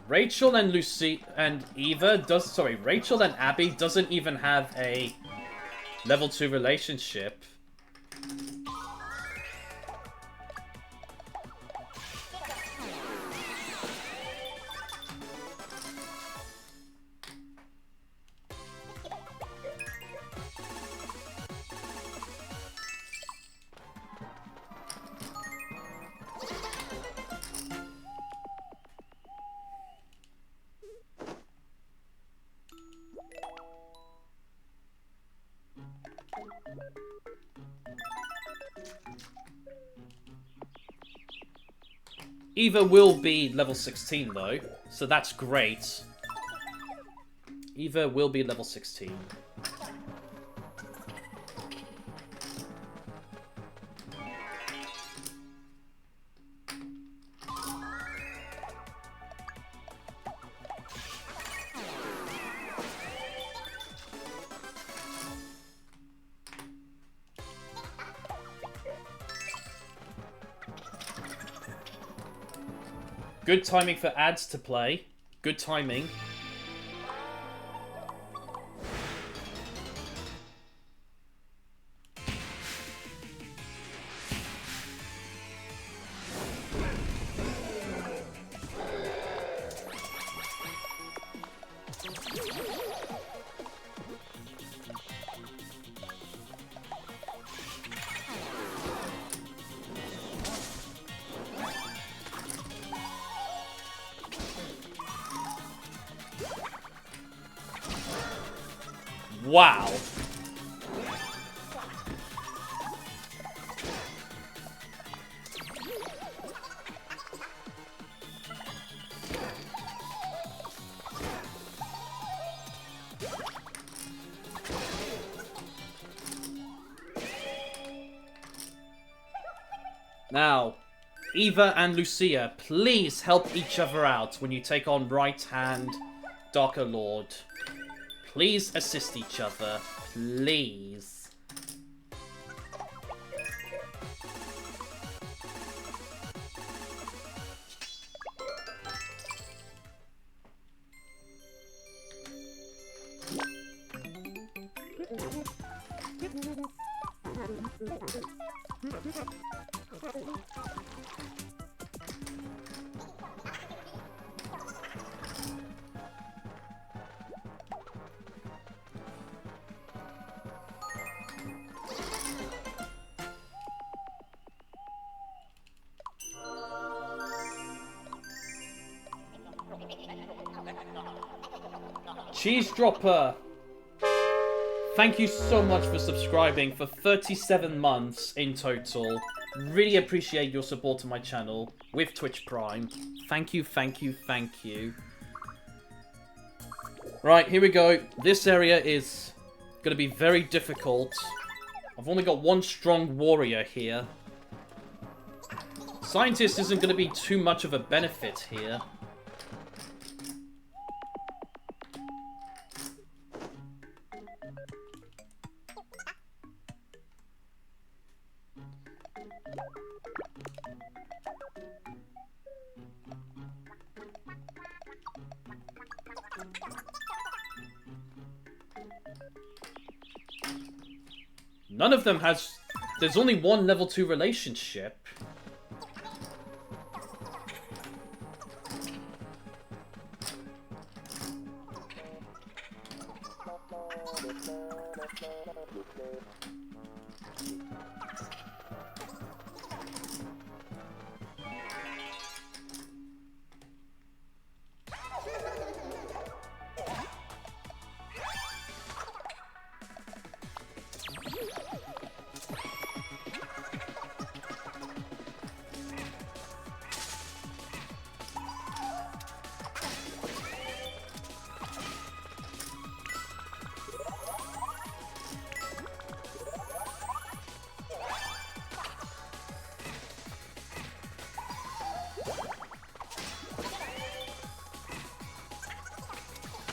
Rachel and Lucy and Eva Rachel and Abby doesn't even have a level 2 relationship. Eva will be level 16 though, so that's great. Eva will be level 16. Good timing for ads to play. Good timing. Wow. Now, Eva and Lucia, please help each other out when you take on Right Hand Darker Lord. Please assist each other. Please. Cheese Dropper, thank you so much for subscribing for 37 months in total. Really appreciate your support of my channel with Twitch Prime. Thank you, thank you, thank you. Right, here we go. This area is going to be very difficult. I've only got one strong warrior here. Scientist isn't going to be too much of a benefit here. None of them has... There's only one level 2 relationship.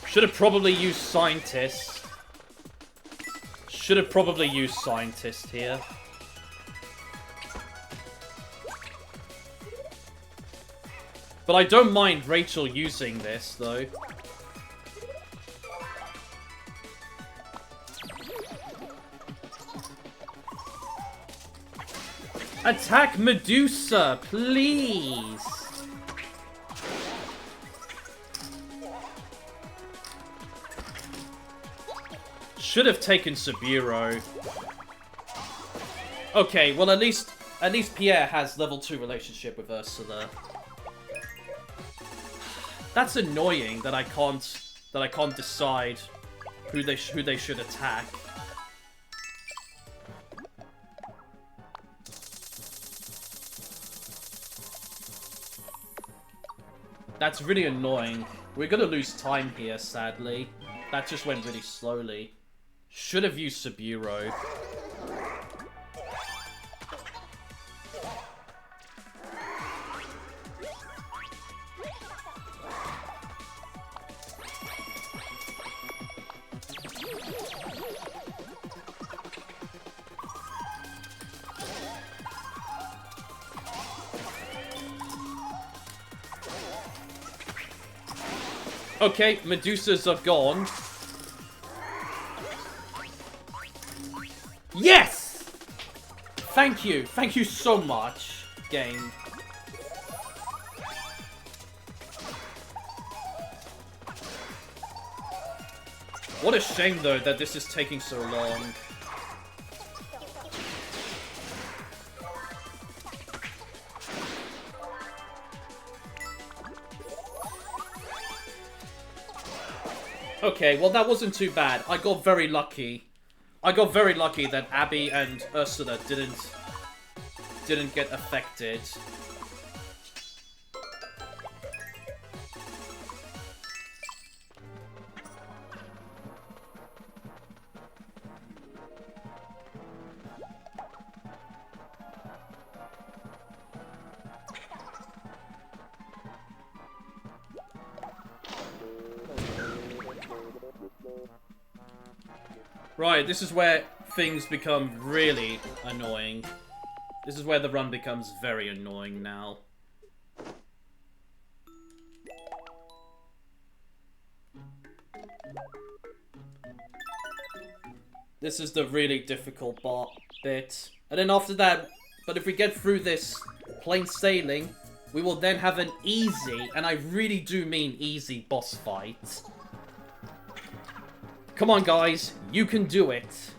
Should have probably used Scientist. Should have probably used Scientist here. But I don't mind Rachel using this, though. Attack Medusa, please! Should have taken Saburo. Okay, well at least Pierre has level 2 relationship with Ursula. That's annoying that I can't decide who they should attack. That's really annoying. We're gonna lose time here, sadly. That just went really slowly. Should have used Saburo. Okay, Medusas are gone. Yes! Thank you. Thank you so much, game. What a shame, though, that this is taking so long. Okay, well that wasn't too bad. I got very lucky. I got very lucky that Abby and Ursula didn't get affected. Right, this is where things become really annoying. This is where the run becomes very annoying now. This is the really difficult bit. And then after that, but if we get through this plain sailing, we will then have an easy, and I really do mean easy, boss fight. Come on, guys. You can do it.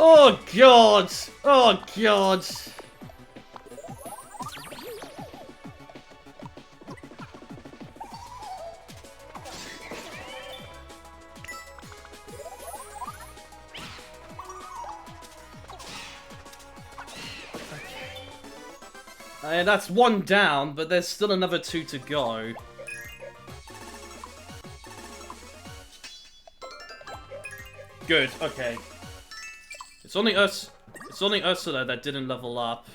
Oh god! Oh god! That's one down, but there's still another two to go. Good, okay. It's only Ursula that didn't level up.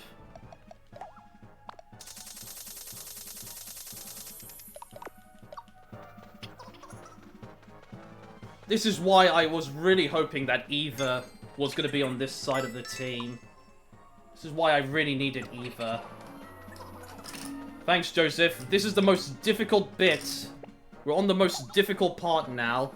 This is why I was really hoping that Eva was going to be on this side of the team. This is why I really needed Eva. Thanks, Joseph. This is the most difficult bit. We're on the most difficult part now.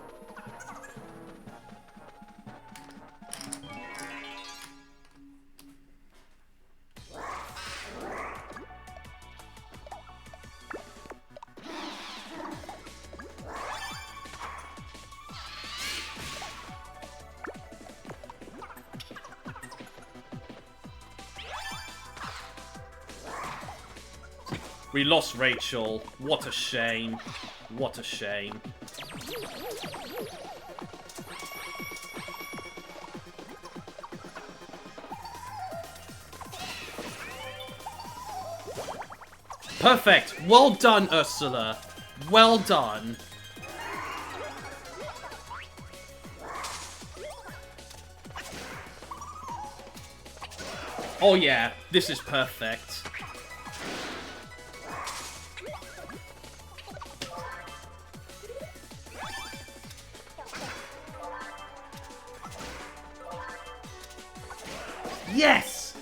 We lost Rachel. What a shame. What a shame. Perfect. Well done, Ursula. Well done. Oh yeah, this is perfect. Yes!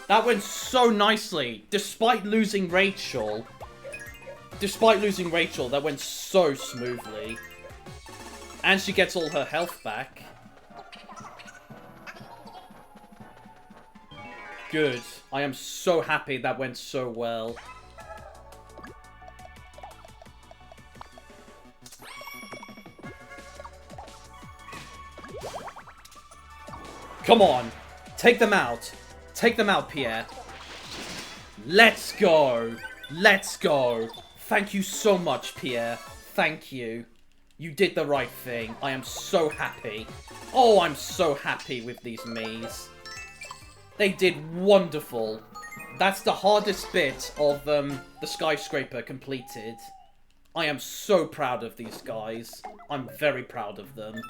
That went so nicely. Despite losing Rachel, that went so smoothly. And she gets all her health back. Good. I am so happy that went so well. Come on. Take them out. Take them out, Pierre. Let's go. Let's go. Thank you so much, Pierre. Thank you. You did the right thing. I am so happy. Oh, I'm so happy with these Miis. They did wonderful. That's the hardest bit of the skyscraper completed. I am so proud of these guys. I'm very proud of them.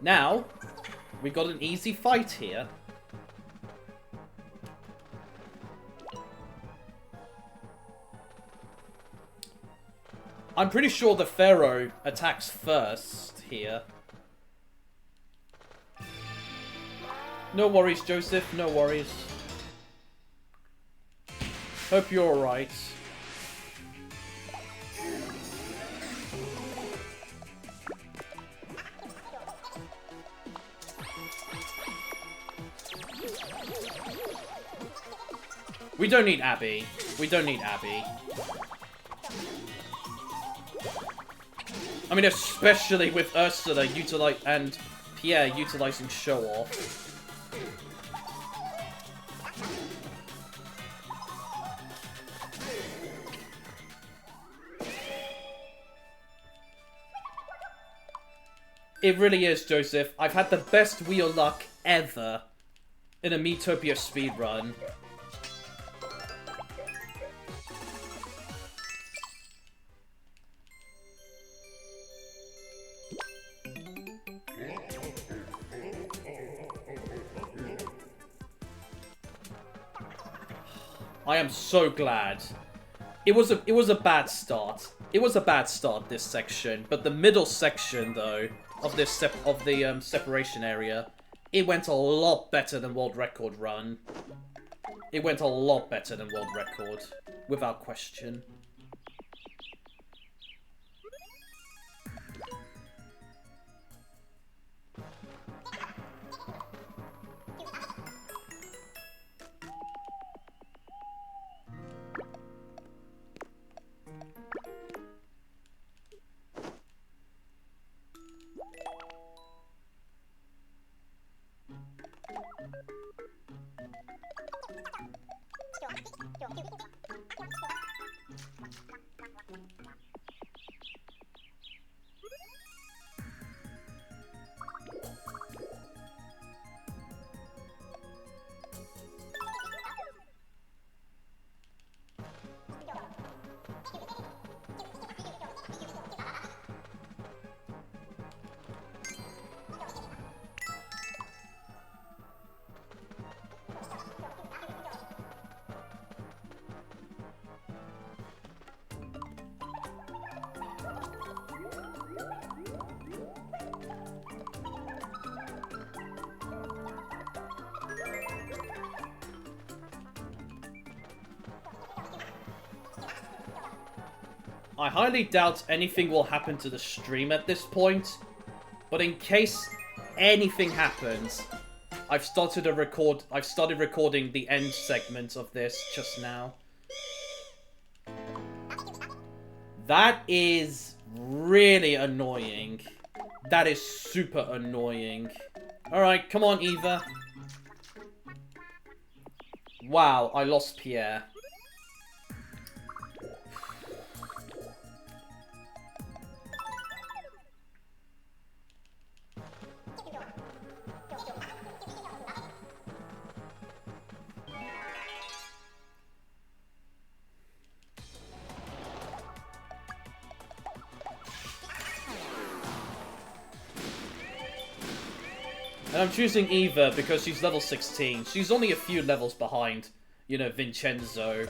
Now, we got an easy fight here. I'm pretty sure the Pharaoh attacks first here. No worries, Joseph. No worries. Hope you're alright. We don't need Abby. We don't need Abby. I mean, especially with Ursula and Pierre utilizing Show Off. It really is, Joseph. I've had the best wheel luck ever in a Miitopia speedrun. I am so glad. It was a bad start. It was a bad start, this section, but the middle section though of this separation area, it went a lot better than World Record run. It went a lot better than World Record, without question. I highly doubt anything will happen to the stream at this point, but in case anything happens, I've started recording the end segment of this just now. That is really annoying. That is super annoying. Alright, come on, Eva. Wow, I lost Pierre. And I'm choosing Eva because she's level 16. She's only a few levels behind, you know, Vincenzo.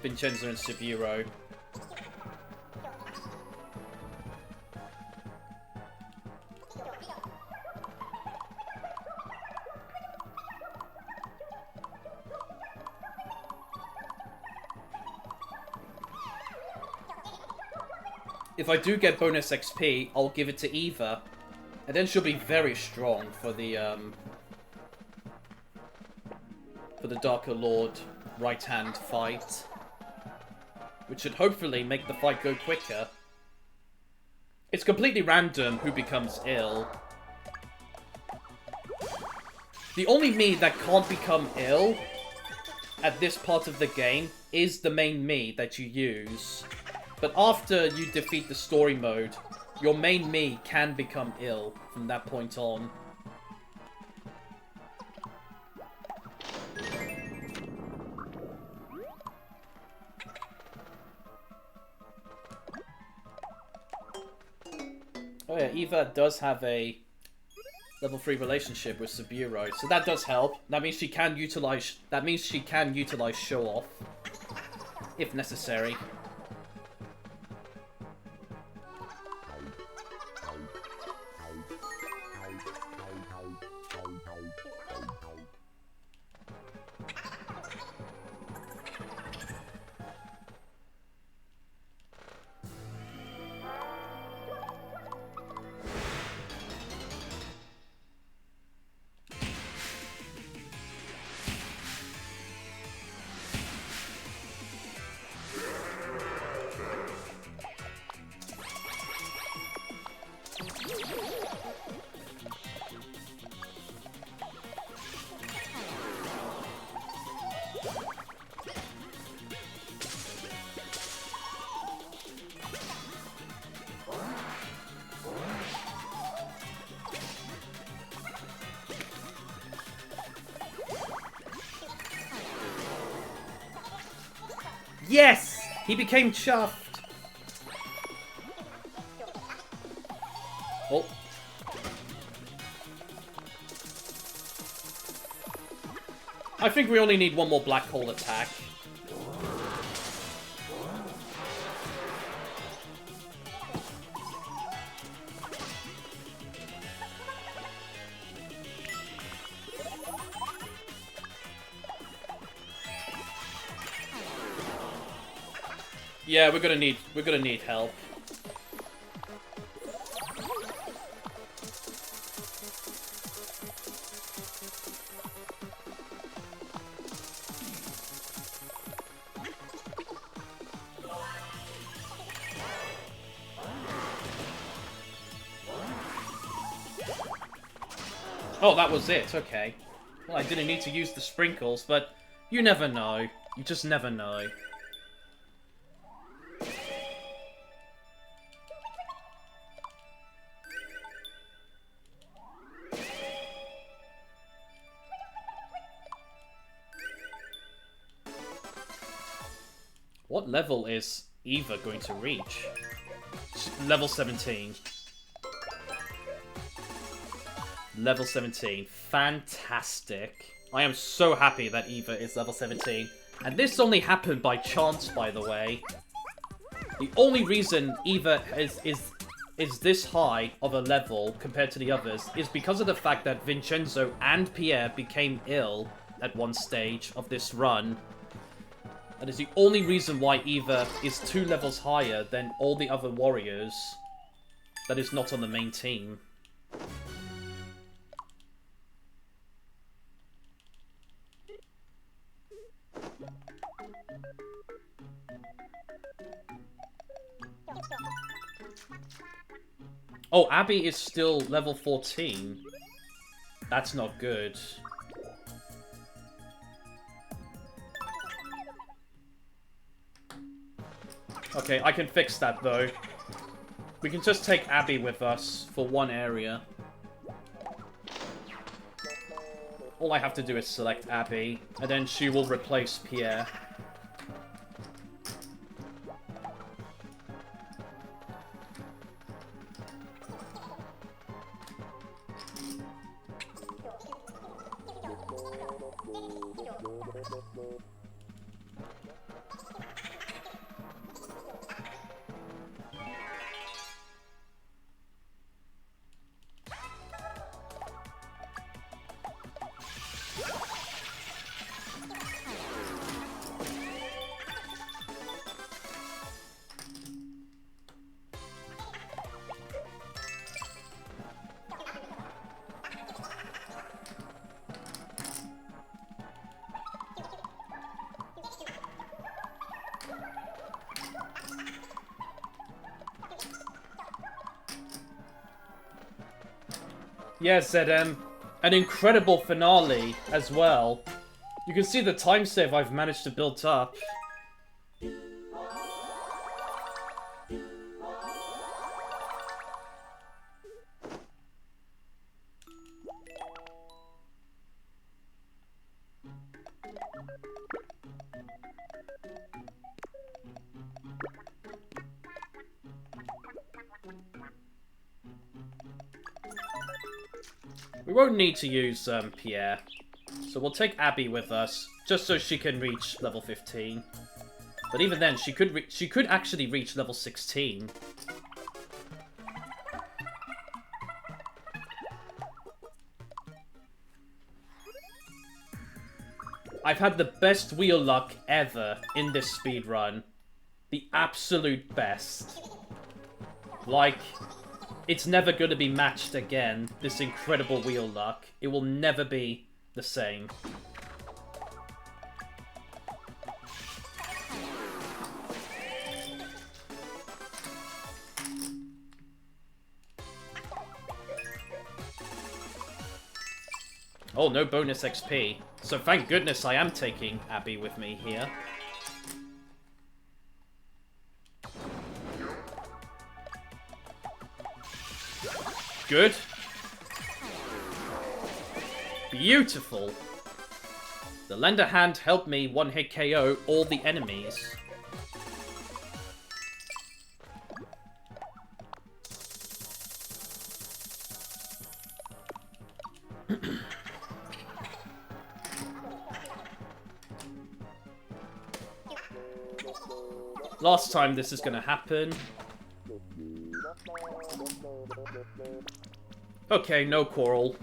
Vincenzo and Sub-Zero. If I do get bonus XP, I'll give it to Eva. And then she'll be very strong for the Darker Lord right-hand fight. Which should hopefully make the fight go quicker. It's completely random who becomes ill. The only Mii that can't become ill at this part of the game is the main Mii that you use. But after you defeat the story mode, your main Mii can become ill from that point on. Oh yeah, Eva does have a level 3 relationship with Sub-Zero, so that does help. That means she can utilize Show Off if necessary. Yes! He became chuffed! Oh. I think we only need one more black hole attack. Yeah, we're gonna need help. Oh, that was it, okay. Well, I didn't need to use the sprinkles, but you never know. You just never know. What level is Eva going to reach? Level 17. Level 17. Fantastic. I am so happy that Eva is level 17. And this only happened by chance, by the way. The only reason Eva is this high of a level compared to the others is because of the fact that Vincenzo and Pierre became ill at one stage of this run. That is the only reason why Eva is 2 levels higher than all the other warriors that is not on the main team. Oh, Abby is still level 14. That's not good. Okay, I can fix that, though. We can just take Abby with us for one area. All I have to do is select Abby, and then she will replace Pierre. Yeah, ZM. An incredible finale as well. You can see the time save I've managed to build up. We won't need to use Pierre, so we'll take Abby with us, just so she can reach level 15. But even then, she could actually reach level 16. I've had the best wheel luck ever in this speedrun. The absolute best. Like, it's never going to be matched again, this incredible wheel luck. It will never be the same. Oh, no bonus XP. So thank goodness I am taking Abby with me here. Good. Beautiful. The Lender Hand helped me one-hit KO all the enemies. Last time this is gonna happen. Okay, no quarrel.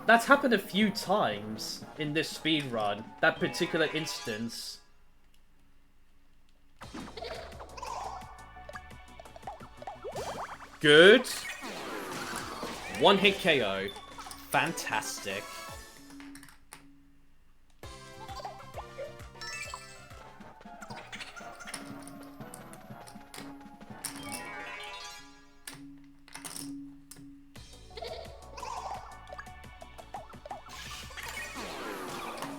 That's happened a few times in this speedrun. That particular instance. Good. One hit KO. Fantastic.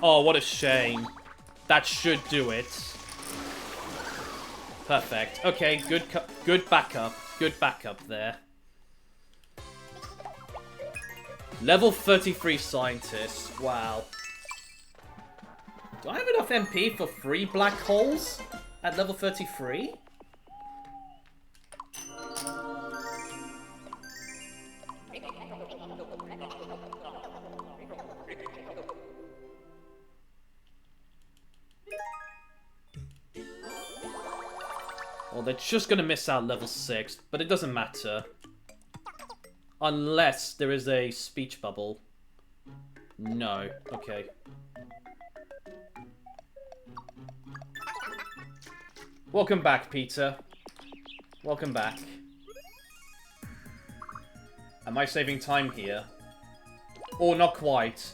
Oh, what a shame. That should do it. Perfect. Okay, good backup. Good backup there. Level 33 scientist. Wow. Do I have enough MP for 3 black holes at level 33? Well, they're just gonna miss out level 6, but it doesn't matter. Unless there is a speech bubble. No. Okay. Welcome back, Peter. Welcome back. Am I saving time here? Or not quite.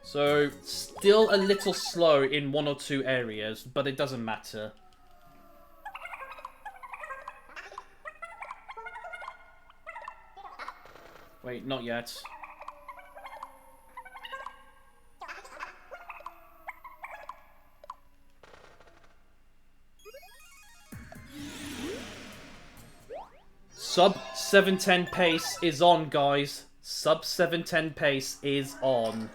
So, still a little slow in 1 or 2 areas, but it doesn't matter. Wait, not yet. Sub 710 pace is on, guys. Sub 710 pace is on.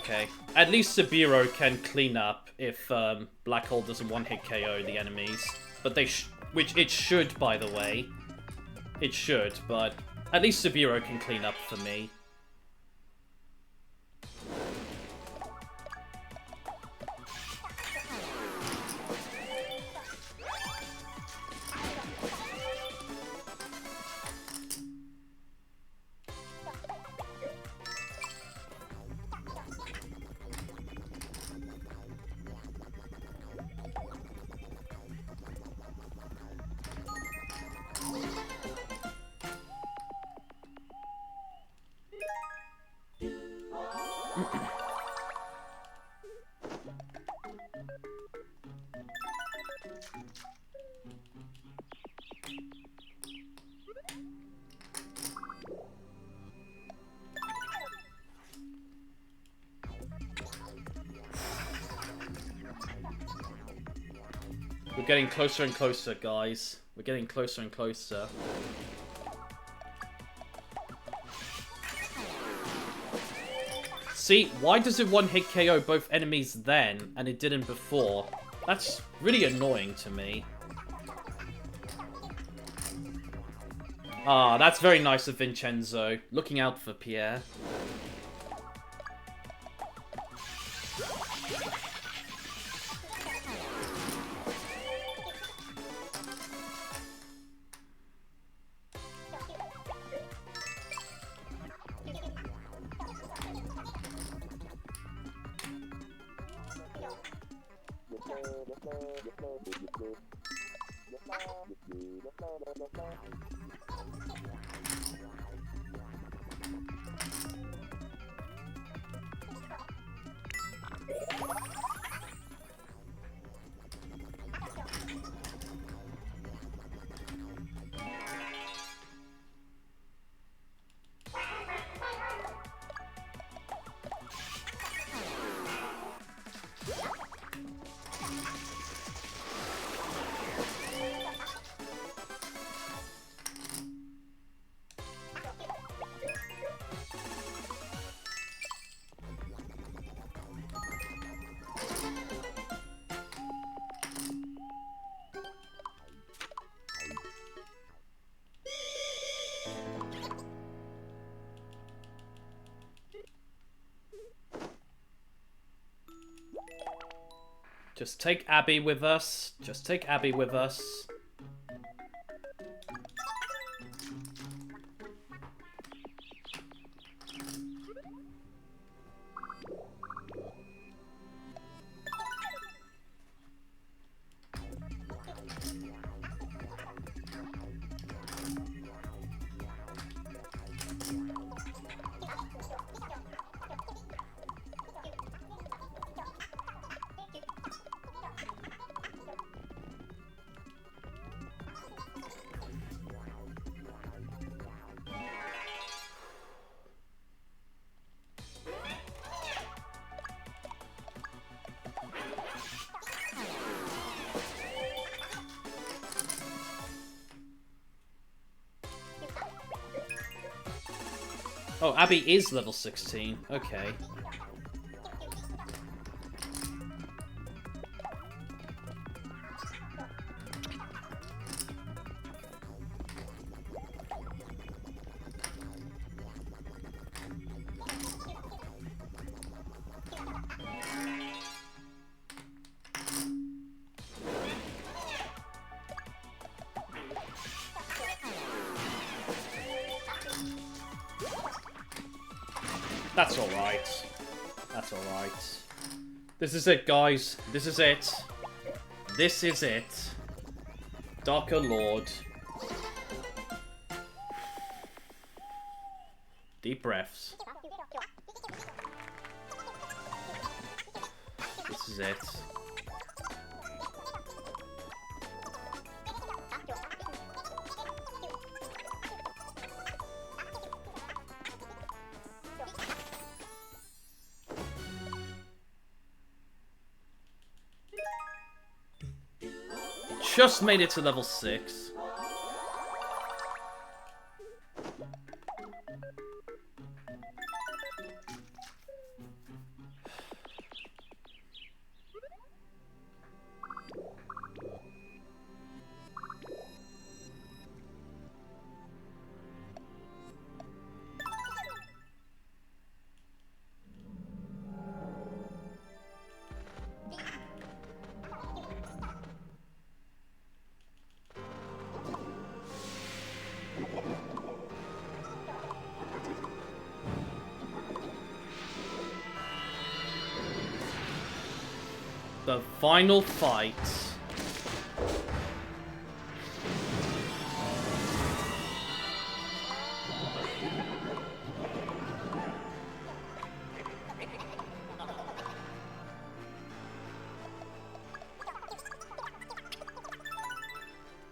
Okay. At least Sabiro can clean up if Black Hole doesn't one-hit KO the enemies. But which it should, by the way. It should, but at least Sabiro can clean up for me. We're getting closer and closer, guys. We're getting closer and closer. See, why does it one-hit KO both enemies then, and it didn't before? That's really annoying to me. Ah, that's very nice of Vincenzo. Looking out for Pierre. Just take Abby with us. Just take Abby with us. Oh, Abby is level 16. Okay. That's alright. That's alright. This is it, guys. This is it. This is it. Darker Lord. Deep breaths. This is it. Just made it to level 6. The final fight.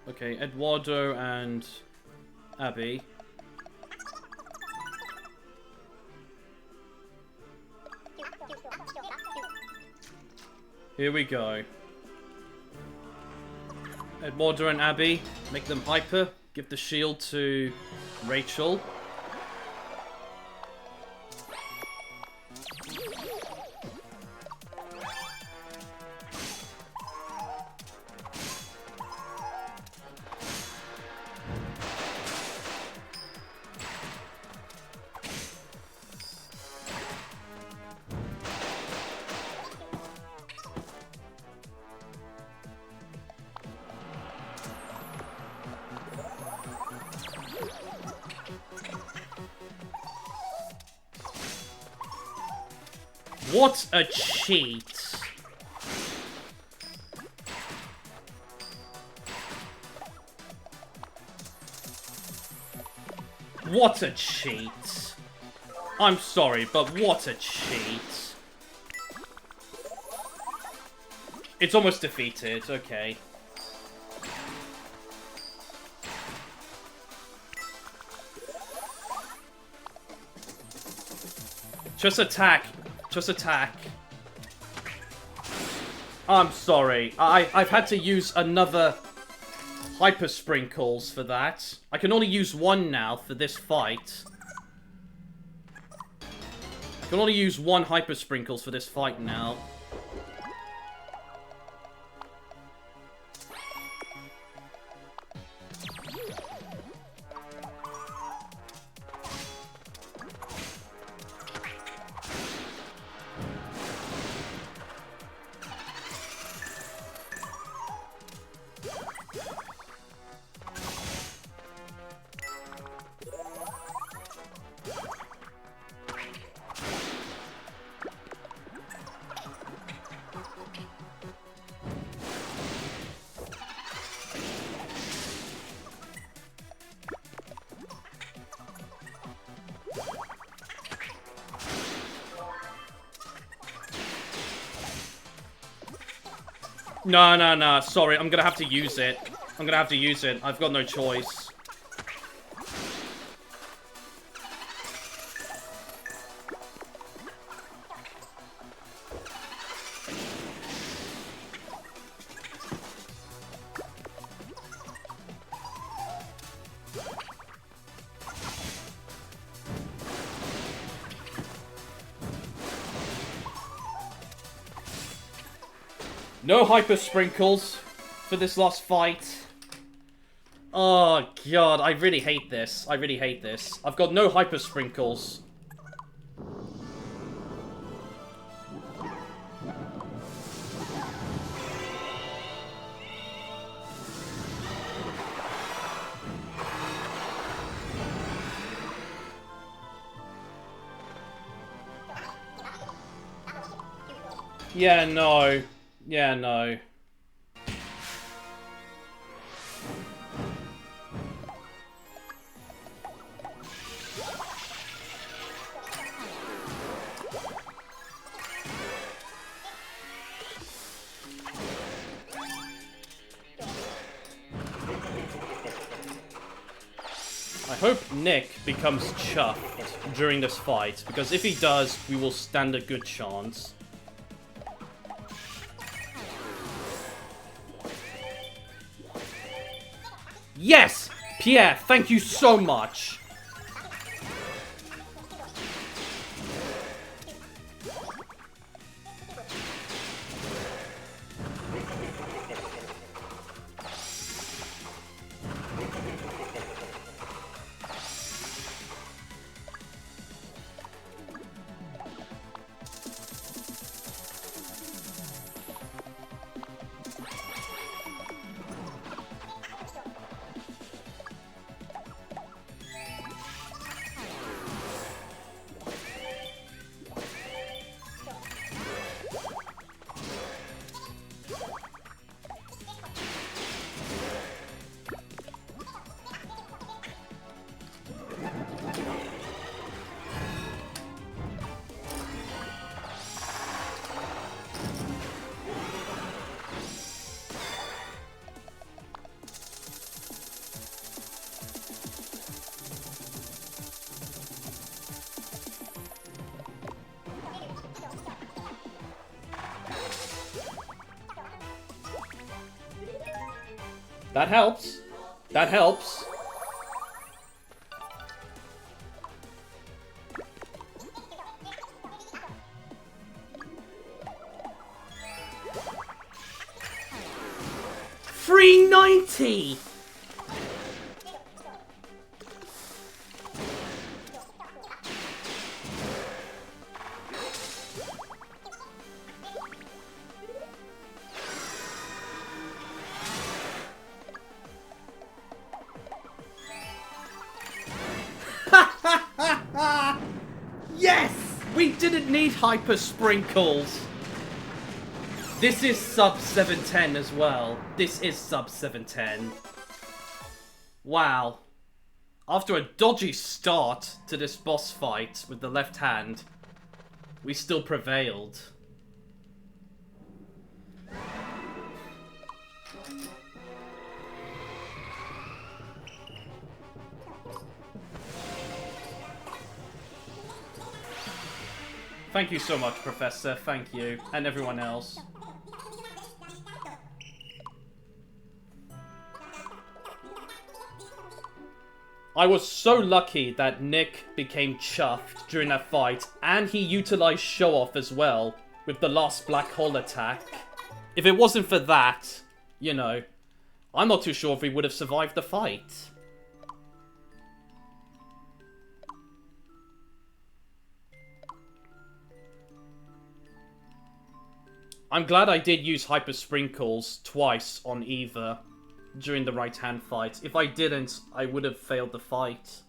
Okay, Eduardo and Abby. Here we go. Eduardo and Abby, make them hyper. Give the shield to Rachel. What a cheat. What a cheat. I'm sorry, but what a cheat. It's almost defeated, okay. Just attack. Just attack. I'm sorry. I've had to use another Hyper Sprinkles for that. I can only use one now for this fight. I can only use one Hyper Sprinkles for this fight now. No. Sorry, I'm gonna have to use it. I'm gonna have to use it. I've got no choice. No Hyper Sprinkles for this last fight. Oh, God. I really hate this. I really hate this. I've got no Hyper Sprinkles. Yeah, no. Yeah, no. I hope Nick becomes chuffed during this fight, because if he does, we will stand a good chance. Yes! Pierre, thank you so much! That helps. That helps. $3.90! Yes! We didn't need hyper sprinkles. This is sub 710 as well. This is sub 710. Wow. After a dodgy start to this boss fight with the left hand, we still prevailed. Thank you so much, Professor. Thank you. And everyone else. I was so lucky that Nick became chuffed during that fight, and he utilized show-off as well with the last black hole attack. If it wasn't for that, you know, I'm not too sure if we would have survived the fight. I'm glad I did use Hyper Sprinkles twice on Eva during the right-hand fight. If I didn't, I would have failed the fight.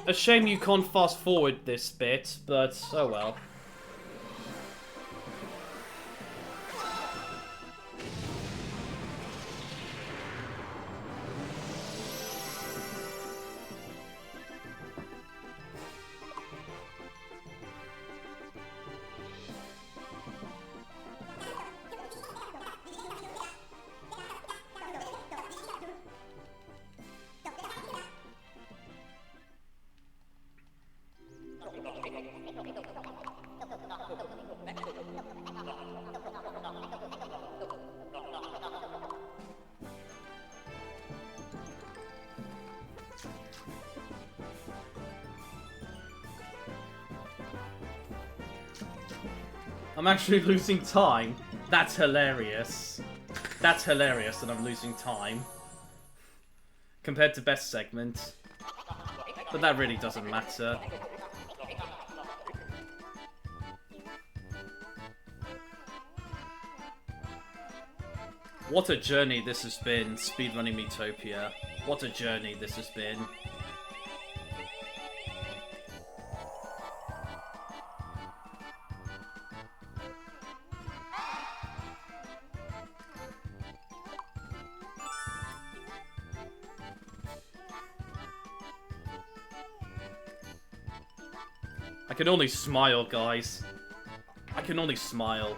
A shame you can't fast forward this bit, but oh well. I'm actually losing time. That's hilarious. That's hilarious that I'm losing time. Compared to best segment. But that really doesn't matter. What a journey this has been, speedrunning Miitopia. What a journey this has been. I can only smile, guys. I can only smile.